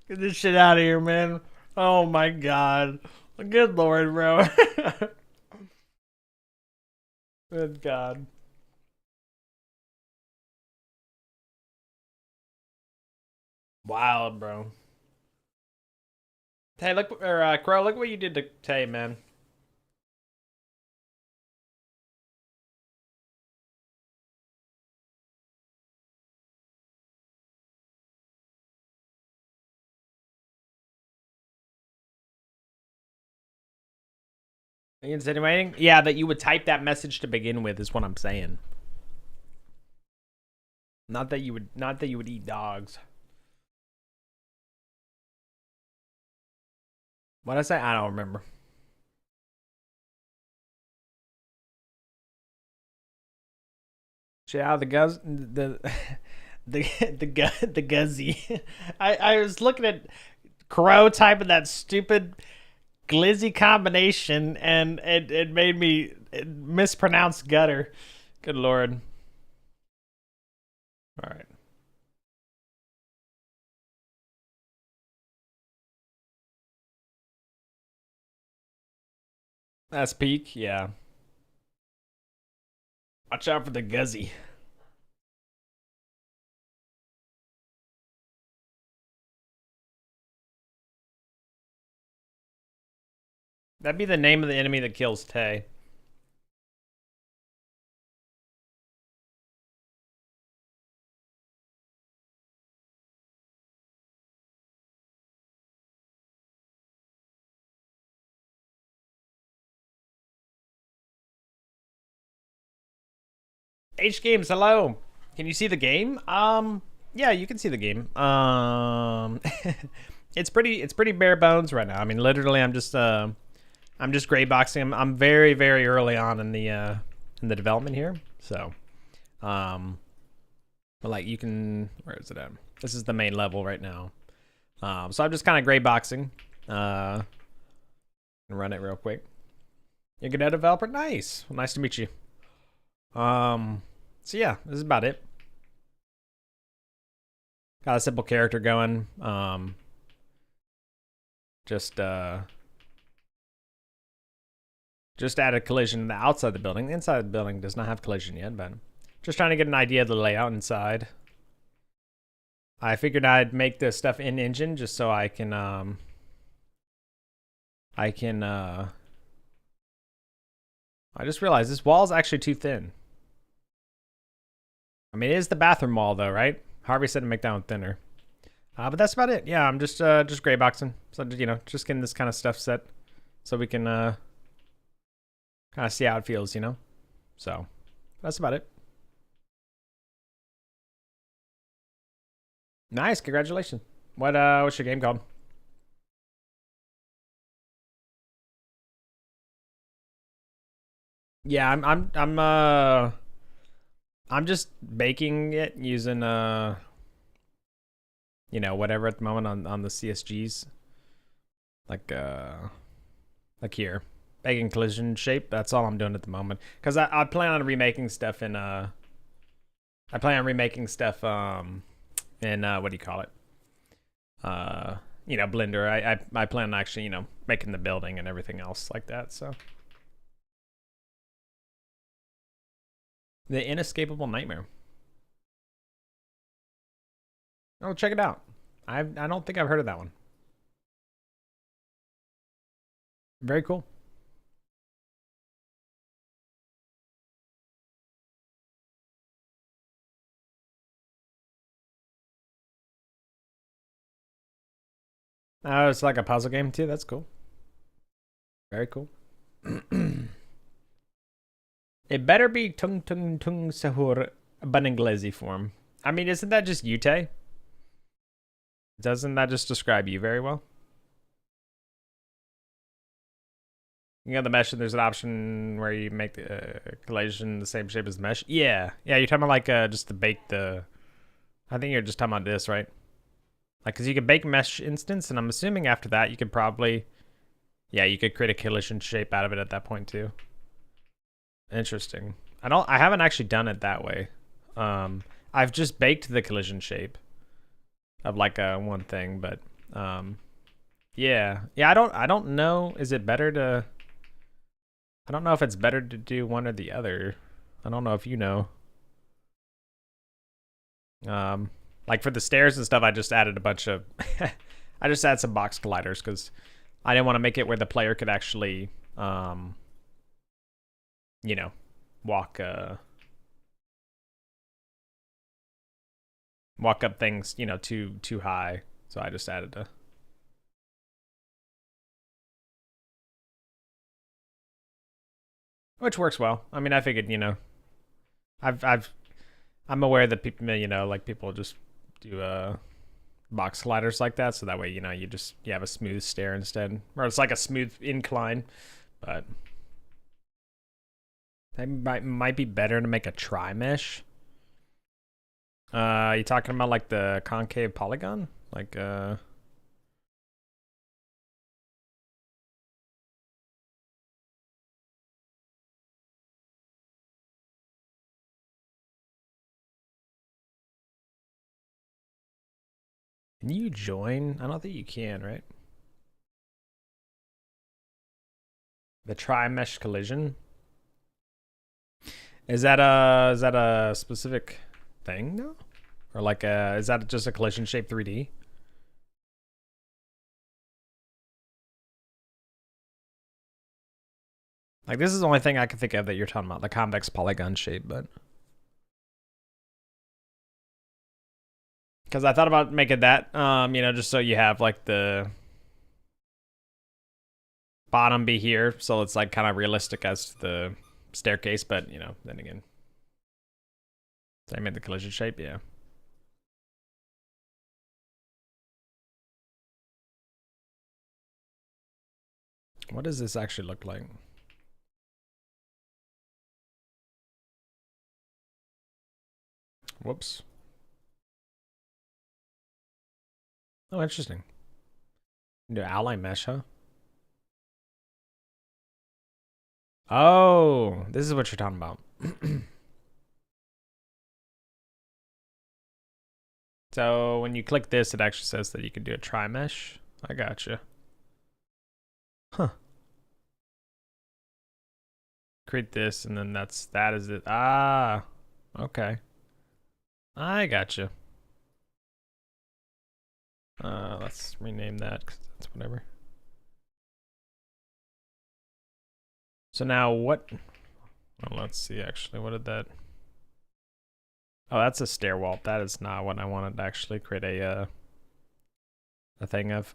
Get this shit out of here, man. Oh my god. Good lord, bro. Good god. Wild, bro. Tay, look, or Crow, look what you did to Tay, man. Are you insinuating? Yeah, that you would type that message to begin with is what I'm saying. Not that you would eat dogs. What did I say? I don't remember. Shit out of the the guzzy. I was looking at Crow typing that stupid glizzy combination, and it made me mispronounce gutter. Good lord. All right. That's peak, yeah. Watch out for the guzzy. That'd be the name of the enemy that kills Tay. H Games, hello. Can you see the game? Yeah, you can see the game. It's pretty bare bones right now. I mean, literally, I'm just gray boxing. I'm very, very early on in the development here. So, but like you can, where is it at? This is the main level right now. So I'm just kind of gray boxing. Run it real quick. You're a godot developer? Nice. Well, nice to meet you. So yeah, this is about it. Got a simple character going. Just added collision outside the building. The inside of the building does not have collision yet, but just trying to get an idea of the layout inside. I figured I'd make this stuff in engine just so I just realized this wall is actually too thin. I mean, it is the bathroom wall though, right? Harvey said to make that one thinner. But that's about it. Yeah, I'm just gray boxing. So just getting this kind of stuff set so we can kind of see how it feels, So that's about it. Nice, congratulations. What's your game called? Yeah, I'm just baking it using whatever at the moment on the CSGs. Like here. Baking collision shape. That's all I'm doing at the moment. Cause I plan on remaking stuff in in what do you call it? Blender. I plan on actually, making the building and everything else like that, so. The Inescapable Nightmare. Oh, check it out. I don't think I've heard of that one. Very cool. Oh, it's like a puzzle game too. That's cool. Very cool. It better be tung tung tung sahur bananglesi form. I mean, isn't that just Ute? Doesn't that just describe you very well? You got the mesh, and there's an option where you make the collation the same shape as the mesh. Yeah, you're talking about like just to bake the. I think you're just talking about this, right? Like, cause you could bake mesh instance, and I'm assuming after that you could probably, you could create a collision shape out of it at that point too. Interesting. I haven't actually done it that way. I've just baked the collision shape of like one thing, but yeah. I don't know. Is it better to? I don't know if it's better to do one or the other. I don't know if you know. Like for the stairs and stuff, I just added a bunch of. I just added some box colliders because I didn't want to make it where the player could actually, walk up things, too high. So I just added a. Which works well. I mean, I figured, I'm aware that people, like people just do box sliders like that, so that way, you have a smooth stair instead, or it's like a smooth incline. But that might be better to make a tri-mesh. You talking about like the concave polygon, like Can you join? I don't think you can, right? The tri-mesh collision. Is that a specific thing though? Or like is that just a collision shape 3D? Like this is the only thing I can think of that you're talking about, the convex polygon shape, but because I thought about making that, just so you have like the bottom be here, so it's like kind of realistic as to the staircase, but then again, so I made the collision shape, yeah. What does this actually look like? Whoops. Oh, interesting. Do ally mesh, huh? Oh, this is what you're talking about. So when you click this, it actually says that you can do a tri-mesh. I gotcha. Huh. Create this, and then that is it. Ah, okay. I gotcha. Let's rename that because that's whatever. So now what? Well, let's see. Actually, what did that? Oh, that's a stairwell. That is not what I wanted to actually create a a thing of.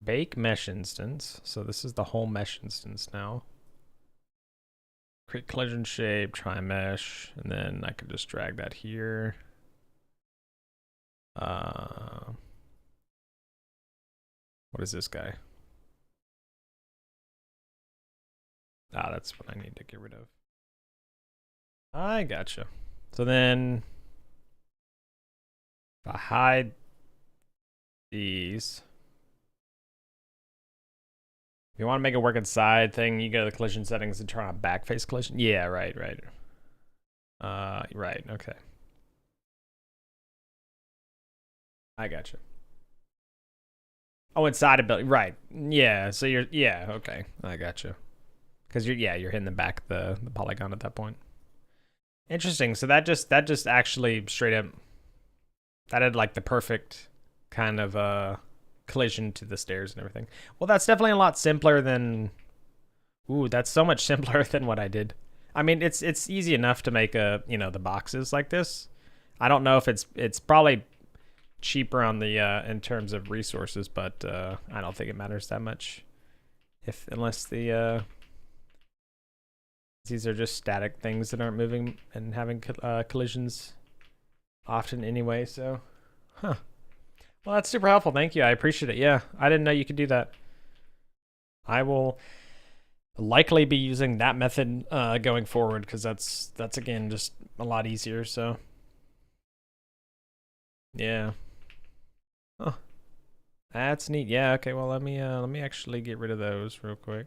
Bake mesh instance. So this is the whole mesh instance now. Create collision shape, try mesh, and then I can just drag that here. What is this guy? Ah, that's what I need to get rid of. I gotcha. So then if I hide these. If you want to make it work inside thing, you go to the collision settings and turn on backface collision. Yeah, right. Right, okay. I gotcha. Oh, inside a building, right. Yeah, so yeah, okay. I gotcha. Because you're hitting the back the polygon at that point. Interesting. So that just actually straight up that had like the perfect kind of collision to the stairs and everything. Well, that's definitely a lot simpler than ooh, that's so much simpler than what I did. I mean, it's easy enough to make the boxes like this. I don't know if it's probably cheaper on the in terms of resources, but I don't think it matters that much unless these are just static things that aren't moving and having collisions often anyway. So, huh. Well, that's super helpful. Thank you. I appreciate it. Yeah, I didn't know you could do that. I will likely be using that method going forward because that's again just a lot easier. So, yeah. Oh, that's neat. Yeah. Okay. Well, let me actually get rid of those real quick.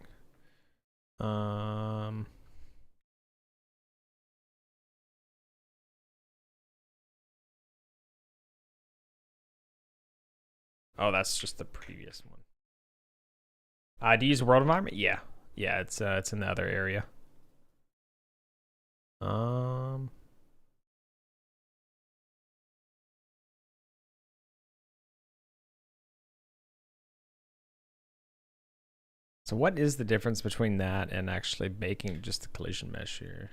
Oh, that's just the previous one. Do you use world environment? Yeah. Yeah, it's in the other area. So what is the difference between that and actually baking just the collision mesh here?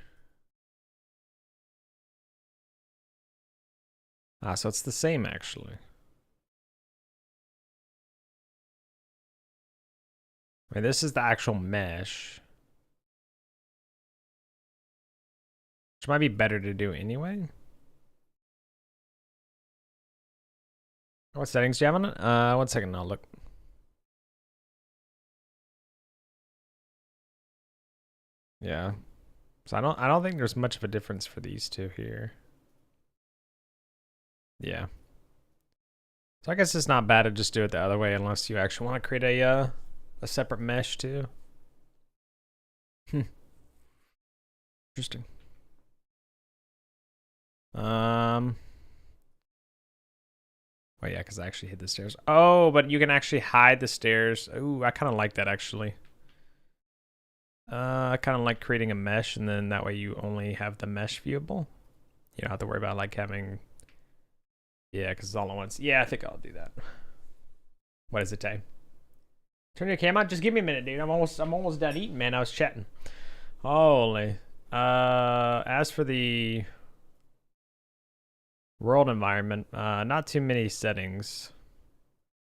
So it's the same actually. I mean, this is the actual mesh, which might be better to do anyway. What settings do you have on it? 1 second, I'll look. Yeah. So I don't think there's much of a difference for these two here. Yeah. So I guess it's not bad to just do it the other way unless you actually want to create a separate mesh too. Interesting. Oh yeah, because I actually hid the stairs. Oh, but you can actually hide the stairs. Ooh, I kind of like that actually. I kind of like creating a mesh, and then that way you only have the mesh viewable. You don't have to worry about like having. Yeah, because it's all at once. Yeah, I think I'll do that. What does it say? Turn your camera on. Just give me a minute, dude. I'm almost done eating, man. I was chatting. Holy. As for the world environment, not too many settings.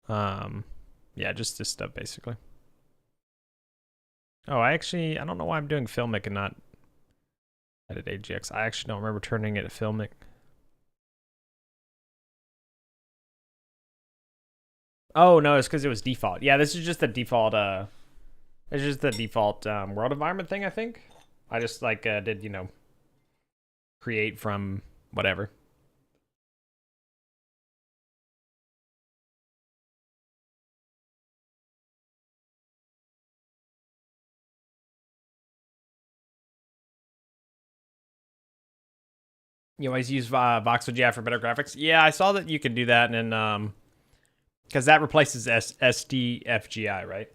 Yeah, just this stuff basically. Oh, I don't know why I'm doing filmic and not edit AGX. I actually don't remember turning it to filmic. Oh no, it's because it was default. Yeah, this is just the default. It's just the default world environment thing. I think I just like did create from whatever. You always use Voxel for better graphics. Yeah, I saw that you could do that, and because that replaces SDFGI, right?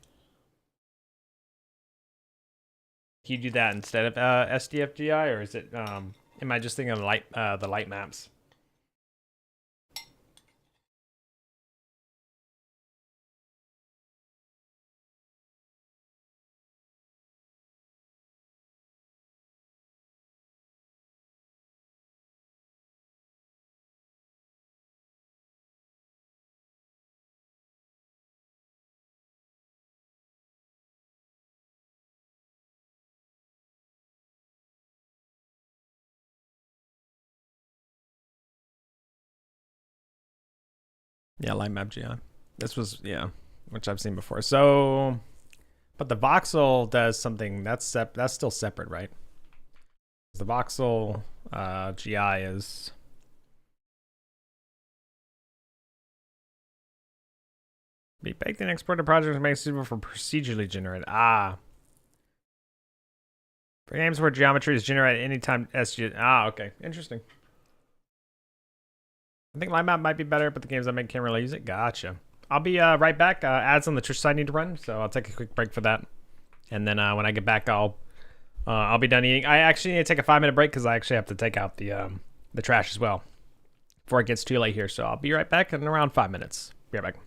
Can you do that instead of SDFGI, or is it? Am I just thinking of the light maps? Yeah, light map GI. This was, yeah, which I've seen before. So, but the voxel does something that's still separate, right? The voxel GI is be baked and exported projects make suitable for procedurally generated. Ah. For games where geometry is generated anytime SG. Ah, okay. Interesting. I think light map might be better, but the games I make can't really use it. Gotcha. I'll be right back. Ads on the Twitch side need to run, so I'll take a quick break for that. And then when I get back, I'll be done eating. I actually need to take a 5-minute break because I actually have to take out the trash as well before it gets too late here. So I'll be right back in around 5 minutes. Be right back.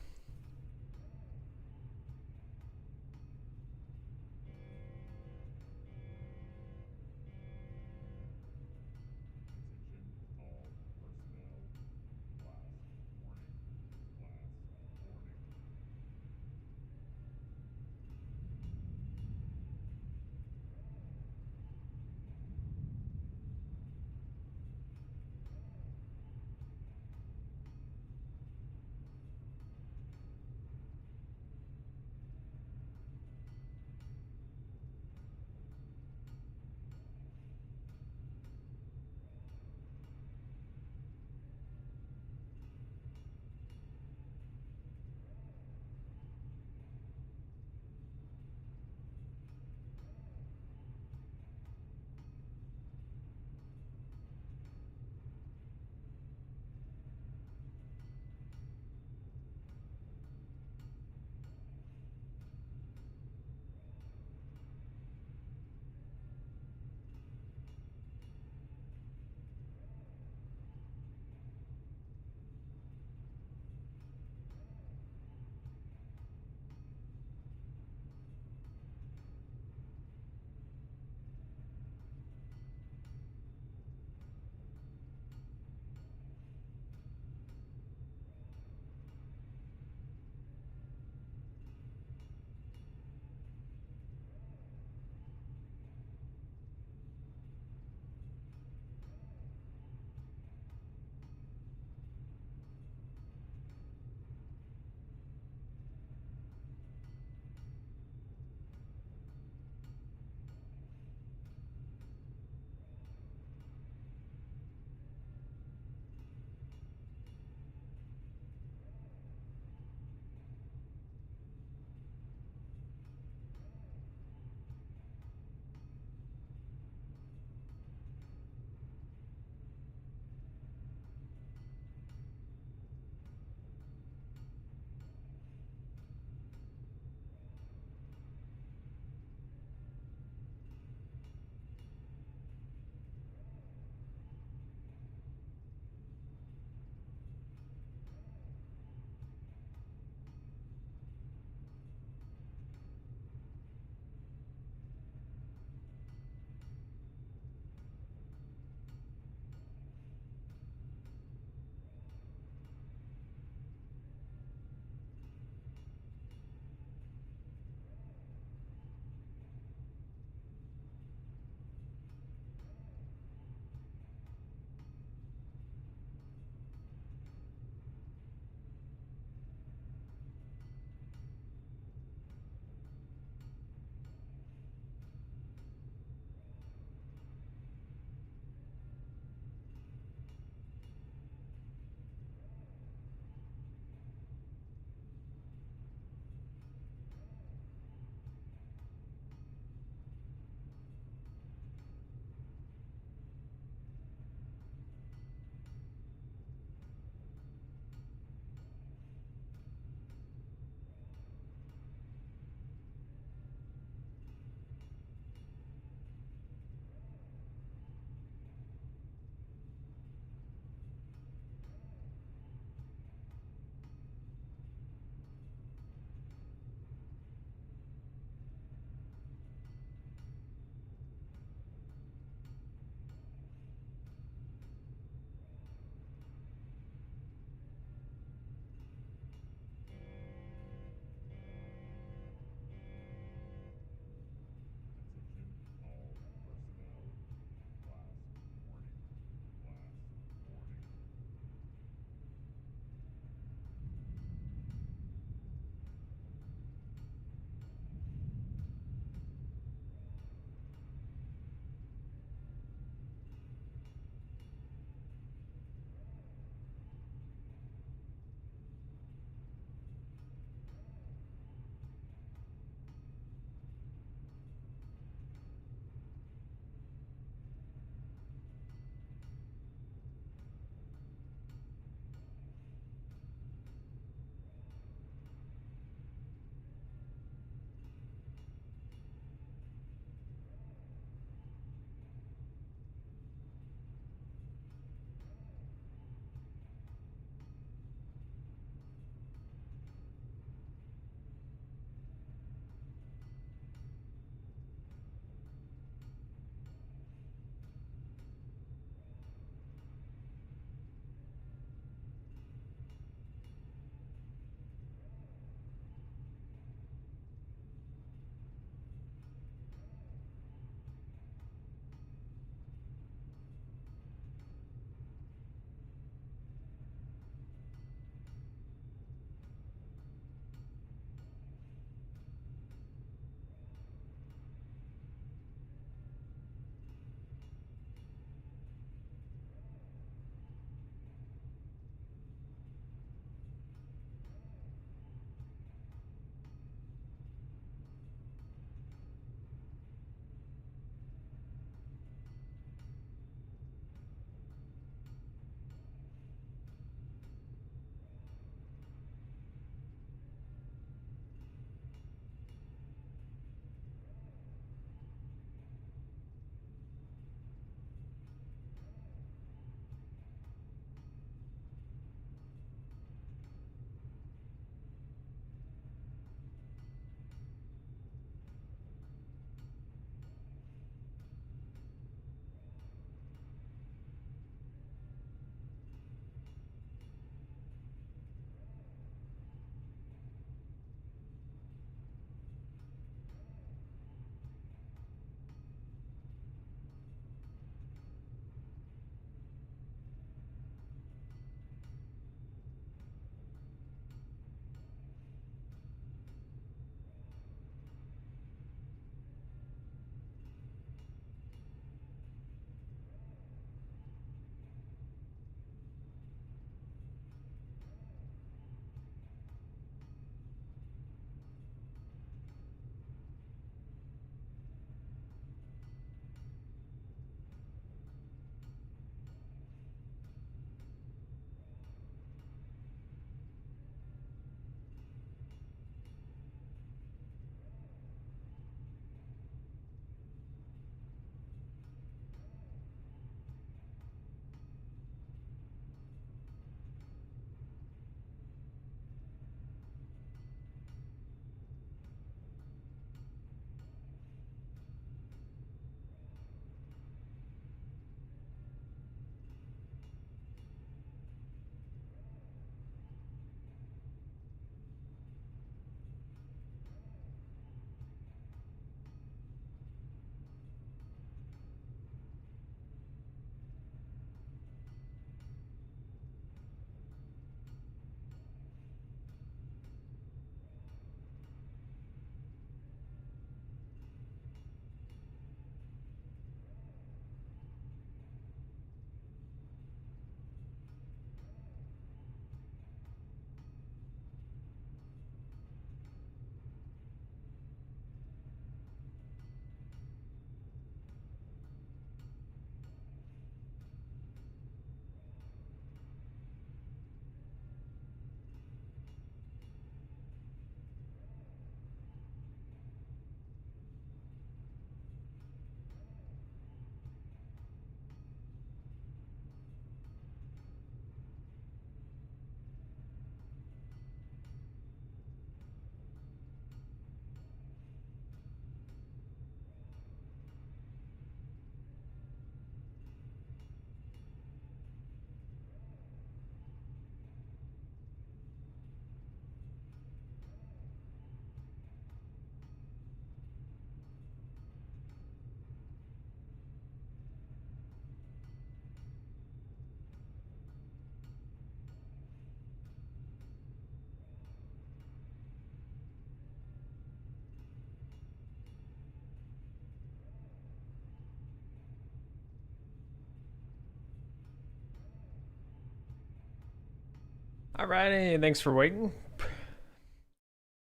Alrighty, thanks for waiting.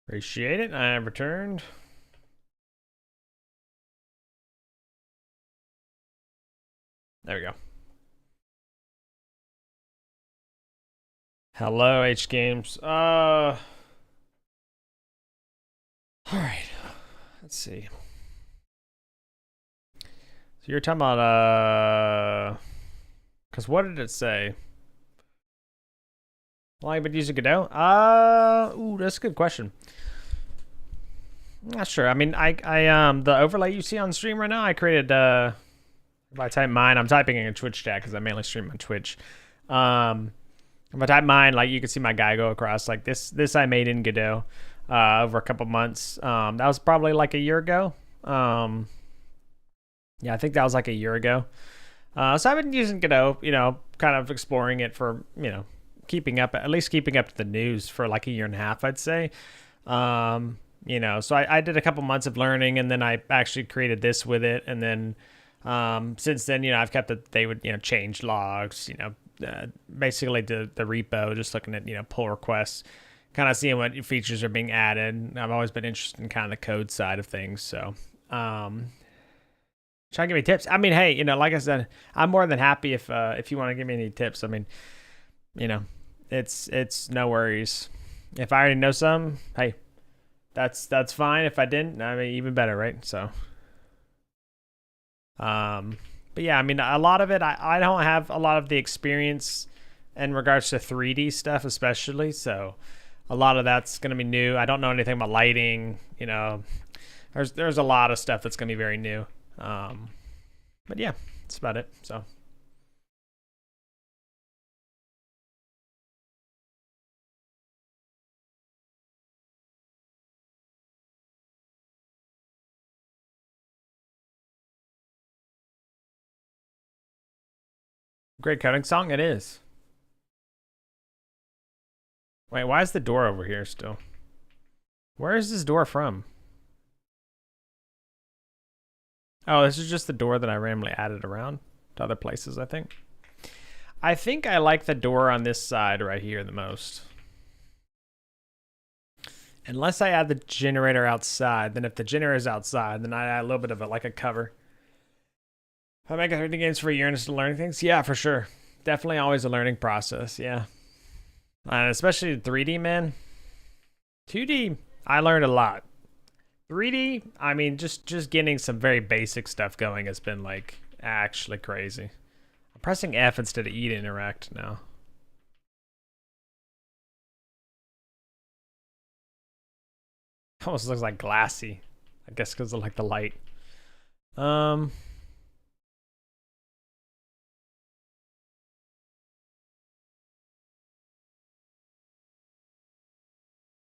Appreciate it. I have returned. There we go. Hello, H Games. All right. Let's see. So you're talking about because what did it say? Well, I've been using Godot. Ooh, that's a good question. Not sure. I mean, I the overlay you see on stream right now, I created. If I type mine, I'm typing in a Twitch chat because I mainly stream on Twitch. If I type mine, like you can see my guy go across. Like this I made in Godot over a couple months. That was probably like a year ago. Yeah, I think that was like a year ago. So I've been using Godot, kind of exploring it for, at least keeping up to the news for like a year and a half, I'd say. So I did a couple months of learning, and then I actually created this with it. And then since then, I've kept it, they would, change logs, basically the repo, just looking at, pull requests, kind of seeing what features are being added. I've always been interested in kind of the code side of things. So, try to give me tips. I mean, hey, like I said, I'm more than happy if you want to give me any tips. I mean, it's no worries. If I already know some, hey, that's fine. If I didn't, I mean, even better, right? So, but yeah, I mean, a lot of it, I don't have a lot of the experience in regards to 3D stuff, especially. So, a lot of that's going to be new. I don't know anything about lighting. There's a lot of stuff that's going to be very new. But yeah, that's about it. So. Great coding song, it is. Wait, why is the door over here still? Where is this door from? Oh, this is just the door that I randomly added around to other places, I think. I think I like the door on this side right here the most. Unless I add the generator outside, then if the generator's outside, then I add a little bit of it like a cover. If I make 30 games for a year and just learning things, yeah, for sure. Definitely always a learning process, yeah. Especially 3D, man. 2D, I learned a lot. 3D, I mean, just getting some very basic stuff going has been like actually crazy. I'm pressing F instead of E to interact now. Almost looks like glassy. I guess because of like the light.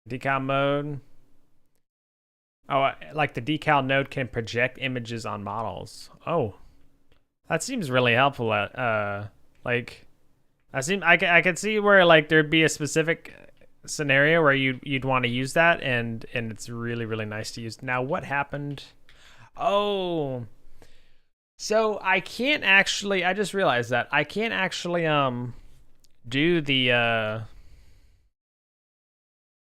Decal mode. Oh, like the decal node can project images on models. Oh, that seems really helpful. Like, I could see where like there'd be a specific scenario where you'd want to use that, and it's really really nice to use. Now, what happened? Oh, so I can't actually. I just realized that I can't actually do the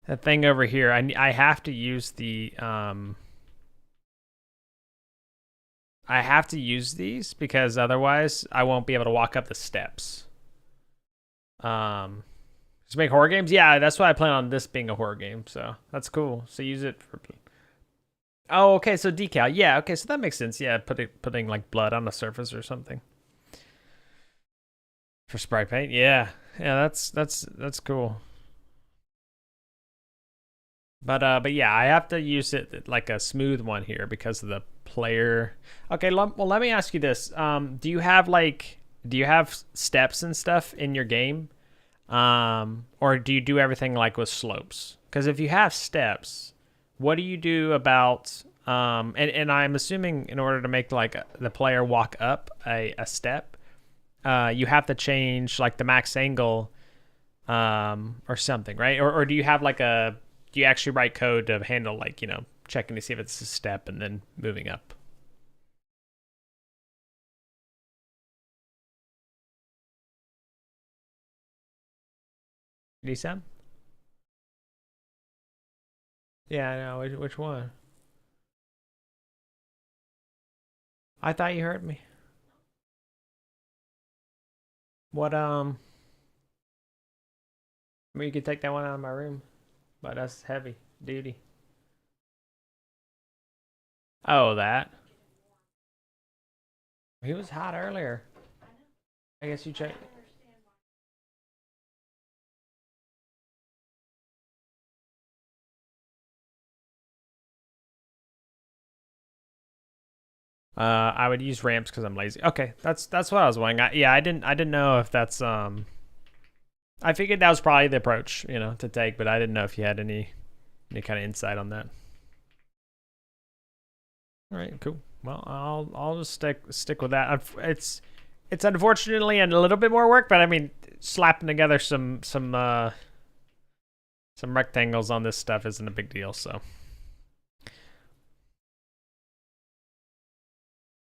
that thing over here. I have to use the I have to use these because otherwise I won't be able to walk up the steps. To make horror games? Yeah, that's why I plan on this being a horror game. So that's cool. So use it for. Oh, okay. So decal. Yeah. Okay. So that makes sense. Yeah, putting like blood on the surface or something. For spray paint. Yeah. Yeah. That's cool. But yeah, I have to use it like a smooth one here because of the player. Okay, well, let me ask you this. Do you have steps and stuff in your game? Or do you do everything like with slopes? Because if you have steps, what do you do about and I'm assuming in order to make like the player walk up a step, you have to change like the max angle or something, right? Or do you have like do you actually write code to handle like, checking to see if it's a step and then moving up? Need some? Yeah, I know. Which one? I thought you heard me. What, I mean, you could take that one out of my room, but that's heavy duty. Oh, that. He was hot earlier. I guess you check. I would use ramps because I'm lazy. Okay, that's what I was wondering. Yeah, I didn't know if that's I figured that was probably the approach, to take, but I didn't know if you had any kind of insight on that. All right, cool. Well, I'll just stick with that. It's unfortunately a little bit more work, but I mean, slapping together some rectangles on this stuff isn't a big deal. So,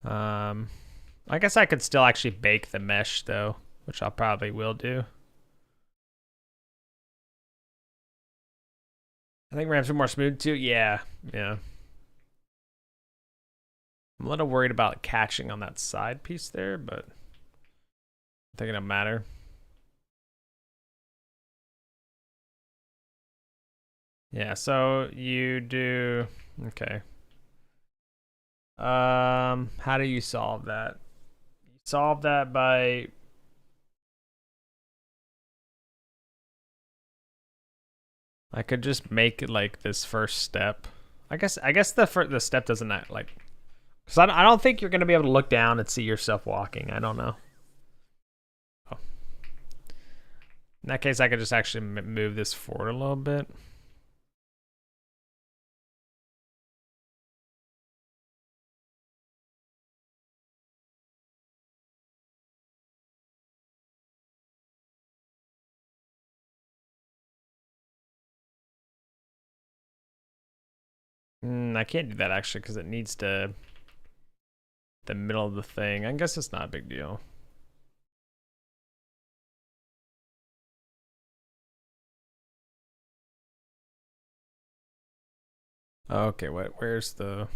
I guess I could still actually bake the mesh though, which I probably will do. I think ramps are more smooth too. Yeah. I'm a little worried about catching on that side piece there, but I think it'll matter. Yeah, so you do, okay. How do you solve that? You solve that by, I could just make it like this first step. I guess the step doesn't like, because I don't think you're gonna be able to look down and see yourself walking. I don't know. Oh. In that case, I could just actually move this forward a little bit. I can't do that actually because it needs to the middle of the thing. I guess it's not a big deal. Okay, where's the...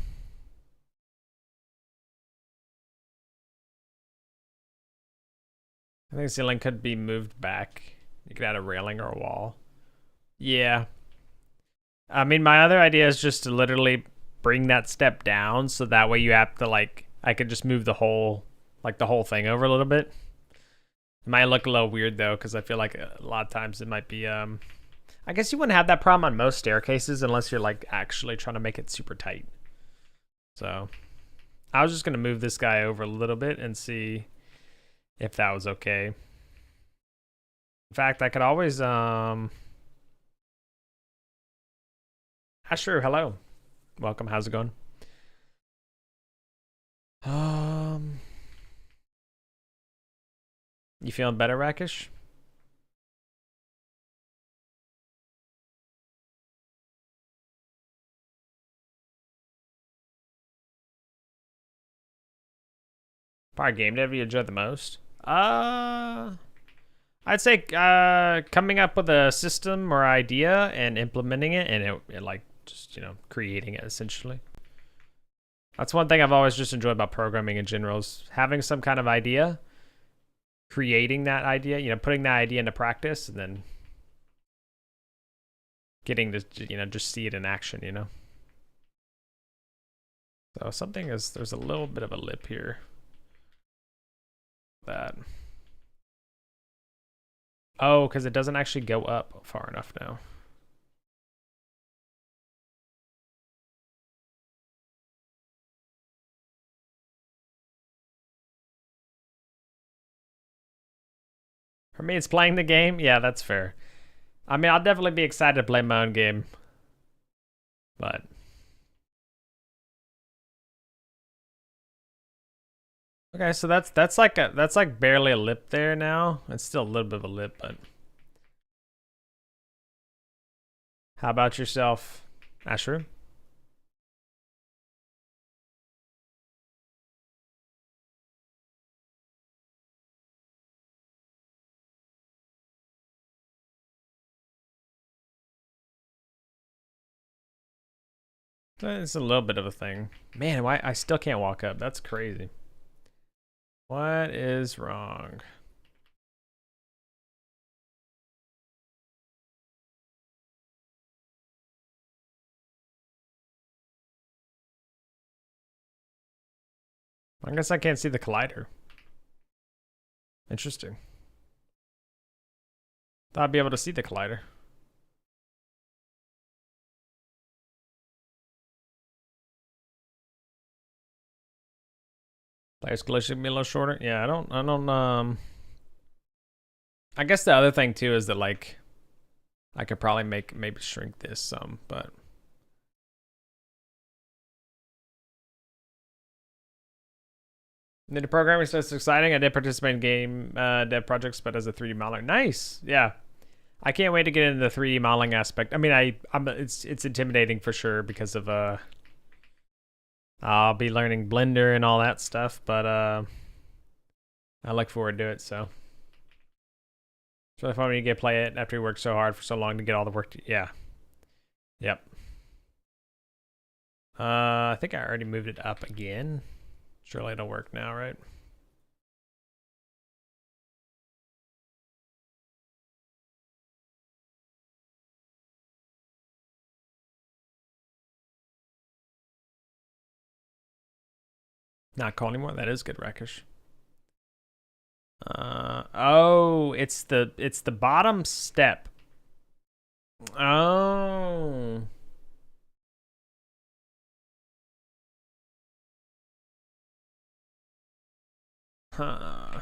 I think the ceiling could be moved back. You could add a railing or a wall. Yeah. I mean, my other idea is just to literally bring that step down so that way you have to like, I could just move the whole thing over a little bit. It might look a little weird though, because I feel like a lot of times it might be, I guess you wouldn't have that problem on most staircases unless you're like actually trying to make it super tight. So I was just going to move this guy over a little bit and see if that was okay. In fact, I could always, Asher, hello. Welcome, how's it going? You feeling better, Rakish? Part game dev you enjoy the most? I'd say coming up with a system or idea and implementing it, and it like just creating it essentially. That's one thing I've always just enjoyed about programming in general, is having some kind of idea, creating that idea, putting that idea into practice, and then getting to just see it in action. So there's a little bit of a lip here. That. Oh, because it doesn't actually go up far enough now. For me, it's playing the game. Yeah, that's fair. I mean, I'll definitely be excited to play my own game. But okay, so that's like barely a lip there now. It's still a little bit of a lip, but how about yourself, Asher? It's a little bit of a thing. Man, why I still can't walk up. That's crazy. What is wrong? I guess I can't see the collider. Interesting. Thought I'd be able to see the collider. Player's collision should be a little shorter. Yeah, I don't I guess the other thing too is that like I could probably maybe shrink this some, but the programming stuff is exciting. I did participate in game dev projects, but as a 3D modeler. Nice. Yeah. I can't wait to get into the 3D modeling aspect. I mean, it's intimidating for sure because of I'll be learning Blender and all that stuff, but I look forward to it. So it's really fun when you get to play it after you work so hard for so long to get all the work. Yeah. Yep. I think I already moved it up again. Surely it'll work now, right? Not cold anymore. That is good, Rakish. Oh, it's the bottom step. Oh. Huh.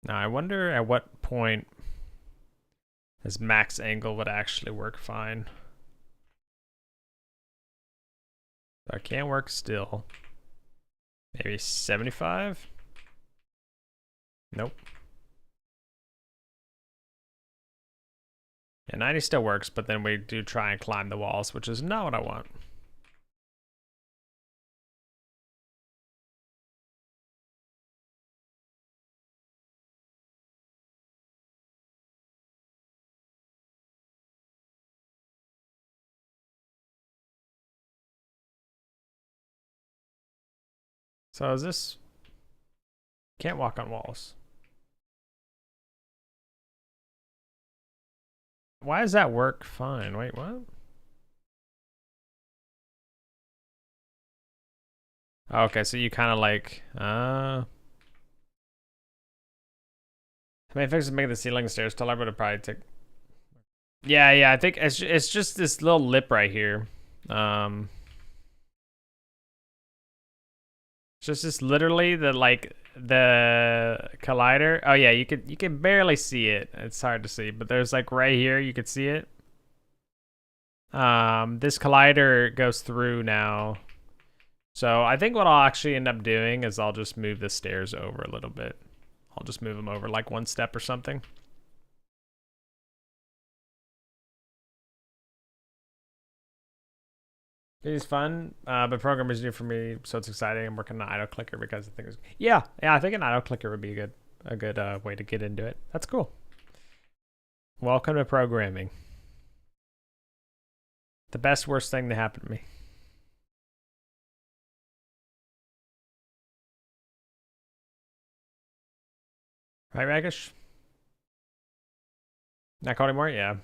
Now I wonder at what point this max angle would actually work fine. I can't work still. Maybe 75? Nope. Yeah, 90 still works, but then we do try and climb the walls, which is not what I want. So is this... Can't walk on walls. Why does that work fine? Wait, what? Okay, so you kind of like... How many fixes make the ceiling stairs taller, but it probably take... Yeah, I think it's just this little lip right here. It's just literally the collider. Oh yeah, you can barely see it. It's hard to see, but there's like right here you could see it. This collider goes through now. So I think what I'll actually end up doing is I'll just move the stairs over a little bit. I'll just move them over like one step or something. It's fun, but programmers new for me, so it's exciting. I'm working on an idle clicker because I think it's I think an idle clicker would be a good way to get into it. That's cool. Welcome to programming. The best worst thing to happen to me. Right, Rakish? Not cold anymore? Yeah.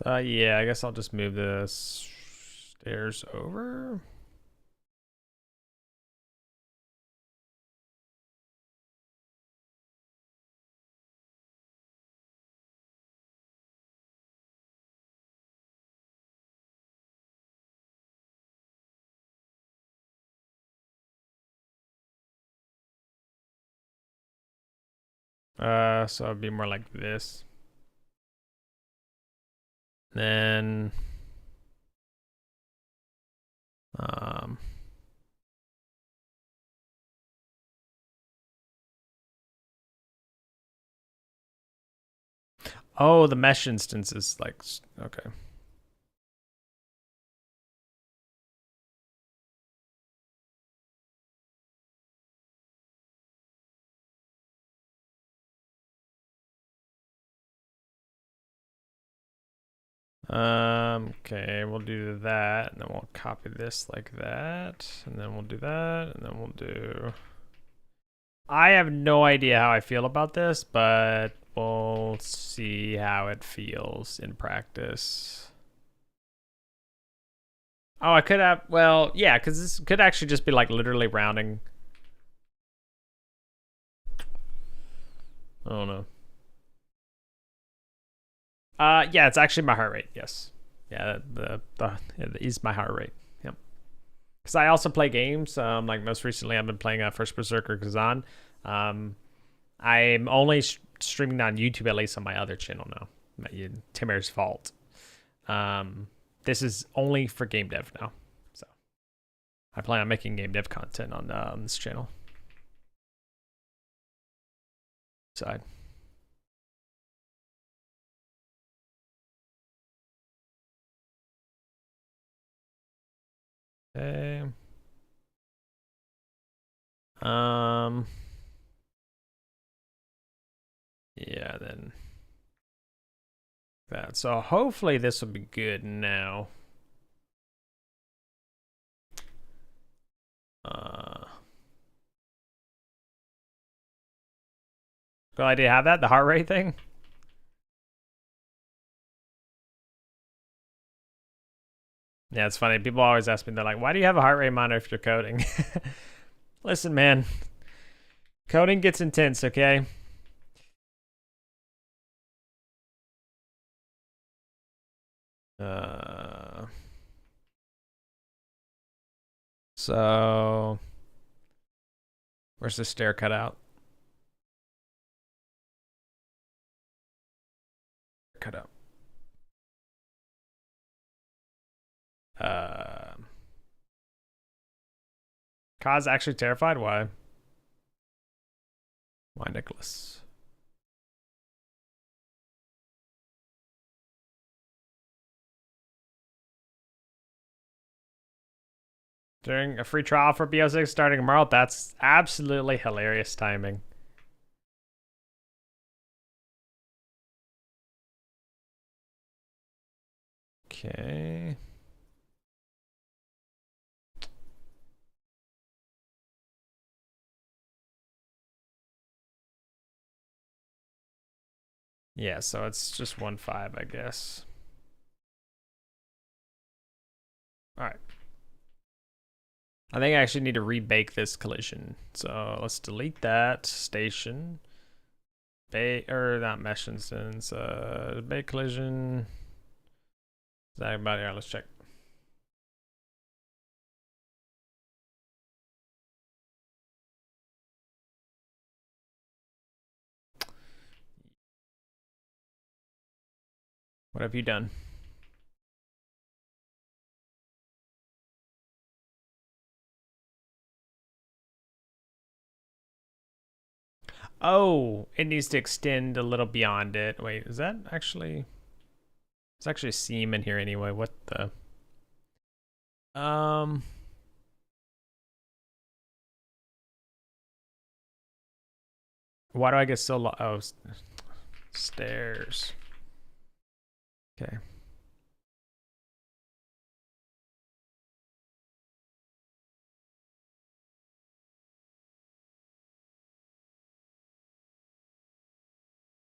So yeah, I guess I'll just move the stairs over. So it'd be more like this. Then Oh, the mesh instance is like, okay. Okay, we'll do that, and then we'll copy this like that, and then we'll do that, and then we'll do... I have no idea how I feel about this, but we'll see how it feels in practice. Oh, I could have, well, yeah, because this could actually just be like literally rounding. I don't know. Yeah, it's actually my heart rate. Yes, yeah, it is my heart rate. Yep. Because I also play games. Like most recently, I've been playing First Berserker Kazan. I'm only streaming on YouTube, at least on my other channel now. TinBears Fault. This is only for game dev now. So I plan on making game dev content on this channel. Side. Okay. Yeah, then that. So hopefully this will be good now. Good idea to have that, the heart rate thing. Yeah, it's funny. People always ask me, they're like, why do you have a heart rate monitor if you're coding? Listen, man, coding gets intense, okay? So where's the stair cut out? Cut out. Kaz actually terrified? Why? Why, Nicholas? During a free trial for BO6 starting tomorrow, that's absolutely hilarious timing. Okay. Yeah, so it's just 1.5, I guess. All right. I think I actually need to rebake this collision. So let's delete that station. Or not mesh instance. Bake collision. Is that about here? Let's check. What have you done? Oh, it needs to extend a little beyond it. Wait, is that actually... There's actually a seam in here anyway. What the... Why do I get so low? Oh, stairs. Okay.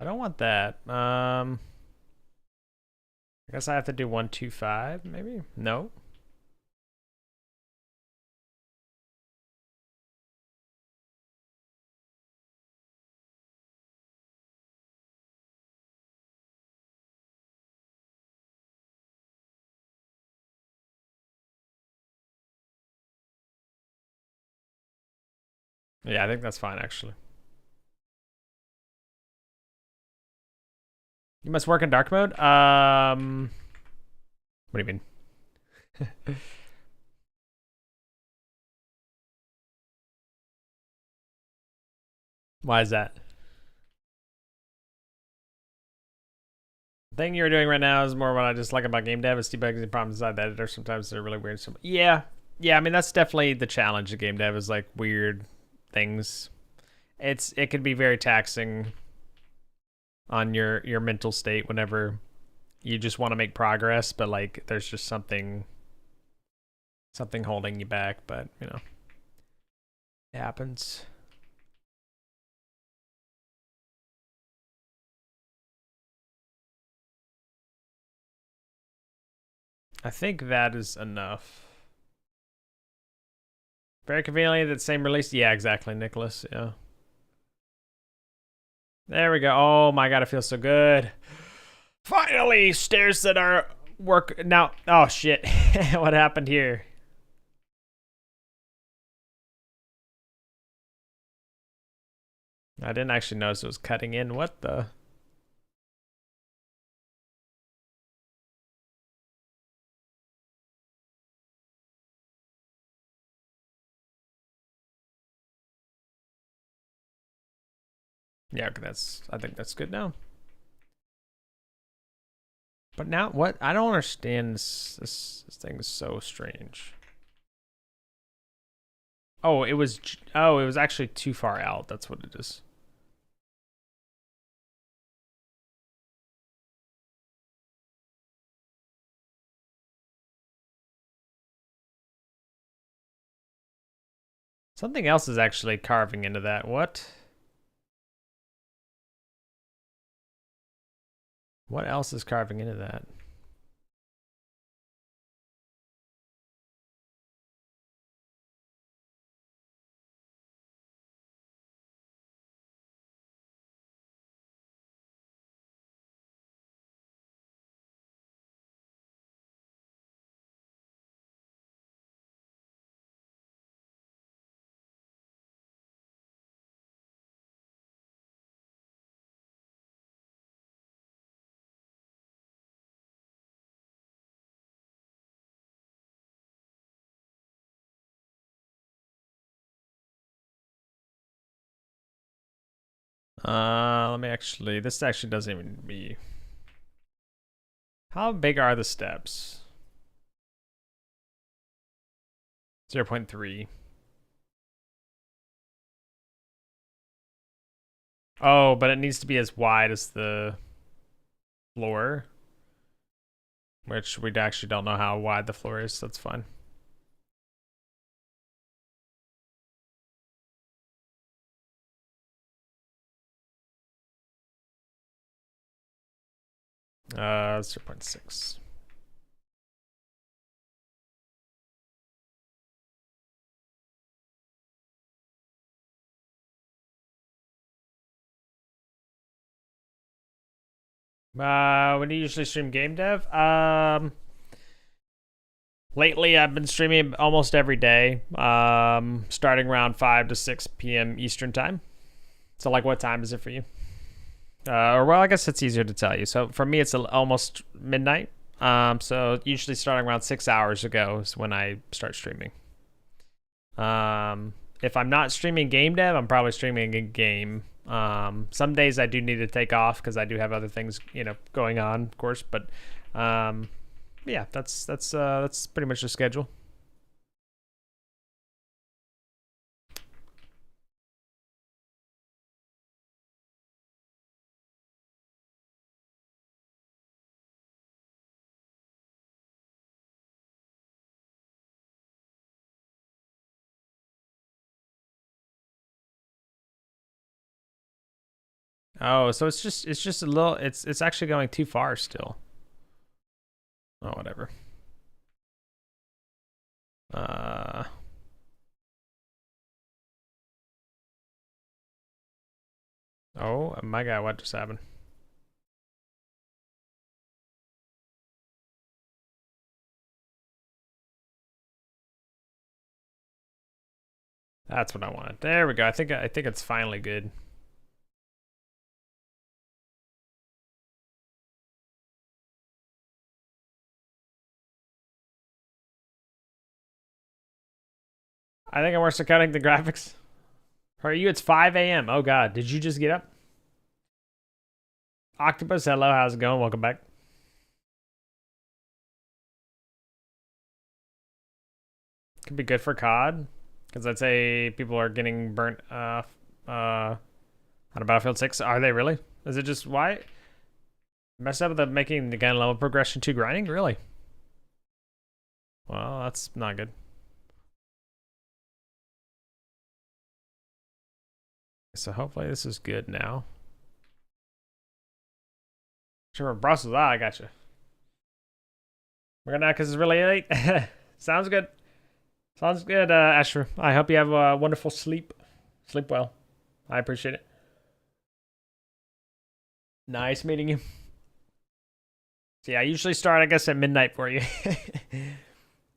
I don't want that. I guess I have to do 125, maybe? No. Yeah, I think that's fine, actually. You must work in dark mode? What do you mean? Why is that? thing you're doing right now is more what I just like about game dev is debugging problems inside the editor. Sometimes they're really weird. Yeah. I mean, that's definitely the challenge of game dev is like weird things. It can be very taxing on your mental state whenever you just want to make progress, but like there's just something holding you back. But you know, it happens. I think that is enough. Very conveniently, that same release. Yeah, exactly, Nicholas. Yeah. There we go. Oh my god, it feels so good. Finally, stairs that are work now. Oh shit. What happened here? I didn't actually notice it was cutting in. What the? Yeah, I think that's good now. But now what? I don't understand this thing is so strange. Oh, it was actually too far out. That's what it is. Something else is actually carving into that. What? What else is carving into that? Let me actually, this actually doesn't even be. How big are the steps? 0.3. Oh, but it needs to be as wide as the floor, which we actually don't know how wide the floor is. So that's fine. Uh, 0.6. When do you usually stream game dev? Lately I've been streaming almost every day. Starting around 5 to 6 p.m. Eastern time. So like, what time is it for you? Or well, I guess it's easier to tell you. So for me, it's almost midnight. So usually starting around 6 hours ago is when I start streaming. If I'm not streaming game dev, I'm probably streaming a game. Some days I do need to take off because I do have other things, you know, going on, of course. But yeah, that's pretty much the schedule. Oh, so it's just a little. It's actually going too far still. Oh, whatever. Oh my God, what just happened? That's what I wanted. There we go. I think it's finally good. I think I'm worse at cutting the graphics. For you, it's 5 a.m. Oh God, did you just get up? Octopus, hello, how's it going? Welcome back. Could be good for COD, because I'd say people are getting burnt on Battlefield 6. Are they really? Is it just why? Messed up with the making the gun level progression too grinding? Really? Well, that's not good. So hopefully this is good now. Sure, Brussels. Ah, I gotcha. We're gonna, because it's really late. Sounds good. Sounds good, Asher. I hope you have a wonderful sleep. Sleep well. I appreciate it. Nice meeting you. So yeah, I usually start, I guess, at midnight for you.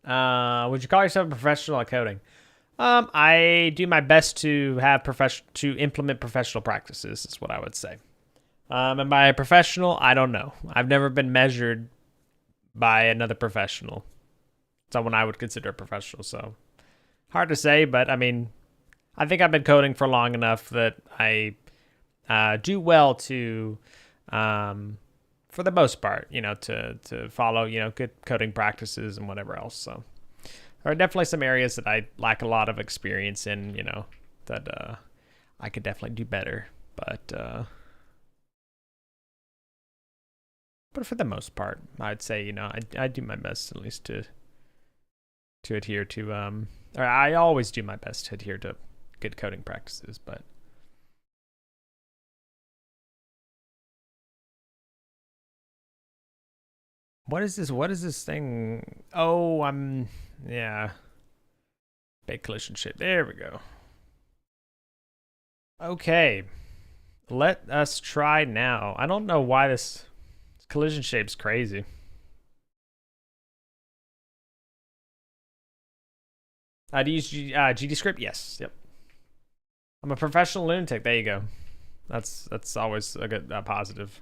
Would you call yourself a professional at coding? I do my best to have to implement professional practices, is what I would say. And by professional, I don't know. I've never been measured by another professional, someone I would consider a professional. So hard to say, but I mean, I think I've been coding for long enough that I do well to, for the most part, you know, to follow, you know, good coding practices and whatever else. So there are definitely some areas that I lack a lot of experience in, you know, that I could definitely do better. But for the most part, I'd say, you know, I do my best at least to adhere to, or I always do my best to adhere to good coding practices, but. What is this? What is this thing? Oh, yeah. Big collision shape. There we go. Okay. Let us try now. I don't know why this collision shape's crazy. Do you use GD script? Yes. Yep. I'm a professional lunatic. There you go. That's always a good positive.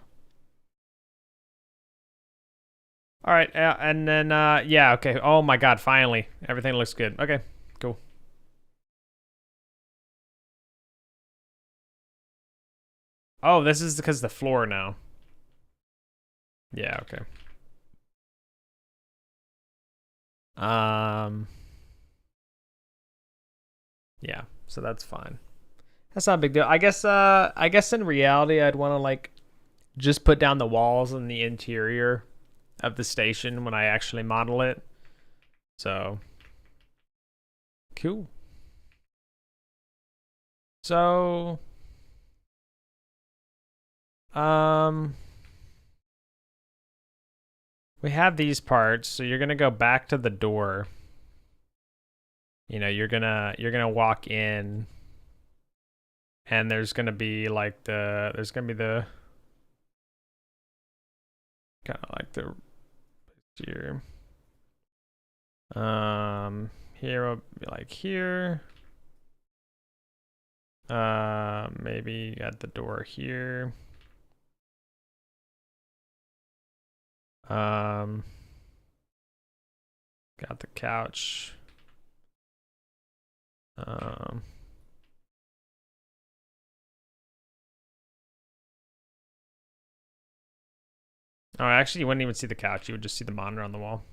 All right, and then yeah, okay. Oh my God, finally, everything looks good. Okay, cool. Oh, this is because the floor now. Yeah, okay. Yeah, so that's fine. That's not a big deal. I guess in reality, I'd want to like just put down the walls and the interior of the station when I actually model it. So cool. So we have these parts, so you're gonna go back to the door. You know, you're gonna walk in, and there's gonna be like the kind of like the here. Here will be like here. Maybe at the door here. Got the couch. Oh, actually, you wouldn't even see the couch. You would just see the monitor on the wall.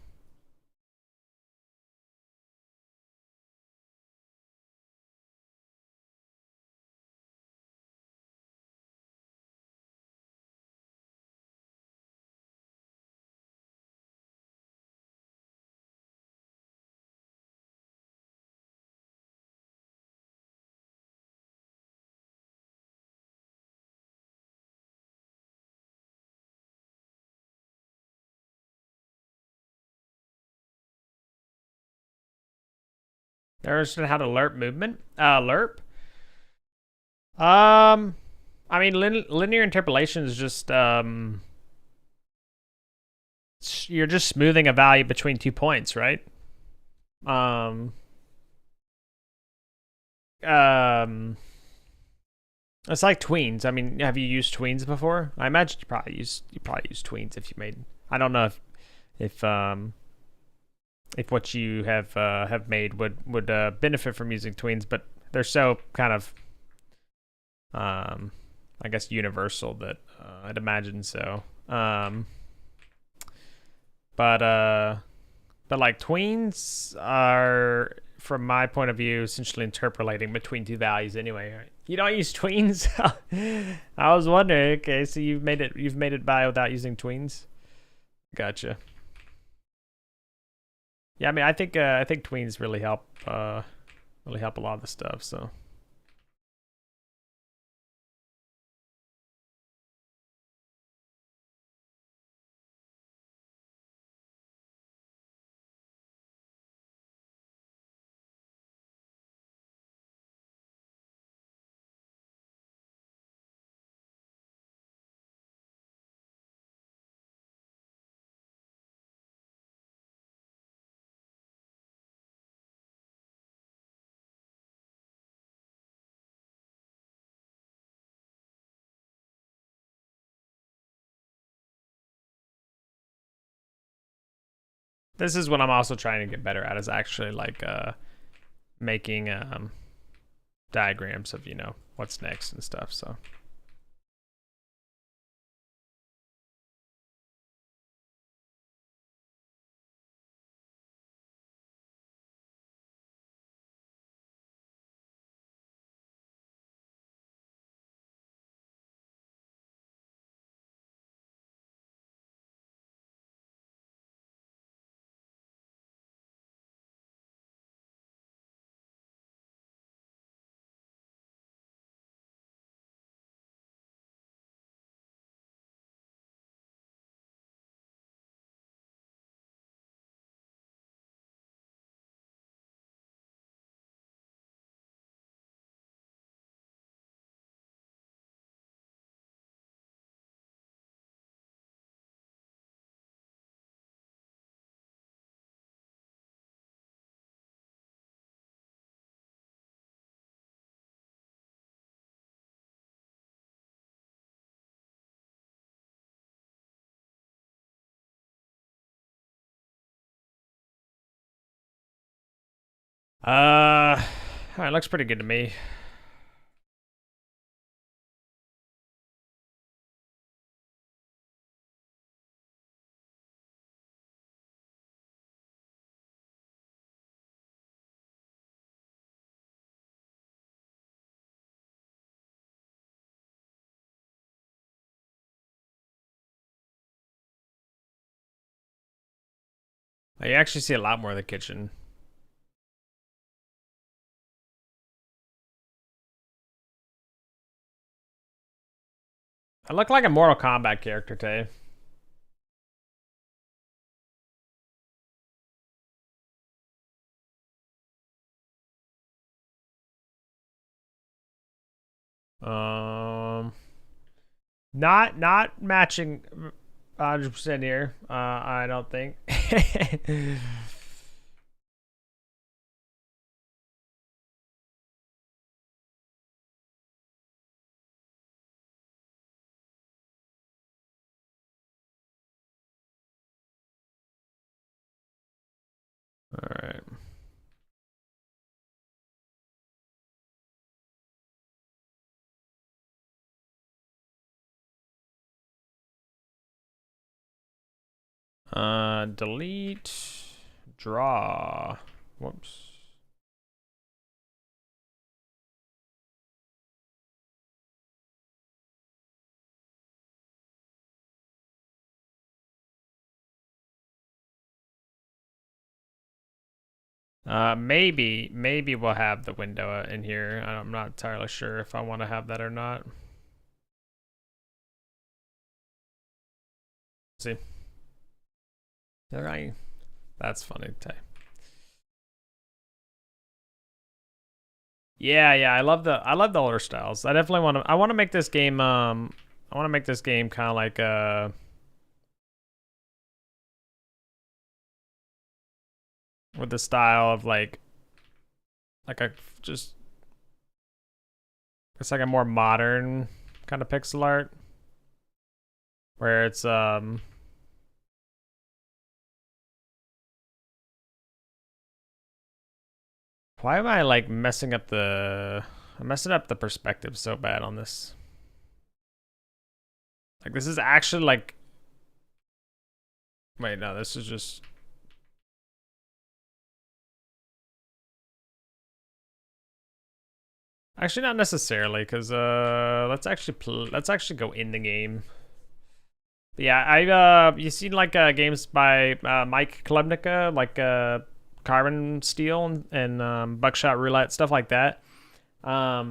There's how to lerp movement. Lerp. I mean, linear interpolation is just you're just smoothing a value between 2 points, right? It's like tweens. I mean, have you used tweens before? I imagine you probably use tweens if you made. I don't know if what you have made would benefit from using tweens, but they're so kind of I guess universal that I'd imagine so. But like tweens are from my point of view, essentially interpolating between two values anyway. Right? You don't use tweens? I was wondering. Okay, so you've made it by without using tweens. Gotcha. Yeah, I mean, I think tweens really help a lot of the stuff. So. This is what I'm also trying to get better at, is actually like making diagrams of, what's next and stuff. So. All right, looks pretty good to me. You actually see a lot more of the kitchen. I look like a Mortal Kombat character, Tay. Not matching 100% here. I don't think. All right. Delete, draw. Whoops. Maybe we'll have the window in here. I'm not entirely sure if I want to have that or not. See. All right. That's funny, Tay. Yeah, I love the older styles. I definitely want to make this game I want to make this game kind of like with the style of like a just, it's like a more modern kind of pixel art where it's why am I like messing up the perspective so bad on this? Like this is actually like, wait, no, this is just, Actually, not necessarily, because let's actually go in the game. But yeah, I you seen like games by Mike Klebnica, like Carbon Steel and Buckshot Roulette, stuff like that. At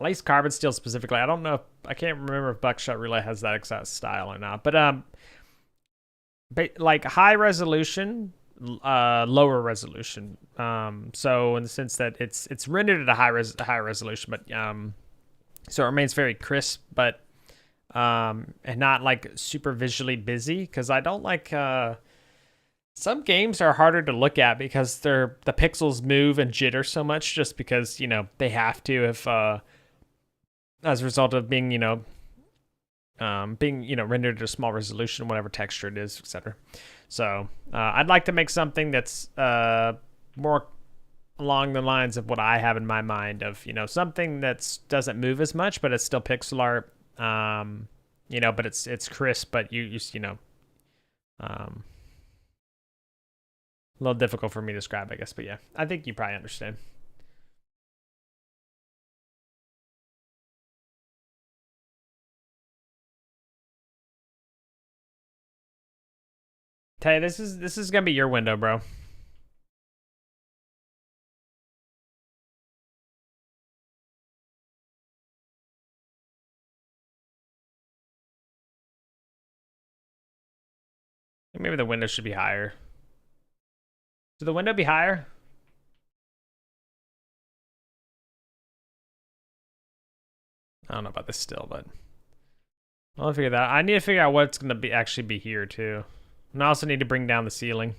least Carbon Steel specifically. I don't know if I can't remember if Buckshot Roulette has that exact style or not. But like high resolution, lower resolution. So in the sense that it's rendered at a high resolution, but so it remains very crisp, but and not like super visually busy, because I don't like some games are harder to look at because the pixels move and jitter so much, just because they have to, if as a result of being rendered at a small resolution, whatever texture it is, etc. So I'd like to make something that's more along the lines of what I have in my mind of, something that doesn't move as much, but it's still pixel art, but it's crisp, but a little difficult for me to describe, I guess. But yeah, I think you probably understand. Tay, this is gonna be your window, bro. Maybe the window should be higher. Should the window be higher? I don't know about this still, but I'll figure that out. I need to figure out what's gonna actually be here too. And I also need to bring down the ceiling.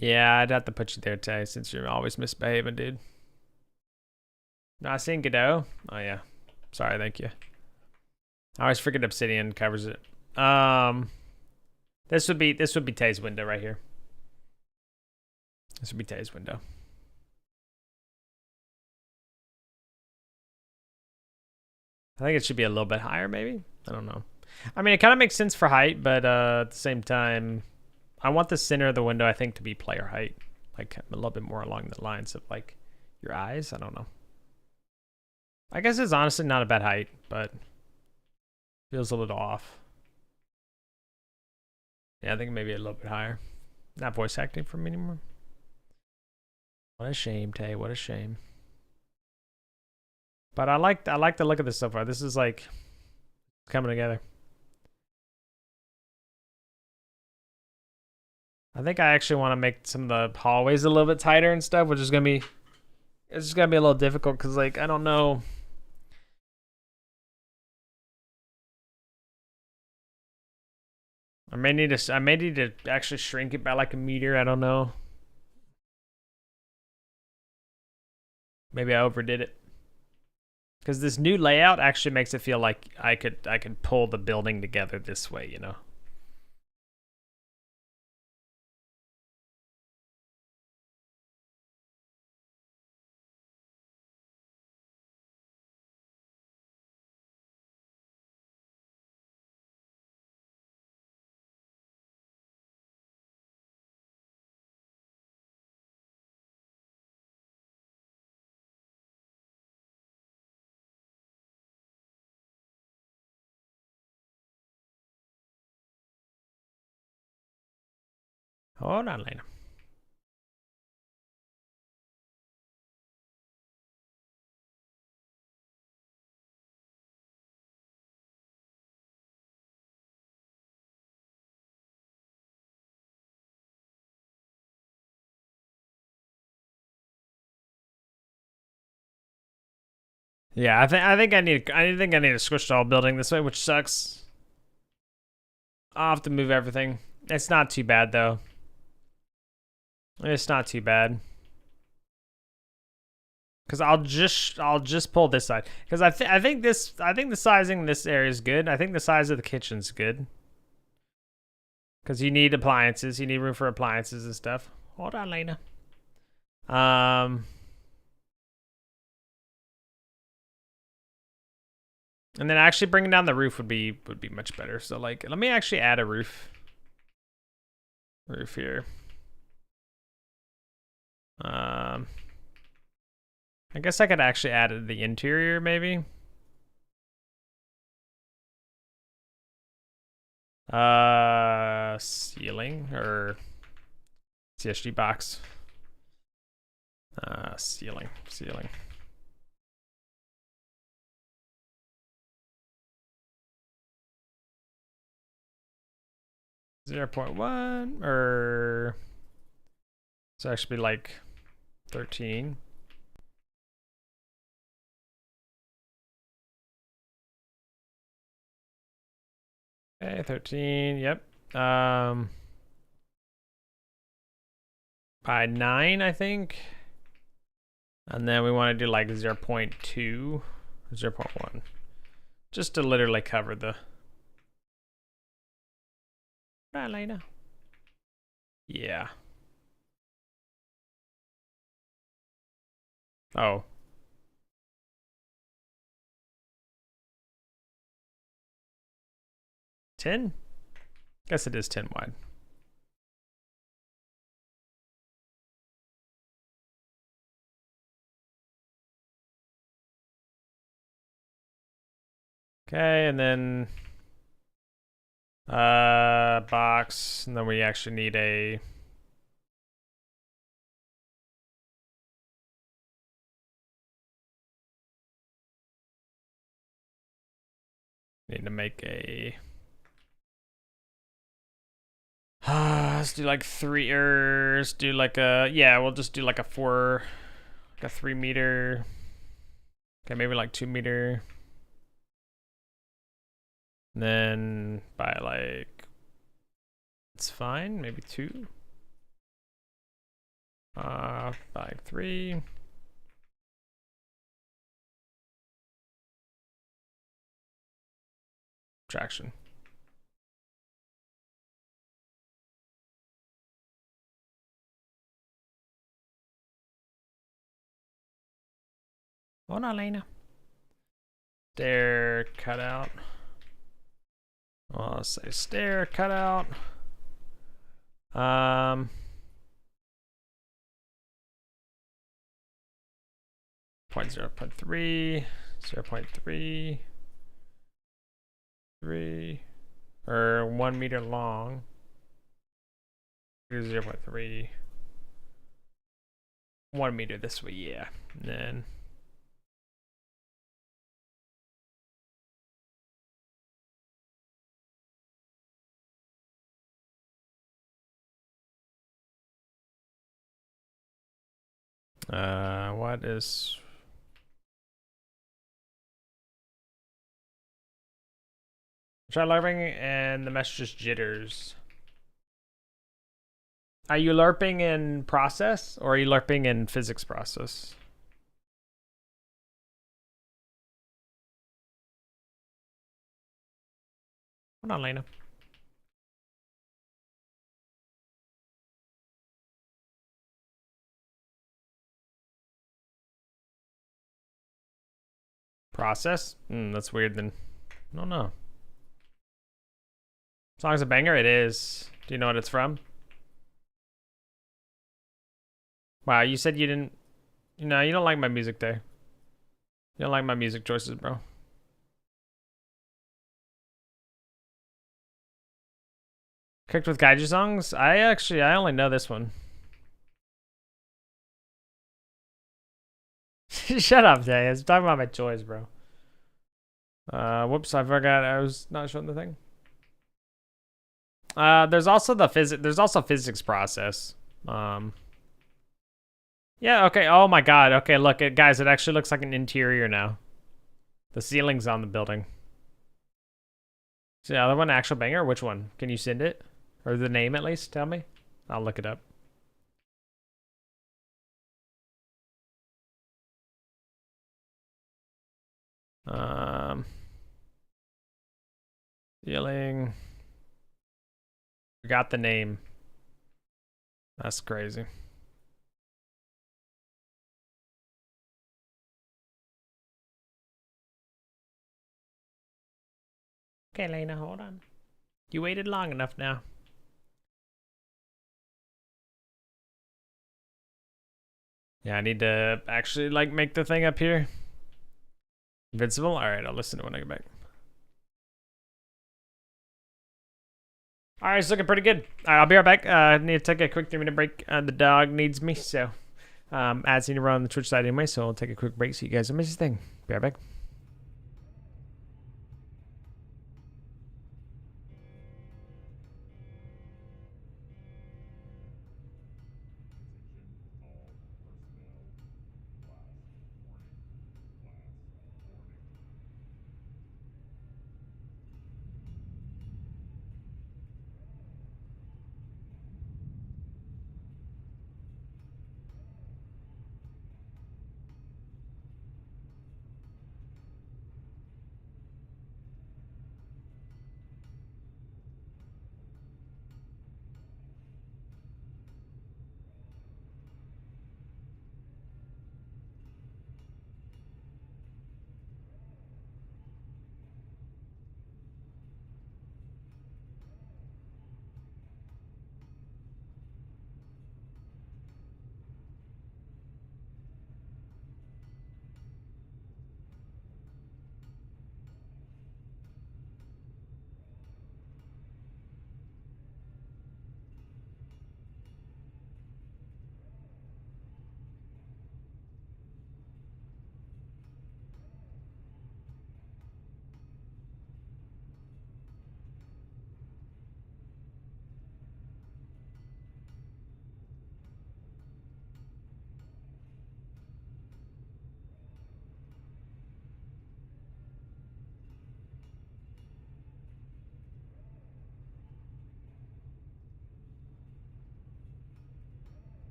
Yeah, I'd have to put you there, Tay, since you're always misbehaving, dude. No, I seen Godot. Oh yeah. Sorry, thank you. I always forget Obsidian covers it. This would be Tay's window right here. This would be Tay's window. I think it should be a little bit higher, maybe. I don't know. I mean, it kind of makes sense for height, but at the same time, I want the center of the window, I think, to be player height, like a little bit more along the lines of like your eyes. I don't know. I guess it's honestly not a bad height, but feels a little off. Yeah, I think maybe a little bit higher. Not voice acting for me anymore. What a shame, Tay. What a shame. But I like the look of this so far. This is like coming together. I think I actually want to make some of the hallways a little bit tighter and stuff, which is gonna be a little difficult because like I don't know. I may need to actually shrink it by like a meter. I don't know. Maybe I overdid it. Because this new layout actually makes it feel like I could pull the building together this way, Hold on, Lena. Yeah, I think I need to switch the whole building this way, which sucks. I'll have to move everything. It's not too bad though. It's not too bad. Cause I'll just pull this side. Cause I think the sizing in this area is good. I think the size of the kitchen's good. Cause you need appliances. You need room for appliances and stuff. Hold on, Lena. And then actually bringing down the roof would be much better. So like, let me actually add a roof. roof here. I guess I could actually add the interior maybe. Ceiling or CSG box. Ceiling. 0.1 or it's actually like 13. Okay, 13. Yep. By 9, I think. And then we want to do like 0.2, 0.1. Just to literally cover the... Right, Lena. Yeah. Oh. $10? Guess it is 10 wide. Okay, and then box, and then we actually need a need to make a let's do like 3 or let's do like a we'll just do like a 4 like a 3 meter. Okay, maybe like 2 meter. And then by like it's fine, maybe 2. By like 3. Traction. Hold on, Lena. Stair cutout. Well, let's say stair cutout. 0.3, 0.3, 3, or 1 meter long. 0.3, 1 meter this way, yeah. And then what is try LARPing and the mesh just jitters. Are you LARPing in process or are you LARPing in physics process? Hold on, Lena. Process? That's weird then. I don't know. Song's a banger? It is. Do you know what it's from? Wow, you said you didn't... You know, you don't like my music there. You don't like my music choices, bro. Cooked with Kaiju songs? I only know this one. Shut up, Jay. I was talking about my choice, bro. Whoops, I forgot I was not showing the thing. There's also physics process. Yeah, okay. Oh my god. Okay, look, guys, it actually looks like an interior now. The ceiling's on the building. So the other one, actual banger? Which one? Can you send it? Or the name at least? Tell me. I'll look it up. Ceiling. We got the name. That's crazy. Okay, Lena, hold on. You waited long enough now. Yeah, I need to actually like make the thing up here invincible. All right, I'll listen to it when I get back. All right, it's looking pretty good. All right, I'll be right back. I need to take a quick 3-minute break. The dog needs me, so ads need to run on the Twitch side anyway, so I'll take a quick break so you guys don't miss this thing. Be right back.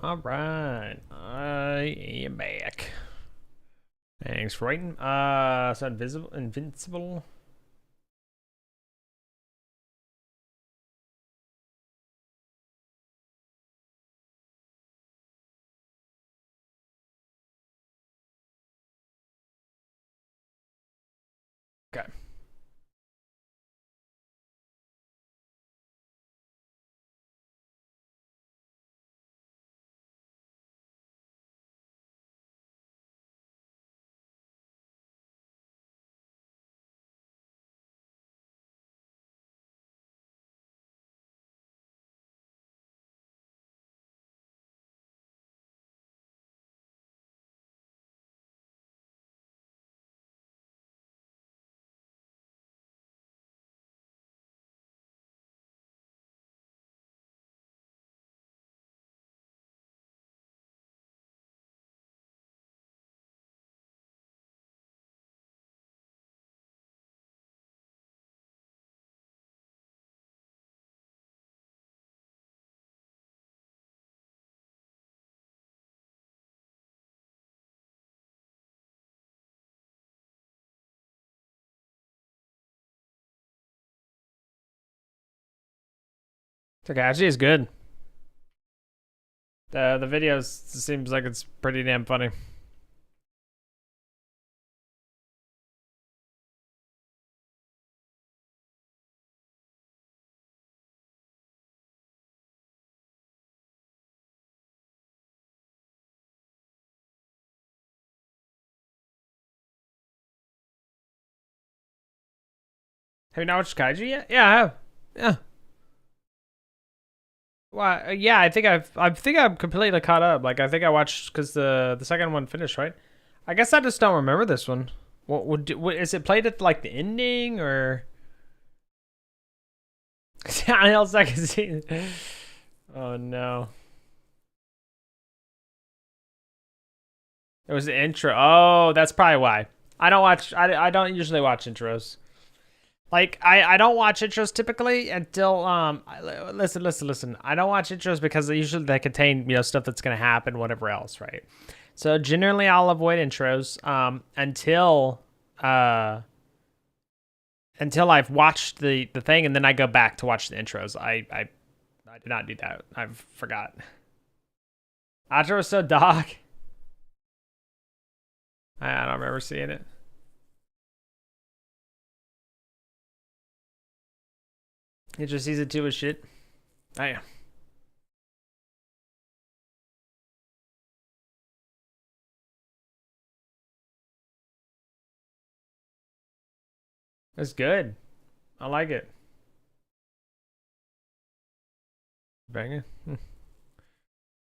All right, I am back. Thanks for waiting. So invincible. Okay. Takashi is good. The videos seems like it's pretty damn funny. Have you not watched Kaiju yet? Yeah, I have. Yeah. Well, yeah, I think I'm completely caught up. Like I think I watched because the second one finished, right? I guess I just don't remember this one. What is it played at like the ending or? Downhill second season. Oh no. It was the intro. Oh, that's probably why. I don't watch. I don't usually watch intros. Like I don't watch intros typically until listen. I don't watch intros because they contain stuff that's gonna happen, whatever else, right? So generally I'll avoid intros until I've watched the thing and then I go back to watch the intros. I did not do that. I forgot. Outro was so dark. I don't remember seeing it. Intro season 2 was shit. Oh yeah. It's good. I like it. Banger.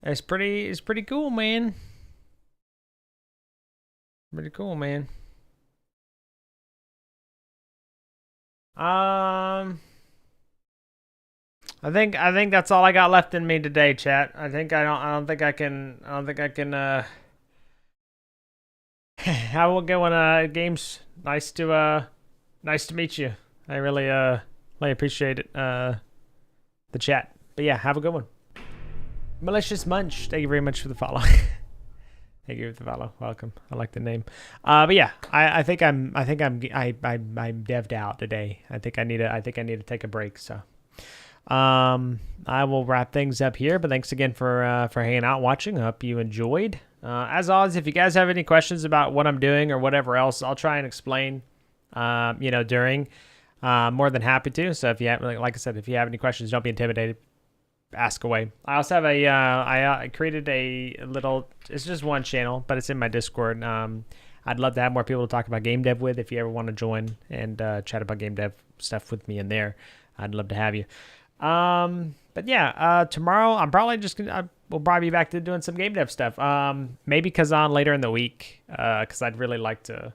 It's pretty cool, man. Pretty cool, man. I think that's all I got left in me today, chat. I don't think I can have a good one, games. Nice to meet you. I really appreciate it, the chat. But yeah, have a good one. Malicious Munch, thank you very much for the follow. Thank you for the follow. Welcome. I like the name. But yeah, I'm dev'd out today. I think I need to take a break. So, I will wrap things up here. But thanks again for hanging out, watching. I hope you enjoyed. As always, if you guys have any questions about what I'm doing or whatever else, I'll try and explain. During. More than happy to. So if you have, like I said, if you have any questions, don't be intimidated. Ask away. I also have I created a little, it's just one channel, but it's in my Discord. I'd love to have more people to talk about game dev with. If you ever want to join and chat about game dev stuff with me in there, I'd love to have you. But yeah, tomorrow I'm probably we'll probably be back to doing some game dev stuff. Maybe Kazan later in the week, because I'd really like to.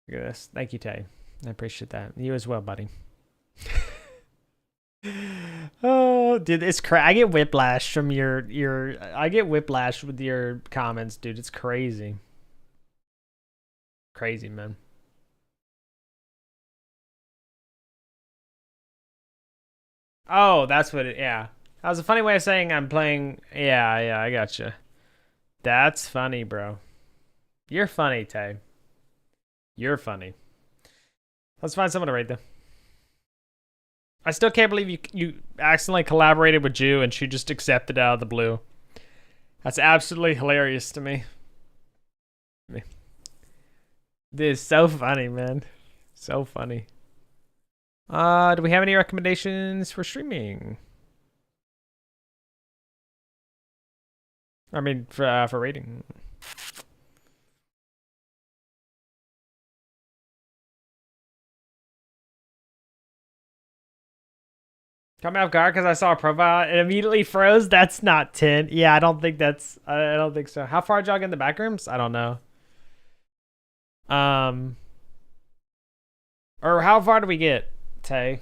Look at this. Thank you, Tay. I appreciate that. You as well, buddy. Oh, dude, it's I get whiplash from I get whiplash with your comments, dude. It's crazy. Crazy, man. Oh, that's what it, yeah. That was a funny way of saying I'm playing. Yeah, yeah, I gotcha. That's funny, bro. You're funny, Tay. You're funny. Let's find someone to raid though. I still can't believe you accidentally collaborated with Jew and she just accepted out of the blue. That's absolutely hilarious to me. This is so funny, man. So funny. Do we have any recommendations for streaming? I mean, for rating. Caught me off guard because I saw a profile and immediately froze. That's not 10. Yeah, I don't think that's. I don't think so. How far did y'all get in the back rooms? I don't know. Or how far do we get, Tay?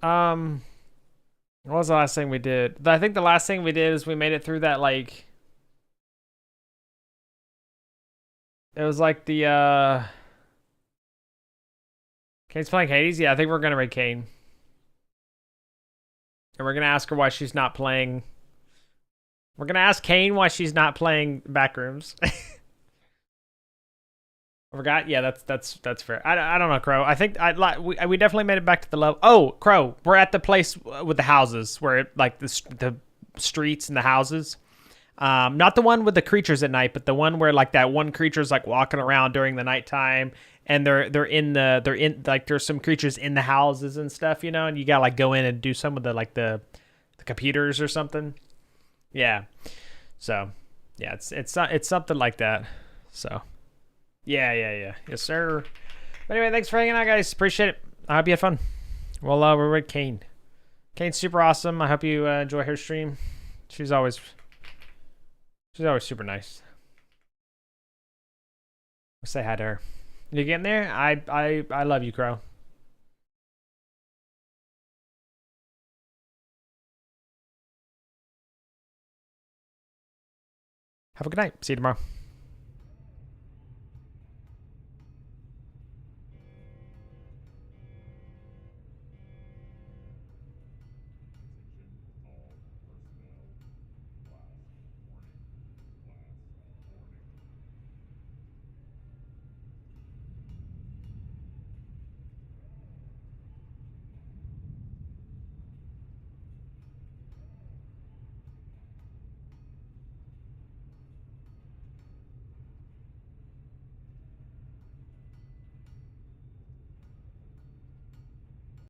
What was the last thing we did? I think the last thing we did is we made it through that, like, it was like the Kane's playing Hades. Yeah, I think we're gonna raid Kane, and we're gonna ask her why she's not playing. We're gonna ask Kane why she's not playing Backrooms. I forgot. Yeah, that's fair. I don't know, Crow. I think we definitely made it back to the level. Oh, Crow, we're at the place with the houses where it, like the streets and the houses. Not the one with the creatures at night, but the one where like that one creature's like walking around during the nighttime, and they're in like there's some creatures in the houses and stuff, you know, and you gotta like go in and do some of the like the computers or something. Yeah. So yeah, it's something like that. So. Yeah. Yes, sir. But anyway, thanks for hanging out, guys. Appreciate it. I hope you had fun. Well, we're with Kane. Kane's super awesome. I hope you enjoy her stream. She's always super nice. Say hi to her. You getting there? I love you, Crow. Have a good night. See you tomorrow.